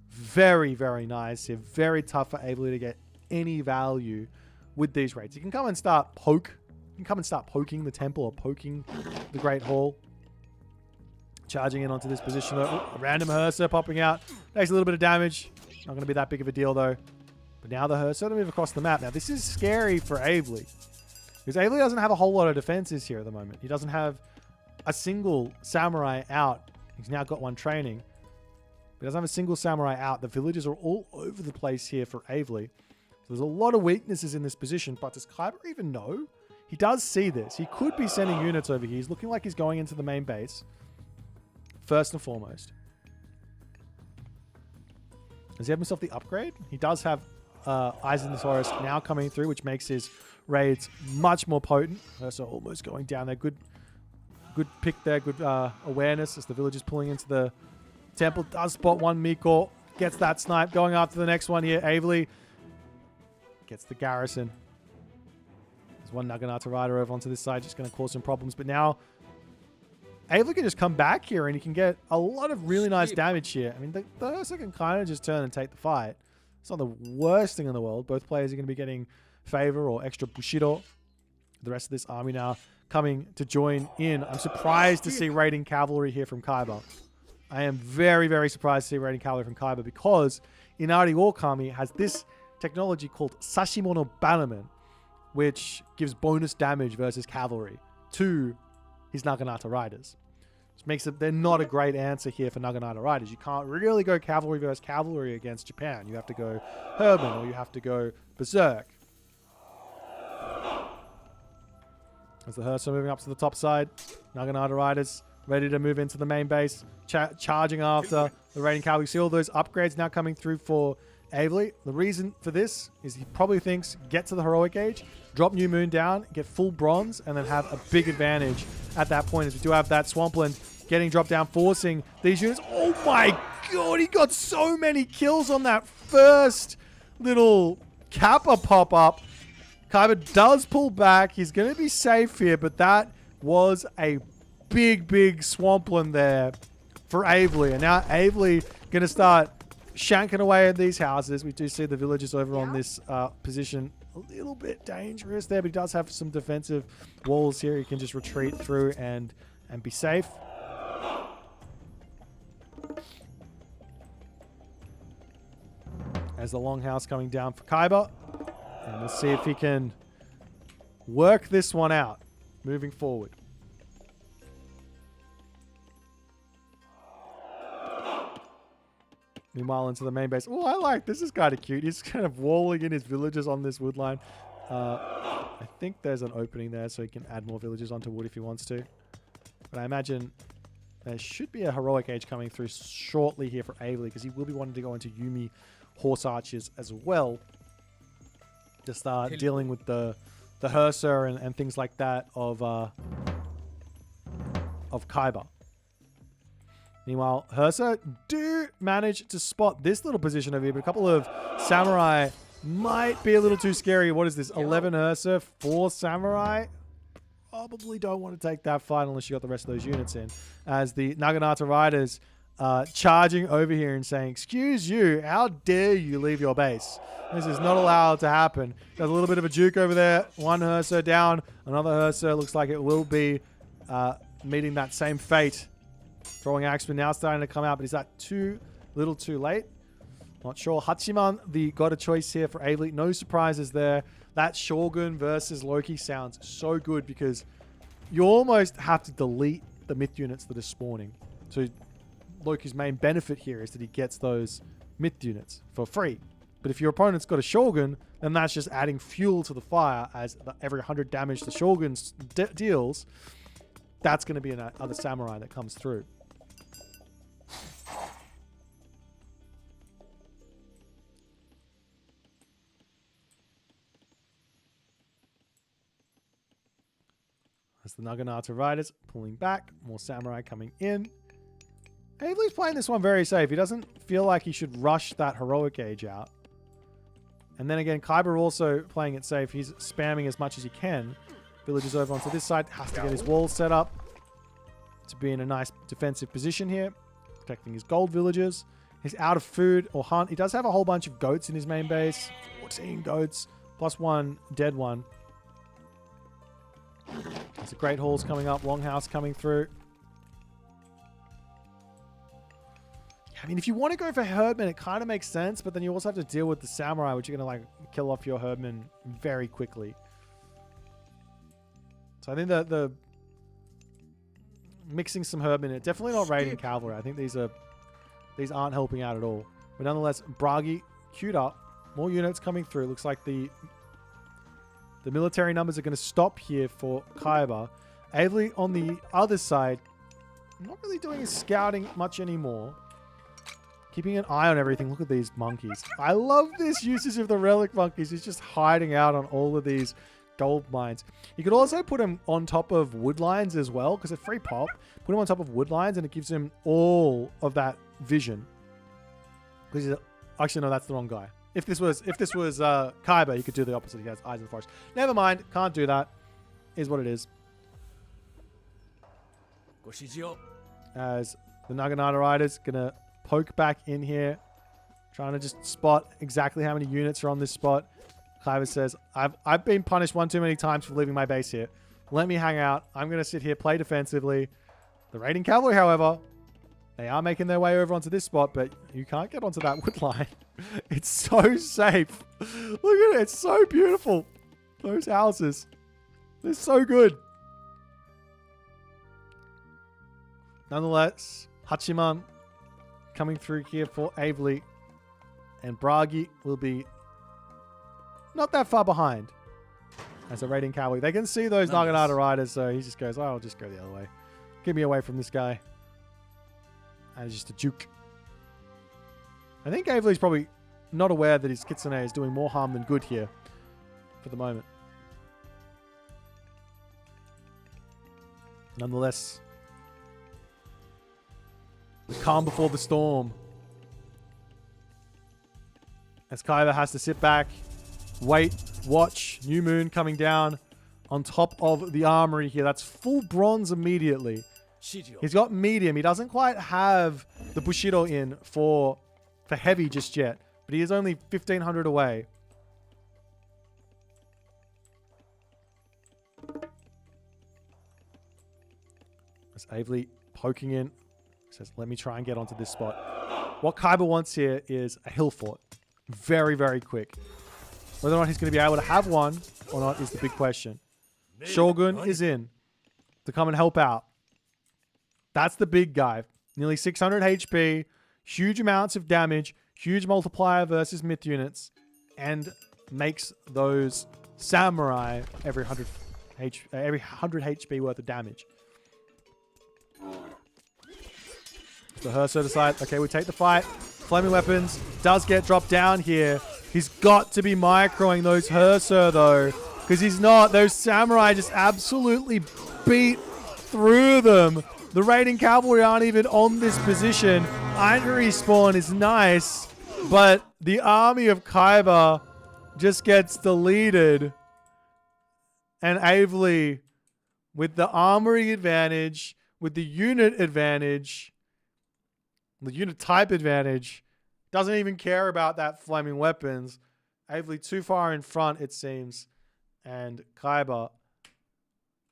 very, very nice here. Very tough for Abel to get any value with these raids. You can come and start poking the temple or poking the great hall. Charging in onto this position though. Ooh, a random Herser popping out. Takes a little bit of damage. Not going to be that big of a deal though. But now the Herser to move across the map. Now this is scary for Avely. Because Avely doesn't have a whole lot of defenses here at the moment. He doesn't have a single samurai out. He's now got one training. He doesn't have a single samurai out. The villages are all over the place here for Avely. So there's a lot of weaknesses in this position. But does Kaiba even know? He does see this. He could be sending units over here. He's looking like he's going into the main base. First and foremost. Does he have himself the upgrade? He does have Eyes in the Forest now coming through, which makes his raids much more potent. So almost going down there. Good pick there. Good awareness as the village is pulling into the temple. Does spot one Miko. Gets that snipe. Going after the next one here. Avely gets the garrison. There's one Naginata rider over onto this side. Just going to cause some problems. But now Avely can just come back here and he can get a lot of really nice damage here. I mean, the Ursa can kind of just turn and take the fight. It's not the worst thing in the world. Both players are going to be getting favor or extra Bushido. The rest of this army now coming to join in. I'm surprised to see raiding cavalry here from Kaiba. I am very, very surprised to see raiding cavalry from Kaiba because Inari Wakami has this technology called Sashimono Bannerman, which gives bonus damage versus cavalry to his Naginata riders. Which makes it, they're not a great answer here for Naginata riders. You can't really go cavalry versus cavalry against Japan. You have to go Herman or you have to go Berserk. As the Hersa moving up to the top side, Naginata riders ready to move into the main base, charging after the raiding cavalry. See all those upgrades now coming through for Avely. The reason for this is he probably thinks get to the heroic age, drop New Moon down, get full bronze, and then have a big advantage at that point, as we do have that Swampland getting dropped down, forcing these units. Oh my god, he got so many kills on that first little Kappa pop-up. Kaiba does pull back. He's going to be safe here, but that was a big, big Swampland there for Avely. And now Avely going to start shanking away at these houses. We do see the villagers over on this position. A little bit dangerous there, but he does have some defensive walls here. He can just retreat through and be safe. As the longhouse coming down for Kaiba. And we'll see if he can work this one out moving forward. Meanwhile, into the main base. Oh, I like this. Is kind of cute. He's kind of walling in his villagers on this wood line. I think there's an opening there, so he can add more villagers onto wood if he wants to. But I imagine there should be a heroic age coming through shortly here for Avely, because he will be wanting to go into Yumi horse archers as well to start dealing with the Herser and things like that of Kaiba. Meanwhile, Hersa do manage to spot this little position over here, but a couple of samurai might be a little too scary. What is this? 11 Hersa, 4 samurai? Probably don't want to take that fight unless you got the rest of those units in. As the Naginata riders charging over here and saying, excuse you, how dare you leave your base? This is not allowed to happen. There's a little bit of a juke over there. One Hersa down. Another Hersa looks like it will be meeting that same fate. Throwing Axeman now starting to come out, but is that too little too late? Not sure. Hachiman, got a choice here for Avely. No surprises there. That Shogun versus Loki sounds so good because you almost have to delete the myth units that are spawning. So Loki's main benefit here is that he gets those myth units for free. But if your opponent's got a Shogun, then that's just adding fuel to the fire as every 100 damage the Shogun deals, that's going to be another samurai that comes through. As the Naginata riders pulling back, more samurai coming in. Avely's playing this one very safe. He doesn't feel like he should rush that heroic age out. And then again, Kaiba also playing it safe. He's spamming as much as he can. Villagers over onto this side. Has to get his walls set up to be in a nice defensive position here. Protecting his gold villagers. He's out of food or hunt. He does have a whole bunch of goats in his main base. 14 goats. Plus one dead one. There's a Great Halls coming up. Longhouse coming through. I mean, if you want to go for Herdman, it kind of makes sense, but then you also have to deal with the Samurai, which are going to like kill off your Herdman very quickly. So I think that the mixing some Herdman, definitely not raiding Cavalry. I think these aren't helping out at all. But nonetheless, Bragi queued up. More units coming through. Looks like the military numbers are going to stop here for Kaiba. Avely on the other side, not really doing his scouting much anymore. Keeping an eye on everything. Look at these monkeys. I love this usage of the relic monkeys. He's just hiding out on all of these gold mines. You could also put him on top of wood lines as well, because it's free pop. Put him on top of wood lines and it gives him all of that vision. Because actually, no, that's the wrong guy. If this was Kaiba, you could do the opposite. He has Eyes of the Forest. Never mind. Can't do that. Is what it is. As the Naginata Riders gonna poke back in here, trying to just spot exactly how many units are on this spot. Kaiba says, I've been punished one too many times for leaving my base here. Let me hang out. I'm going to sit here, play defensively. The raiding cavalry, however, they are making their way over onto this spot, but you can't get onto that wood line. It's so safe. Look at it. It's so beautiful. Those houses. They're so good. Nonetheless, Hachiman coming through here for Avely, and Bragi will be not that far behind as a raiding cavalry. They can see those Naginata riders, so he just goes, oh, I'll just go the other way. Get me away from this guy. And it's just a juke. I think Avely's probably not aware that his Kitsune is doing more harm than good here for the moment. Nonetheless, the calm before the storm. As Kaiba has to sit back, wait, watch. New Moon coming down on top of the armory here. That's full bronze immediately. He's got medium. He doesn't quite have the Bushido in for heavy just yet, but he is only 1,500 away. As Avely poking in. Says, let me try and get onto this spot. What Kaiba wants here is a hill fort. Very, very quick. Whether or not he's going to be able to have one or not is the big question. Shogun is in to come and help out. That's the big guy. Nearly 600 HP, huge amounts of damage, huge multiplier versus myth units, and makes those samurai every 100 HP worth of damage. The Herso decide, okay, we take the fight. Flaming weapons does get dropped down here. He's got to be microing those Herso though, because he's not. Those samurai just absolutely beat through them. The raiding cavalry aren't even on this position. Iron respawn is nice, but the army of Kaiba just gets deleted. And Avely, with the armory advantage, with the unit advantage, the unit type advantage, doesn't even care about that flaming weapons. Avely too far in front, it seems. And Kaiba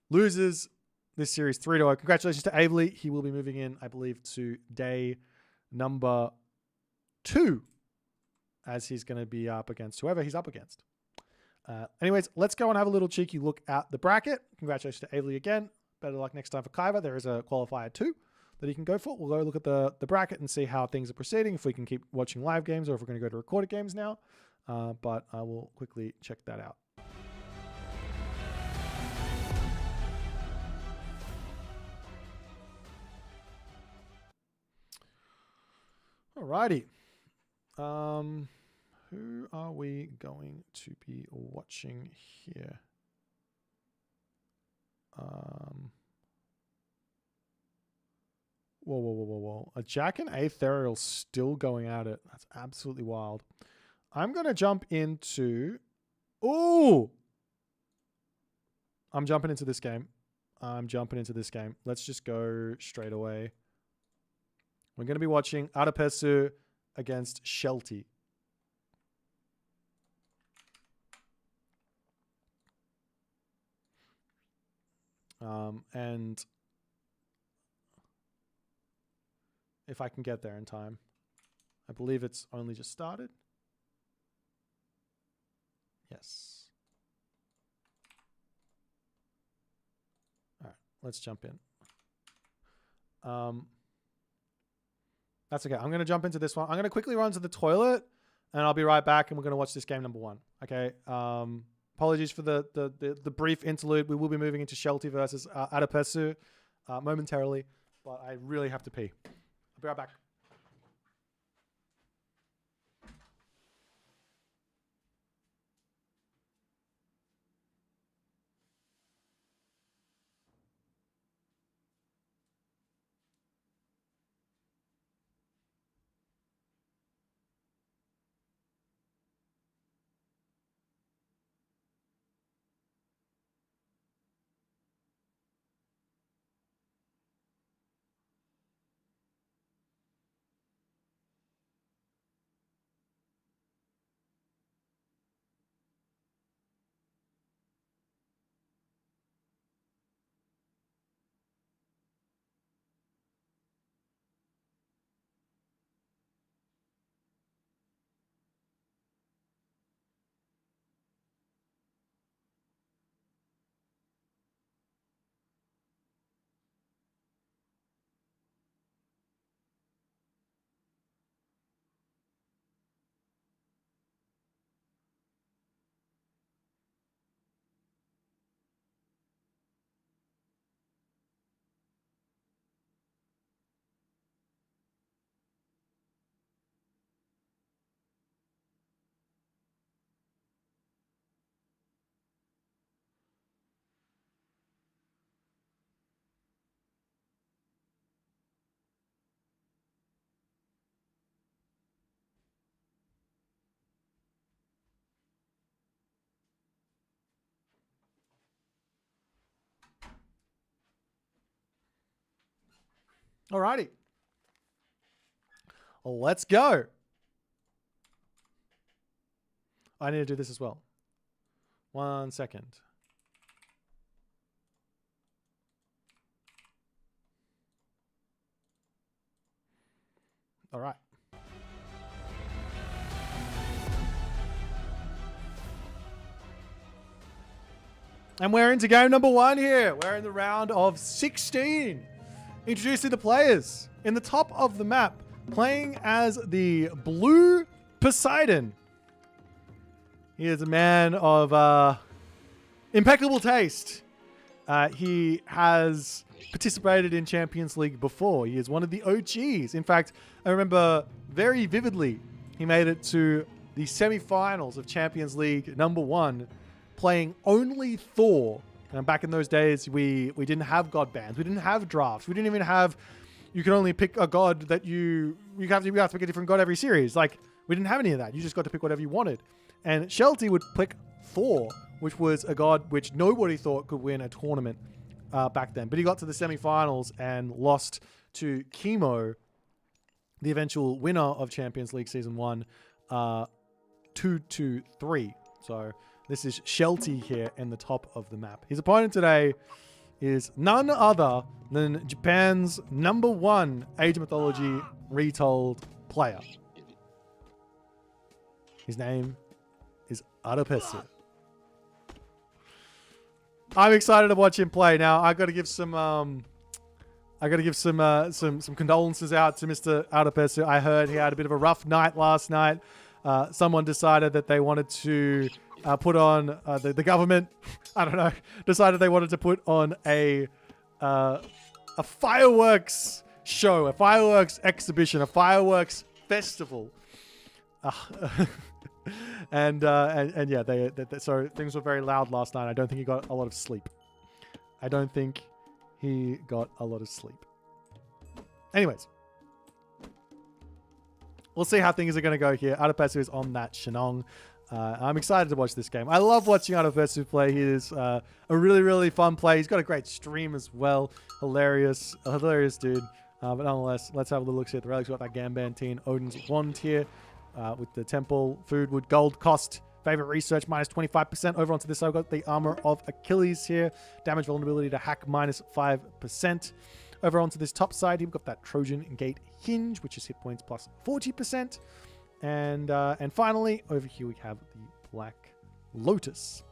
loses this series 3-0. Congratulations to Avely. He will be moving in, I believe, to day number 2, as he's going to be up against whoever he's up against. Anyways, let's go and have a little cheeky look at the bracket. Congratulations to Avely again. Better luck next time for Kaiba. There is a qualifier 2. that he can go for. We'll go look at the bracket and see how things are proceeding, if we can keep watching live games or if we're going to go to recorded games now. But I will quickly check that out. Alrighty. Who are we going to be watching here? Whoa. A Jack and Aetherial still going at it. That's absolutely wild. I'm going to jump into... Ooh! I'm jumping into this game. Let's just go straight away. We're going to be watching Arapesu against Shelty. And if I can get there in time. I believe it's only just started. Yes. All right, let's jump in. That's okay. I'm going to jump into this one. I'm going to quickly run to the toilet and I'll be right back and we're going to watch this game number 1. Okay. Apologies for the brief interlude. We will be moving into Shelty versus Arapesu momentarily, but I really have to pee. I'll be right back. Alrighty. Let's go. I need to do this as well. 1 second. All right. And we're into game number 1 here. We're in the round of 16. Introducing the players in the top of the map, playing as the Blue Poseidon. He is a man of impeccable taste. He has participated in Champions League before. He is one of the OGs. In fact, I remember very vividly he made it to the semi-finals of Champions League number 1, playing only Thor. And back in those days, we didn't have god bands. We didn't have drafts. We didn't even have... You could only pick a god that you have to pick a different god every series. Like, we didn't have any of that. You just got to pick whatever you wanted. And Shelty would pick Thor, which was a god which nobody thought could win a tournament back then. But he got to the semi-finals and lost to Chemo, the eventual winner of Champions League Season 1, 2-3. So this is Shelty here in the top of the map. His opponent today is none other than Japan's #1 Age of Mythology Retold player. His name is Arapesu. I'm excited to watch him play. Now, I got to give some I got to give some condolences out to Mr. Adepesu. I heard he had a bit of a rough night last night. Someone decided that they wanted to put on the government. I don't know. Decided they wanted to put on a fireworks show, a fireworks exhibition, a fireworks festival. And yeah, so things were very loud last night. I don't think he got a lot of sleep. Anyways, we'll see how things are going to go here. Adepesu is on that Shenong. I'm excited to watch this game. I love watching Adepesu play. He is a really, really fun play. He's got a great stream as well. Hilarious dude. But nonetheless, let's have a little look at the relics. We've got that Gambantine Odin's Wand here with the Temple Food Wood Gold cost. Favorite research minus 25%. Over onto this, I've got the Armor of Achilles here. Damage vulnerability to hack minus 5%. Over onto this top side, we've got that Trojan Gate Hinge, which is hit points plus 40%. And finally, over here we have the Black Lotus,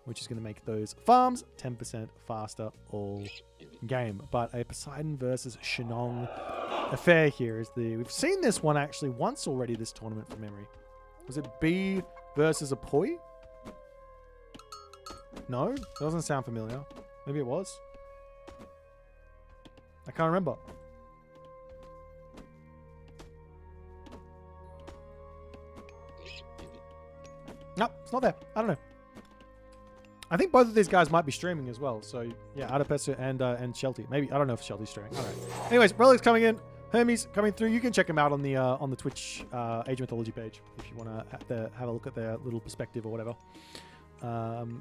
which is going to make those farms 10% faster all game. But a Poseidon versus Shenong affair here is we've seen this one actually once already this tournament from memory. Was it B versus a Poi? No, that doesn't sound familiar. Maybe it was. I can't remember. Nope, it's not there. I don't know. I think both of these guys might be streaming as well. So yeah, Adepesu and Shelty. Maybe, I don't know if Shelty's streaming. I don't know. Anyways, Relic's coming in. Hermes coming through. You can check them out on the Twitch Age Mythology page if you want to have a look at their little perspective or whatever.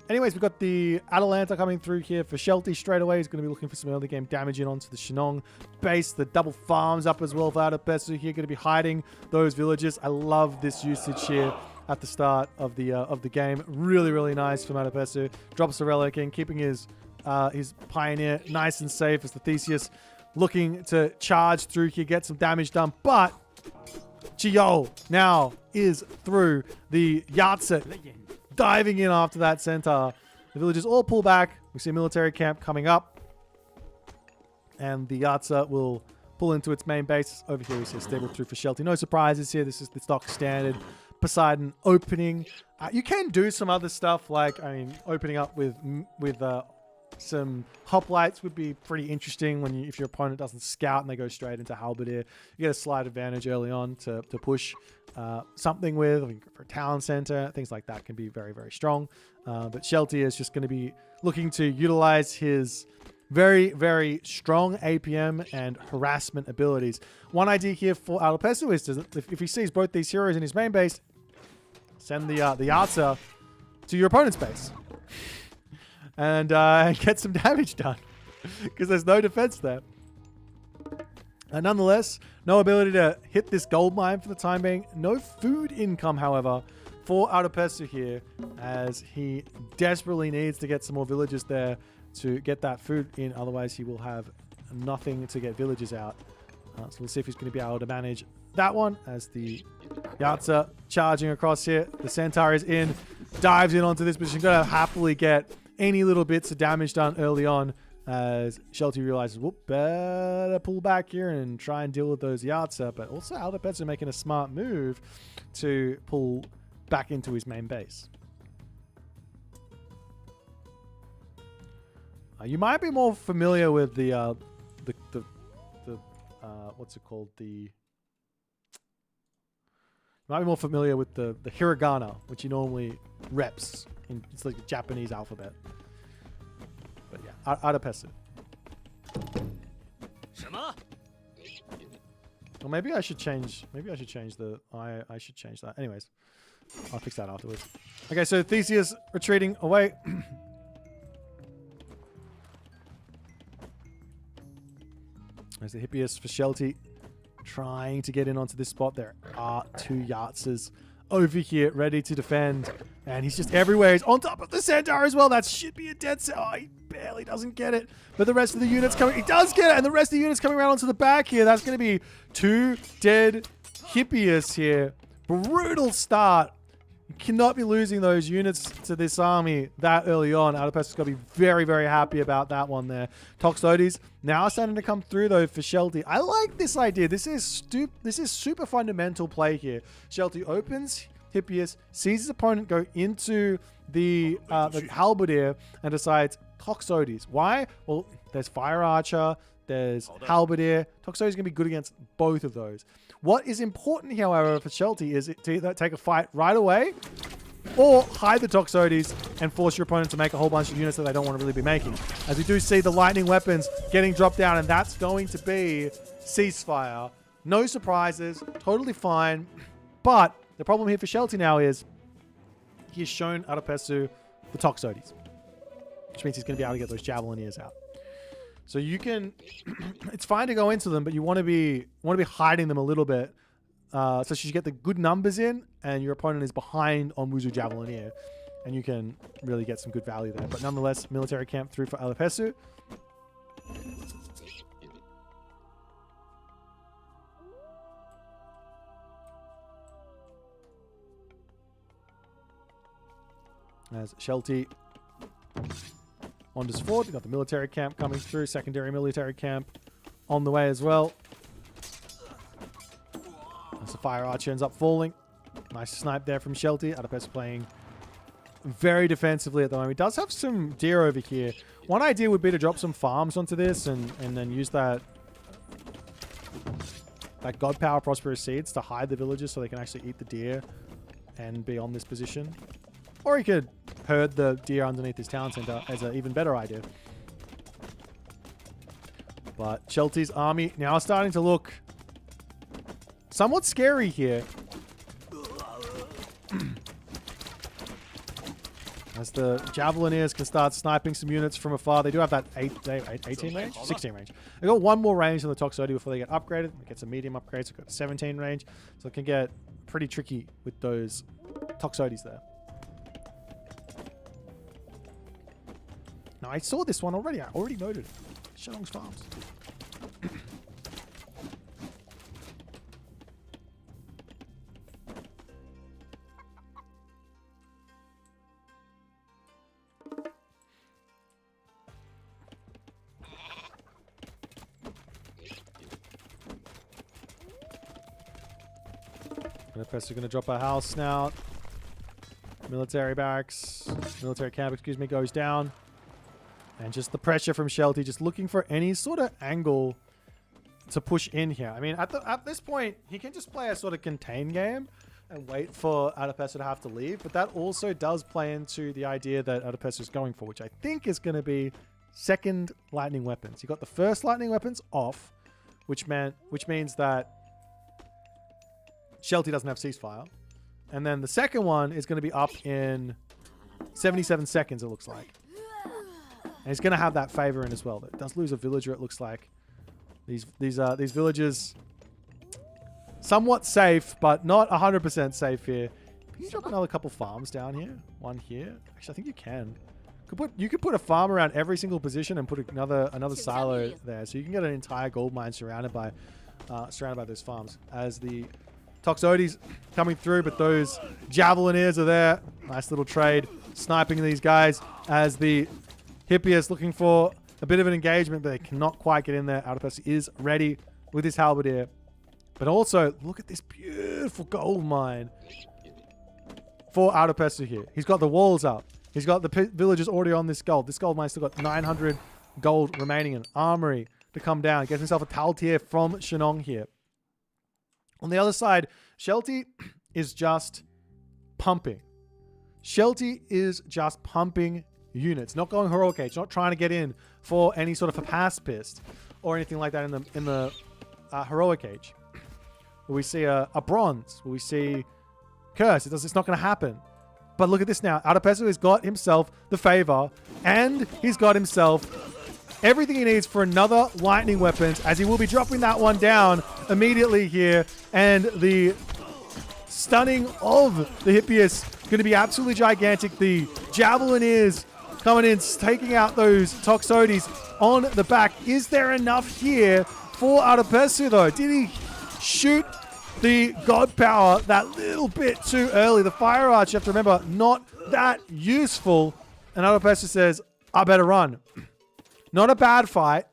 Anyways, we've got the Atalanta coming through here for Shelty straight away. He's going to be looking for some early game damage in onto the Shenong base. The double farms up as well for Adepesu here. Going to be hiding those villages. I love this usage here at the start of the game. Really, really nice from Adepesu. Drops the relic in, keeping his Pioneer nice and safe as the Theseus looking to charge through here, get some damage done. But Chiyol now is through the Yahtzee, diving in after that centaur. The villagers all pull back. We see a military camp coming up. And the Yahtzee will pull into its main base. Over here we see a stable through for Shelty. No surprises here. This is the stock standard Poseidon opening. You can do some other stuff like, opening up with some hoplites would be pretty interesting if your opponent doesn't scout and they go straight into halberdier. You get a slight advantage early on to push something with. For a town center, things like that can be very, very strong. But Shelty is just going to be looking to utilize his very, very strong APM and harassment abilities. One idea here for Adepesu is if he sees both these heroes in his main base, send the Yahtzee to your opponent's base and get some damage done because there's no defense there. And nonetheless, no ability to hit this gold mine for the time being. No food income, however, for Adepesu here, as he desperately needs to get some more villagers there to get that food in. Otherwise, he will have nothing to get villagers out. So we'll see if he's going to be able to manage that one as the Yahtzee charging across here. The Centaur is in, dives in onto this position. Going to happily get any little bits of damage done early on as Shelty realizes, whoop, better pull back here and try and deal with those Yahtzee. But also Adepesu making a smart move to pull back into his main base. You might be more familiar with the what's it called? You might be more familiar with the hiragana, which he normally reps. It's like the Japanese alphabet. But yeah, Adepesu. Or maybe I should change. Maybe I should change I should change that. Anyways, I'll fix that afterwards. Okay, so Theseus retreating away. There's the Hippias for Shelty trying to get in onto this spot. There are two Yahtzees over here ready to defend. And he's just everywhere. He's on top of the Centaur as well. That should be a dead cell. Oh, he barely doesn't get it. But the rest of the units coming... He does get it. And the rest of the units coming around onto the back here. That's going to be two dead Hippias here. Brutal start You cannot be losing those units to this army that early on. Adipessu's got to be very, very happy about that one there. Toxotes now starting to come through though for Shelty. I like this idea. This is super fundamental play here. Shelty opens Hippias, sees his opponent go into the Halberdier and decides Toxotes. Why? Well, there's Fire Archer, there's Halberdier. Toxotes is going to be good against both of those. What is important, however, for Shelty is to either take a fight right away or hide the Toxotes and force your opponent to make a whole bunch of units that they don't want to really be making. As we do see the lightning weapons getting dropped down, and that's going to be Ceasefire. No surprises, totally fine. But the problem here for Shelty now is he's shown Adipessu the Toxotes, which means he's going to be able to get those Javelineers out. So you can, it's fine to go into them, but you want to be hiding them a little bit, so you get the good numbers in, and your opponent is behind on Wuzu Javelineer, and you can really get some good value there. But nonetheless, military camp through for Adipessu. As Shelty wanders forward, we've got the military camp coming through, secondary military camp on the way as well. As the Fire Archer ends up falling. Nice snipe there from Shelty. Adipessu playing very defensively at the moment. He does have some deer over here. One idea would be to drop some farms onto this and then use that God Power Prosperous Seeds to hide the villagers so they can actually eat the deer and be on this position. Or he could herd the deer underneath his town center as an even better idea. But Shelty's army now starting to look somewhat scary here. As the Javelineers can start sniping some units from afar. They do have that 18 range? 16 range. They got one more range than the Toxotes before they get upgraded. It gets a medium upgrade, so it got 17 range. So it can get pretty tricky with those Toxotes there. Now, I saw this one already. I already noted it. Shenong's Farms. Adipessu going to drop a house now. Military barracks. Military camp, excuse me, goes down. And just the pressure from Shelty, just looking for any sort of angle to push in here. I mean, at this point, he can just play a sort of contain game and wait for Adipessu to have to leave. But that also does play into the idea that Adipessu is going for, which I think is going to be second lightning weapons. You got the first lightning weapons off, which means that Shelty doesn't have ceasefire. And then the second one is going to be up in 77 seconds, it looks like. And he's going to have that favor in as well. It does lose a villager, it looks like. These villagers somewhat safe, but not 100% safe here. Can you drop another couple farms down here? One here. Actually, I think you can. You could put a farm around every single position and put another silo there, so you can get an entire gold mine surrounded by those farms. As the Toxotes coming through, but those Javelineers are there. Nice little trade, sniping these guys as the Hippias looking for a bit of an engagement, but they cannot quite get in there. Adipessu is ready with his halberdier. But also, look at this beautiful gold mine for Adipessu here. He's got the walls up. He's got the villagers already on this gold. This gold mine's still got 900 gold remaining in armory to come down. Gets himself a Taltier from Shenong here. On the other side, Shelty is just pumping. Shelty is just pumping units, not going heroic age, not trying to get in for any sort of a pass pist or anything like that in the heroic age. Will we see a bronze? Will we see curse? It's not going to happen. But look at this now. Adipessu has got himself the favor, and he's got himself everything he needs for another lightning weapons, as he will be dropping that one down immediately here. And the stunning of the Hippias going to be absolutely gigantic. The Javelineers coming in, taking out those Toxotes on the back. Is there enough here for Adipessu though? Did he shoot the God Power that little bit too early. The Fire Arch, you have to remember, not that useful. And Adopesa says, I better run. Not a bad fight.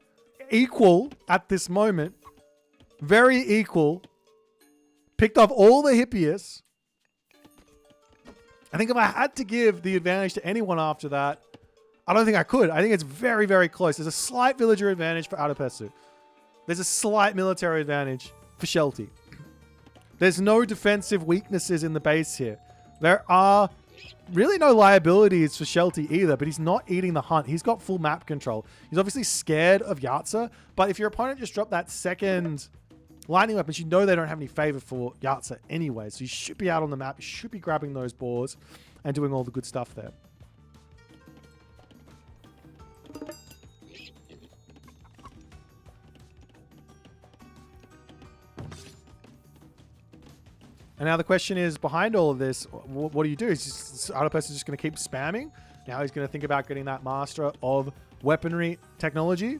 Equal at this moment. Very equal. Picked off all the hippiest. I think if I had to give the advantage to anyone after that, I don't think I could. I think it's very, very close. There's a slight villager advantage for Adopesu. There's a slight military advantage for Shelty. There's no defensive weaknesses in the base here. There are really no liabilities for Shelty either, but he's not eating the hunt. He's got full map control. He's obviously scared of Yatza, but if your opponent just dropped that second lightning weapons, you know they don't have any favor for Yatza anyway, so you should be out on the map. You should be grabbing those boars and doing all the good stuff there. And now the question is, behind all of this, what do you do? Is Adopesa just going to keep spamming? Now he's going to think about getting that Master of Weaponry technology.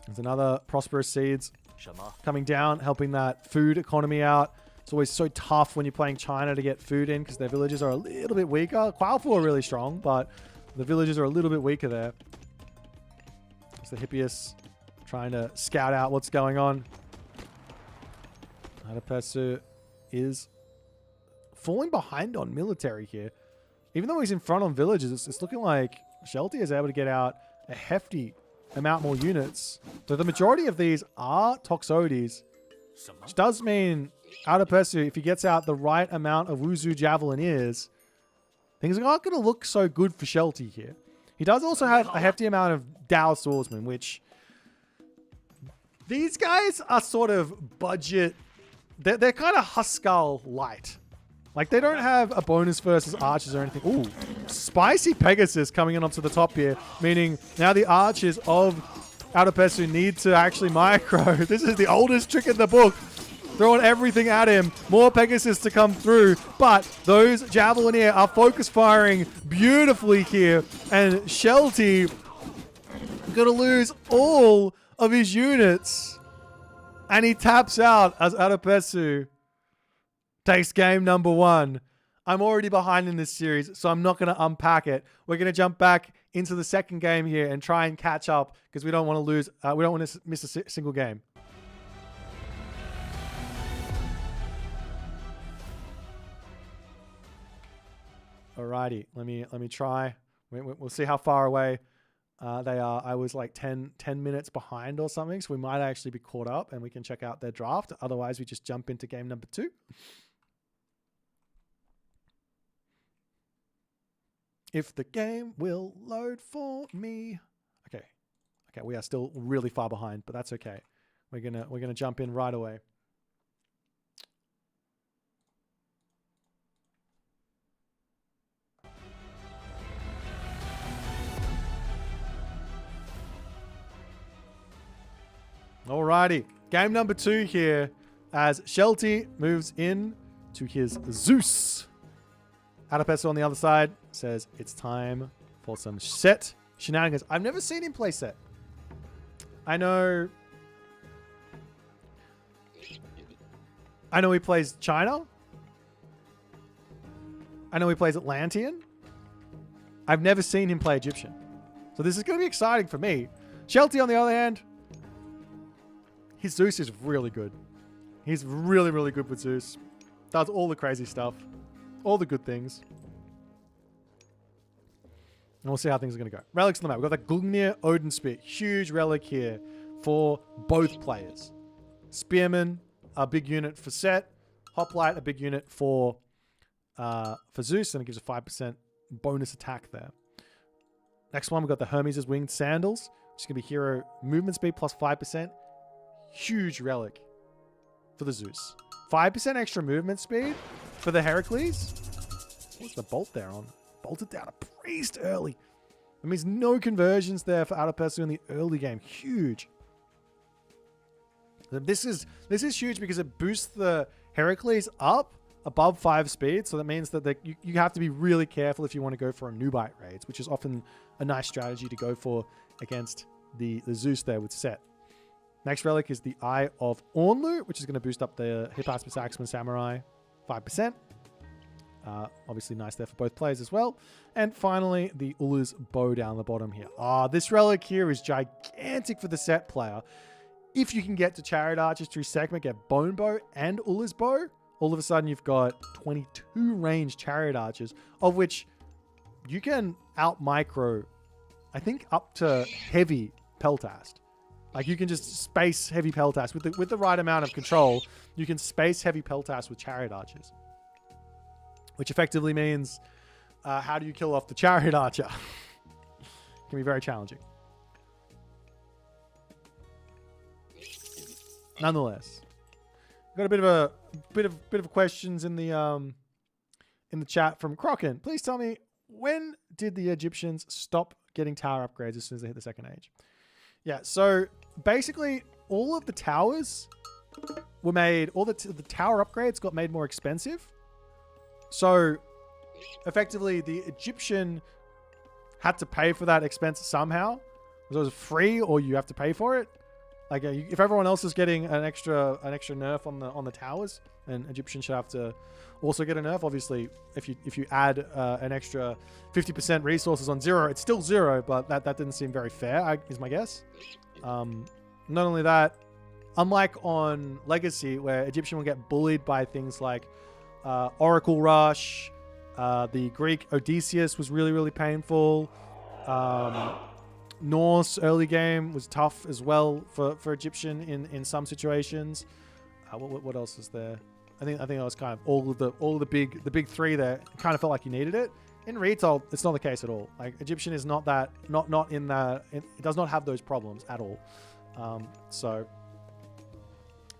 There's another Prosperous Seeds coming down, helping that food economy out. It's always so tough when you're playing China to get food in because their villages are a little bit weaker. Qualifier are really strong, but the villages are a little bit weaker there. It's the Hippias trying to scout out what's going on. Adopesu is falling behind on military here. Even though he's in front on villages, it's looking like Shelty is able to get out a hefty amount more units. So the majority of these are Toxotes, which does mean Adopesu, if he gets out the right amount of Wuzu Javelineers, things are not going to look so good for Shelty here. He does also have a hefty amount of Dao Swordsmen, which these guys are sort of budget. They're kind of Huskal light. Like, they don't have a bonus versus archers or anything. Ooh, spicy Pegasus coming in onto the top here, meaning now the archers of Adopesu need to actually micro. This is the oldest trick in the book. Throwing everything at him. More Pegasus to come through, but those Javelineer are focus firing beautifully here, and Shelty gonna lose all of his units, and he taps out as Adopesu takes game number 1. I'm already behind in this series, so I'm not going to unpack it. We're going to jump back into the second game here and try and catch up because we don't want to lose. We don't want to miss a single game. Alrighty, let me try. We'll see how far away they are. I was like 10 minutes behind or something, so we might actually be caught up and we can check out their draft. Otherwise, we just jump into game number 2. If the game will load for me. Okay, we are still really far behind, but that's okay. We're gonna jump in right away. Alrighty, game number 2 here as Shelty moves in to his Zeus. Adopesu on the other side says it's time for some set shenanigans. I've never seen him play set. I know he plays China. I know he plays Atlantean. I've never seen him play Egyptian. So this is going to be exciting for me. Shelty, on the other hand, his Zeus is really good. He's really, really good with Zeus. Does all the crazy stuff. All the good things. And we'll see how things are going to go. Relics on the map. We've got the Gungnir Odin Spear. Huge relic here for both players. Spearman, a big unit for Set. Hoplite, a big unit for Zeus. And it gives a 5% bonus attack there. Next one, we've got the Hermes' Winged Sandals. Which is going to be hero movement speed plus 5%. Huge relic for the Zeus. 5% extra movement speed for the Heracles. What's the bolt there on? Bolted down a priest early. That means no conversions there for Adopesu in the early game. Huge. This is huge because it boosts the Heracles up above 5 speed. So that means that you have to be really careful if you want to go for a Nubite raids, which is often a nice strategy to go for against the Zeus there with Set. Next relic is the Eye of Ornlu, which is going to boost up the Hippaspis Axeman Samurai 5%. Obviously nice there for both players as well. And finally, the Ulla's Bow down the bottom here. This relic here is gigantic for the Set player. If you can get to Chariot Archers through segment, get Bone Bow and Ulla's Bow, all of a sudden you've got 22 ranged Chariot Archers, of which you can out-micro, I think, up to heavy Peltast. Like, you can just space heavy Peltast. With the right amount of control, you can space heavy Peltast with Chariot Archers. Which effectively means, how do you kill off the Chariot Archer? Can be very challenging. Nonetheless, got a bit of questions in the chat from Crocken. Please tell me, when did the Egyptians stop getting tower upgrades as soon as they hit the Second Age? Yeah, so basically all of the towers were made, all the tower upgrades got made more expensive. So effectively the Egyptian had to pay for that expense somehow. It was free or you have to pay for it. Like, if everyone else is getting an extra nerf on the towers, and Egyptian should have to also get a nerf. Obviously, if you add an extra 50% resources on 0, it's still 0, but that didn't seem very fair, is my guess. Not only that, unlike on Legacy, where Egyptian will get bullied by things like Oracle Rush, the Greek Odysseus was really, really painful. Norse early game was tough as well for Egyptian in some situations. What else is there? I think that was kind of all of the big three there. Kind of felt like you needed it. In retail, it's not the case at all. Like, Egyptian is not in that. It does not have those problems at all. So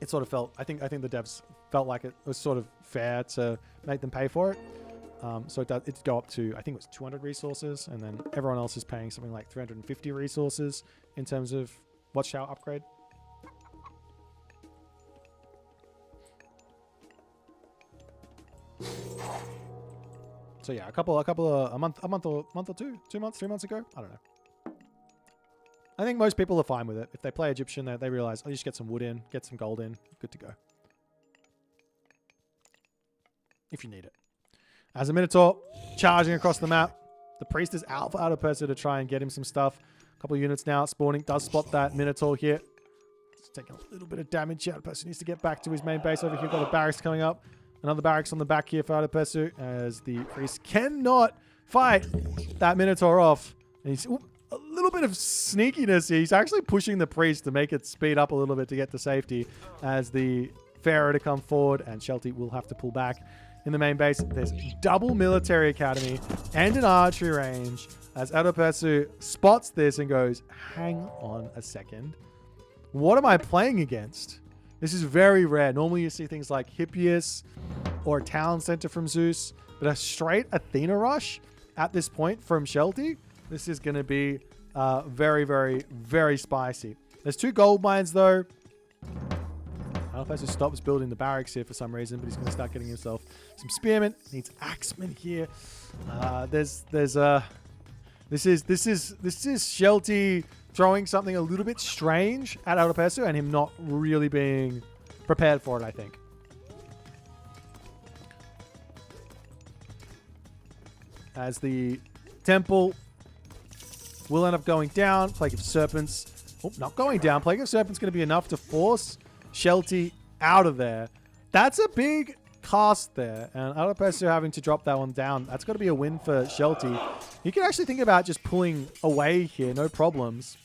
it sort of felt. I think the devs felt like it was sort of fair to make them pay for it. So it'd go up to, I think it was 200 resources, and then everyone else is paying something like 350 resources in terms of Watchtower upgrade. So yeah, a month or two, 2 months, 3 months ago, I don't know. I think most people are fine with it. If they play Egyptian, they realize, just get some wood in, get some gold in, good to go. If you need it. As a Minotaur charging across the map, the priest is out for Adolpersa to try and get him some stuff. A couple of units now spawning. Does spot that Minotaur here. It's taking a little bit of damage. Adolpersa needs to get back to his main base over here. Got a barracks coming up. Another barracks on the back here for Adolpersa, as the priest cannot fight that Minotaur off. And he's a little bit of sneakiness here. He's actually pushing the priest to make it speed up a little bit to get to safety, as the Pharaoh to come forward, and Shelty will have to pull back. In the main base, there's double military academy and an archery range, as Adolpersa spots this and goes, hang on a second. What am I playing against? This is very rare. Normally you see things like Hippias or a town center from Zeus, but a straight Athena rush at this point from Shelty, this is going to be very, very, very spicy. There's 2 gold mines though. Adolpersa stops building the barracks here for some reason, but he's going to start getting himself some spearmen. Needs axemen here. This is Shelty throwing something a little bit strange at Adolpersa and him not really being prepared for it, I think. As the temple will end up going down. Plague of Serpents. Oh, not going down. Plague of Serpents going to be enough to force Shelty out of there. That's a big cast there, and Adolpersa having to drop that one down. That's got to be a win for Shelty. You can actually think about just pulling away here, no problems.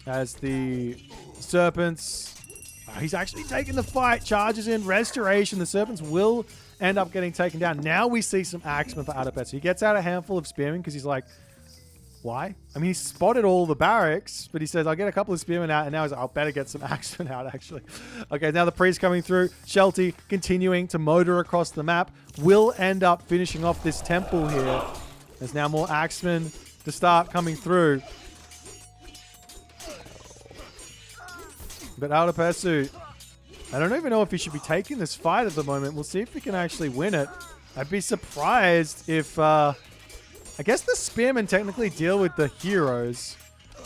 As the Serpents, he's actually taking the fight, charges in, restoration. The Serpents will end up getting taken down. Now we see some axemen for Adolpersa. He gets out a handful of spearmen because he's like, why? I mean, he spotted all the barracks, but he says, I'll get a couple of spearmen out, and now he's like, I'll better get some axemen out, actually. Okay, now the priest coming through. Shelty continuing to motor across the map. Will end up finishing off this temple here. There's now more axemen to start coming through. But Adolpersa, I don't even know if he should be taking this fight at the moment. We'll see if he can actually win it. I'd be surprised if I guess the spearmen technically deal with the heroes,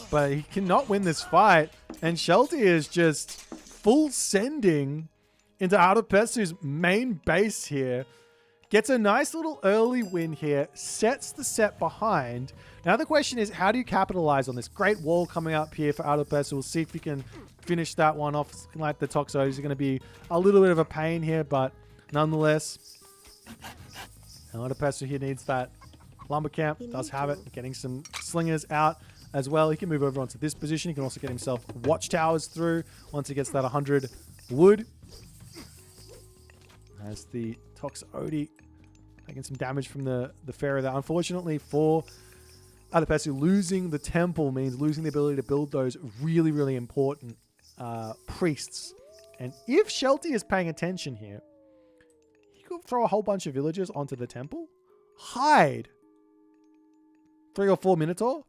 but he cannot win this fight. And Shelty is just full sending into Adopesu's main base here. Gets a nice little early win here. Sets the set behind. Now the question is, how do you capitalize on this? Great wall coming up here for Adopesu. We'll see if we can finish that one off. It's like the Toxotes are going to be a little bit of a pain here, but nonetheless, Adopesu here needs that lumber camp. Does have it. Getting some slingers out as well. He can move over onto this position. He can also get himself watchtowers through once he gets that 100 wood. As the Toxote taking some damage from the Pharaoh there. Unfortunately for Adopesu, losing the temple means losing the ability to build those really, really important priests. And if Shelty is paying attention here, he could throw a whole bunch of villagers onto the temple, hide 3 or 4 Minotaur,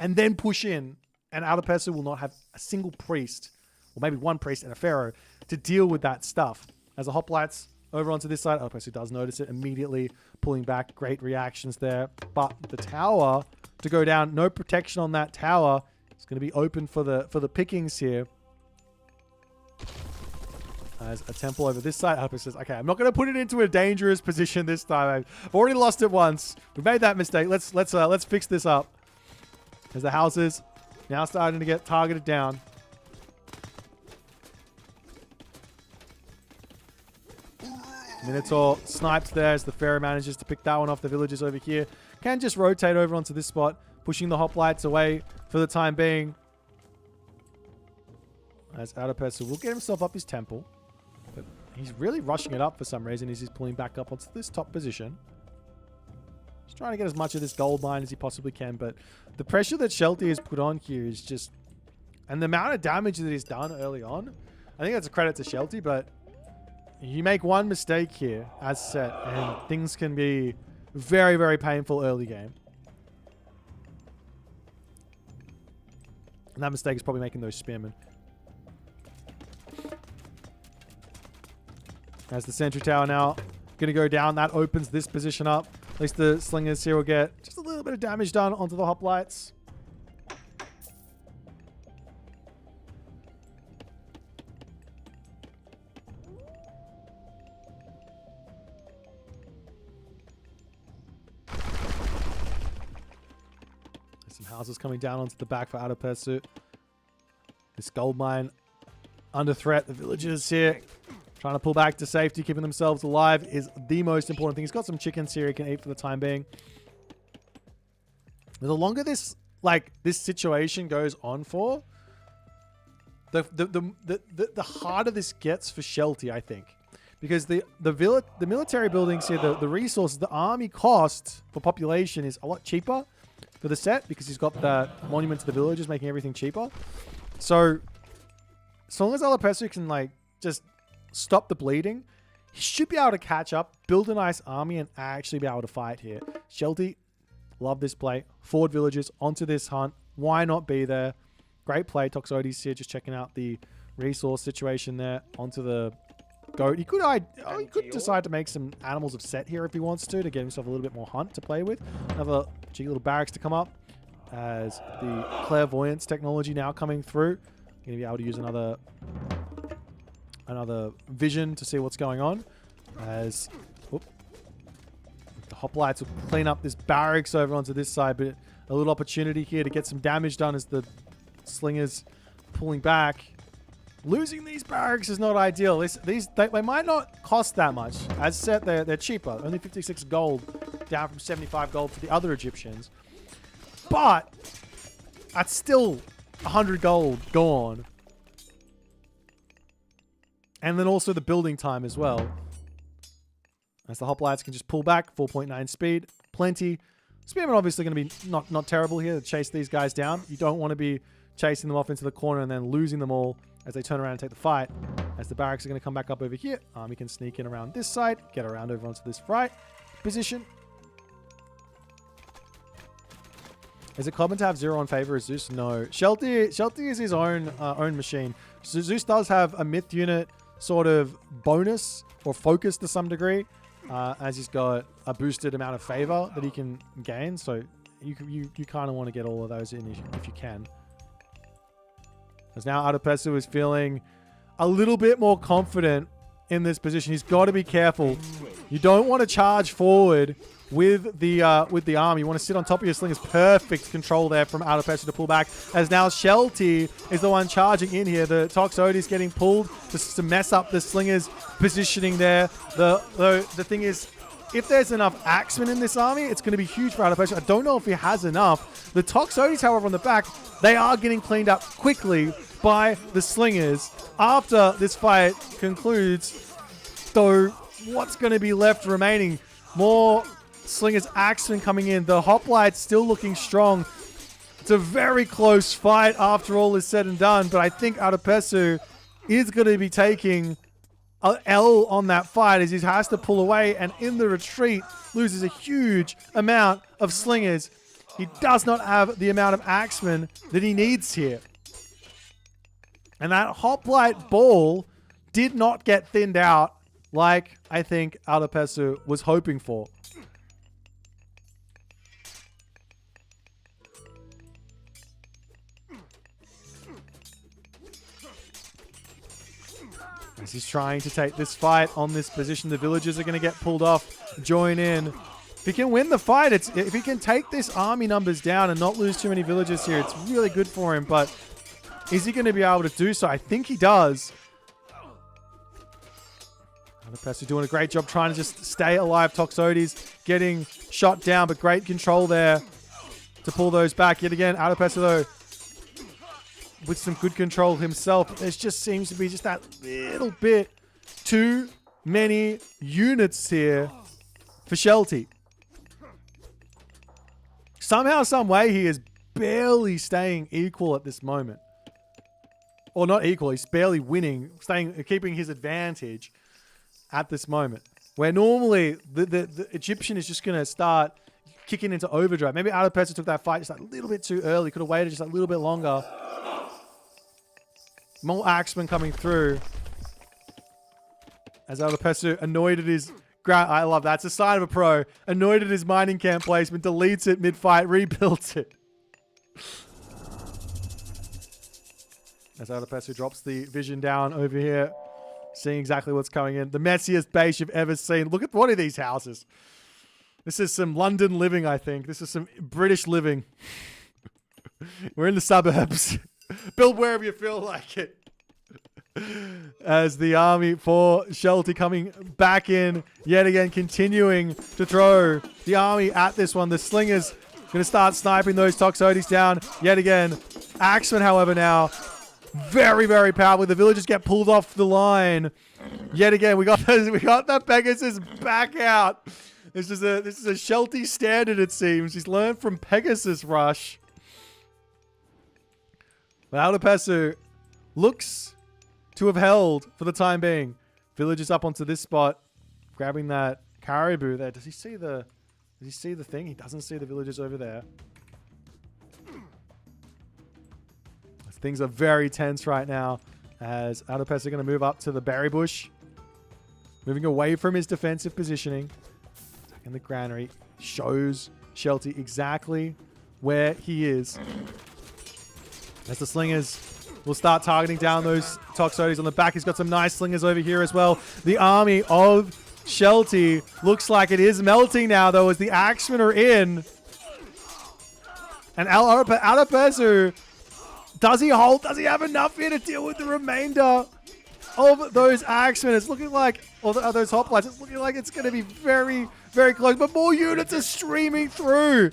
and then push in, and Adopesu will not have a single priest, or maybe one priest and a Pharaoh, to deal with that stuff. As the hoplites over onto this side, Adopesu does notice it, immediately pulling back. Great reactions there. But the tower to go down, no protection on that tower. It's going to be open for the pickings here. As a temple over this side, Adopesu says, okay, I'm not going to put it into a dangerous position this time. I've already lost it once. We made that mistake. Let's fix this up. As the houses now starting to get targeted down. Minotaur sniped there as the Pharaoh manages to pick that one off. The villagers over here can just rotate over onto this spot, pushing the hoplites away for the time being. As Adopesu will get himself up his temple, but he's really rushing it up for some reason as he's pulling back up onto this top position. He's trying to get as much of this gold mine as he possibly can, but the pressure that Shelty has put on here is just... And the amount of damage that he's done early on, I think that's a credit to Shelty, but you make one mistake here as set, and things can be very, very painful early game. And that mistake is probably making those spearmen. As the sentry tower now going to go down, that opens this position up. At least the slingers here will get just a little bit of damage done onto the hoplites. Some houses coming down onto the back for Adopesu. This gold mine under threat. The villagers here trying to pull back to safety, keeping themselves alive is the most important thing. He's got some chickens here he can eat for the time being. The longer this situation goes on for, the harder this gets for Shelty, I think. Because the military buildings here, the resources, the army cost for population is a lot cheaper for the set because he's got the monument to the villagers making everything cheaper. So as long as Adopesu can just stop the bleeding, he should be able to catch up, build a nice army, and actually be able to fight here. Shelty, love this play. Forward villagers onto this hunt. Why not be there? Great play. Toxotes here just checking out the resource situation there onto the goat. He could decide to make some animals of set here if he wants to get himself a little bit more hunt to play with. Another cheeky little barracks to come up as the clairvoyance technology now coming through. Going to be able to use another vision to see what's going on as the hoplites will clean up this barracks over onto this side, but a little opportunity here to get some damage done as the slingers pulling back. Losing these barracks is not ideal. They might not cost that much. As said, they're cheaper. Only 56 gold, down from 75 gold for the other Egyptians. But that's still 100 gold gone. And then also the building time as well. As the hoplites can just pull back, 4.9 speed, plenty. Spearmen obviously going to be not terrible here to chase these guys down. You don't want to be chasing them off into the corner and then losing them all as they turn around and take the fight. As the barracks are going to come back up over here. Army can sneak in around this side, get around over onto this right position. Is it common to have 0 on favor as Zeus? No. Shelty is his own machine. So Zeus does have a myth unit sort of bonus or focus to some degree. as he's got a boosted amount of favor that he can gain. So you kind of want to get all of those in if you can. Because now Adepesu is feeling a little bit more confident in this position. He's got to be careful. You don't want to charge forward with the arm. You want to sit on top of your slingers. Perfect control there from Adepesu to pull back. As now Shelty is the one charging in here. The Toxotes getting pulled to mess up the slingers positioning there. The thing is, if there's enough Axemen in this army, it's going to be huge for Adepesu. I don't know if he has enough. The Toxotes, however, on the back, they are getting cleaned up quickly by the slingers. After this fight concludes, though, what's going to be left remaining? More slingers, Axemen coming in. The hoplites still looking strong. It's a very close fight after all is said and done, but I think Adepesu is going to be taking an L on that fight as he has to pull away, and in the retreat loses a huge amount of slingers. He does not have the amount of Axemen that he needs here. And that hoplite ball did not get thinned out like I think Adepesu was hoping for. As he's trying to take this fight on this position, the villagers are going to get pulled off, join in. If he can win the fight, if he can take this army numbers down and not lose too many villagers here, it's really good for him. But is he going to be able to do so? I think he does. Adepesu doing a great job trying to just stay alive. Toxotes getting shot down, but great control there to pull those back. Yet again, Adepesu, though, with some good control himself. There just seems to be just that little bit too many units here for Shelty. Somehow, some way, he is barely staying equal at this moment. Or not equal, he's barely winning, keeping his advantage at this moment. Where normally the Egyptian is just going to start kicking into overdrive. Maybe Adepesu took that fight just a little bit too early. Could have waited just a little bit longer. More Axemen coming through. As Adepesu, annoyed at his ground. I love that. It's a sign of a pro. Annoyed at his mining camp placement. Deletes it mid-fight. Rebuilds it. As Adepesu drops the vision down over here. Seeing exactly what's coming in. The messiest base you've ever seen. Look at one of these houses. This is some London living, I think. This is some British living. We're in the suburbs. Build wherever you feel like it. As the army for Shelty coming back in yet again, continuing to throw the army at this one. The slingers going to start sniping those Toxotes down yet again. Axemen, however, now very, very powerful. The villagers get pulled off the line yet again. We got that Pegasus back out. This is a Shelty standard, it seems. He's learned from Pegasus Rush. But Adepesu looks to have held for the time being. Villagers up onto this spot, grabbing that caribou there. Does he see the thing? He doesn't see the villagers over there. Things are very tense right now as Adepesu are going to move up to the berry bush. Moving away from his defensive positioning. In the granary. Shows Shelty exactly where he is. As the slingers will start targeting down those Toxotes on the back. He's got some nice slingers over here as well. The army of Shelty looks like it is melting now, though, as the Axemen are in. And Adepesu, does he hold? Does he have enough here to deal with the remainder of those Axemen? It's looking like, or those hoplites, it's looking like it's going to be very, very close. But more units are streaming through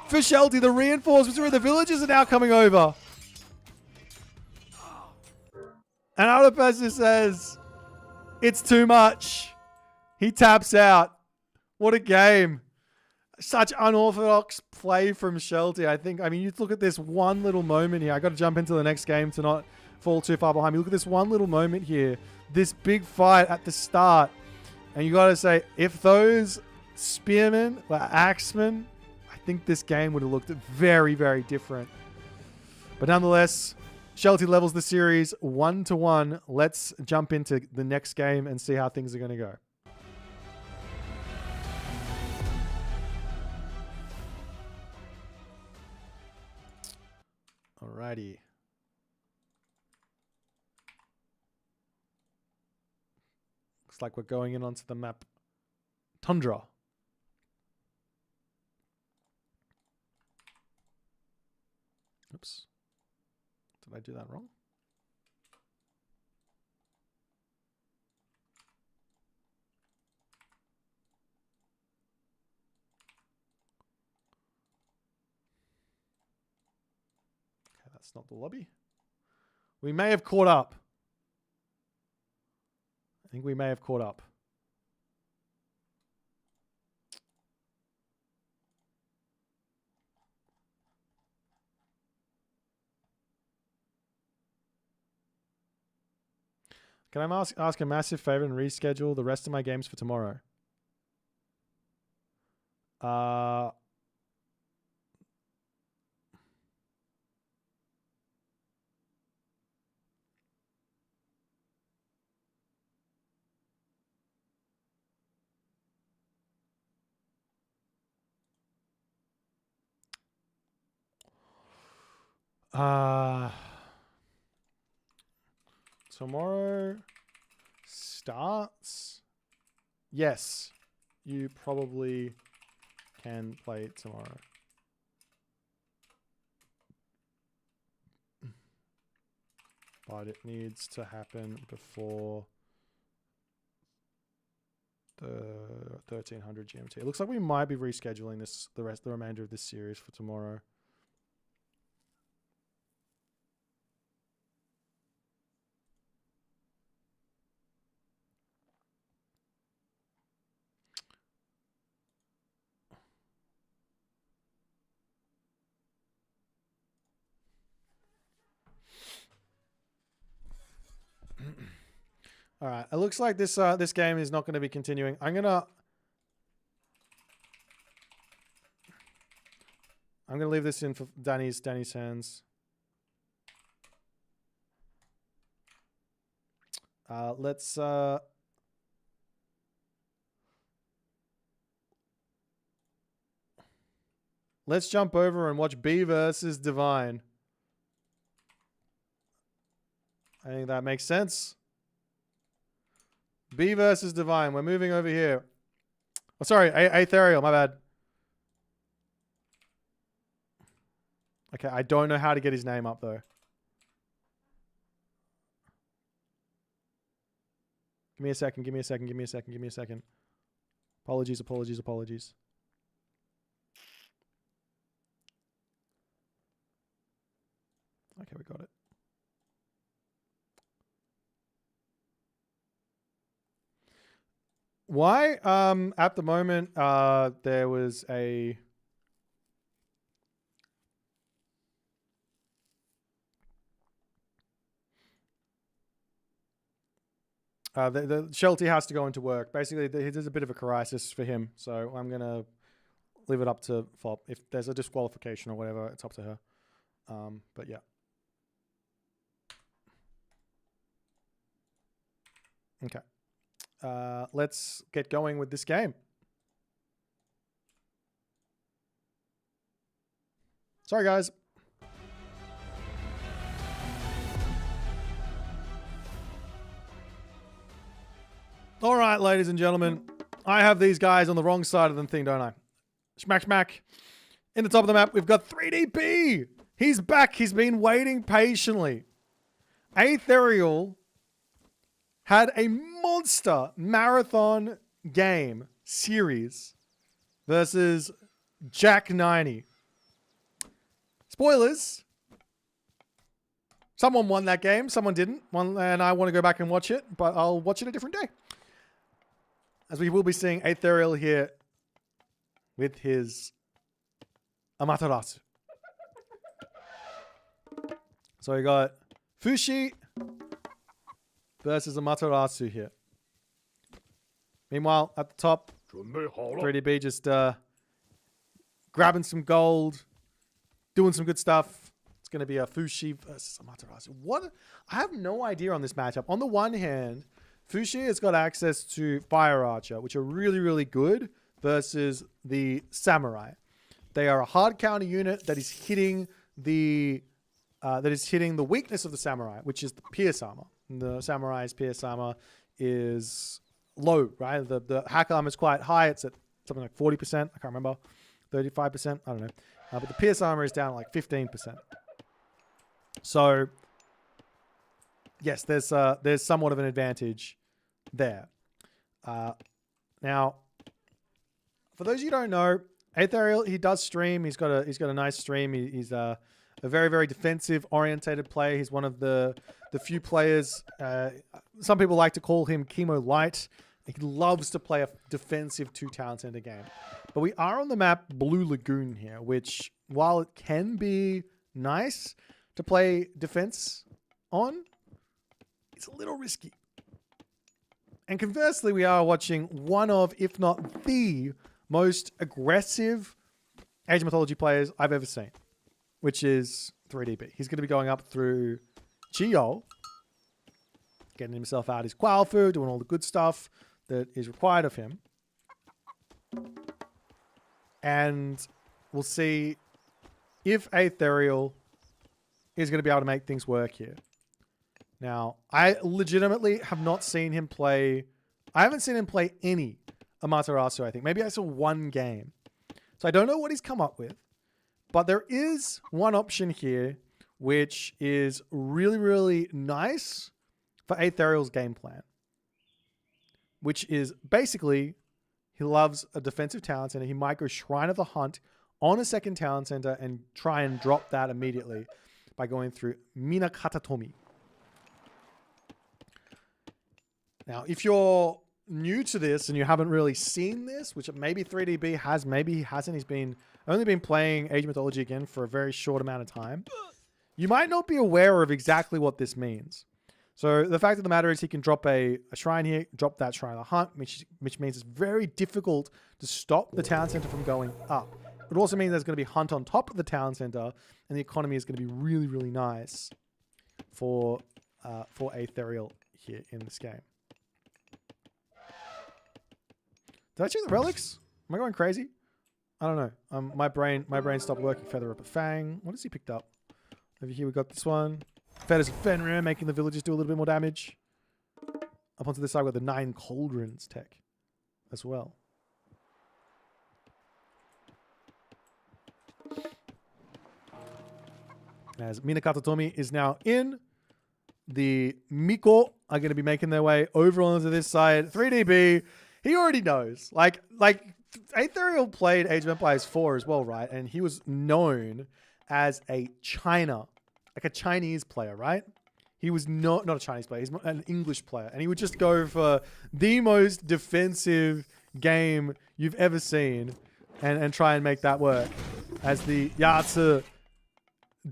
for Shelty. The reinforcements where the villagers are now coming over. And Adepesu says, it's too much. He taps out. What a game. Such unorthodox play from Shelty. I mean, you look at this one little moment here. I got to jump into the next game to not fall too far behind. You look at this one little moment here. This big fight at the start. And you got to say, if those spearmen were axemen, I think this game would have looked very, very different. But nonetheless, Shelty levels the series 1-1. Let's jump into the next game and see how things are going to go. Alrighty. Looks like we're going in onto the map Tundra. Oops. Did I do that wrong? Okay, that's not the lobby. We may have caught up. I think we may have caught up. Can I ask a massive favor and reschedule the rest of my games for tomorrow? Tomorrow starts. Yes, you probably can play tomorrow. But it needs to happen before the 1300 GMT. It looks like we might be rescheduling this, the remainder of this series for tomorrow. All right. It looks like this this game is not going to be continuing. I'm gonna leave this in for Danny's hands. Let's jump over and watch B versus Divine. I think that makes sense. B versus Divine. We're moving over here. Oh, sorry. Aetherial. My bad. Okay. I don't know how to get his name up, though. Give me a second. Give me a second. Give me a second. Give me a second. Apologies. Apologies. Apologies. Okay. We got it. Why? At the moment, there was a the Shelty has to go into work. Basically, there's a bit of a crisis for him, so I'm gonna leave it up to Fop. If there's a disqualification or whatever, it's up to her. But yeah. Okay. Let's get going with this game. Sorry, guys. All right, ladies and gentlemen. I have these guys on the wrong side of the thing, don't I? Smack, smack. In the top of the map, we've got 3DP. He's back. He's been waiting patiently. Aetherial had a monster marathon game series versus Jack 90. Spoilers. Someone won that game. Someone didn't. And I want to go back and watch it, but I'll watch it a different day. As we will be seeing Aetherial here with his Amaterasu. So we got Fushi versus Amaterasu here. Meanwhile, at the top, 3DB just grabbing some gold, doing some good stuff. It's going to be a Fushi versus Amaterasu. What? I have no idea on this matchup. On the one hand, Fushi has got access to Fire Archer, which are really, really good, versus the Samurai. They are a hard counter unit that is hitting the that is hitting the weakness of the samurai, which is the pierce armor. And the samurai's pierce armor is low, right? The hack armor is quite high. It's at something like 40%. I can't remember. 35%. I don't know. But the pierce armor is down at like 15%. So, yes, there's somewhat of an advantage there. Now, for those of you who don't know, Aetherial, he does stream. He's got a nice stream. He's a very, very defensive orientated player. He's one of the few players. Some people like to call him Chemo Light. He loves to play a defensive 2-town center game. But we are on the map Blue Lagoon here, which, while it can be nice to play defense on, it's a little risky. And conversely, we are watching one of, if not the most aggressive Age of Mythology players I've ever seen, which is 3DB. He's going to be going up through Geo, getting himself out his Qualifier, doing all the good stuff that is required of him. And we'll see if Aetherial is going to be able to make things work here. Now, I legitimately have not seen him play... I haven't seen him play any Amaterasu, I think. Maybe I saw one game. So I don't know what he's come up with. But there is one option here which is really, really nice for Aetherial's game plan. Which is basically, he loves a defensive town center. He might go Shrine of the Hunt on a second town center and try and drop that immediately by going through Minakatatomi. Now, if you're new to this and you haven't really seen this, which maybe 3DB has, maybe he hasn't, he's only been playing Age of Mythology again for a very short amount of time, you might not be aware of exactly what this means. So the fact of the matter is he can drop a shrine here, drop that Shrine of the Hunt, which means it's very difficult to stop the town center from going up. It also means there's going to be Hunt on top of the town center, and the economy is going to be really, really nice for Aetherial here in this game. Did I check the relics? Am I going crazy? I don't know. My brain stopped working. Feather up a Fang. What has he picked up? Over here we got this one. Feathers of Fenrir, making the villagers do a little bit more damage. Up onto this side with the 9 Cauldrons tech as well. As Minakatatomi is now in, the Miko are going to be making their way over onto this side. 3DB, he already knows. Like Aetherial played Age of Empires 4 as well, right? And he was known as a Chinese player, right? He was not a Chinese player. He's an English player. And he would just go for the most defensive game you've ever seen and try and make that work. As the Yatsu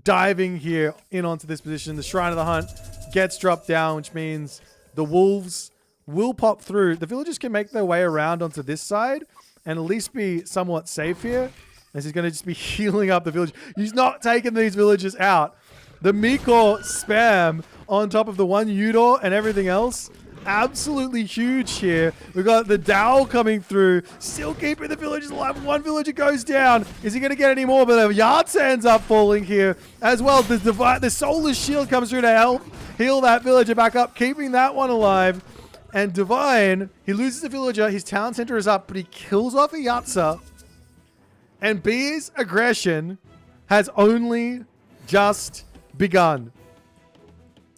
diving here in onto this position, the Shrine of the Hunt gets dropped down, which means the wolves will pop through. The villagers can make their way around onto this side and at least be somewhat safe here, as he's going to just be healing up the village. He's not taking these villagers out. The Miko spam on top of the one Yudo and everything else, absolutely huge here. We've got the Dao coming through, still keeping the villagers alive. One villager goes down. Is he going to get any more? But the Yards ends up falling here as well. The Soulless Shield comes through to help heal that villager back up, keeping that one alive. And Divine, he loses the villager. His town center is up, but he kills off a Yatsa. And B's aggression has only just begun.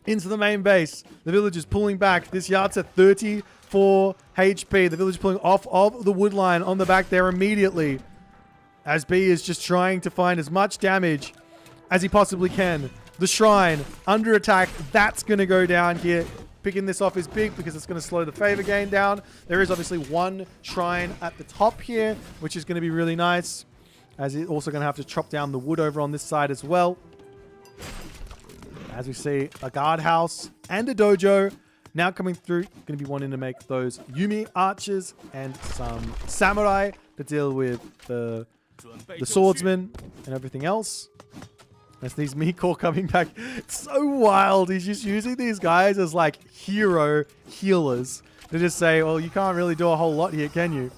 Into the main base. The villagers pulling back. This Yat's at 34 HP. The village pulling off of the wood line on the back there immediately. As B is just trying to find as much damage as he possibly can. The shrine under attack. That's going to go down here. Picking this off is big because it's going to slow the favor gain down. There is obviously one shrine at the top here, which is going to be really nice. As he's also going to have to chop down the wood over on this side as well. As we see a guardhouse and a dojo now coming through. Going to be wanting to make those Yumi archers and some samurai to deal with the swordsman and everything else. As these Miko coming back. It's so wild. He's just using these guys as like hero healers to just say, well, you can't really do a whole lot here, can you?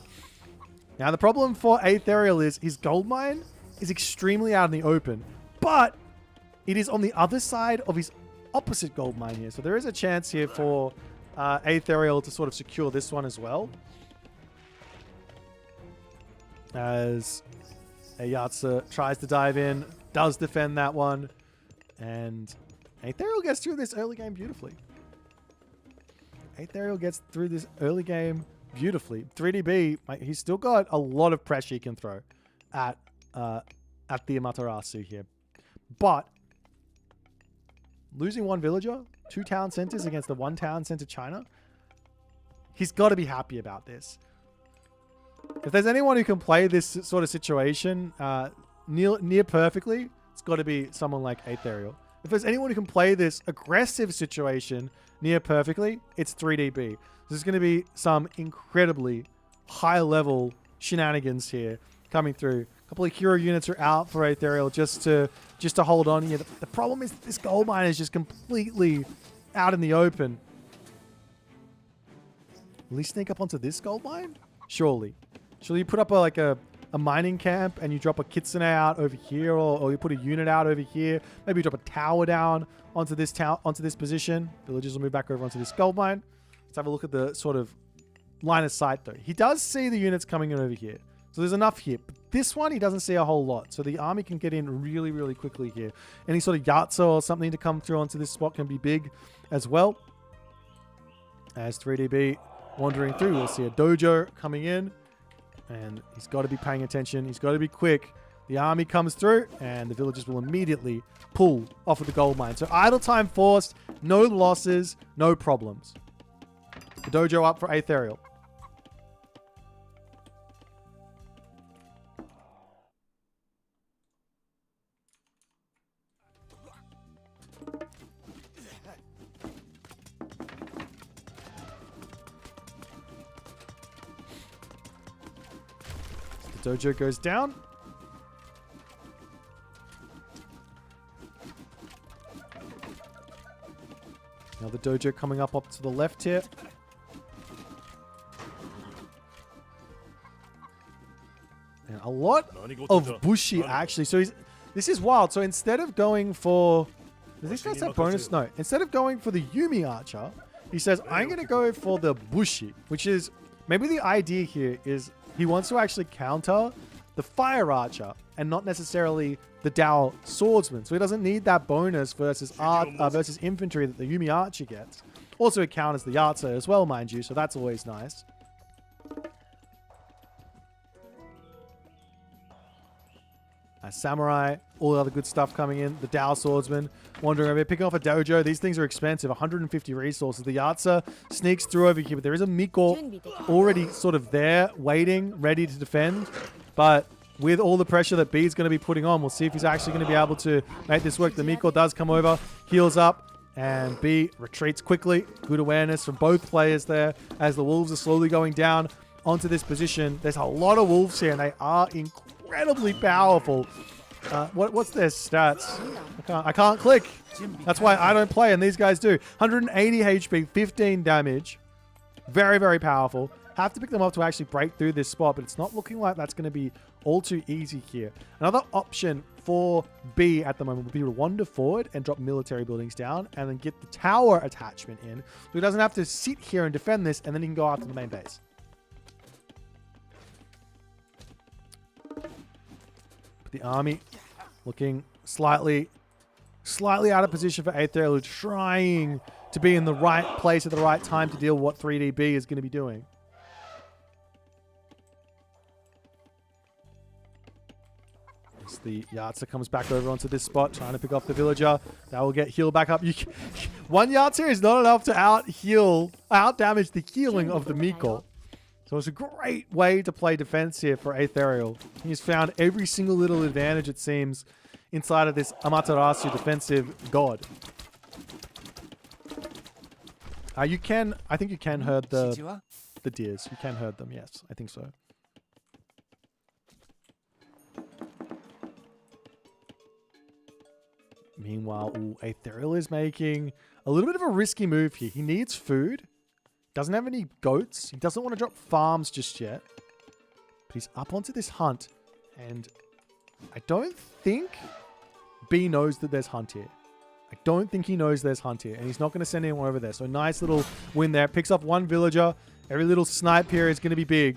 Now, the problem for Aetherial is his gold mine is extremely out in the open. But it is on the other side of his opposite gold mine here. So there is a chance here for Aetherial to sort of secure this one as well. As Ayatsa tries to dive in, does defend that one. And Aetherial gets through this early game beautifully. Aetherial gets through this early game beautifully. 3DB, he's still got a lot of pressure he can throw at the Amaterasu here. But losing one villager, 2 town centers against the 1 town center China, he's got to be happy about this. If there's anyone who can play this sort of situation near perfectly, it's got to be someone like Aetherial. If there's anyone who can play this aggressive situation near perfectly, it's 3DB. There's going to be some incredibly high-level shenanigans here coming through. A couple of hero units are out for Aetherial just to hold on here. The problem is this gold mine is just completely out in the open. Will he sneak up onto this gold mine? Surely. Surely you put up a mining camp and you drop a kitsune out over here, or you put a unit out over here. Maybe you drop a tower down onto this position. Villagers will move back over onto this gold mine. Let's have a look at the sort of line of sight though. He does see the units coming in over here. So there's enough here. But this one, he doesn't see a whole lot. So the army can get in really, really quickly here. Any sort of Yatsa or something to come through onto this spot can be big as well. As 3DB wandering through, we'll see a dojo coming in. And he's got to be paying attention. He's got to be quick. The army comes through, and the villagers will immediately pull off of the gold mine. So idle time forced, no losses, no problems. The dojo up for Aetherial. Dojo goes down. Now the dojo coming up to the left here. And a lot of Bushi actually. So this is wild. So instead of going for... Does this guy say bonus? No. Instead of going for the Yumi Archer, he says, I'm going to go for the Bushi. Which is... Maybe the idea here is... He wants to actually counter the Fire Archer and not necessarily the Dao Swordsman. So he doesn't need that bonus versus infantry that the Yumi Archer gets. Also, it counters the Yatsa as well, mind you. So that's always nice. Samurai, all the other good stuff coming in. The Dao Swordsman wandering over here, picking off a dojo. These things are expensive, 150 resources. The Yatsa sneaks through over here, but there is a Miko already sort of there, waiting, ready to defend. But with all the pressure that B's going to be putting on, we'll see if he's actually going to be able to make this work. The Miko does come over, heals up, and B retreats quickly. Good awareness from both players there as the Wolves are slowly going down onto this position. There's a lot of Wolves here, and they are incredibly powerful. What's their stats? I can't click. That's why I don't play, and these guys do. 180 HP, 15 damage. Very, very powerful. Have to pick them up to actually break through this spot, but it's not looking like that's going to be all too easy here. Another option for B at the moment would be to wander forward and drop military buildings down and then get the tower attachment in, so he doesn't have to sit here and defend this, and then he can go after the main base. The army looking slightly out of position for Aetherial, trying to be in the right place at the right time to deal with what 3DB is going to be doing. As the Yatsa comes back over onto this spot, trying to pick off the villager. That will get healed back up. One Yatsa is not enough to out damage the healing of the Miko. So it's a great way to play defense here for Aetherial. He's found every single little advantage, it seems, inside of this Amaterasu defensive god. I think you can herd the deers. You can herd them, yes. I think so. Meanwhile, Aetherial is making a little bit of a risky move here. He needs food. Doesn't have any goats. He doesn't want to drop farms just yet. But he's up onto this hunt. And I don't think B knows that there's hunt here. I don't think he knows there's hunt here, and he's not going to send anyone over there. So nice little win there. Picks up one villager. Every little snipe here is going to be big.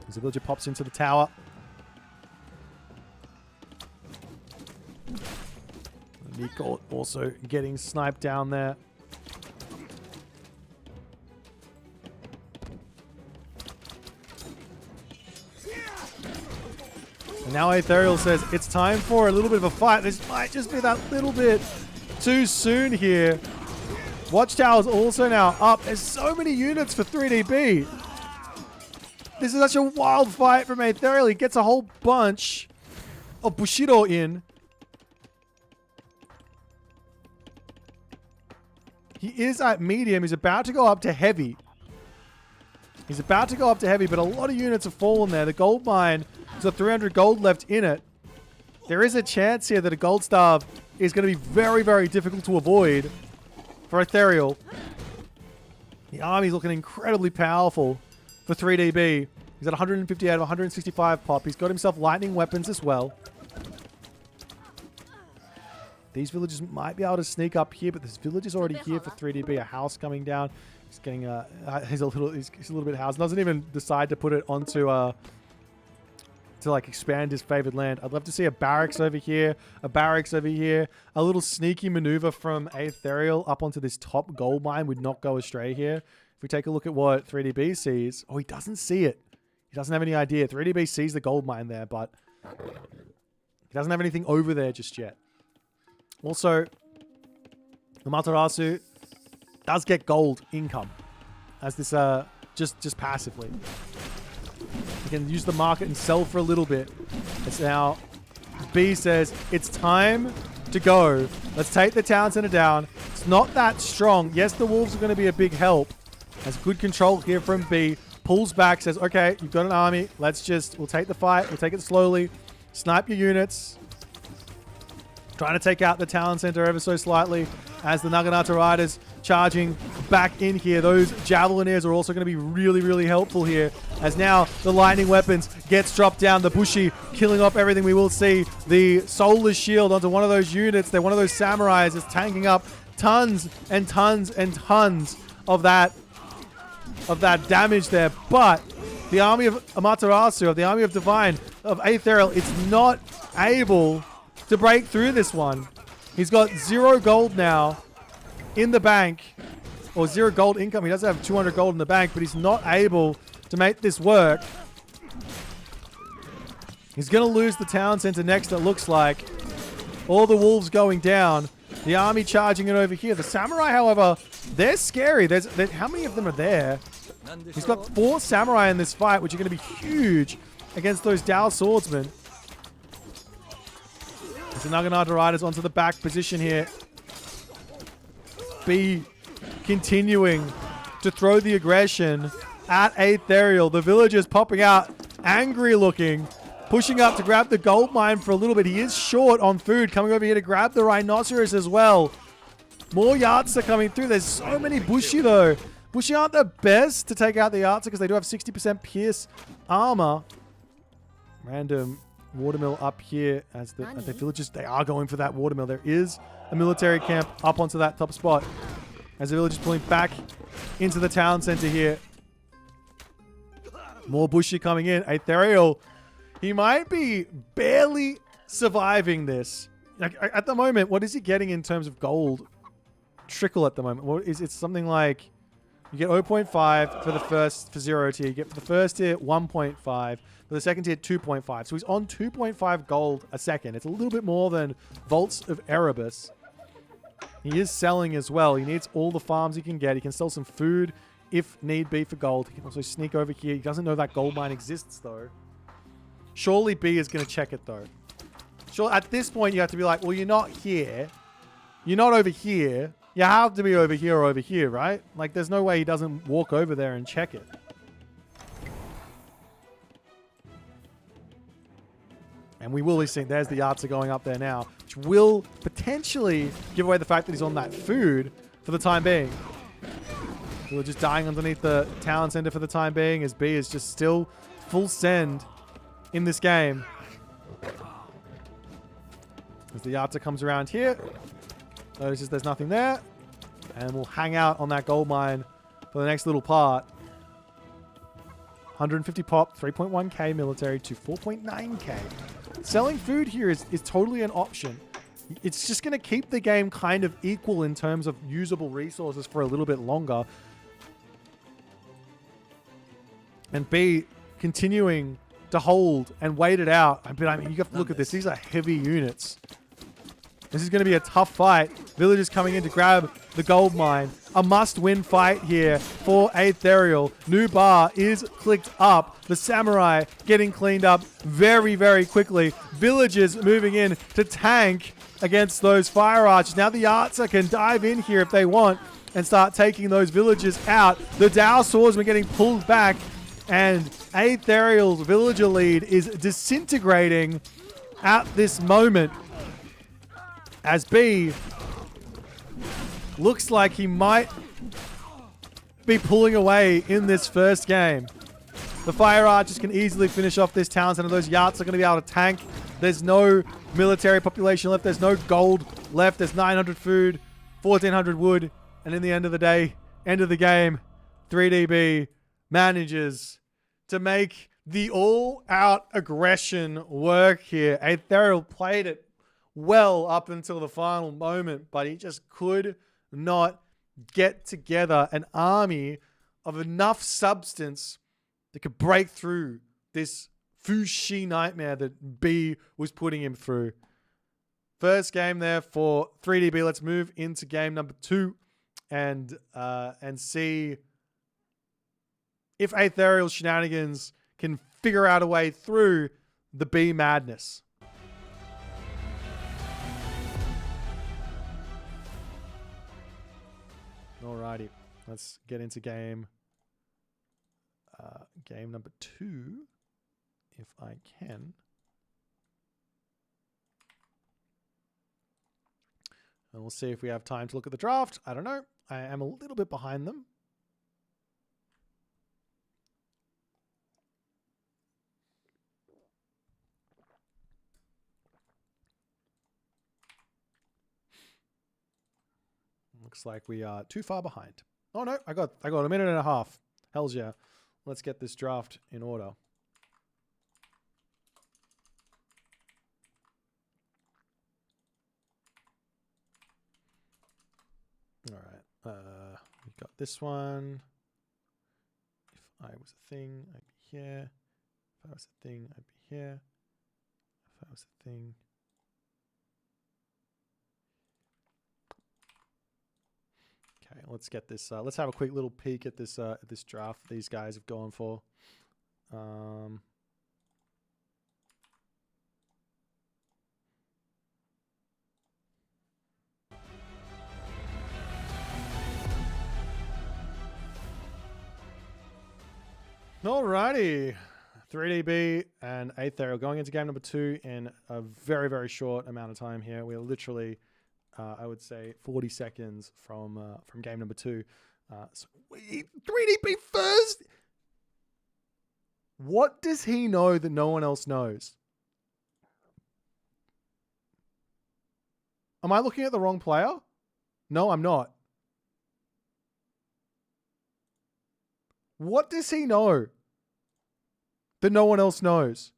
As the villager pops into the tower. Nico also getting sniped down there. And now Aetherial says it's time for a little bit of a fight. This might just be that little bit too soon here. Watchtower's also now up. There's so many units for 3DB. This is such a wild fight from Aetherial. He gets a whole bunch of Bushido in. He is at medium. He's about to go up to heavy. He's about to go up to heavy, but a lot of units have fallen there. The gold mine has got 300 gold left in it. There is a chance here that a gold starve is going to be very, very difficult to avoid for Aetherial. The army's looking incredibly powerful for 3DB. He's at 150 out of 165 pop. He's got himself lightning weapons as well. These villagers might be able to sneak up here, but this village is already here for 3DB. A house coming down. He's getting he's a little bit housed. Doesn't even decide to put it onto to like expand his favored land. I'd love to see a barracks over here, a barracks over here. A little sneaky maneuver from Aetherial up onto this top gold mine would not go astray here. If we take a look at what 3DB sees, oh, he doesn't see it. He doesn't have any idea. 3DB sees the gold mine there, but he doesn't have anything over there just yet. Also, Amaterasu does get gold income as this just passively. You can use the market and sell for a little bit. It's now B says it's time to go. Let's take the town center down. It's not that strong. Yes, the wolves are going to be a big help. Has good control here from B. Pulls back, says, okay, you've got an army. We'll take the fight. We'll take it slowly. Snipe your units. Trying to take out the town center ever so slightly as the Naginata Riders charging back in here. Those Javelineers are also going to be really, really helpful here as now the lightning weapons gets dropped down. The Bushi killing off everything. We will see the Soulless Shield onto one of those units. They're one of those samurais is tanking up tons and tons and tons of that damage there. But the army of Amaterasu, of the army of Divine, of Aetherial, it's not able to break through this one. He's got 0 gold now in the bank, or 0 gold income. He doesn't have 200 gold in the bank, but he's not able to make this work. He's going to lose the town center next, it looks like. All the wolves going down. The army charging it over here. The samurai, however, they're scary. How many of them are there? He's got 4 samurai in this fight, which are going to be huge against those Dao swordsmen. The Naginata Riders onto the back position here. B continuing to throw the aggression at Aetherial. The villagers popping out, angry looking, pushing up to grab the gold mine for a little bit. He is short on food, coming over here to grab the rhinoceros as well. More Yarts are coming through. There's so many Bushi though. Bushi aren't the best to take out the Yarts because they do have 60% pierce armor. Random watermill up here as the villagers, they are going for that watermill. There is a military camp up onto that top spot as the villagers pulling back into the town center here. More Bushi coming in. Aetherial, he might be barely surviving this. Like, at the moment, what is he getting in terms of gold trickle at the moment? What is it? Something like you get 0.5 for the first, for 0 tier. You get for the first tier 1.5. For the second tier 2.5. So he's on 2.5 gold a second. It's a little bit more than Vaults of Erebus. He is selling as well. He needs all the farms he can get. He can sell some food if need be for gold. He can also sneak over here. He doesn't know that gold mine exists though. Surely B is going to check it though. Sure, at this point you have to be like, well, you're not here. You're not over here. You have to be over here or over here, right? Like, there's no way he doesn't walk over there and check it. And we will be seeing, there's the Yarts are going up there now, which will potentially give away the fact that he's on that food for the time being. So we're just dying underneath the town center for the time being as B is just still full send in this game. As the Yarta comes around here, notices there's nothing there, and we'll hang out on that gold mine for the next little part. 150 pop, 3.1k military to 4.9k. Selling food here is totally an option. It's just going to keep the game kind of equal in terms of usable resources for a little bit longer. And B, continuing to hold and wait it out. But I mean, you have to look at this. These are heavy units. This is going to be a tough fight. Villagers coming in to grab the gold mine. A must-win fight here for Aetherial. New bar is clicked up. The samurai getting cleaned up very, very quickly. Villagers moving in to tank against those fire archers. Now the Archer can dive in here if they want and start taking those villagers out. The Dow swordsman getting pulled back, and Aetherial's villager lead is disintegrating at this moment. As B looks like he might be pulling away in this first game. The fire archers can easily finish off this town center. Those yachts are going to be able to tank. There's no military population left. There's no gold left. There's 900 food, 1400 wood. And in the end of the day, end of the game, 3DB manages to make the all-out aggression work here. Aetherial played it well up until the final moment, but he just could not get together an army of enough substance that could break through this Fushi nightmare that B was putting him through. First game there for 3DB. Let's move into game number 2 and see if Aetherial's shenanigans can figure out a way through the B madness. Alrighty, let's get into game number 2, if I can. And we'll see if we have time to look at the draft. I don't know. I am a little bit behind them. Looks like we are too far behind. Oh no, I got a minute and a half. Hells yeah. Let's get this draft in order. All right. We got this one. If I was a thing, I'd be here. If I was a thing, I'd be here. If I was a thing. Okay, let's get this. Let's have a quick little peek at this draft these guys have gone for. Alrighty, 3DB and Aetherial going into game number 2 in a very, very short amount of time here. We're literally, I would say, 40 seconds from game number 2. So 3DB first. What does he know that no one else knows? Am I looking at the wrong player? No, I'm not. What does he know that no one else knows?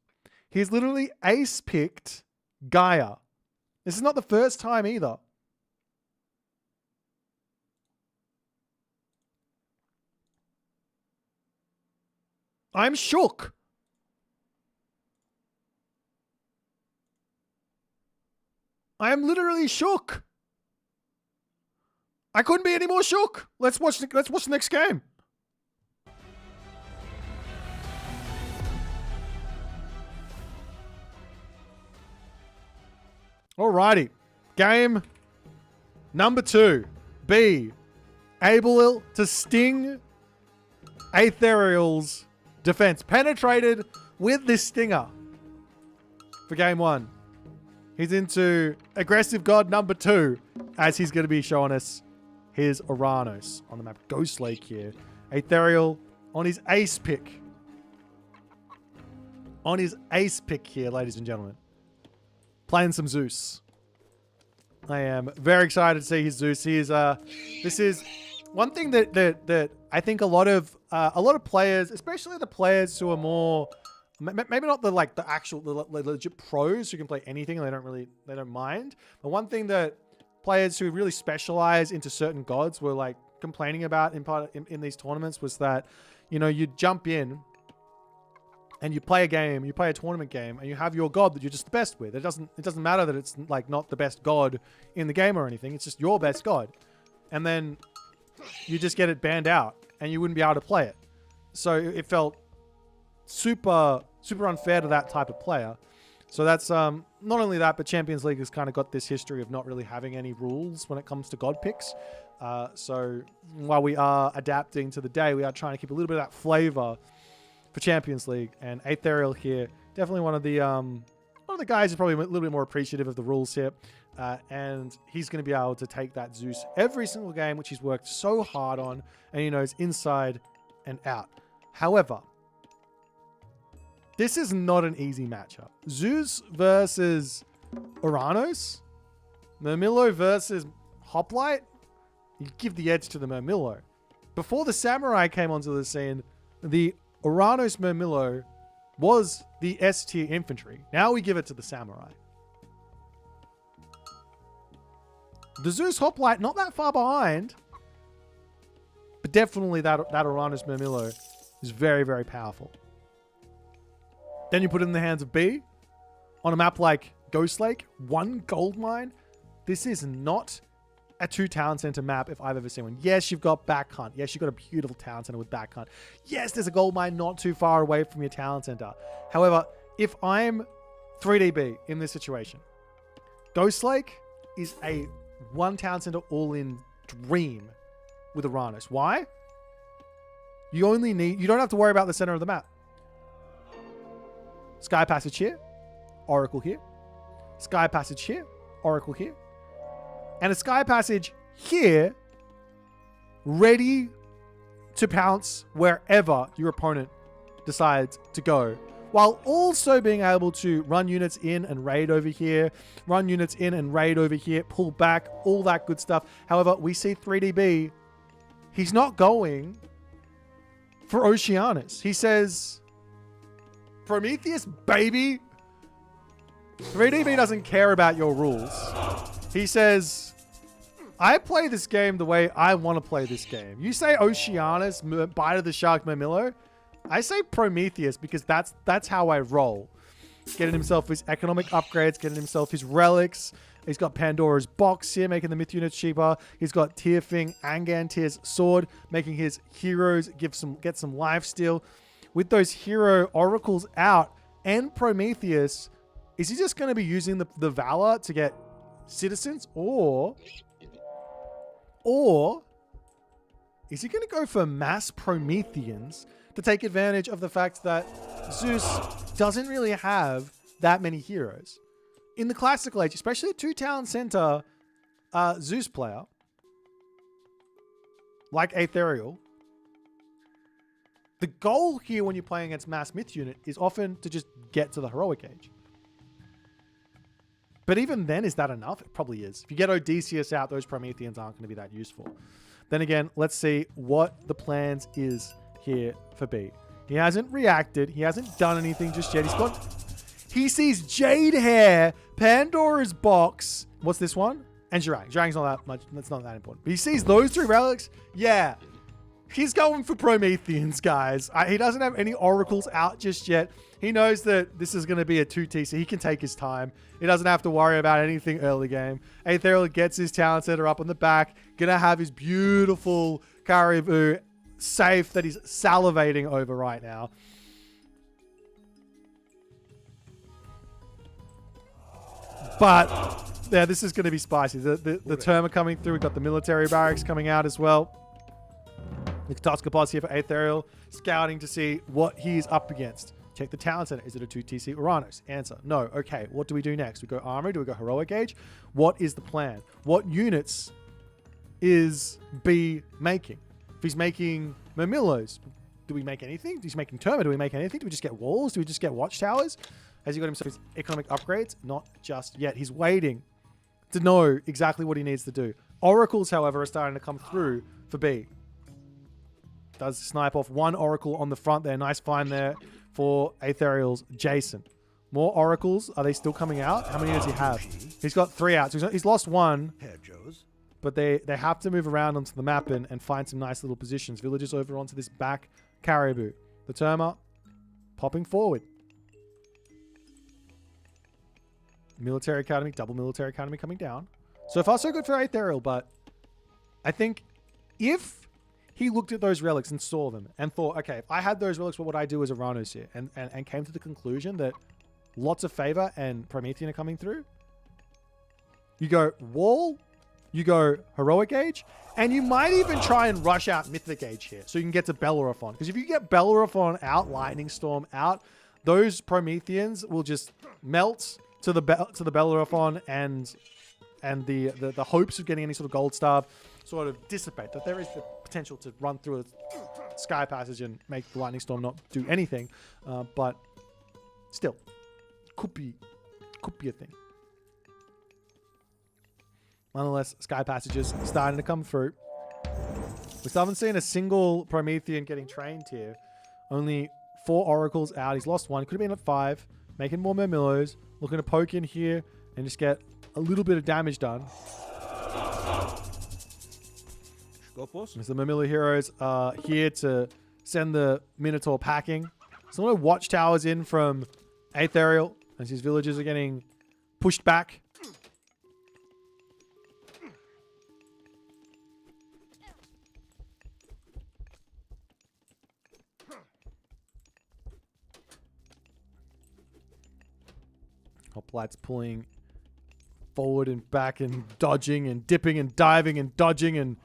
He's literally ace-picked Gaia. This is not the first time either. I'm shook. I am literally shook. I couldn't be any more shook. Let's watch the next game. Alrighty. Game number 2. B. Able to sting Aetherial's defense. Penetrated with this stinger for game 1. He's into aggressive god number 2 as he's going to be showing us his Uranus on the map. Ghost Lake here. Aetherial on his ace pick. On his ace pick here, ladies and gentlemen. Playing some Zeus. I am very excited to see his Zeus. He is, this is one thing that I think a lot of players, especially the players who are more, maybe not the actual legit pros who can play anything and they don't mind. But one thing that players who really specialize into certain gods were like complaining about in these tournaments was that, you know, you jump in and you play a game, you play a tournament game, and you have your god that you're just the best with. It doesn't matter that it's like not the best god in the game or anything. It's just your best god. And then you just get it banned out and you wouldn't be able to play it. So it felt super unfair to that type of player. So that's not only that, but Champions League has kind of got this history of not really having any rules when it comes to god picks. So while we are adapting to the day, we are trying to keep a little bit of that flavor for Champions League. And Aetherial here, definitely one of the guys who's probably a little bit more appreciative of the rules here. And he's going to be able to take that Zeus every single game, which he's worked so hard on, and he knows inside and out. However, this is not an easy matchup. Zeus versus Uranus, Murmillo versus Hoplite. You give the edge to the Murmillo. Before the Samurai came onto the scene, the Uranus Murmillo was the S tier infantry. Now we give it to the Samurai. The Zeus Hoplite, not that far behind, but definitely that Uranus Murmillo is very, very powerful. Then you put it in the hands of B on a map like Ghost Lake, 1 gold mine. This is not a 2 town center map if I've ever seen one. Yes, you've got back hunt. Yes, you've got a beautiful town center with back hunt. Yes, there's a gold mine not too far away from your town center. However, if I'm 3DB in this situation, Ghost Lake is a 1 town center all-in dream with Uranus. Why? You don't have to worry about the center of the map. Sky Passage here, Oracle here, Sky Passage here, Oracle here, and a Sky Passage here, ready to pounce wherever your opponent decides to go, while also being able to run units in and raid over here, run units in and raid over here, pull back, all that good stuff. However, we see 3DB, he's not going for Oceanus. He says, Prometheus, baby. 3DB doesn't care about your rules. He says, I play this game the way I want to play this game. You say Oceanus, Bite of the Shark, Murmillo. I say Prometheus because that's how I roll. Getting himself his economic upgrades, getting himself his relics. He's got Pandora's box here, making the myth units cheaper. He's got Tearfing, Angantyr's sword, making his heroes get some lifesteal. With those hero oracles out and Prometheus, is he just going to be using the Valor to get citizens, or is he going to go for mass Prometheans to take advantage of the fact that Zeus doesn't really have that many heroes? In the classical age, especially a 2 town center Zeus player like Aetherial, the goal here when you're playing against mass myth unit is often to just get to the heroic age. But even then, is that enough? It probably is. If you get Odysseus out, those Prometheans aren't going to be that useful. Then again, let's see what the plans is here for B. He hasn't reacted. He hasn't done anything just yet. He sees Jade Hair, Pandora's box. What's this one? And Zhurang. Zhurang's not that much. That's not that important. But he sees those 3 relics. Yeah. He's going for Prometheans, guys. He doesn't have any oracles out just yet. He knows that this is going to be a 2 TC. He can take his time. He doesn't have to worry about anything early game. Aetherial gets his town center up on the back. Gonna have his beautiful Caribou safe that he's salivating over right now. But yeah, this is going to be spicy. The term are coming through. We've got the military barracks coming out as well. The Toskopos here for Aetherial, scouting to see what he's up against. Check the talent center. Is it a 2 TC Uranus? Answer, no. Okay, what do we do next? We go armory? Do we go heroic age? What is the plan? What units is B making? If he's making Murmillos, do we make anything? If he's making Terma, do we make anything? Do we just get walls? Do we just get watchtowers? Has he got himself his economic upgrades? Not just yet. He's waiting to know exactly what he needs to do. Oracles, however, are starting to come through for B. Does snipe off one Oracle on the front there. Nice find there for Aetherial's Jason. More Oracles. Are they still coming out? How many does he have? He's got 3 out. So he's lost 1. But they have to move around onto the map and find some nice little positions. Villagers over onto this back caribou. The Terma popping forward. Military Academy, double Military Academy coming down. So far, so good for Aetherial, but I think if he looked at those relics and saw them and thought, okay, if I had those relics, what would I do as a Ranos here? And came to the conclusion that lots of Favor and Promethean are coming through. You go Wall, you go Heroic Age, and you might even try and rush out Mythic Age here so you can get to Bellerophon. Because if you get Bellerophon out, Lightning Storm out, those Prometheans will just melt to the Bellerophon, and the hopes of getting any sort of gold star sort of dissipate. That there is the potential to run through a Sky Passage and make the Lightning Storm not do anything, but still, could be a thing. Nonetheless, Sky Passages starting to come through. We still haven't seen a single Promethean getting trained here. Only 4 Oracles out. He's lost 1. Could have been at 5. Making more Mermillos. Looking to poke in here and just get a little bit of damage done. As the Mermillo heroes are here to send the Minotaur packing. Some little watchtowers in from Aetherial as his villagers are getting pushed back. Hoplites pulling forward and back and dodging and dipping and diving and dodging and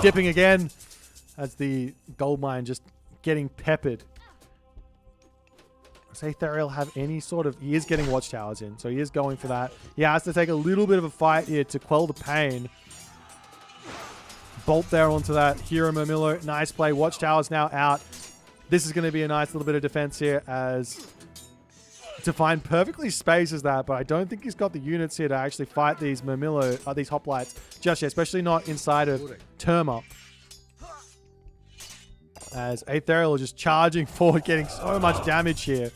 dipping again as the gold mine just getting peppered. Does Aetherial have any sort of... He is getting watchtowers in, so he is going for that. He has to take a little bit of a fight here to quell the pain. Bolt there onto that. Hero Mermillo. Nice play. Watchtowers now out. This is going to be a nice little bit of defense here as... Define perfectly spaces that, but I don't think he's got the units here to actually fight these Mermillo, these Hoplites just yet, especially not inside of Terma. As Aetherial just charging forward, getting so much damage here.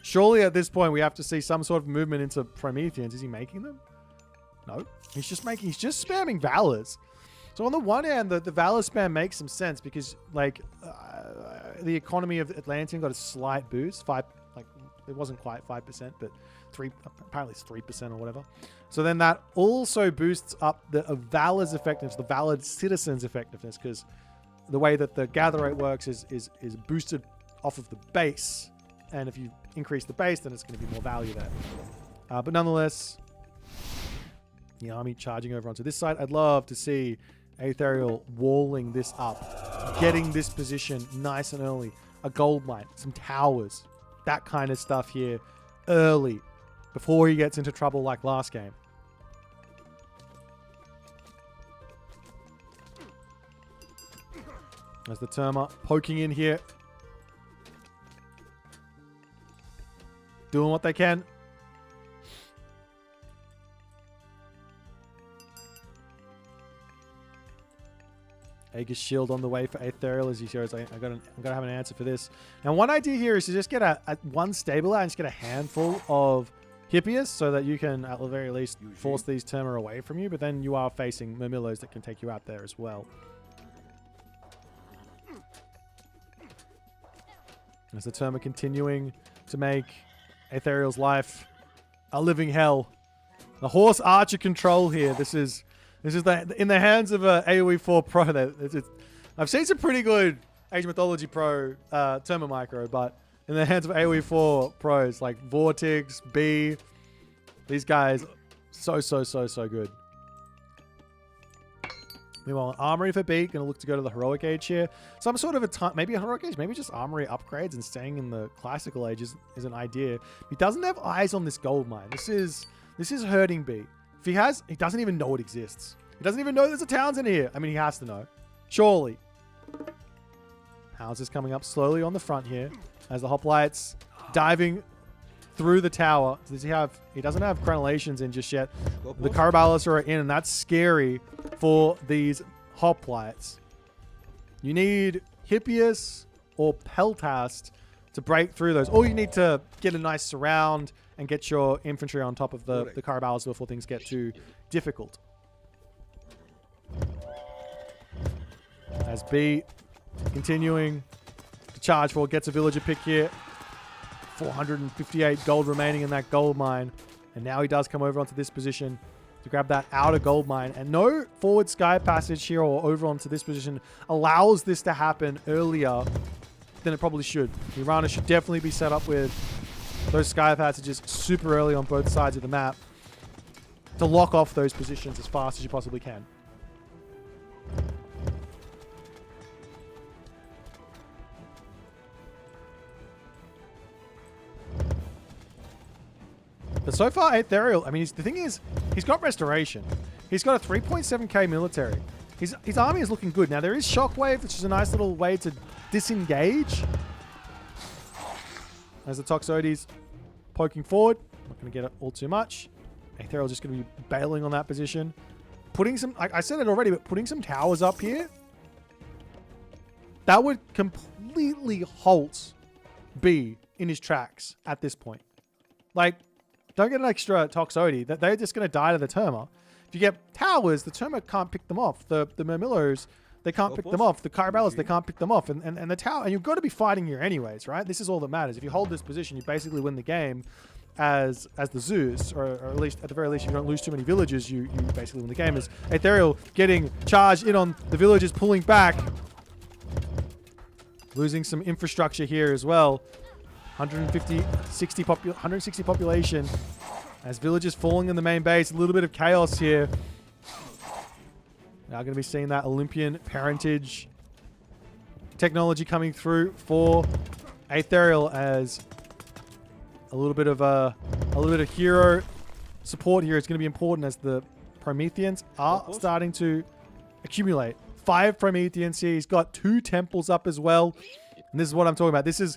Surely at this point we have to see some sort of movement into Prometheans. Is he making them? No. He's just spamming Valors. So on the one hand, the Valor spam makes some sense because like the economy of Atlantean got a slight boost, it wasn't quite 5%, but apparently it's 3% or whatever. So then that also boosts up the Valor's effectiveness, the Valid citizens' effectiveness, because the way that the gather rate works is boosted off of the base. And if you increase the base, then it's going to be more value there. But nonetheless, the army charging over onto this side. I'd love to see Aetherial walling this up, getting this position nice and early. A gold mine, some towers. That kind of stuff here early before he gets into trouble like last game. As the Terma poking in here. Doing what they can. Aegis Shield on the way for Aetherial as he shows. I gotta have an answer for this. Now, one idea here is to just get one Stabler and just get a handful of Hippias so that you can, at the very least, force these Terma away from you. But then you are facing Mermillos that can take you out there as well. As the Terma continuing to make Aetherial's life a living hell. The Horse Archer control here. This is in the hands of a AoE 4 Pro. I've seen some pretty good Age of Mythology Pro Terma Micro, but in the hands of AoE 4 pros like Vortex, B, these guys, so good. Meanwhile, an Armory for B, going to look to go to the Heroic Age here. Some sort of maybe a Heroic Age, maybe just Armory upgrades and staying in the Classical Age is an idea. He doesn't have eyes on this gold mine. This is hurting B. If he has, he doesn't even know it exists. He doesn't even know there's a Townsend here. I mean, he has to know. Surely. Houses coming up slowly on the front here as the Hoplites diving through the tower. Does he have? He doesn't have crenellations in just yet. The Caraballas are in, and that's scary for these hoplites. You need Hippias or Peltast to break through those. Or you need to get a nice surround and get your infantry on top of the Caraballas before things get too difficult. As B continuing to charge forward, gets a villager pick here. 458 gold remaining in that gold mine. And now he does come over onto this position to grab that outer gold mine. And no forward sky passage here or over onto this position allows this to happen earlier than it probably should. Mirana should definitely be set up with those sky passages super early on both sides of the map to lock off those positions as fast as you possibly can. But so far, Aetherial, I mean, the thing is, he's got Restoration. He's got a 3.7k military. His army is looking good. Now, there is Shockwave, which is a nice little way to disengage. As the Toxotes poking forward. Not going to get it all too much. Aetherial just going to be bailing on that position. Putting some, I said it already, but putting some towers up here, that would completely halt B in his tracks at this point. Like, don't get an extra Toxotes. They're just going to die to the Terma. If you get towers, the Terma can't pick them off. The Murmillos, they can't pick them off. The Caraballas, they can't pick them off. And the tower, and you've got to be fighting here anyways, right? This is all that matters. If you hold this position, you basically win the game as the Zeus, or at least, at the very least, if you don't lose too many villages, you basically win the game. As Aetherial getting charged in on the villages, pulling back. Losing some infrastructure here as well. 160 population as villagers falling in the main base. A little bit of chaos here. Now going to be seeing that Olympian parentage technology coming through for Aetherial as a little bit of hero support here is going to be important as the Prometheans are starting to accumulate. 5 Prometheans here. He's got 2 temples up as well. And this is what I'm talking about. This is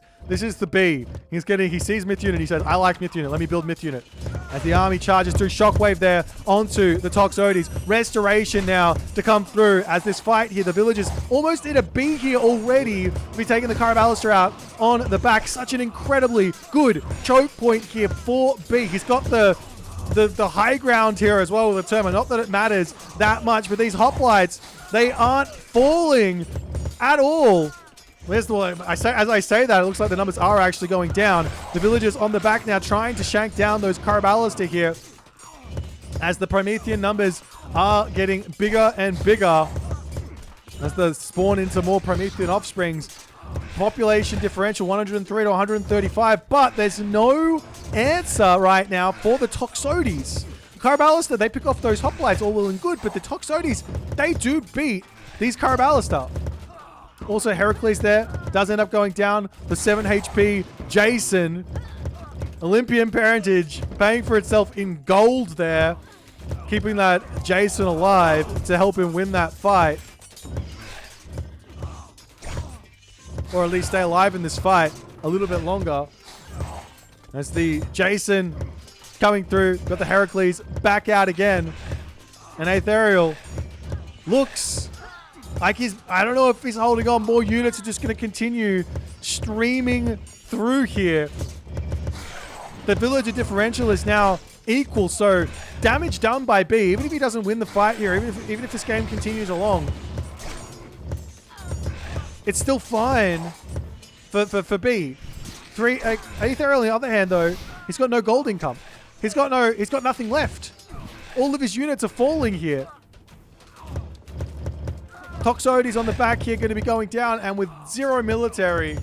the B. He sees Myth Unit. He says, I like Myth Unit. Let me build Myth Unit. As the army charges through, Shockwave there onto the Toxotes. Restoration now to come through as this fight here. The villagers almost in a B here already. We'll be taking the Caraballister out on the back. Such an incredibly good choke point here for B. He's got the high ground here as well with the Terma. Not that it matters that much, but these hoplites, they aren't falling at all. Where's the one? As I say that, it looks like the numbers are actually going down. The villagers on the back now trying to shank down those Caraballister here as the Promethean numbers are getting bigger and bigger as they spawn into more Promethean offsprings. Population differential 103 to 135, but there's no answer right now for the Toxotes. Caraballister, they pick off those hoplites all well and good, but the Toxotes, they do beat these Caraballister. Also, Heracles there does end up going down. The 7 HP Jason. Olympian parentage paying for itself in gold there. Keeping that Jason alive to help him win that fight. Or at least stay alive in this fight a little bit longer. As the Jason coming through. Got the Heracles back out again. And Aetherial looks like I don't know if he's holding on. More units are just going to continue streaming through here. The villager differential is now equal, so damage done by B, even if he doesn't win the fight here, even if this game continues along, it's still fine for B. Aetherial on the other hand though, he's got no gold income. He's got nothing left. All of his units are falling here. Toxotes on the back here going to be going down, and with 0 military,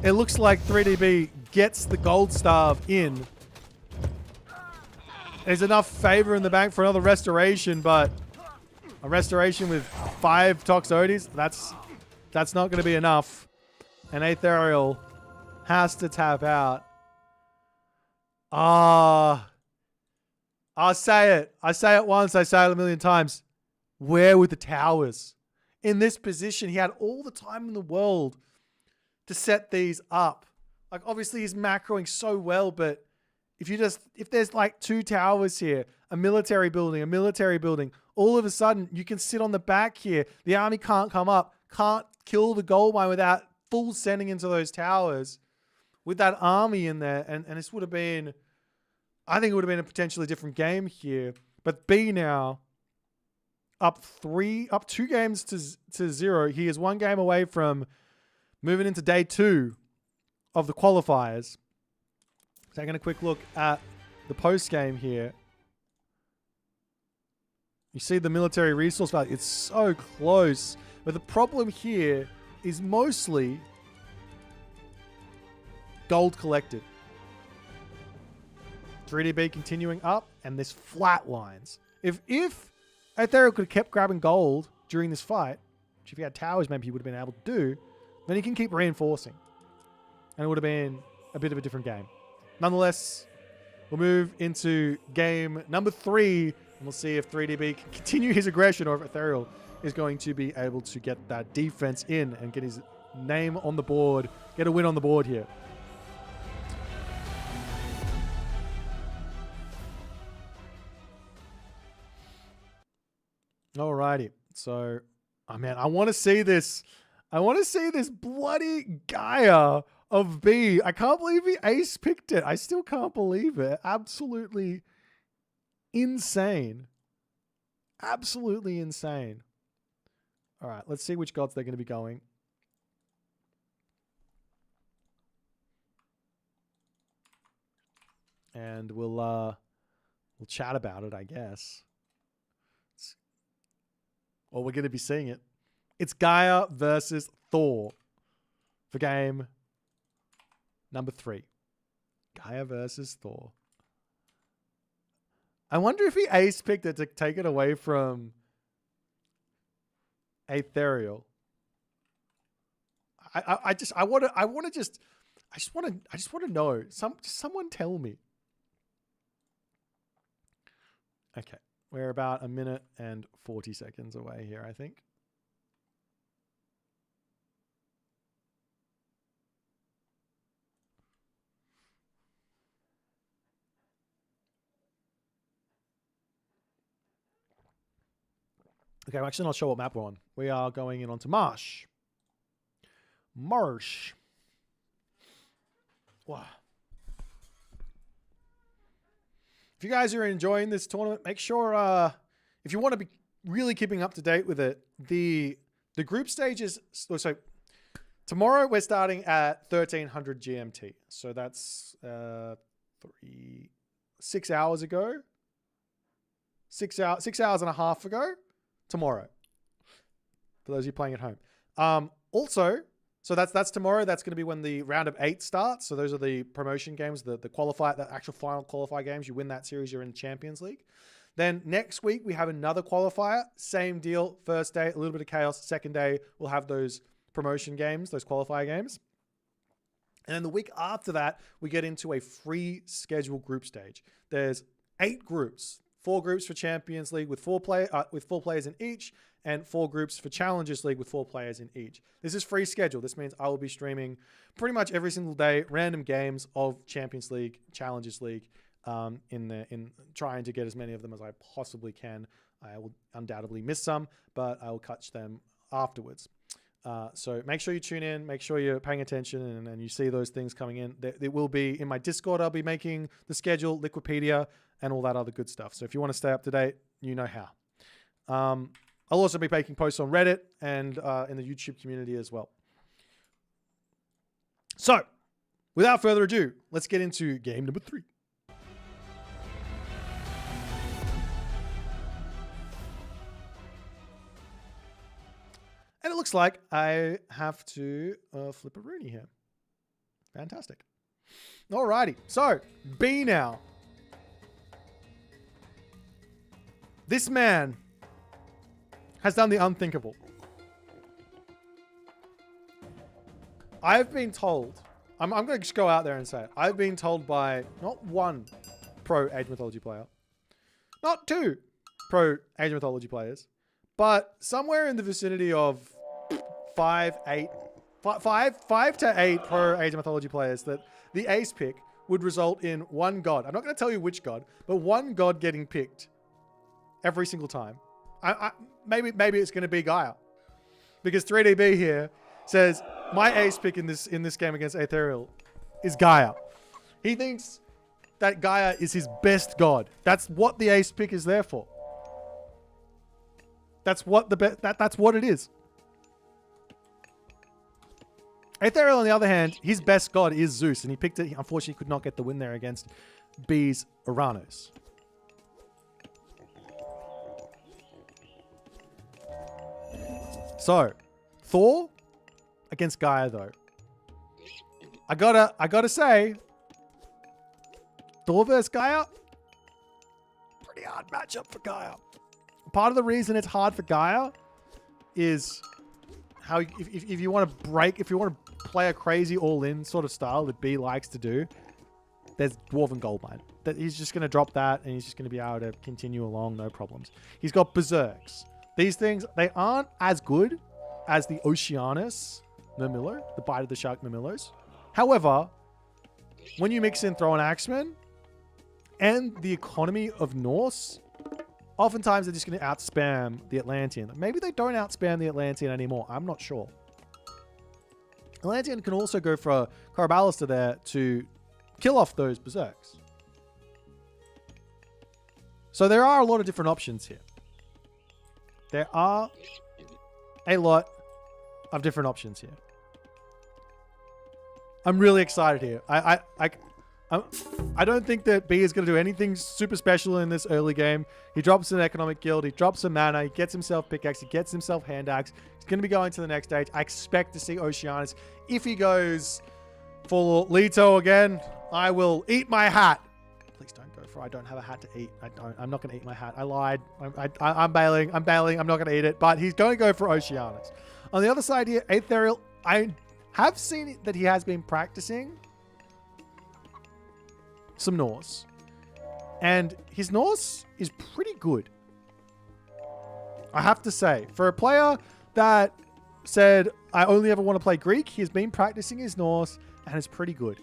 it looks like 3DB gets the gold starve in. There's enough favor in the bank for another restoration, but a restoration with 5 Toxotes, that's not going to be enough. And Aetherial has to tap out. I'll say it. I say it once, I say it a million times. Where were the towers? In this position, he had all the time in the world to set these up. Like, obviously he's macroing so well, but if there's like 2 towers here, a military building, all of a sudden you can sit on the back here. The army can't come up, can't kill the gold mine without full sending into those towers with that army in there. And this would have been, I think it would have been a potentially different game here. But B now up 2 games to 0. He is 1 game away from moving into day 2 of the qualifiers. Taking a quick look at the post game here. You see the military resource value. It's so close. But the problem here is mostly gold collected. 3DB continuing up, and this flat lines. If Ethereal could have kept grabbing gold during this fight, which if he had towers maybe he would have been able to do, then he can keep reinforcing. And it would have been a bit of a different game. Nonetheless, we'll move into game number 3, and we'll see if 3DB can continue his aggression or if Ethereal is going to be able to get that defense in and get his name on the board, get a win on the board here. Alrighty. So, oh man, I want to see this. I want to see this bloody Gaia of B. I can't believe he ace picked it. I still can't believe it. Absolutely insane. Absolutely insane. All right, let's see which gods they're going to be going. And we'll chat about it, I guess. Or we're going to be seeing it. It's Gaia versus Thor for game number 3. Gaia versus Thor. I wonder if he ace picked it to take it away from Ethereal. I just want to know. Someone tell me. Okay. We're about 1 minute and 40 seconds away here, I think. Okay, I'm actually not sure what map we're on. We are going in onto Marsh. Marsh. Wow. If you guys are enjoying this tournament, make sure, if you want to be really keeping up to date with it, the group stages, so tomorrow we're starting at 1300 GMT. So that's 6 hours ago. 6 hours and a half ago. Tomorrow, for those of you playing at home. Also, so that's tomorrow. That's going to be when the round of 8 starts. So those are the promotion games, the qualifier, the actual final qualifier games. You win that series, you're in the Champions League. Then next week we have another qualifier. Same deal. First day, a little bit of chaos. Second day, we'll have those promotion games, those qualifier games. And then the week after that, we get into a free schedule group stage. There's 8 groups. 4 groups for Champions League with 4 players in each, and 4 groups for Challengers League with 4 players in each. This is free schedule. This means I will be streaming pretty much every single day random games of Champions League, Challengers League, in trying to get as many of them as I possibly can. I will undoubtedly miss some, but I will catch them afterwards. So make sure you tune in, make sure you're paying attention, and you see those things coming in. There will be in my Discord. I'll be making the schedule, Liquipedia, and all that other good stuff. So if you want to stay up to date, you know how. I'll also be making posts on Reddit and in the YouTube community as well. So without further ado, let's get into game number 3. And it looks like I have to flip a Rooney here. Fantastic. Alrighty. So, B now. This man has done the unthinkable. I've been told, I'm going to just go out there and say it. I've been told by not 1 pro Age Mythology player, not 2 pro Age Mythology players, but somewhere in the vicinity of 5 5 to 8 pro Age of Mythology players that the ace pick would result in one god. I'm not going to tell you which god, but one god getting picked every single time. Maybe it's going to be Gaia, because 3DB here says my ace pick in this game against Aetherial is Gaia. He thinks that Gaia is his best god. That's what the ace pick is there for. That's what that's what it is. Aetherial, on the other hand, his best god is Zeus, and he picked it. He unfortunately could not get the win there against B's Uranus. So, Thor against Gaia, though. I gotta say, Thor versus Gaia, pretty hard matchup for Gaia. Part of the reason it's hard for Gaia is how if you want to play a crazy all-in sort of style that B likes to do, there's Dwarven Goldmine. That he's just going to drop that, and he's just going to be able to continue along, no problems. He's got Berserks. These things, they aren't as good as the Oceanus Murmillo, the Bite of the Shark Murmillos. However, when you mix in Throw and Axeman and the economy of Norse, oftentimes they're just going to outspam the Atlantean. Maybe they don't outspam the Atlantean anymore. I'm not sure. Atlantean can also go for a Corabalister there to kill off those Berserks. So there are a lot of different options here. There are a lot of different options here. I'm really excited here. I don't think that B is going to do anything super special in this early game. He drops an economic guild. He drops a mana. He gets himself pickaxe. He gets himself hand axe. He's going to be going to the next stage. I expect to see Oceanus. If he goes full Leto again, I will eat my hat. Please don't go for I don't have a hat to eat. I'm not going to eat my hat. I lied. I'm bailing. I'm not going to eat it. But he's going to go for Oceanus. On the other side here, Aetherial, I have seen that he has been practicing some Norse. And his Norse is pretty good. I have to say, for a player that said, I only ever want to play Greek, he's been practicing his Norse and it's pretty good.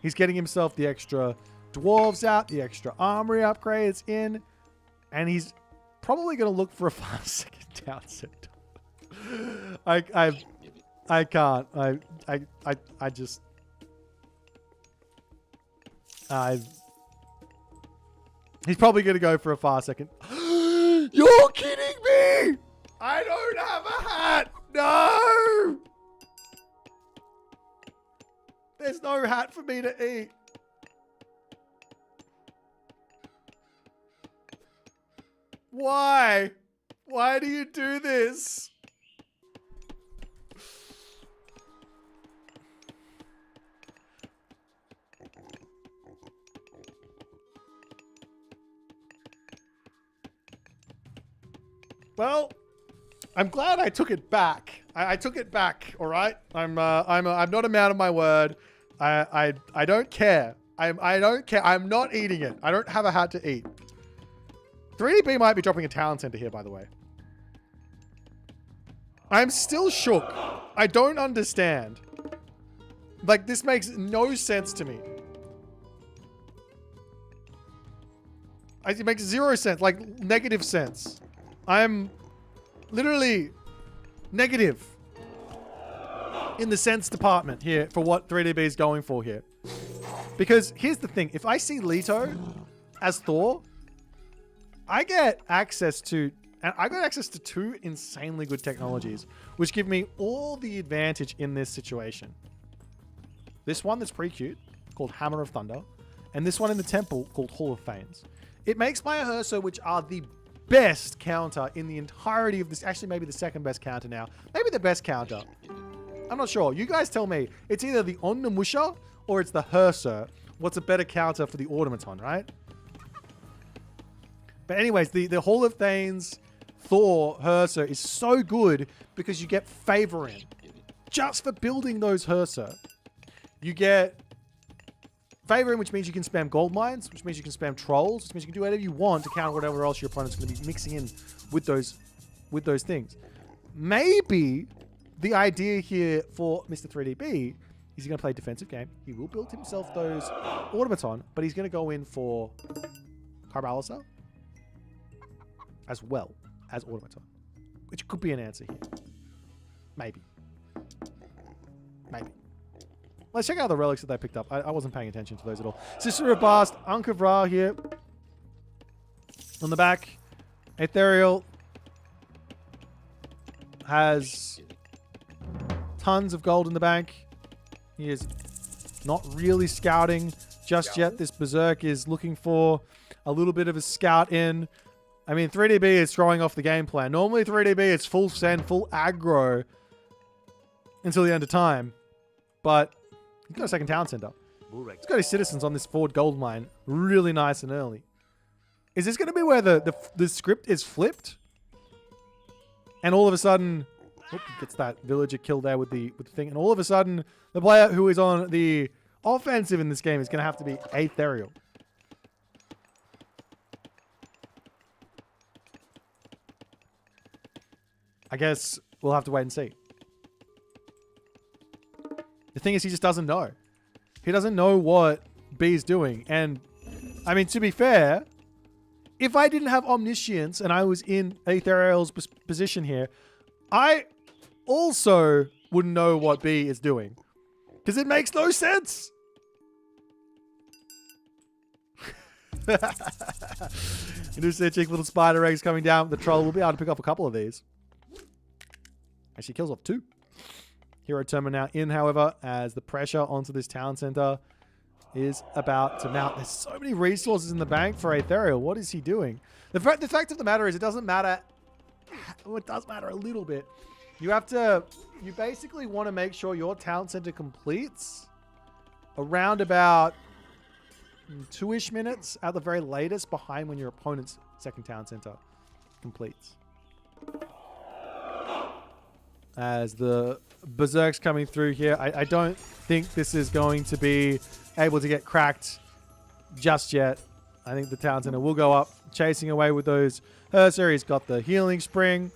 He's getting himself the extra dwarves out, the extra armory upgrades in, and he's probably going to look for a 5-second down set. I can't. He's probably going to go for a 5-second. You're kidding me! I don't have a hat! No! There's no hat for me to eat. Why? Why do you do this? Well, I'm glad I took it back. I took it back. All right. I'm not a man of my word. I don't care. I don't care. I'm not eating it. I don't have a hat to eat. 3DB might be dropping a talent center here, by the way. I'm still shook. I don't understand. Like, this makes no sense to me. It makes 0 sense. Like, negative sense. I'm literally negative in the sense department here for what 3DB is going for here. Because here's the thing. If I see Leto as Thor, I get access to 2 insanely good technologies, which give me all the advantage in this situation. This one that's pretty cute, called Hammer of Thunder, and this one in the temple called Hall of Fanes. It makes my Ahursa, which are the best counter in the entirety of this. Actually, maybe the second best counter now. Maybe the best counter. I'm not sure. You guys tell me. It's either the Onnamusha or it's the Hursa. What's a better counter for the Automaton, right? But anyways, the Hall of Thanes Thor Hursa is so good because you get favor in. Just for building those Hursa. You get favor in, which means you can spam gold mines, which means you can spam trolls, which means you can do whatever you want to counter whatever else your opponent's going to be mixing in with those things. Maybe the idea here for Mr. 3DB is he's going to play defensive game. He will build himself those automaton, but he's going to go in for Carbalaser as well as automaton, which could be an answer here. Maybe. Maybe. Let's check out the relics that they picked up. I wasn't paying attention to those at all. Sister of Bast, Ankh of Ra here. On the back, Ethereal has tons of gold in the bank. He is not really scouting just yet. This Berserk is looking for a little bit of a scout in. I mean, 3DB is throwing off the game plan. Normally 3DB is full send, full aggro until the end of time. But he's got a second town center. He's got his citizens on this forward gold mine really nice and early. Is this going to be where the script is flipped? And all of a sudden, he gets that villager killed there with the thing. And all of a sudden, the player who is on the offensive in this game is going to have to be Ethereal. I guess we'll have to wait and see. The thing is, he just doesn't know. He doesn't know what B is doing. And, I mean, to be fair, if I didn't have Omniscience and I was in Ethereal's position here, I also wouldn't know what B is doing. Because it makes no sense. Interesting little spider eggs coming down. The troll will be able to pick up a couple of these. Actually kills off 2. Hero Terma now in, however, as the pressure onto this town center is about to mount. There's so many resources in the bank for Ethereal. What is he doing? The fact of the matter is, it doesn't matter. Well, it does matter a little bit. You basically want to make sure your town center completes around about 2-ish minutes at the very latest behind when your opponent's second town center completes. As the Berserk's coming through here, I don't think this is going to be able to get cracked just yet. I think the town center will go up, chasing away with those Herser. He's got the healing spring.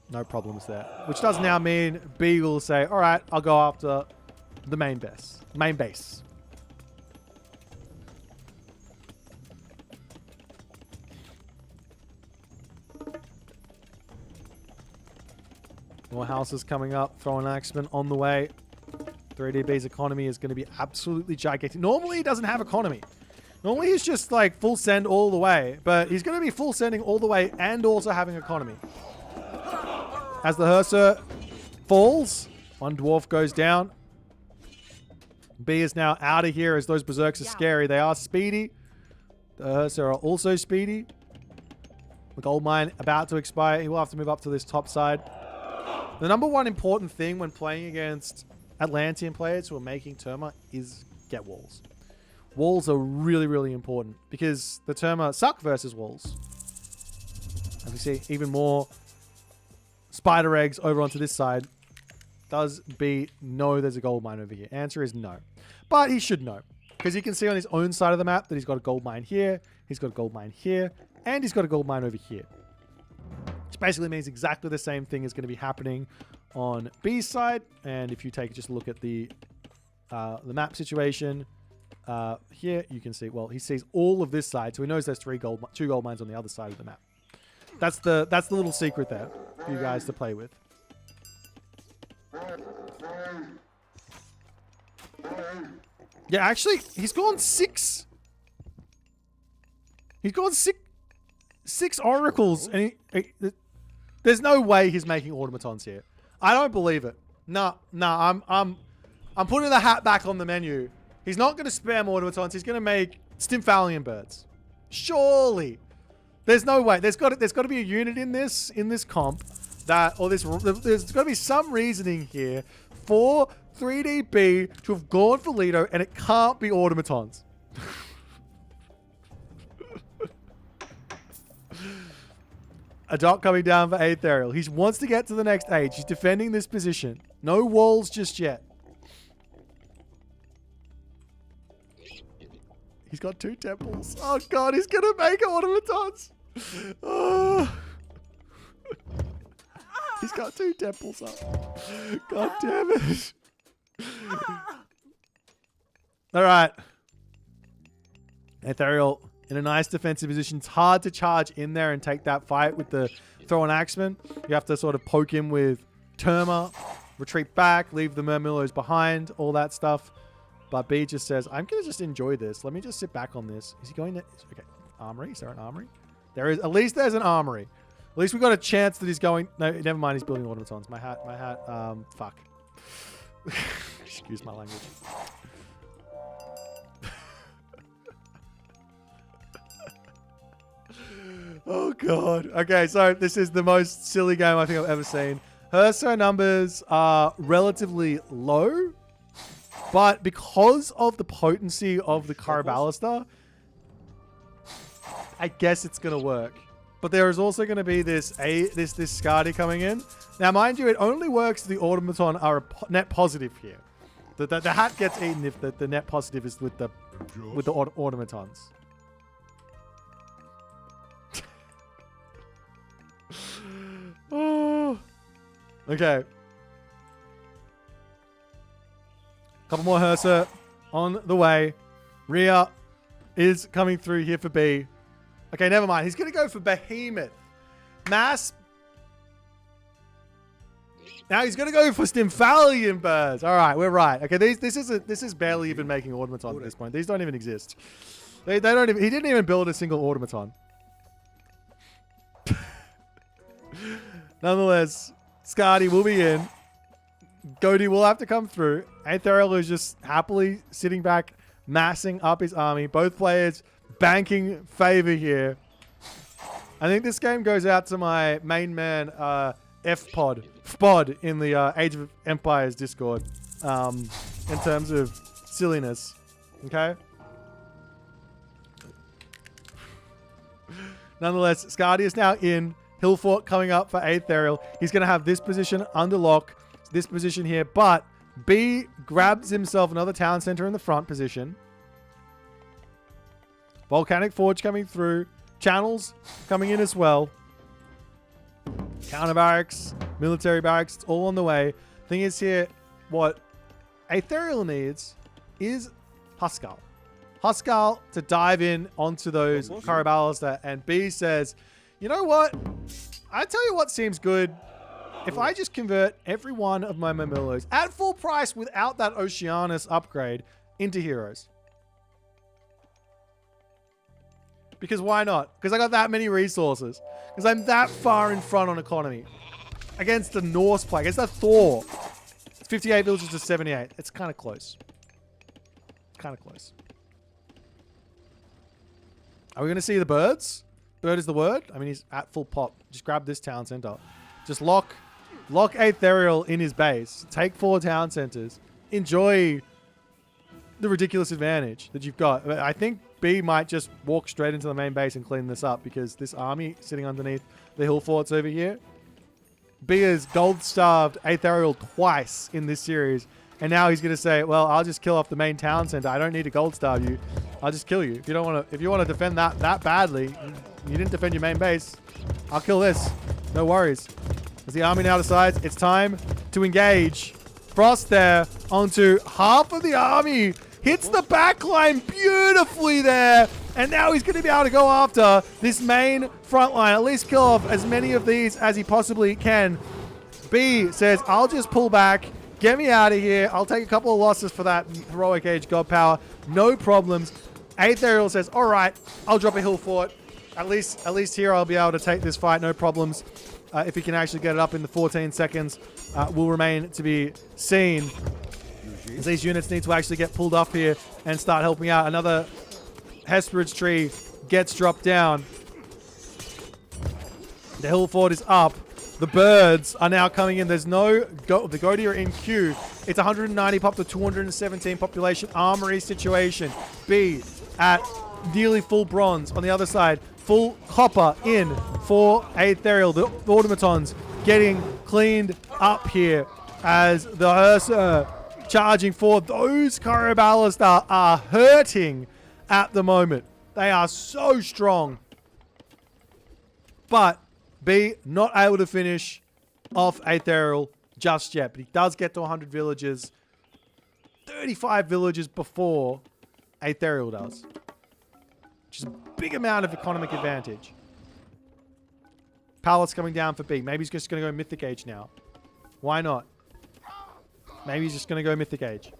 No problems there. Which does now mean B will say, all right, I'll go after the main base. More houses coming up. Throwing Axeman on the way. 3DB's economy is going to be absolutely gigantic. Normally, he doesn't have economy. Normally, he's just like full send all the way. But he's going to be full sending all the way and also having economy. As the Herser falls, one dwarf goes down. B is now out of here as those Berserks are scary. They are speedy. The Herser are also speedy. The gold mine about to expire. He will have to move up to this top side. The number one important thing when playing against Atlantean players who are making Terma is get walls. Walls are really, really important because the Terma suck versus walls. As we see, even more spider eggs over onto this side. Does B know there's a gold mine over here? Answer is no. But he should know because he can see on his own side of the map that he's got a gold mine here, he's got a gold mine here, and he's got a gold mine over here. Which basically means exactly the same thing is going to be happening on B's side. And if you take just a look at the map situation here, you can see, well, he sees all of this side, so he knows there's two gold mines on the other side of the map. That's the little secret there for you guys to play with. Yeah, actually, he's gone 6. He's gone 6 oracles, and there's no way he's making automatons here. I don't believe it. No, I'm putting the hat back on the menu. He's not going to spam automatons. He's going to make Stymphalian birds. Surely. There's no way. There's got to be a unit in this comp that, or there's got to be some reasoning here for 3DB to have gone for Lido, and it can't be automatons. A dot coming down for Ethereal. He wants to get to the next age. He's defending this position. No walls just yet. He's got 2 temples. Oh god, he's gonna make automatons. Oh. He's got 2 temples up. God damn it. All right. Ethereal in a nice defensive position. It's hard to charge in there and take that fight with the throw and axeman. You have to sort of poke him with Terma, retreat back, leave the Murmillos behind, all that stuff. But B just says, I'm going to just enjoy this. Let me just sit back on this. Is he going to... Okay. Armory? Is there an armory? There is. At least there's an armory. At least we got a chance that he's going... No, never mind. He's building automatons. My hat. Fuck. Excuse my language. Oh, God. Okay, so this is the most silly game I think I've ever seen. Herso numbers are relatively low, but because of the potency of the Caraballister, I guess it's going to work. But there is also going to be this Skadi coming in. Now, mind you, it only works if the automaton are a net positive here. The hat gets eaten if the net positive is with the automatons. Oh. Okay. Couple more Hersa on the way. Rhea is coming through here for B. Okay, never mind. He's going to go for Behemoth. Mass. Now he's going to go for Stymphalian birds. All right, we're right. Okay, this is barely even making automaton at this point. These don't even exist. They don't even. He didn't even build a single automaton. Nonetheless, Skadi will be in. Goaty will have to come through. Aetherial is just happily sitting back, massing up his army. Both players banking favor here. I think this game goes out to my main man, FPod in the Age of Empires Discord, in terms of silliness. Okay? Nonetheless, Skadi is now in. Hillfort coming up for Aetherial. He's going to have this position under lock, this position here, but B grabs himself another town center in the front position. Volcanic Forge coming through. Channels coming in as well. Counter barracks, military barracks, it's all on the way. Thing is here, what Aetherial needs is Huskal. Huskal to dive in onto those Caraballister, and B says, you know what? I tell you what seems good. If I just convert every one of my Murmillos at full price without that Oceanus upgrade into heroes. Because why not? Because I got that many resources. Because I'm that far in front on economy. Against the Norse play. Against the Thor. It's 58 villages to 78. It's kind of close. Kind of close. Are we going to see the birds? Bird is the word. I mean, he's at full pop. Just grab this town center. Just lock Aetherial in his base. Take 4 town centers. Enjoy the ridiculous advantage that you've got. I think B might just walk straight into the main base and clean this up because this army sitting underneath the hill forts over here. B has gold-starved Aetherial twice in this series. And now he's going to say, well, I'll just kill off the main town center. I don't need to gold starve you. I'll just kill you. If you want to defend that badly, you didn't defend your main base. I'll kill this. No worries. As the army now decides it's time to engage. Frost there onto half of the army. Hits the backline beautifully there. And now he's going to be able to go after this main front line. At least kill off as many of these as he possibly can. B says, I'll just pull back. Get me out of here. I'll take a couple of losses for that heroic age god power. No problems. Aetherial says, all right, I'll drop a hill fort. At least here I'll be able to take this fight. No problems. If he can actually get it up in the 14 seconds, will remain to be seen. As these units need to actually get pulled up here and start helping out. Another Hesperid's tree gets dropped down. The hill fort is up. The birds are now coming in. There's no... the Goaty are in queue. It's 190 pop to 217 population. Armory situation. B at nearly full bronze. On the other side, full copper in for Aetherial. The automatons getting cleaned up here as the Hersa charging forward. Those Caraballister are hurting at the moment. They are so strong. But B not able to finish off Aetherial just yet. But he does get to 100 villages. 35 villages before Aetherial does. Which is a big amount of economic advantage. Pallets coming down for B. Maybe he's just going to go Mythic Age now. Why not? Maybe he's just going to go Mythic Age.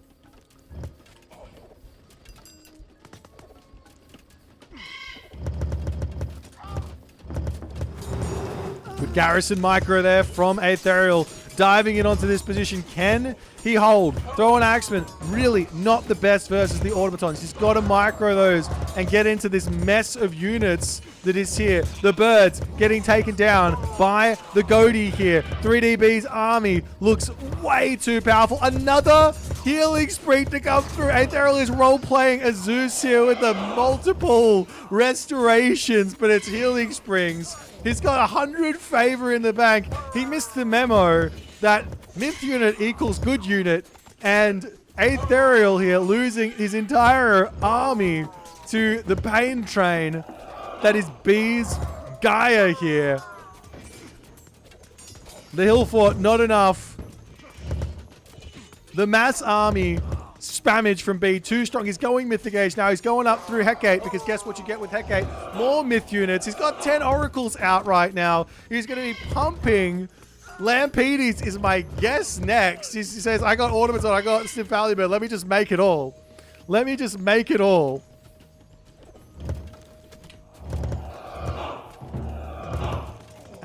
Good garrison micro there from Aetherial. Diving in onto this position. Can he hold? Throw an Axeman. Really not the best versus the automatons. He's got to micro those and get into this mess of units that is here. The birds getting taken down by the Goatee here. 3DB's army looks way too powerful. Another healing spree to come through. Aetherial is role-playing a Zeus here with the multiple restorations, but it's healing springs. He's got 100 favor in the bank. He missed the memo that myth unit equals good unit, and Aetherial here losing his entire army to the pain train that is B's Gaia here. The hill fort, not enough. The mass army spammage from B, too strong. He's going Mythic Age now. He's going up through Hecate, because guess what you get with Hecate? More myth units. He's got 10 oracles out right now. He's going to be pumping. Lampedes is my guess next. He says, I got Automaton, I got Sniffalibur. Let me just make it all. Let me just make it all.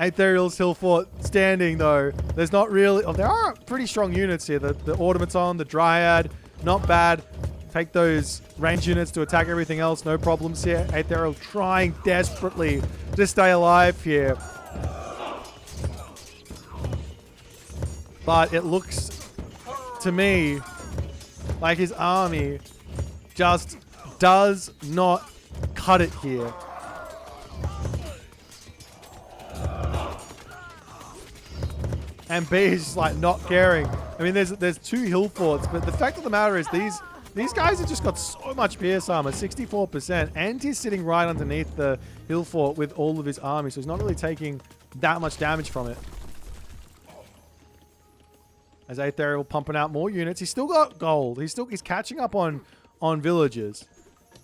Aetherial's hill fort standing, though. There's not really... Oh, there are pretty strong units here. The Automaton, the Dryad, not bad. Take those range units to attack everything else. No problems here. Aetherial trying desperately to stay alive here. But it looks to me like his army just does not cut it here. And B is just like not caring. I mean, there's 2 hill forts, but the fact of the matter is these guys have just got so much pierce armor, 64%, and he's sitting right underneath the hill fort with all of his army, so he's not really taking that much damage from it. As Aetherial pumping out more units, he's still got gold. He's catching up on villages.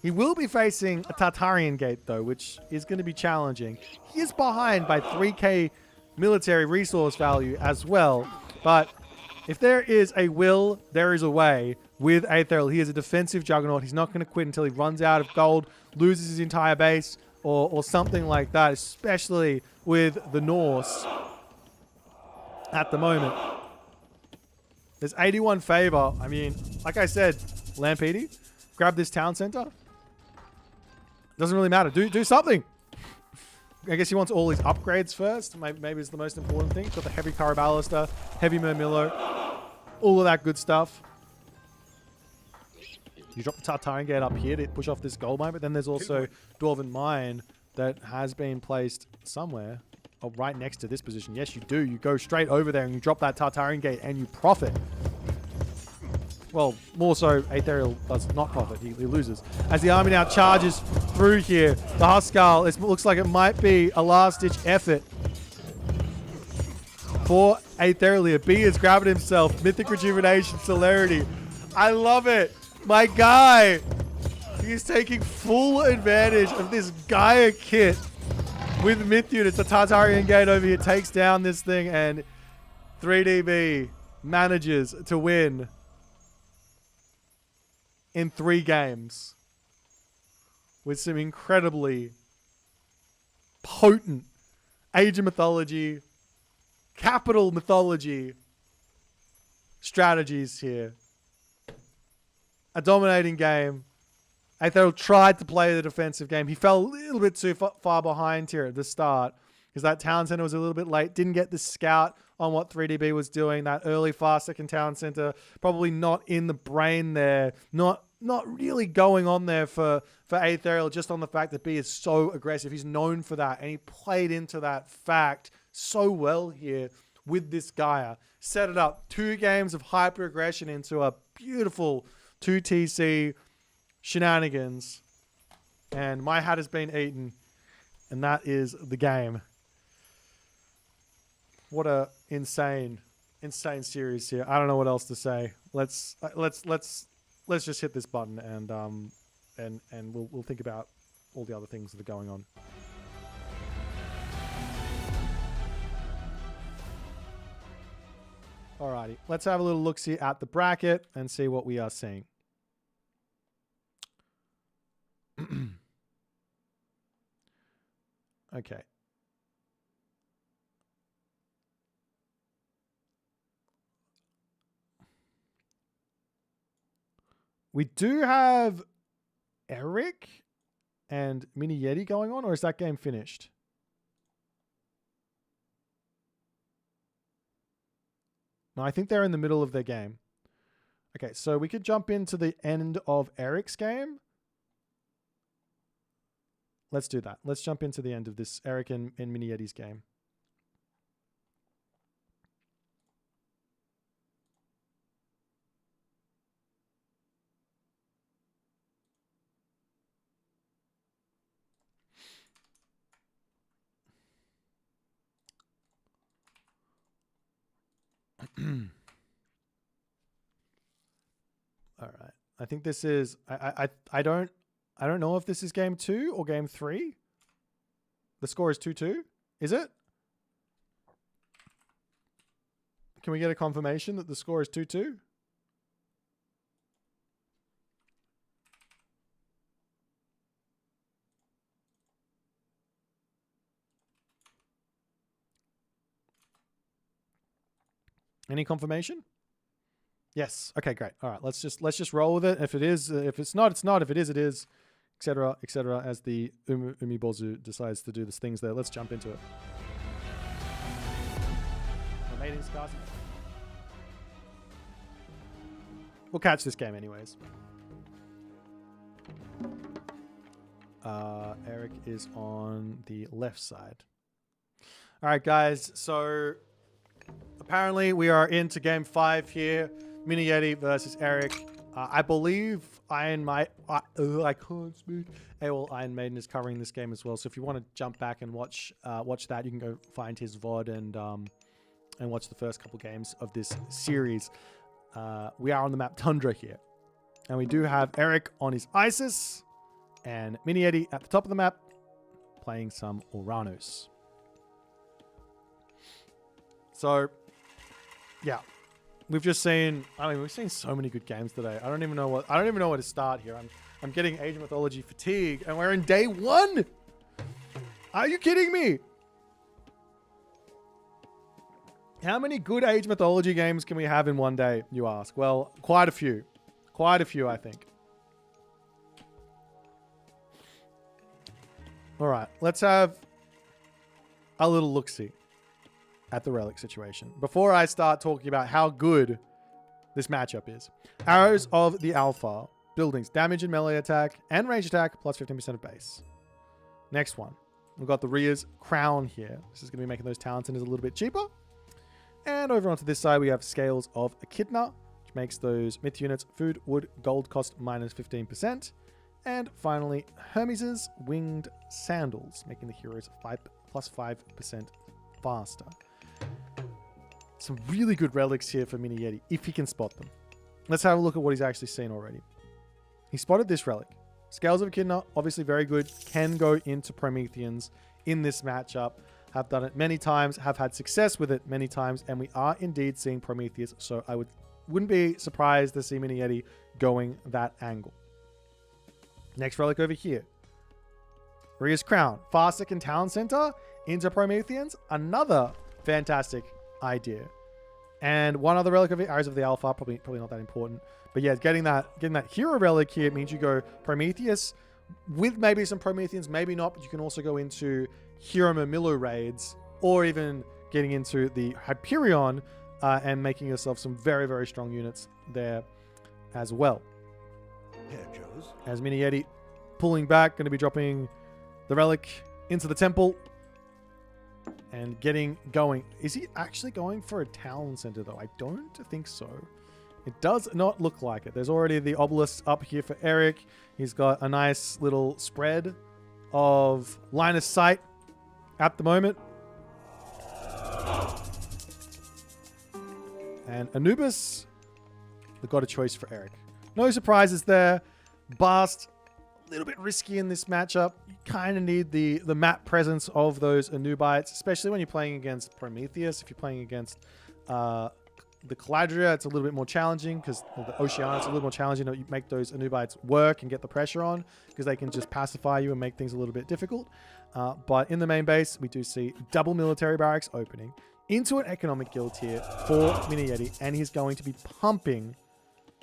He will be facing a Tartarian gate though, which is going to be challenging. He is behind by 3k military resource value as well. But if there is a will, there is a way with Aetherial. He is a defensive juggernaut. He's not going to quit until he runs out of gold, loses his entire base, or something like that, especially with the Norse at the moment. There's 81 favor. I mean, like I said, Lampede, grab this town center. Doesn't really matter. Do something. I guess he wants all his upgrades first. Maybe it's the most important thing. Got the heavy Caraballister, heavy Murmillo, all of that good stuff. You drop the Tartarian Gate up here to push off this gold mine, but then there's also Dwarven Mine that has been placed somewhere. Oh, right next to this position. Yes, you do. You go straight over there and you drop that Tartarian Gate and you profit. Well, more so, Aetherial does not profit. He loses. As the army now charges through here, the Huskal, it looks like it might be a last-ditch effort for Aetherial here. B is grabbing himself. Mythic Rejuvenation, Celerity. I love it. My guy. He's taking full advantage of this Gaia kit with myth units. The Tartarian Gate over here takes down this thing, and 3DB manages to win in 3 games with some incredibly potent Age of Mythology, capital mythology strategies here. A dominating game. Aetherial tried to play the defensive game. He fell a little bit too far behind here at the start because that town center was a little bit late. Didn't get the scout on what 3DB was doing. That early fast second town center, probably not in the brain there. Not really going on there for Aetherial, just on the fact that B is so aggressive. He's known for that, and he played into that fact so well here with this Gaia. Set it up. 2 games of hyper aggression into a beautiful 2 TC shenanigans, and my hat has been eaten, and that is the game. What a insane series here. I don't know what else to say. Let's just hit this button and we'll think about all the other things that are going on. Alrighty, let's have a little look-see at the bracket and see what we are seeing. Okay. We do have Eric and Mini Yeti going on, or is that game finished? No, I think they're in the middle of their game. Okay, so we could jump into the end of Eric's game. Let's do that. Let's jump into the end of this Eric and Mini Yeti's game. All right. I think this is I don't know if this is game 2 or game 3. The score is 2-2. Is it? Can we get a confirmation that the score is 2-2? Any confirmation? Yes. Okay, great. All right, let's just roll with it. If it is, if it's not, it's not. If it is, it is, etc., etc. As the Umibozu decides to do these things there, let's jump into it. Mating scars. We'll catch this game anyways. Eric is on the left side. All right, guys. So apparently we are into game 5 here. Mini Yeti versus Eric. I believe I can't speak. Iron Maiden is covering this game as well. So if you want to jump back and watch that, you can go find his VOD and watch the first couple games of this series. We are on the map Tundra here. And we do have Eric on his Isis and Mini Yeti at the top of the map playing some Uranus. So, yeah. We've just seen, we've seen so many good games today. I don't even know where to start here. I'm getting Age of Mythology fatigue and we're in day 1. Are you kidding me? How many good Age Mythology games can we have in one day, you ask? Well, quite a few. Quite a few, I think. All right, let's have a little look-see at the relic situation before I start talking about how good this matchup is. Arrows of the Alpha. Buildings. Damage and melee attack and range attack plus 15% of base. Next one. We've got the Rhea's Crown here. This is going to be making those talent centers a little bit cheaper. And over onto this side, we have Scales of Echidna, which makes those myth units food, wood, gold cost minus 15%. And finally, Hermes' Winged Sandals, making the heroes plus 5% faster. Some really good relics here for Mini Yeti, if he can spot them. Let's have a look at what he's actually seen already. He spotted this relic. Scales of Echidna, obviously very good. Can go into Prometheans in this matchup. Have done it many times, have had success with it many times, and we are indeed seeing Prometheus, so I wouldn't be surprised to see Mini Yeti going that angle. Next relic over here. Rhea's Crown. Farsec and Town Center into Prometheans. Another fantastic idea. And one other relic of it, Arrows of the Alpha, probably not that important. But yeah, getting that hero relic here means you go Prometheus with maybe some Prometheans, maybe not, but you can also go into Hero Mamilu raids, or even getting into the Hyperion and making yourself some very, very strong units there as well. As Mini Yeti pulling back, going to be dropping the relic into the temple and getting going. Is he actually going for a town center though? I don't think so. It does not look like it. There's already the obelisk up here for Eric. He's got a nice little spread of line of sight at the moment. And Anubis, they've got a choice for Eric. No surprises there. Bast, a little bit risky in this matchup. You kind of need the map presence of those Anubites, especially when you're playing against Prometheus. If you're playing against the Caladria, it's a little bit more challenging because the Oceania, it's a little more challenging to make those Anubites work and get the pressure on because they can just pacify you and make things a little bit difficult. But in the main base, we do see double military barracks opening into an economic guild here for Mini Yeti, and he's going to be pumping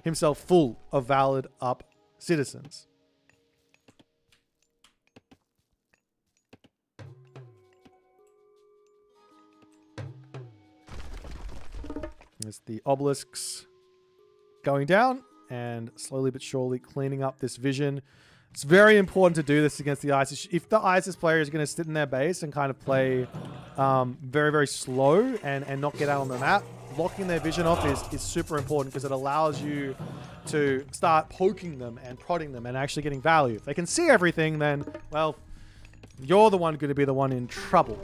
himself full of valid up citizens. There's the obelisks going down and slowly but surely cleaning up this vision. It's very important to do this against the ISIS. If the ISIS player is going to sit in their base and kind of play very, very slow and not get out on the map, locking their vision off is super important because it allows you to start poking them and prodding them and actually getting value. If they can see everything, then, well, you're the one going to be the one in trouble.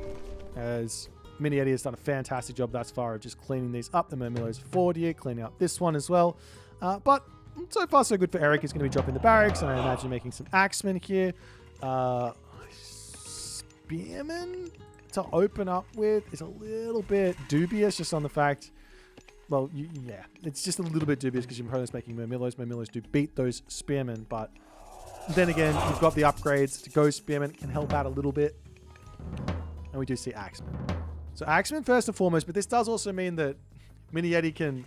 As Mini Yeti has done a fantastic job thus far of just cleaning these up. The Murmillo's forward here, cleaning up this one as well. But so far so good for Eric. He's going to be dropping the barracks, and I imagine making some axemen here. Spearmen to open up with is a little bit dubious just on the fact, well, yeah, it's just a little bit dubious because your opponent's making Murmillos. Murmillos do beat those spearmen, but then again, you've got the upgrades to go spearmen, can help out a little bit. And we do see axemen. So axemen first and foremost, but this does also mean that Mini Yeti can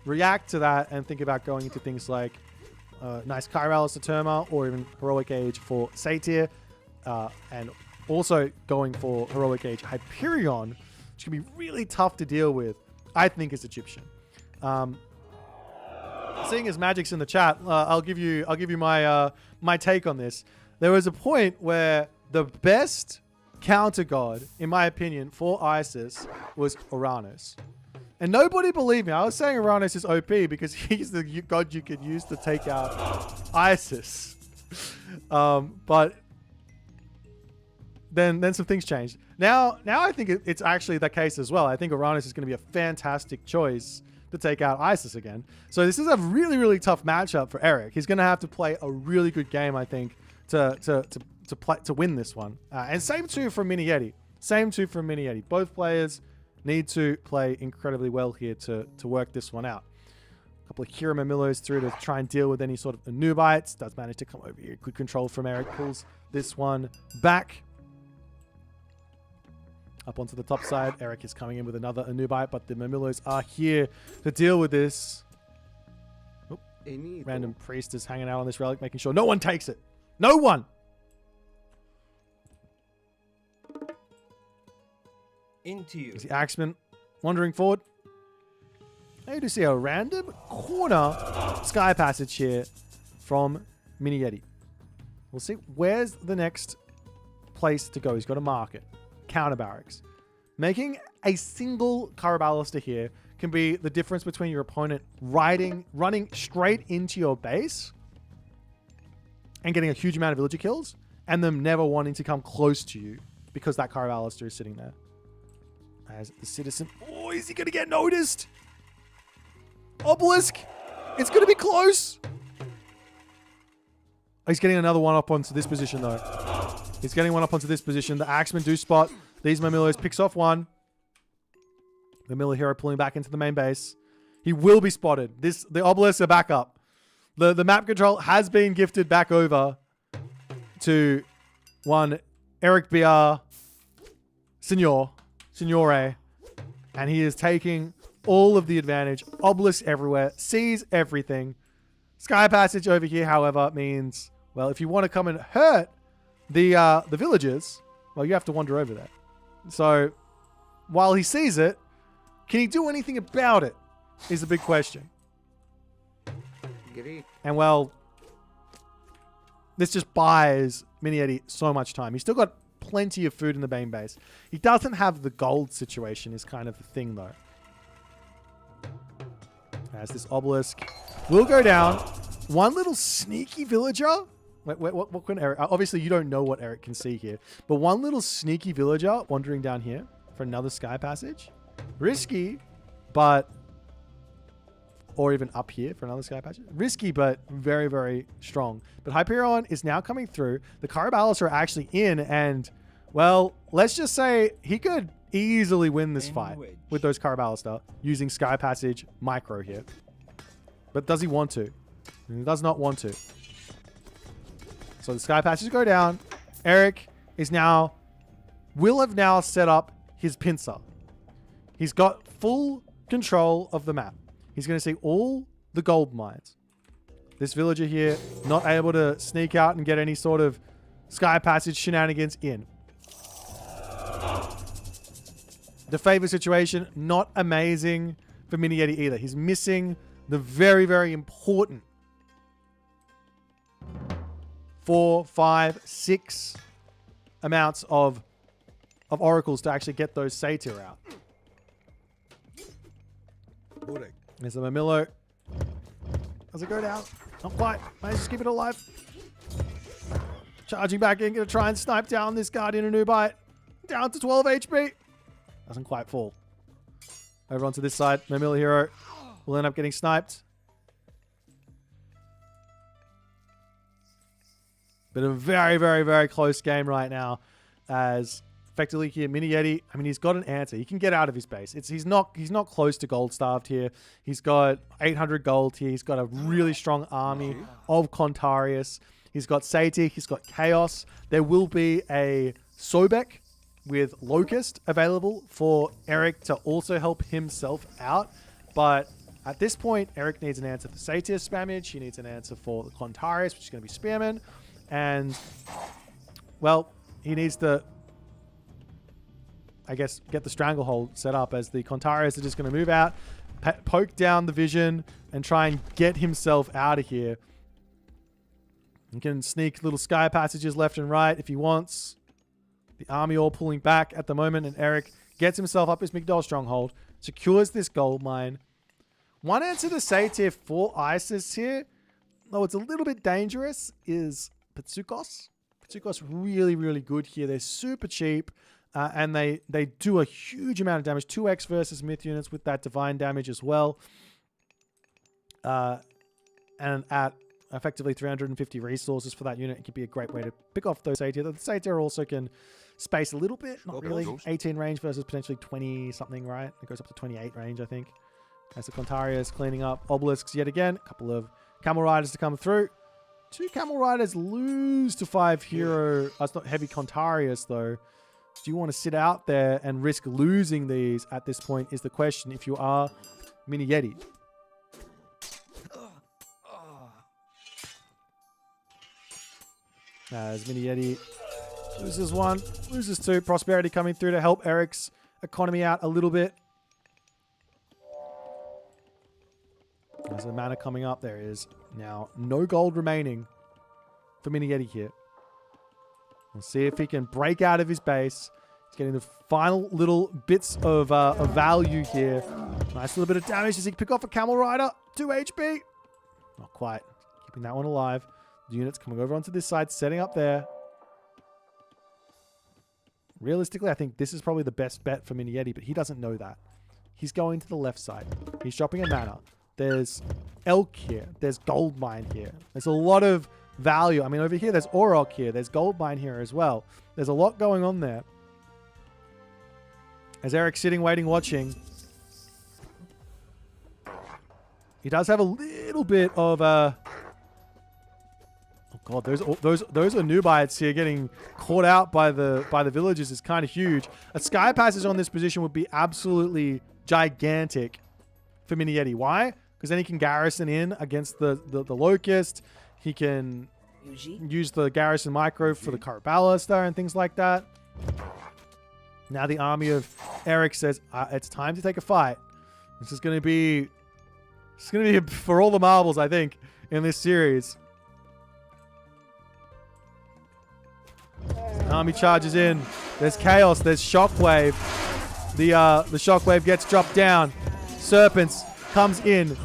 react to that and think about going into things like nice Kyralis to Terma or even Heroic Age for Satyr, and also going for Heroic Age Hyperion, which can be really tough to deal with, I think, as Egyptian. Seeing as Magic's in the chat, I'll give you my my take on this. There was a point where the best counter god, in my opinion, for Isis was Uranus. And nobody believed me. I was saying Uranus is OP because he's the god you could use to take out Isis. But then some things changed. Now I think it's actually the case as well. I think Uranus is going to be a fantastic choice to take out Isis again. So this is a really, really tough matchup for Eric. He's going to have to play a really good game, I think, to win this one. And same too for Mini Yeti. Same too for Mini Yeti. Both players need to play incredibly well here to work this one out. A couple of Hero Murmillos through to try and deal with any sort of Anubites. Does manage to come over here. Good control from Eric. Pulls this one back. Up onto the top side. Eric is coming in with another Anubite, but the Murmillos are here to deal with this. Oh, random priest is hanging out on this relic, making sure no one takes it. No one! Into you. Is the Axeman wandering forward? Now you do see a random corner sky passage here from Mini Yeti. We'll see. Where's the next place to go? He's got to mark it. Counter barracks. Making a single Caraballister here can be the difference between your opponent running straight into your base and getting a huge amount of villager kills and them never wanting to come close to you because that Caraballister is sitting there. As the citizen... Oh, is he going to get noticed? Obelisk! It's going to be close! Oh, he's getting another one up onto this position, though. He's getting one up onto this position. The Axemen do spot these Murmillos. Picks off one. Murmillo hero pulling back into the main base. He will be spotted. The obelisks are back up. The map control has been gifted back over to one Eric BR Signore, and he is taking all of the advantage. Obelisk everywhere, sees everything. Sky passage over here, however, means, well, if you want to come and hurt the villagers, well, you have to wander over there. So while he sees it, can he do anything about it is the big question. And well, this just buys Mini Yeti so much time. He's still got plenty of food in the main base. He doesn't have the gold situation is kind of the thing, though. As this obelisk will go down. One little sneaky villager. Wait, what can Eric... Obviously, you don't know what Eric can see here. But one little sneaky villager wandering down here for another sky passage. Risky, but or even up here for another Sky Passage. Risky, but very, very strong. But Hyperion is now coming through. The Caraballas are actually in, and, well, let's just say he could easily win this fight with those Caraballas using Sky Passage micro here. But does he want to? He does not want to. So the Sky Passage go down. Eric will have now set up his pincer. He's got full control of the map. He's going to see all the gold mines. This villager here not able to sneak out and get any sort of Sky Passage shenanigans in. The favor situation, not amazing for Mini Yeti either. He's missing the very, very important 4, 5, 6 amounts of oracles to actually get those satyr out. There's a Mamillo. Does it go down? Not quite. Managed to keep it alive. Charging back in. Going to try and snipe down this Guardian and Boit. Down to 12 HP. Doesn't quite fall. Over onto this side. Mamillo Hero will end up getting sniped. But a very, very, very close game right now. As effectively here, Mini Yeti, I mean, he's got an answer. He can get out of his base. He's not close to gold starved here. He's got 800 gold here. He's got a really strong army of Contarius. He's got Satyr. He's got Chaos. There will be a Sobek with Locust available for Eric to also help himself out. But at this point, Eric needs an answer for Satyr spammage. He needs an answer for the Contarius, which is going to be Spearman. And, well, he needs to, I guess, get the Stranglehold set up as the Contarius are just going to move out, poke down the vision, and try and get himself out of here. He can sneak little Sky Passages left and right if he wants. The army all pulling back at the moment, and Eric gets himself up his Migdol Stronghold, secures this gold mine. One answer to Satyr for Isis here, though it's a little bit dangerous, is Pitsukos. Pitsukos really, really good here. They're super cheap, and they do a huge amount of damage. 2x versus myth units with that divine damage as well. And at effectively 350 resources for that unit, it could be a great way to pick off those Satyr. The Satyr also can space a little bit, not really. 18 range versus potentially 20 something, right? It goes up to 28 range, I think. As the Contarius cleaning up obelisks yet again. A couple of Camel Riders to come through. 2 Camel Riders lose to 5 hero. It's not heavy Contarius though. Do you want to sit out there and risk losing these at this point is the question if you are Mini Yeti. As Mini Yeti loses 1, loses 2. Prosperity coming through to help Eric's economy out a little bit. There's a mana coming up. There is now no gold remaining for Mini Yeti here. We'll see if he can break out of his base. He's getting the final little bits of value here. Nice little bit of damage as he can pick off a Camel Rider. 2 HP. Not quite. Keeping that one alive. The units coming over onto this side, setting up there. Realistically, I think this is probably the best bet for Mini Yeti, but he doesn't know that. He's going to the left side. He's dropping a mana. There's Elk here. There's Gold Mine here. There's a lot of value. I mean, over here, there's Auroch here. There's Gold Mine here as well. There's a lot going on there. As Eric's sitting, waiting, watching. He does have a little bit of a... Oh god, those are Nubites here getting caught out by the villagers is kind of huge. A Sky Passage on this position would be absolutely gigantic for Mini Yeti. Why? Because then he can garrison in against the Locust. He can use the garrison micro for the Caraballas there and things like that. Now the army of Eric says, it's time to take a fight. This is going to be for all the marbles, I think, in this series. The army charges in. There's chaos. There's shockwave. The shockwave gets dropped down. Serpents comes in.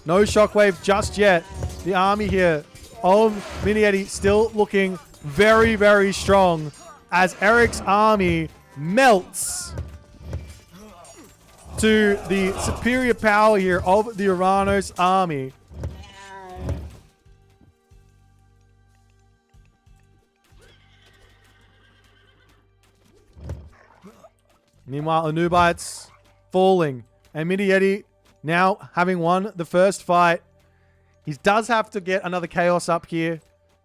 No shockwave just yet. The army here of Mini Yeti still looking very, very strong as Eric's army melts. to the superior power here of the Uranos army. Meanwhile, Anubites falling. And Mini-Yeti now having won the first fight. He does have to get another Chaos up here.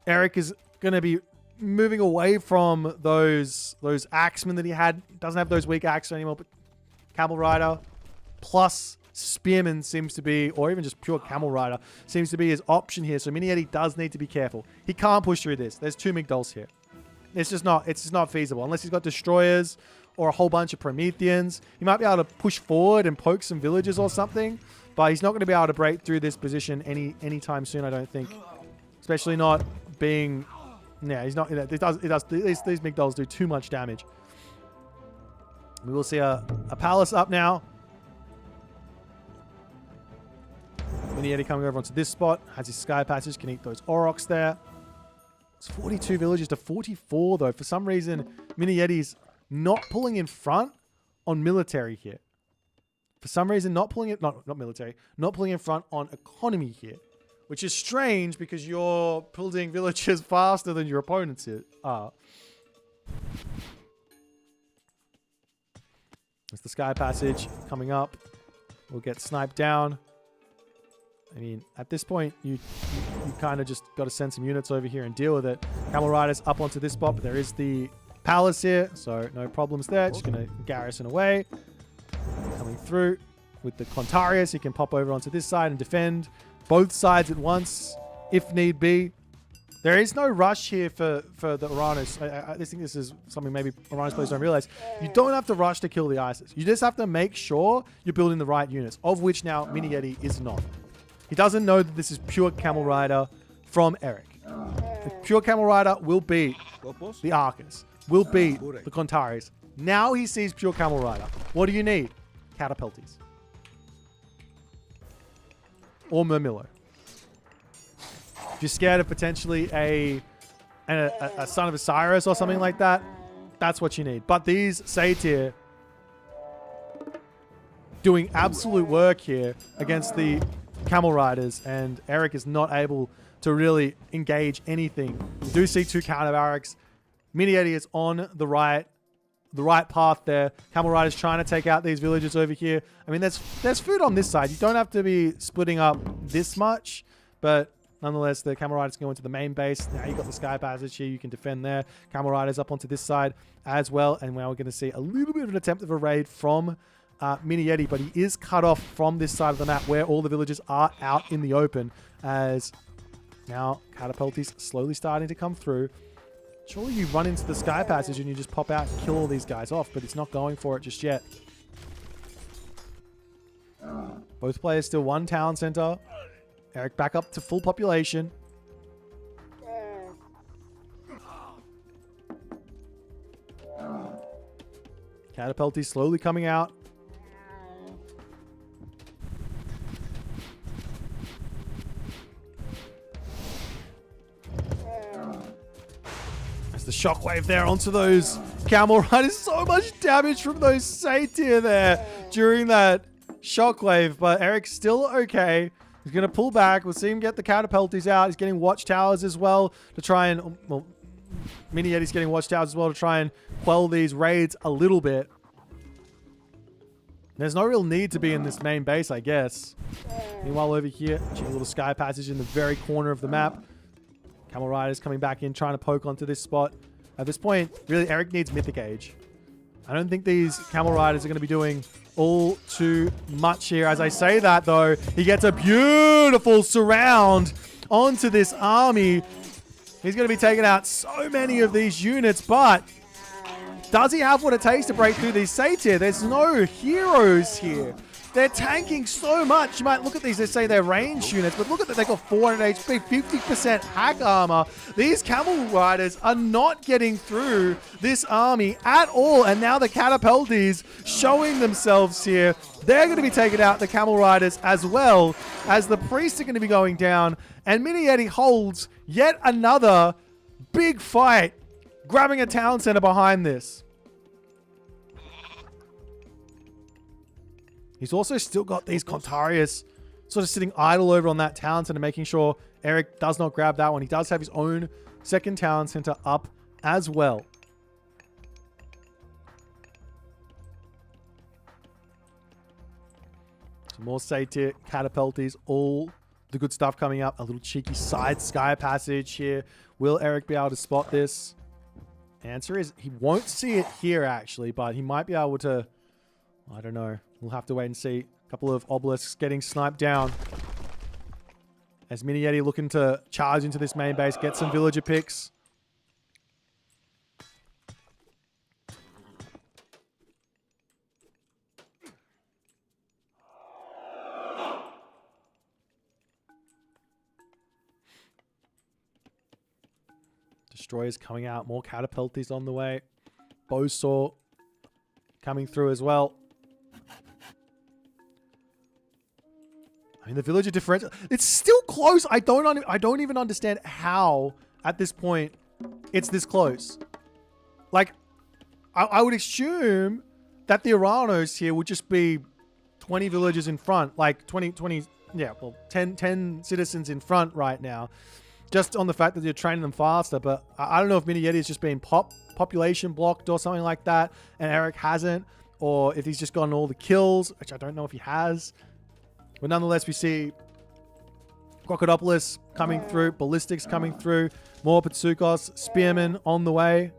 Eric is going to be moving away from those Axemen that he had. Doesn't have those weak Axes anymore, but Camel Rider plus Spearman seems to be, or even just pure Camel Rider, seems to be his option here. So Mini-Yeti does need to be careful. He can't push through this. There's two Migdols here. It's just not feasible. Unless he's got Destroyers or a whole bunch of Prometheans. He might be able to push forward and poke some villages or something, but he's not going to be able to break through this position anytime soon, I don't think. Especially not being... Yeah, he's not... These Migdols do too much damage. We will see a palace up now. Mini-Yeti coming over onto this spot. Has his Sky Passage. Can eat those Aurochs there. It's 42 villages to 44, though. For some reason, Mini-Yeti's not pulling in front on military here. For some reason, not pulling it... Not military. Not pulling in front on economy here. Which is strange because you're building villages faster than your opponents are. There's the Sky Passage coming up. We'll get sniped down. I mean, at this point, you kind of just got to send some units over here and deal with it. Camel Riders up onto this spot, but there is the palace here, so no problems there. Just going to garrison away. Coming through with the Contarius, he can pop over onto this side and defend both sides at once, if need be. There is no rush here for the Uranus. I think this is something maybe Uranus players don't realize. You don't have to rush to kill the Isis. You just have to make sure you're building the right units, of which now Mini-Yeti is not. He doesn't know that this is pure Camel Rider from Eric. The pure Camel Rider will beat the Arcus, will beat the Contaris. Now he sees pure Camel Rider. What do you need? Catapulties. Or Murmillo. If you're scared of potentially a Son of Osiris or something like that, that's what you need. But these Satyr doing absolute work here against the Camel Riders, and Eric is not able to really engage anything. You do see two counter barracks. Mini-Yeti is on the right path there. Camel Riders trying to take out these villages over here. I mean, there's food on this side. You don't have to be splitting up this much, but nonetheless, the Camel Riders go into the main base. Now you've got the Sky Passage here. You can defend there. Camel Riders up onto this side as well. And now we're going to see a little bit of an attempt of a raid from Mini-Yeti, but he is cut off from this side of the map where all the villages are out in the open, as now Catapulties slowly starting to come through. Surely you run into the Sky Passage and you just pop out and kill all these guys off, but it's not going for it just yet. Both players still one town center. Eric back up to full population. Catapulties slowly coming out. The shockwave there onto those Camel Riders. So much damage from those Satyr there during that shockwave, but Eric's still okay. He's going to pull back. We'll see him get the Catapulties out. He's getting Watchtowers as well to try and... Well, Mini-Yeti's getting Watchtowers as well to try and quell these raids a little bit. There's no real need to be in this main base, I guess. Meanwhile, over here, a little Sky Passage in the very corner of the map. Camel Riders coming back in, trying to poke onto this spot. At this point, really, Eric needs Mythic Age. I don't think these Camel Riders are going to be doing all too much here. As I say that, though, he gets a beautiful surround onto this army. He's going to be taking out so many of these units, but does he have what it takes to break through these Satyr? There's no heroes here. They're tanking so much. You might look at these, they say they're ranged units, but look at that. They've got 400 HP, 50% hack armor. These Camel Riders are not getting through this army at all. And now the Catapulties showing themselves here. They're going to be taking out the Camel Riders as well, as the priests are going to be going down. And Mini-Yeti holds yet another big fight, grabbing a town center behind this. He's also still got these Contarius sort of sitting idle over on that town center, making sure Eric does not grab that one. He does have his own second town center up as well. Some more Satyr, Catapulties, all the good stuff coming up. A little cheeky side sky passage here. Will Eric be able to spot this? Answer is he won't see it here actually, but he might be able to. I don't know. We'll have to wait and see. A couple of obelisks getting sniped down. As Mini Yeti looking to charge into this main base, get some villager picks. Destroyers coming out. More Catapulties on the way. Bowsaw coming through as well. I mean, the villager differential, it's still close. I don't even understand how at this point it's this close. Like, I would assume that the Aranos here would just be 20 villagers in front, like 20, yeah, well, 10 citizens in front right now. Just on the fact that you're training them faster. But I don't know if Mini Yeti has just been population blocked or something like that, and Eric hasn't, or if he's just gotten all the kills, which I don't know if he has. But nonetheless, we see Crocodopoulos coming through, Ballistics coming through, more Patsukos, Spearmen on the way.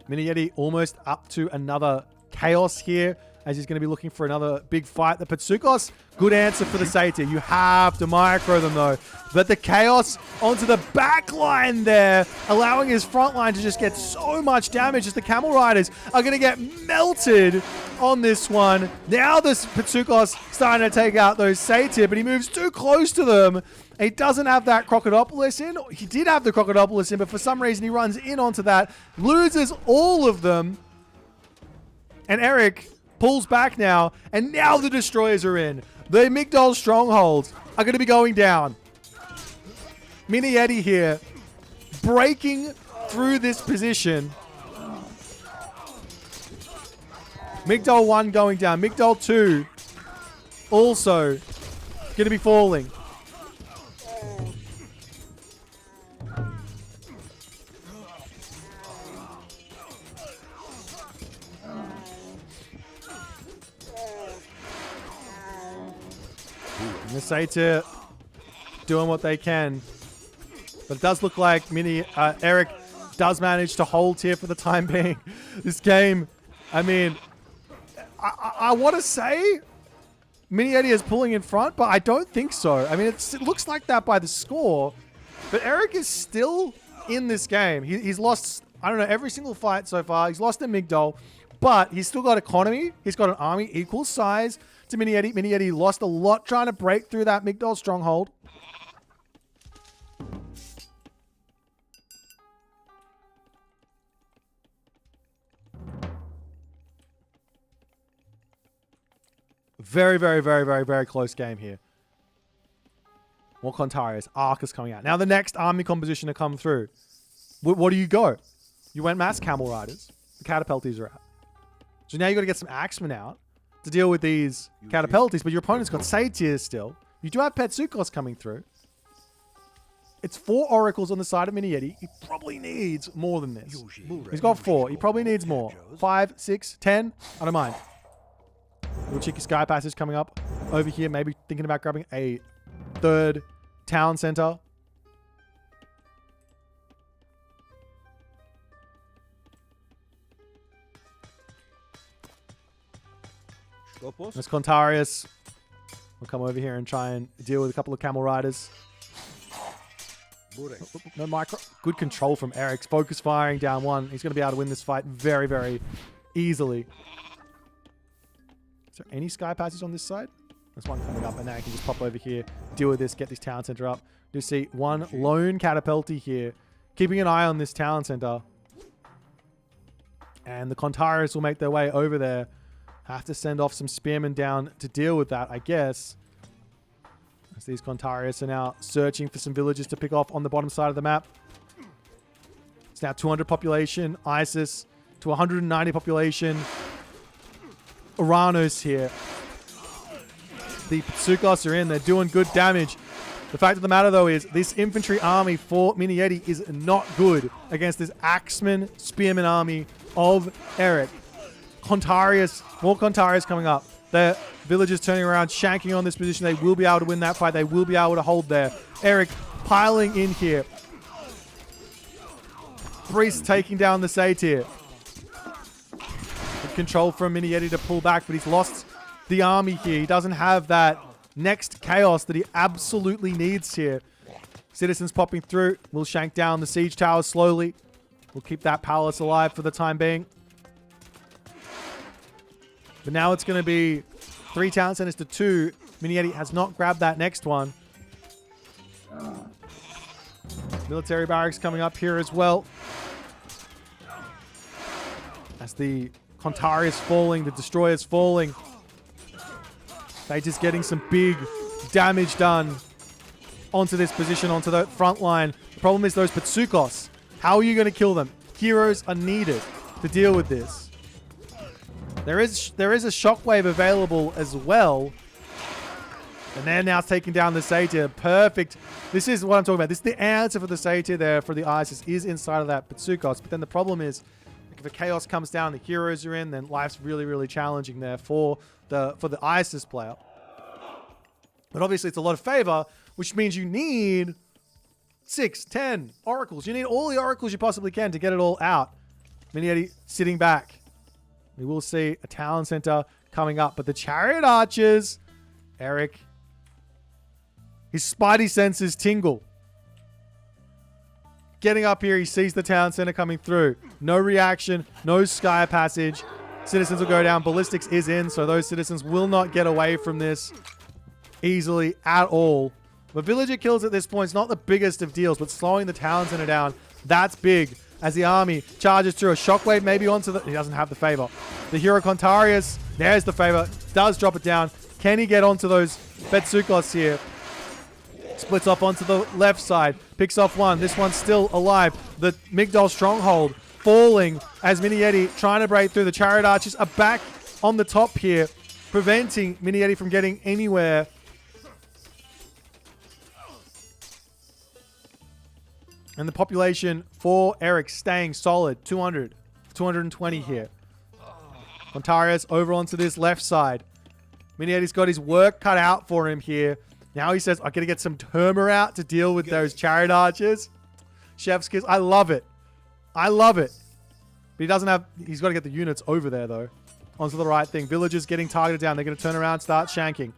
Mini Yeti almost up to another Chaos here, as he's going to be looking for another big fight. The Patsukos, good answer for the Satyr. You have to micro them though. But the Chaos onto the back line there, allowing his front line to just get so much damage as the Camel Riders are going to get melted on this one. Now this Patsukos starting to take out those Satyr, but he moves too close to them. He doesn't have that Crocodopoulos in. He did have the Crocodopoulos in, but for some reason he runs in onto that, loses all of them. And Eric pulls back now, and now the Destroyers are in. The Migdol strongholds are going to be going down. Mini Yeti here, breaking through this position. Migdol 1 going down. Migdol 2 also going to be falling. The Satyr doing what they can. But it does look like Eric does manage to hold here for the time being. This game, I mean, I want to say Mini Yeti is pulling in front, but I don't think so. I mean, it looks like that by the score. But Eric is still in this game. He's lost, I don't know, every single fight so far. He's lost in Migdol, but he's still got economy. He's got an army equal size to Mini Yeti. Mini Yeti lost a lot trying to break through that Migdol stronghold. Very, very, very, very, very close game here. More Contarius. Arcus coming out. Now the next army composition to come through. What do you go? You went mass Camel Riders. The Catapulties are out. So now you got to get some Axemen out to deal with these Catapulties, but your opponent's got Satyrs still. You do have Patsukos coming through. It's 4 Oracles on the side of Mini Yeti. He probably needs more than this. He's got 4. He probably needs more. 5, 6, 10. I don't mind. Little cheeky Sky Passage coming up over here. Maybe thinking about grabbing a 3rd town center. There's Contarius. We'll come over here and try and deal with a couple of Camel Riders. No micro. Good control from Eric. Focus firing down 1. He's going to be able to win this fight very, very easily. Is there any Sky Passage on this side? There's one coming up, and now I can just pop over here, deal with this, get this town center up. You see one lone Catapulty here, keeping an eye on this town center. And the Contarius will make their way over there. Have to send off some Spearmen down to deal with that, I guess. As these Contarius are now searching for some villages to pick off on the bottom side of the map. It's now 200 population. ISIS, to 190 population. Uranos here. The Pitsukos are in. They're doing good damage. The fact of the matter, though, is this infantry army for Minieti is not good against this Axeman Spearman army of Eric. Contarius, more Contarius coming up. The villagers turning around, shanking on this position. They will be able to win that fight. They will be able to hold there. Eric piling in here. Priest taking down the Satyr. Good control from Minieti to pull back, but he's lost the army here. He doesn't have that next chaos that he absolutely needs here. Citizens popping through. We'll shank down the siege towers slowly. We'll keep that palace alive for the time being. But now it's going to be 3 town centers to 2. Minieti has not grabbed that next one. Military barracks coming up here as well. As the Contari is falling, the Destroyer is falling. They just getting some big damage done onto this position, onto the front line. The problem is those Pitsukos. How are you going to kill them? Heroes are needed to deal with this. There is a shockwave available as well. And they're now taking down the Satyr. Perfect. This is what I'm talking about. This is the answer for the Satyr there for the Isis is inside of that Pitsukos. But then the problem is, if the chaos comes down, the heroes are in, then life's really, really challenging there for the Isis player. But obviously it's a lot of favor, which means you need 6, 10 oracles. You need all the oracles you possibly can to get it all out. Minieti sitting back. We will see a town center coming up, but the chariot archers, Eric, his spidey senses tingle. Getting up here, he sees the town center coming through. No reaction, no sky passage. Citizens will go down. Ballistics is in, so those citizens will not get away from this easily at all. But villager kills at this point is not the biggest of deals, but slowing the town center down, that's big. As the army charges through a shockwave maybe onto the... He doesn't have the favor. The hero Contarius, there's the favor. Does drop it down. Can he get onto those Pitsukos here? Splits off onto the left side. Picks off one. This one's still alive. The Migdol stronghold falling as Minieti trying to break through. The chariot archers are back on the top here, preventing Minieti from getting anywhere. And the population for Eric staying solid. 200, 220 here. Ontarius over onto this left side. Minieti's got his work cut out for him here. Now he says, I'm going to get some Terma out to deal with those chariot archers. Chef's kiss. I love it. I love it. But he doesn't have... He's got to get the units over there, though. Onto the right thing. Villagers getting targeted down. They're going to turn around and start shanking.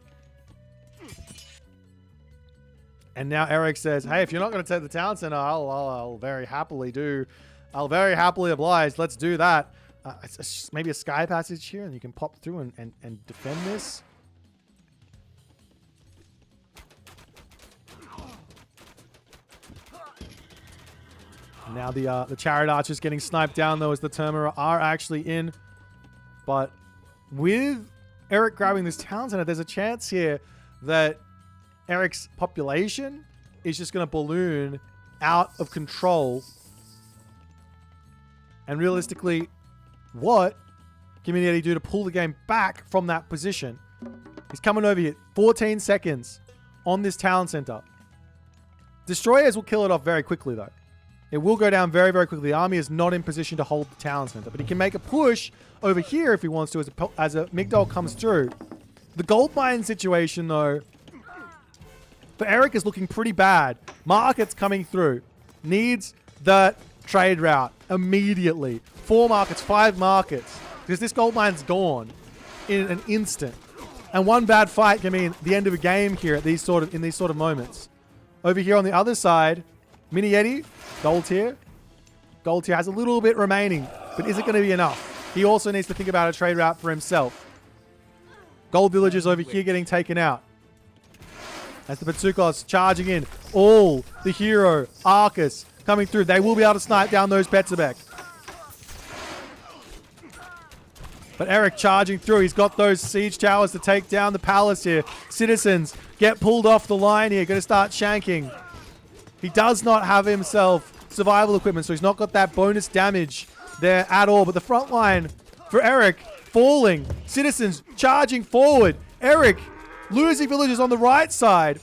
And now Eric says, hey, if you're not going to take the town center, I'll very happily do... I'll very happily oblige. Let's do that. Maybe a sky passage here, and you can pop through and defend this. Now the chariot archers getting sniped down, though, as the Terma are actually in. But with Eric grabbing this town center, there's a chance here that Eric's population is just going to balloon out of control. And realistically, what can Minieti do to pull the game back from that position? He's coming over here. 14 seconds on this town center. Destroyers will kill it off very quickly, though. It will go down very, very quickly. The army is not in position to hold the town center, but he can make a push over here if he wants to as a Migdol comes through. The gold mine situation, though, for Eric is looking pretty bad. Markets coming through. Needs the trade route immediately. 4 markets, 5 markets, because this gold mine's gone in an instant. And one bad fight can mean the end of a game here at these sort of moments. Over here on the other side, Minieti, gold tier. Gold tier has a little bit remaining, but is it going to be enough? He also needs to think about a trade route for himself. Gold villagers over here getting taken out. As the Pitsukos charging in. All the hero, Arcus, coming through. They will be able to snipe down those Petzebek. But Eric charging through. He's got those siege towers to take down the palace here. Citizens get pulled off the line here. Going to start shanking. He does not have himself survival equipment, so he's not got that bonus damage there at all. But the front line for Eric falling. Citizens charging forward. Eric losing villagers on the right side.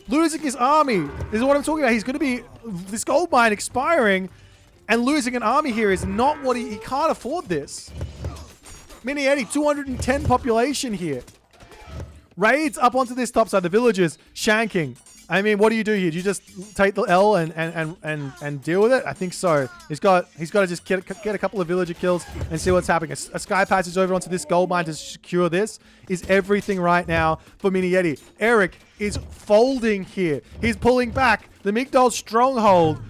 Losing his army. This is what I'm talking about. He's going to be... This gold mine expiring and losing an army here is not what he can't afford this. Mini Eddie, 210 population here. Raids up onto this top side. The villagers shanking. I mean, what do? Do you just take the L and deal with it? I think so. He's got to just get a couple of villager kills and see what's happening. A sky passage over onto this gold mine to secure this is everything right now for Mini Yeti. Eric is folding here. He's pulling back. The Migdol stronghold.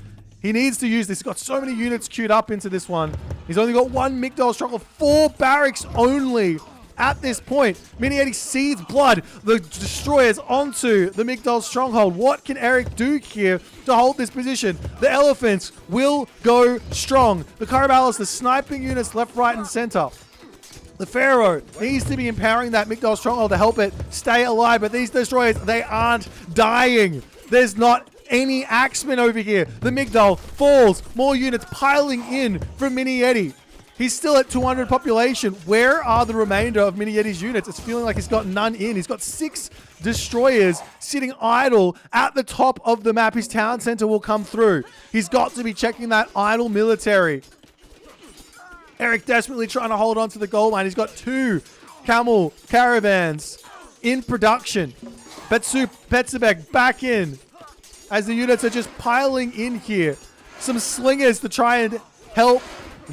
He needs to use this. He's got so many units queued up into this one. He's only got one Migdol stronghold. 4 barracks only. At this point, Mini Yeti seeds blood, the destroyers onto the Migdol stronghold. What can Eric do here to hold this position? The elephants will go strong. The Carabalis, the sniping units left, right, and center. The Pharaoh needs to be empowering that Migdol stronghold to help it stay alive, but these destroyers, they aren't dying. There's not any axemen over here. The Migdol falls, more units piling in from Mini Yeti. He's still at 200 population. Where are the remainder of Mini Yeti's units? It's feeling like he's got none in. He's got 6 destroyers sitting idle at the top of the map. His town center will come through. He's got to be checking that idle military. Eric desperately trying to hold on to the gold mine. He's got 2 camel caravans in production. Petsubek back in as the units are just piling in here. Some slingers to try and help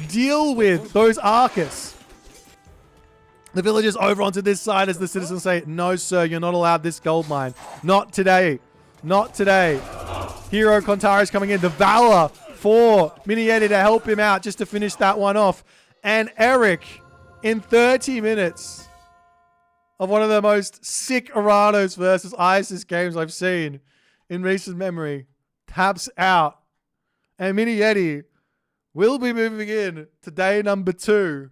deal with those Arcus. The villagers over onto this side as the citizens say, no, sir, you're not allowed this gold mine. Not today. Not today. Hero Kontara is coming in. The Valor for Mini Yeti to help him out just to finish that one off. And Eric, in 30 minutes of one of the most sick Aranos versus ISIS games I've seen in recent memory, taps out. And Mini Yeti will be moving in to day number 2.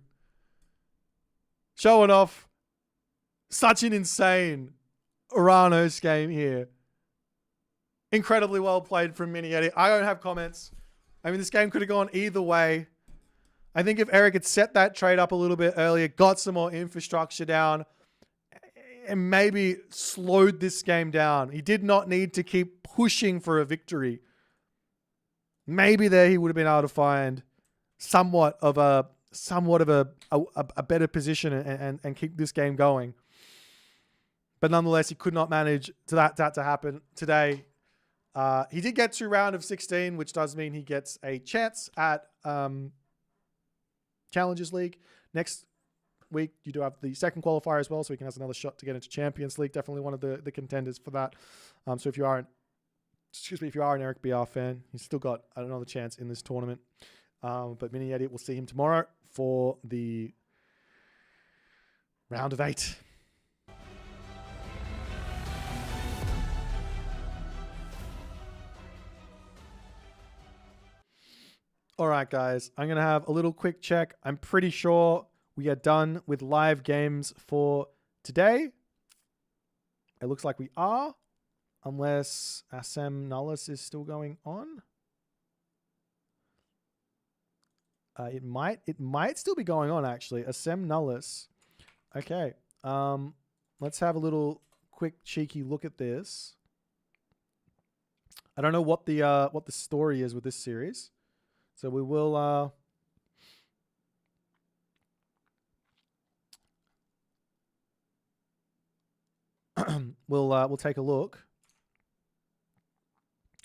Showing off such an insane Uranos game here. Incredibly well played from Mini Yeti. I don't have comments. I mean, this game could have gone either way. I think if Eric had set that trade up a little bit earlier, got some more infrastructure down, and maybe slowed this game down. He did not need to keep pushing for a victory. Maybe there he would have been able to find somewhat of a better position and keep this game going. But nonetheless, he could not manage that to happen today. He did get to round of 16, which does mean he gets a chance at Challengers League. Next week, you do have the second qualifier as well, so he can have another shot to get into Champions League. Definitely one of the contenders for that. So if you are an Eric BR fan, he's still got another chance in this tournament. But Mini Yeti, we'll see him tomorrow for the round of 8. All right, guys, I'm going to have a little quick check. I'm pretty sure we are done with live games for today. It looks like we are. Unless Assem Nullus is still going on. It might still be going on, actually. Assem Nullus. Okay. Let's have a little quick cheeky look at this. I don't know what the story is with this series. So we will we'll take a look.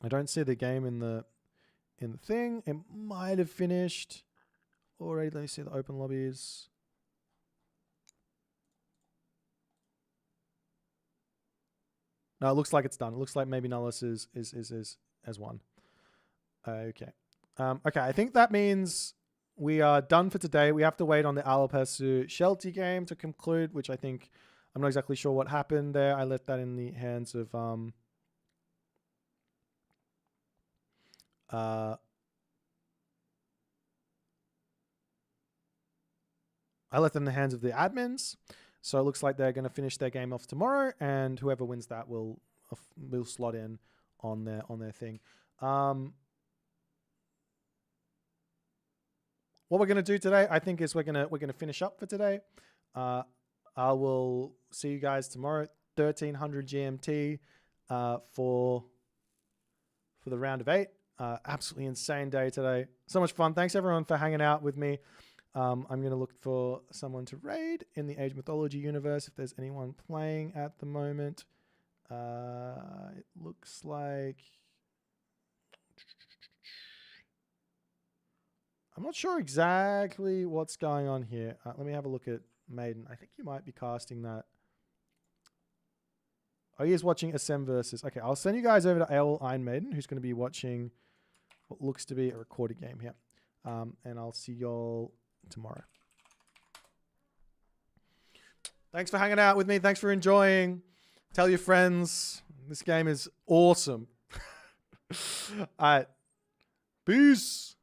I don't see the game in the thing. It might have finished already. Let me see the open lobbies. No, it looks like it's done. It looks like maybe Nullus is as one. Okay. Okay, I think that means we are done for today. We have to wait on the Alapesu Shelty game to conclude, which I think I'm not exactly sure what happened there. I left that in the hands of the admins. So it looks like they're going to finish their game off tomorrow, and whoever wins that will slot in on their thing. what we're gonna do today, I think, is we're gonna finish up for today. I will see you guys tomorrow, 1300 GMT, for the round of 8. Absolutely insane day today. So much fun. Thanks everyone for hanging out with me. I'm going to look for someone to raid in the Age Mythology universe if there's anyone playing at the moment. It looks like... I'm not sure exactly what's going on here. Let me have a look at Maiden. I think you might be casting that. Oh, he is watching Ascend Versus. Okay, I'll send you guys over to AOL Iron Maiden, who's going to be watching what looks to be a recorded game here. And I'll see y'all tomorrow. Thanks for hanging out with me. Thanks for enjoying. Tell your friends. This game is awesome. All right. Peace.